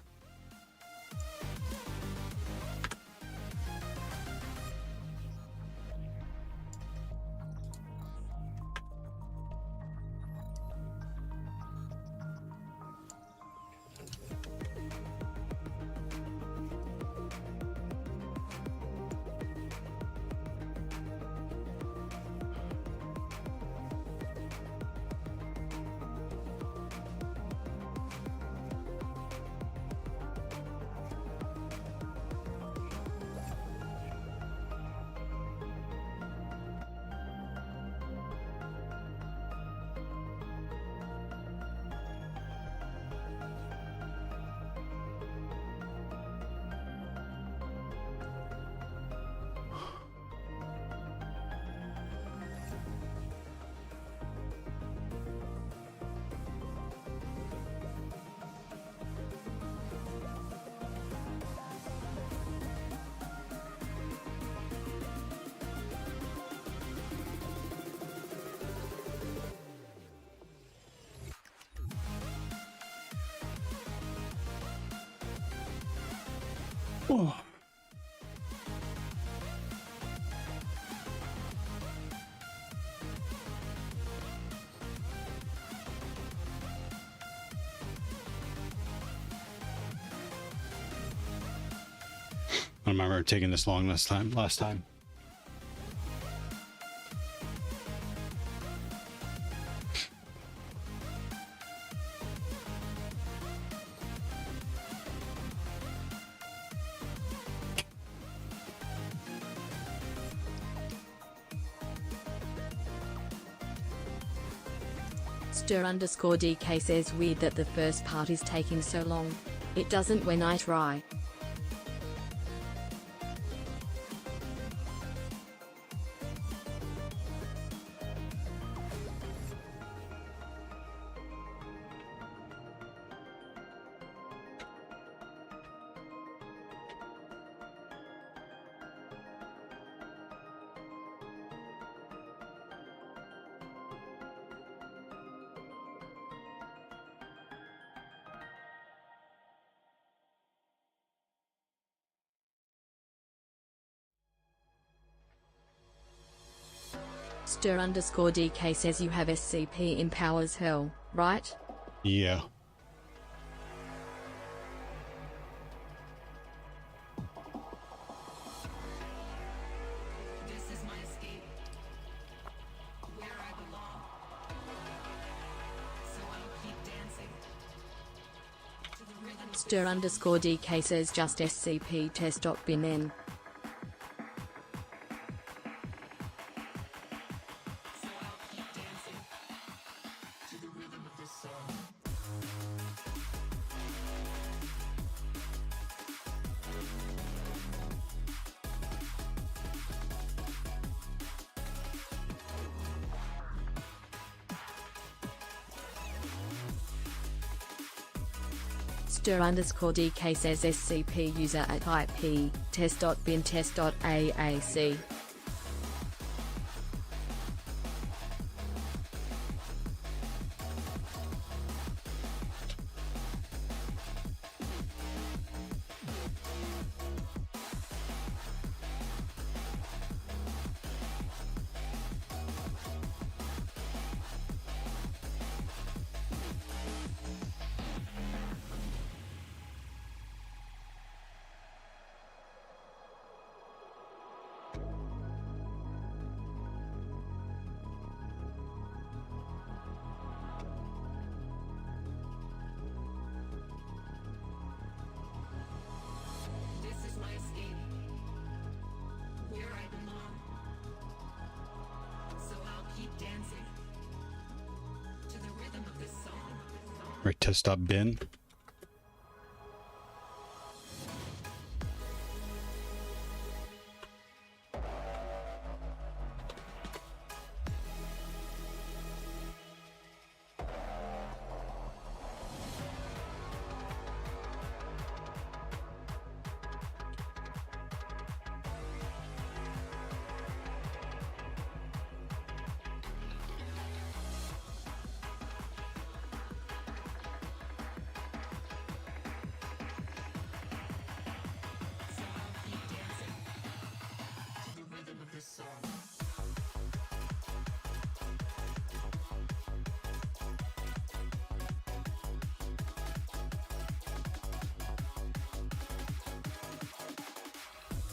B: Oh. I don't remember taking this long last time.
A: Stir_DK says weird that the first part is taking so long. It doesn't when I try. Stir_DK says you have SCP in power as hell, right?
B: Yeah.
A: Stir_DK says just SCP test.bin. Stir_DK says SCP user at IP test.bin test.AAC.
B: Right, test.bin.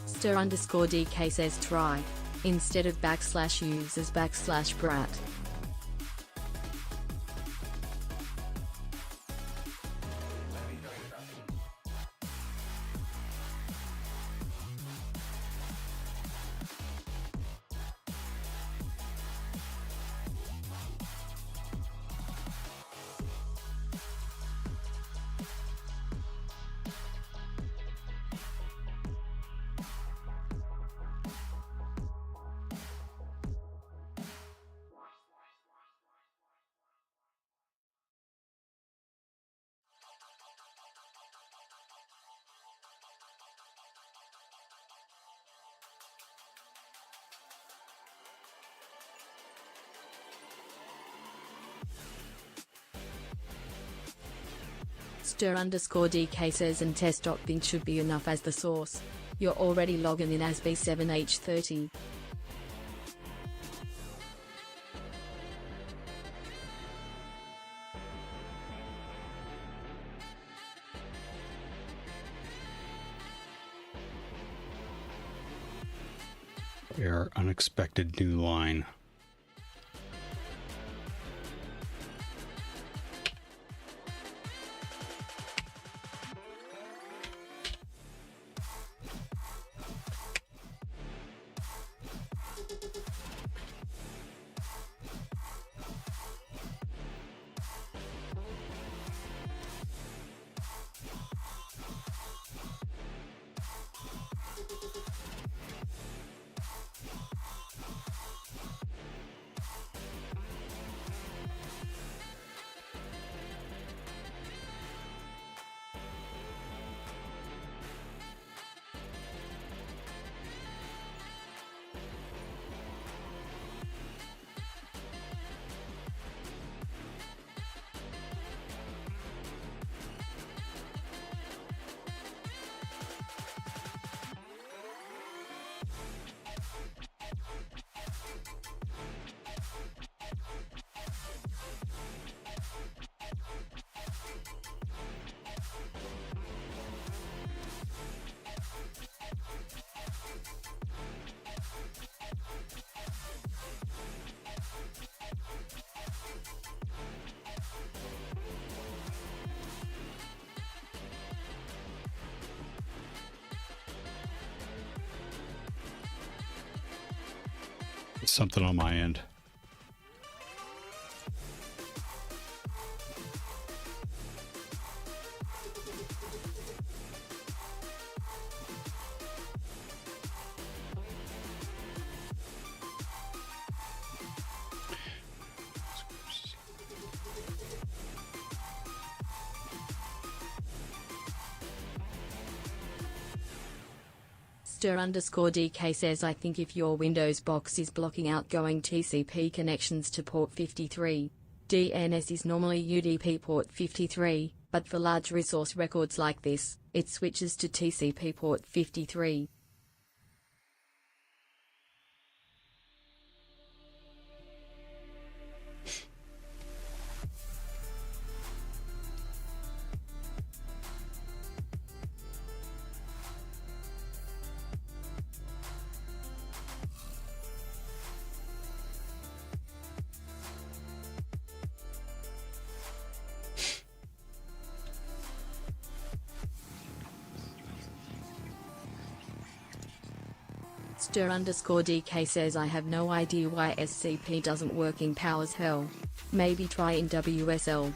B: Stir_DK says try, instead of /use as /brat. Stir_DK says and test.bin should be enough as the source. You're already logging in as B7H30. Error, unexpected new line. Something on my end.
A: Stir_DK says I think if your Windows box is blocking outgoing TCP connections to port 53, DNS is normally UDP port 53, but for large resource records like this, it switches to TCP port 53. Stir_DK says I have no idea why SCP doesn't work in Powers Hell. Maybe try in WSL.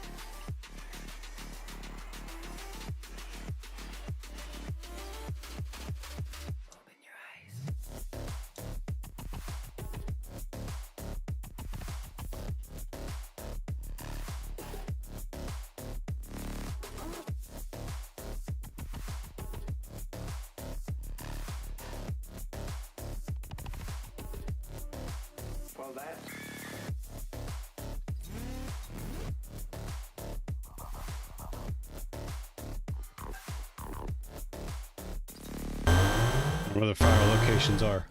B: Where the fire locations are.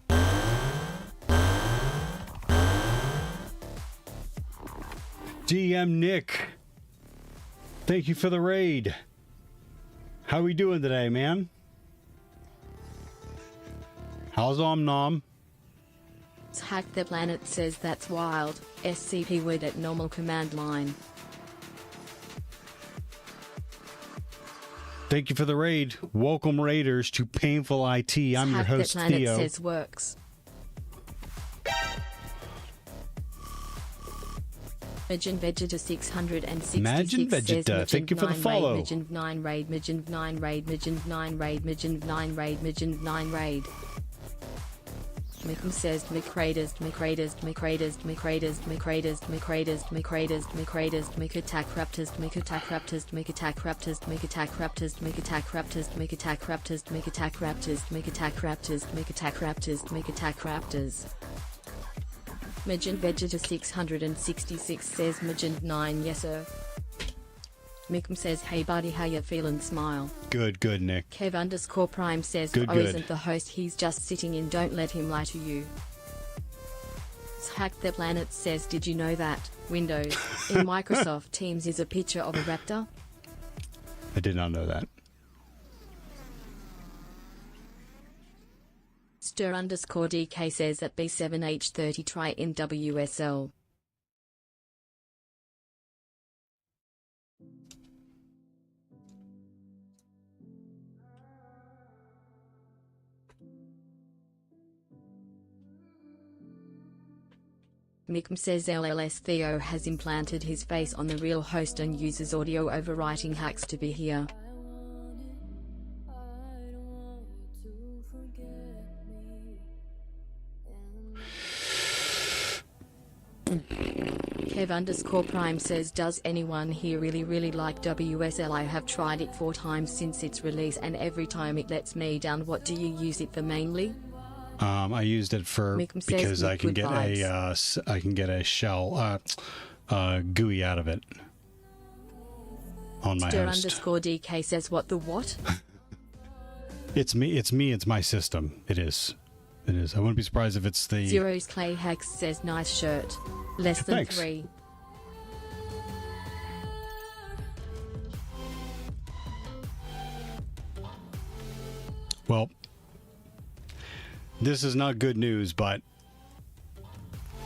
B: DM Nick, thank you for the raid. How we doing today, man? How's Nom?
A: Hack the Planet says that's wild. SCP word at normal command line.
B: Thank you for the raid. Welcome raiders to Painful IT. I'm your host,
A: Hack the Planet
B: Theo.
A: says works. Imagine Vegeta 666
B: Imagine Vegeta,
A: says,
B: thank you for the follow.
A: Imagine 9 raid, Imagine 9 raid, Imagine 9 raid, Imagine 9 raid, Imagine 9 raid. Mikum says Mikradist, Mikradist, Mikradist, Mikradist, Mikradist, Mikradist, Mikradist, Mikradist, Mikattack Raptist, Mikattack Raptist, Mikattack Raptist, Mikattack Raptist, Mikattack Raptist, Mikattack Raptist, Mikattack Raptist, Mikattack Raptist, Mikattack Raptist, Mikattack Raptors. Magent Vegeta 666 says Magent 9 yes sir. Mikum says hey buddy how ya feelin' smile.
B: Good, Nick.
A: Kev_Prime says
B: Good.
A: isn't the host, he's just sitting in, don't let him lie to you. Hack the Planet says did you know that Windows in Microsoft Teams is a picture of a raptor?
B: I did not know that.
A: Stir_DK says at B7H30 try in WSL. Mikum says LLS Theo has implanted his face on the real host and uses audio overwriting hacks to be here. Kev_Prime says does anyone here really like WSL? I have tried it 4 times since its release and every time it lets me down. What do you use it for mainly?
B: I used it for because I can get a shell GUI out of it on my host.
A: Stir_DK says what the what?
B: It's me, it's my system. It is. I wouldn't be surprised if it's the
A: Zero's Clay Hex says nice shirt. Less than
B: Thanks.
A: 3.
B: Well, this is not good news, but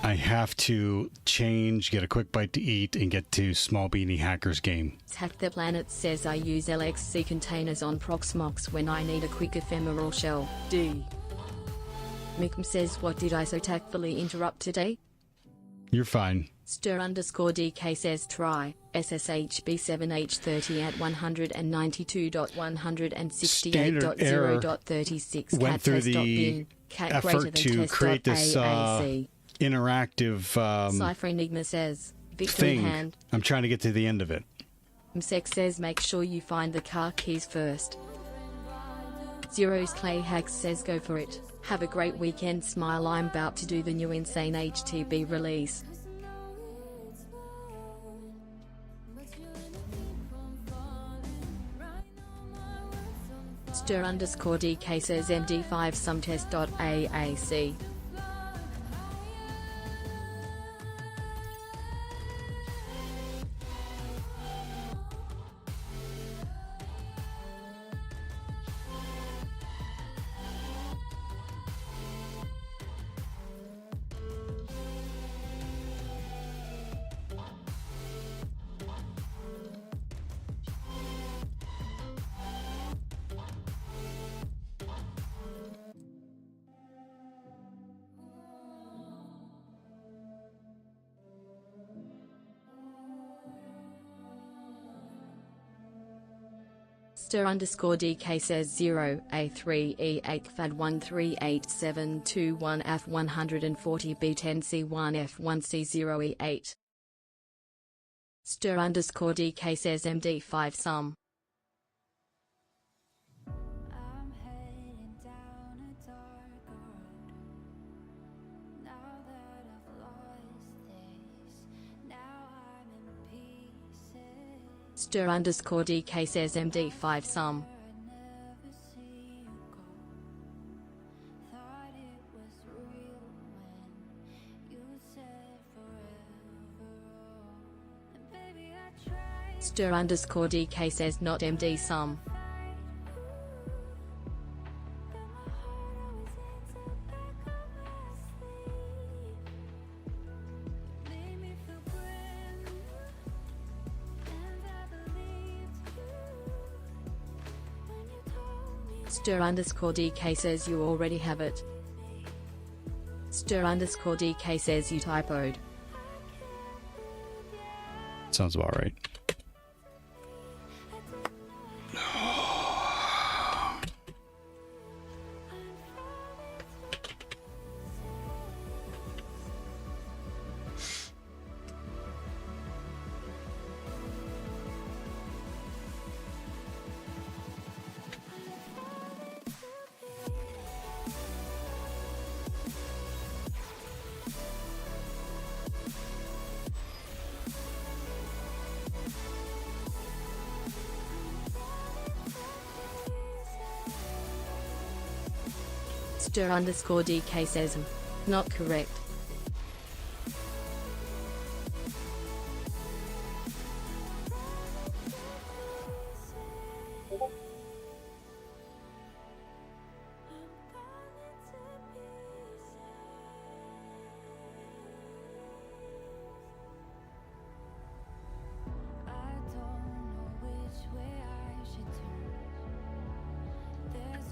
B: I have to change, get a quick bite to eat, and get to Small Beanie Hackers game.
A: Hack the Planet says I use LXC containers on Proxmox when I need a quick ephemeral shell. D. Mikum says, what did I so tactfully interrupt today?
B: You're fine.
A: Stir_DK says try SSHB7H30 at 192.168.0.36
B: went through the effort to create this interactive
A: Cypher Enigma says victory
B: thing.
A: hand.
B: I'm trying to get to the end of it.
A: Msek says make sure you find the car keys first. Zero's Clay Hacks says go for it. Have a great weekend, smile. I'm about to do the new Insane HTB release. Stir_DK says MD5 sumtest.AAC. Stir_DK says 0A3E8FAD138721F140B10C1F1C0E8. Stir_DK says MD5 sum. Stir_DK says MD5 sum. Stir_DK says not MD sum. Stir_DK says you already have it. Stir_DK says you typoed.
B: Sounds about right.
A: Stir_DK says not correct.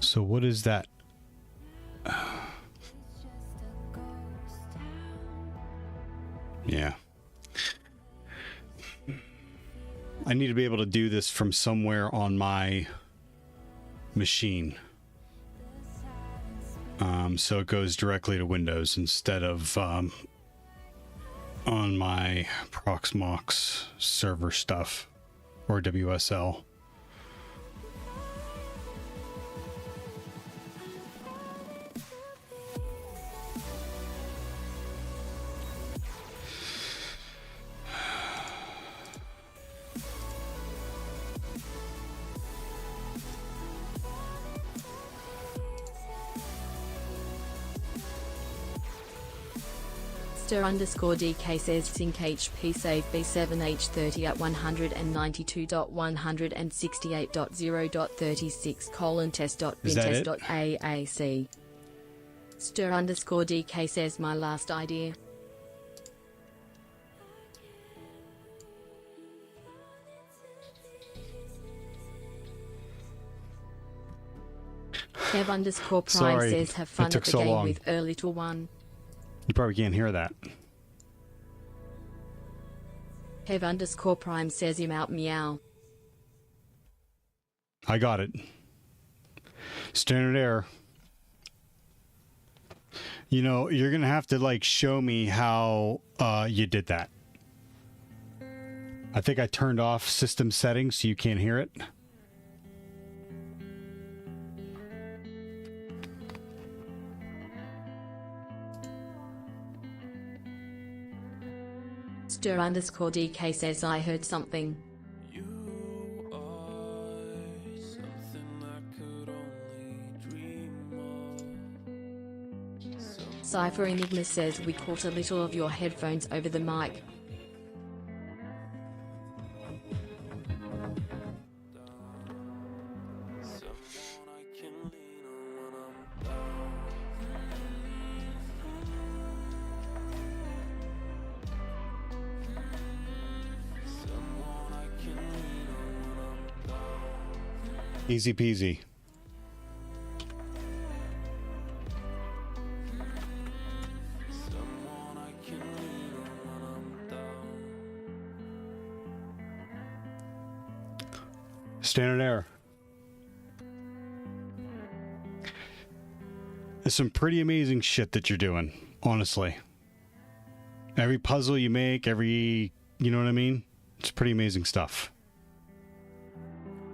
B: So what is that? Yeah. I need to be able to do this from somewhere on my machine. So it goes directly to Windows instead of on my Proxmox server stuff or WSL.
A: Stir_DK says sync HP save B7H30 at 192.168.0.36:test.bintest.AAC. Stir_DK says my last idea. Kev_Prime
B: Sorry,
A: says have fun
B: it
A: at
B: took
A: the
B: so
A: game
B: long.
A: with a little one.
B: You probably can't hear that.
A: Kev_Prime says him out meow.
B: I got it. Standard error. You know, you're going to have to, like, show me how you did that. I think I turned off system settings so you can't hear it.
A: Stir_DK says I heard something. Cypher Enigma says we caught a little of your headphones over the mic.
B: Easy peasy. Standard error. There's some pretty amazing shit that you're doing, honestly. Every puzzle you make, you know what I mean? It's pretty amazing stuff.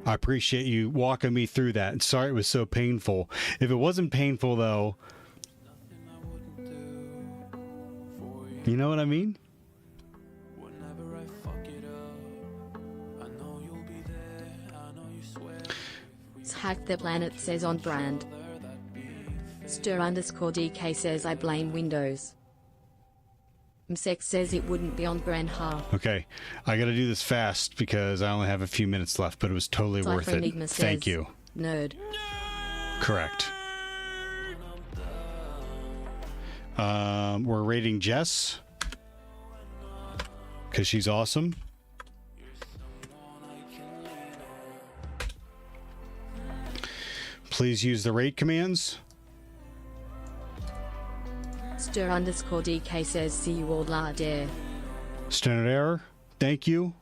B: I appreciate you walking me through that. And sorry it was so painful. If it wasn't painful, though, you know what I mean?
A: Hack the Planet says on brand. Stir_DK says I blame Windows. Msek says it wouldn't be on brand half.
B: Okay, I gotta do this fast because I only have a few minutes left, but it was totally worth it.
A: Enigma
B: Thank
A: says,
B: you.
A: Nerd.
B: Correct. We're rating Jess because she's awesome. Please use the rate commands.
A: Stir_DK says see you all later.
B: Standard error. Thank you.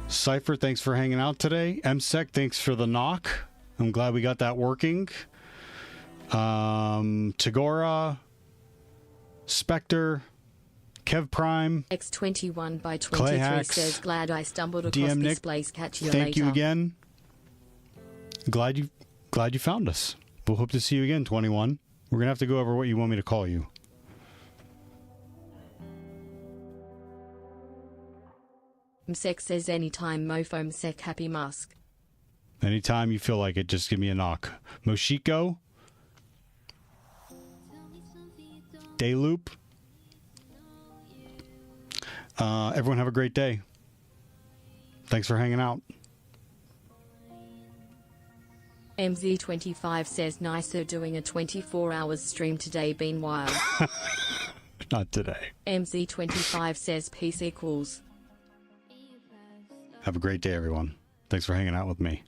B: Cypher, thanks for hanging out today. MSEC, thanks for the knock. I'm glad we got that working. Tagora, Spectre, Kev Prime,
A: X21 by 23
B: Clay Hacks,
A: says glad I stumbled across
B: DM
A: this
B: Nick,
A: place. Catch you
B: thank
A: later.
B: you again. Glad you found us. We'll hope to see you again, 21. We're gonna have to go over what you want me to call you.
A: Msek says anytime mofo Msek happy musk.
B: Anytime you feel like it, just give me a knock. Moshiko, Dayloop. Everyone have a great day. Thanks for hanging out.
A: MZ25 says nicer doing a 24 hours stream today, been wild.
B: Not today.
A: MZ25 says peace equals.
B: Have a great day, everyone. Thanks for hanging out with me.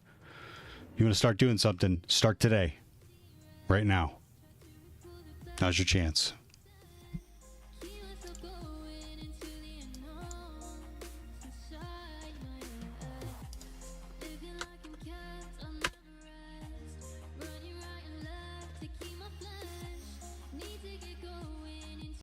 B: You want to start doing something, start today. Right now. Now's your chance.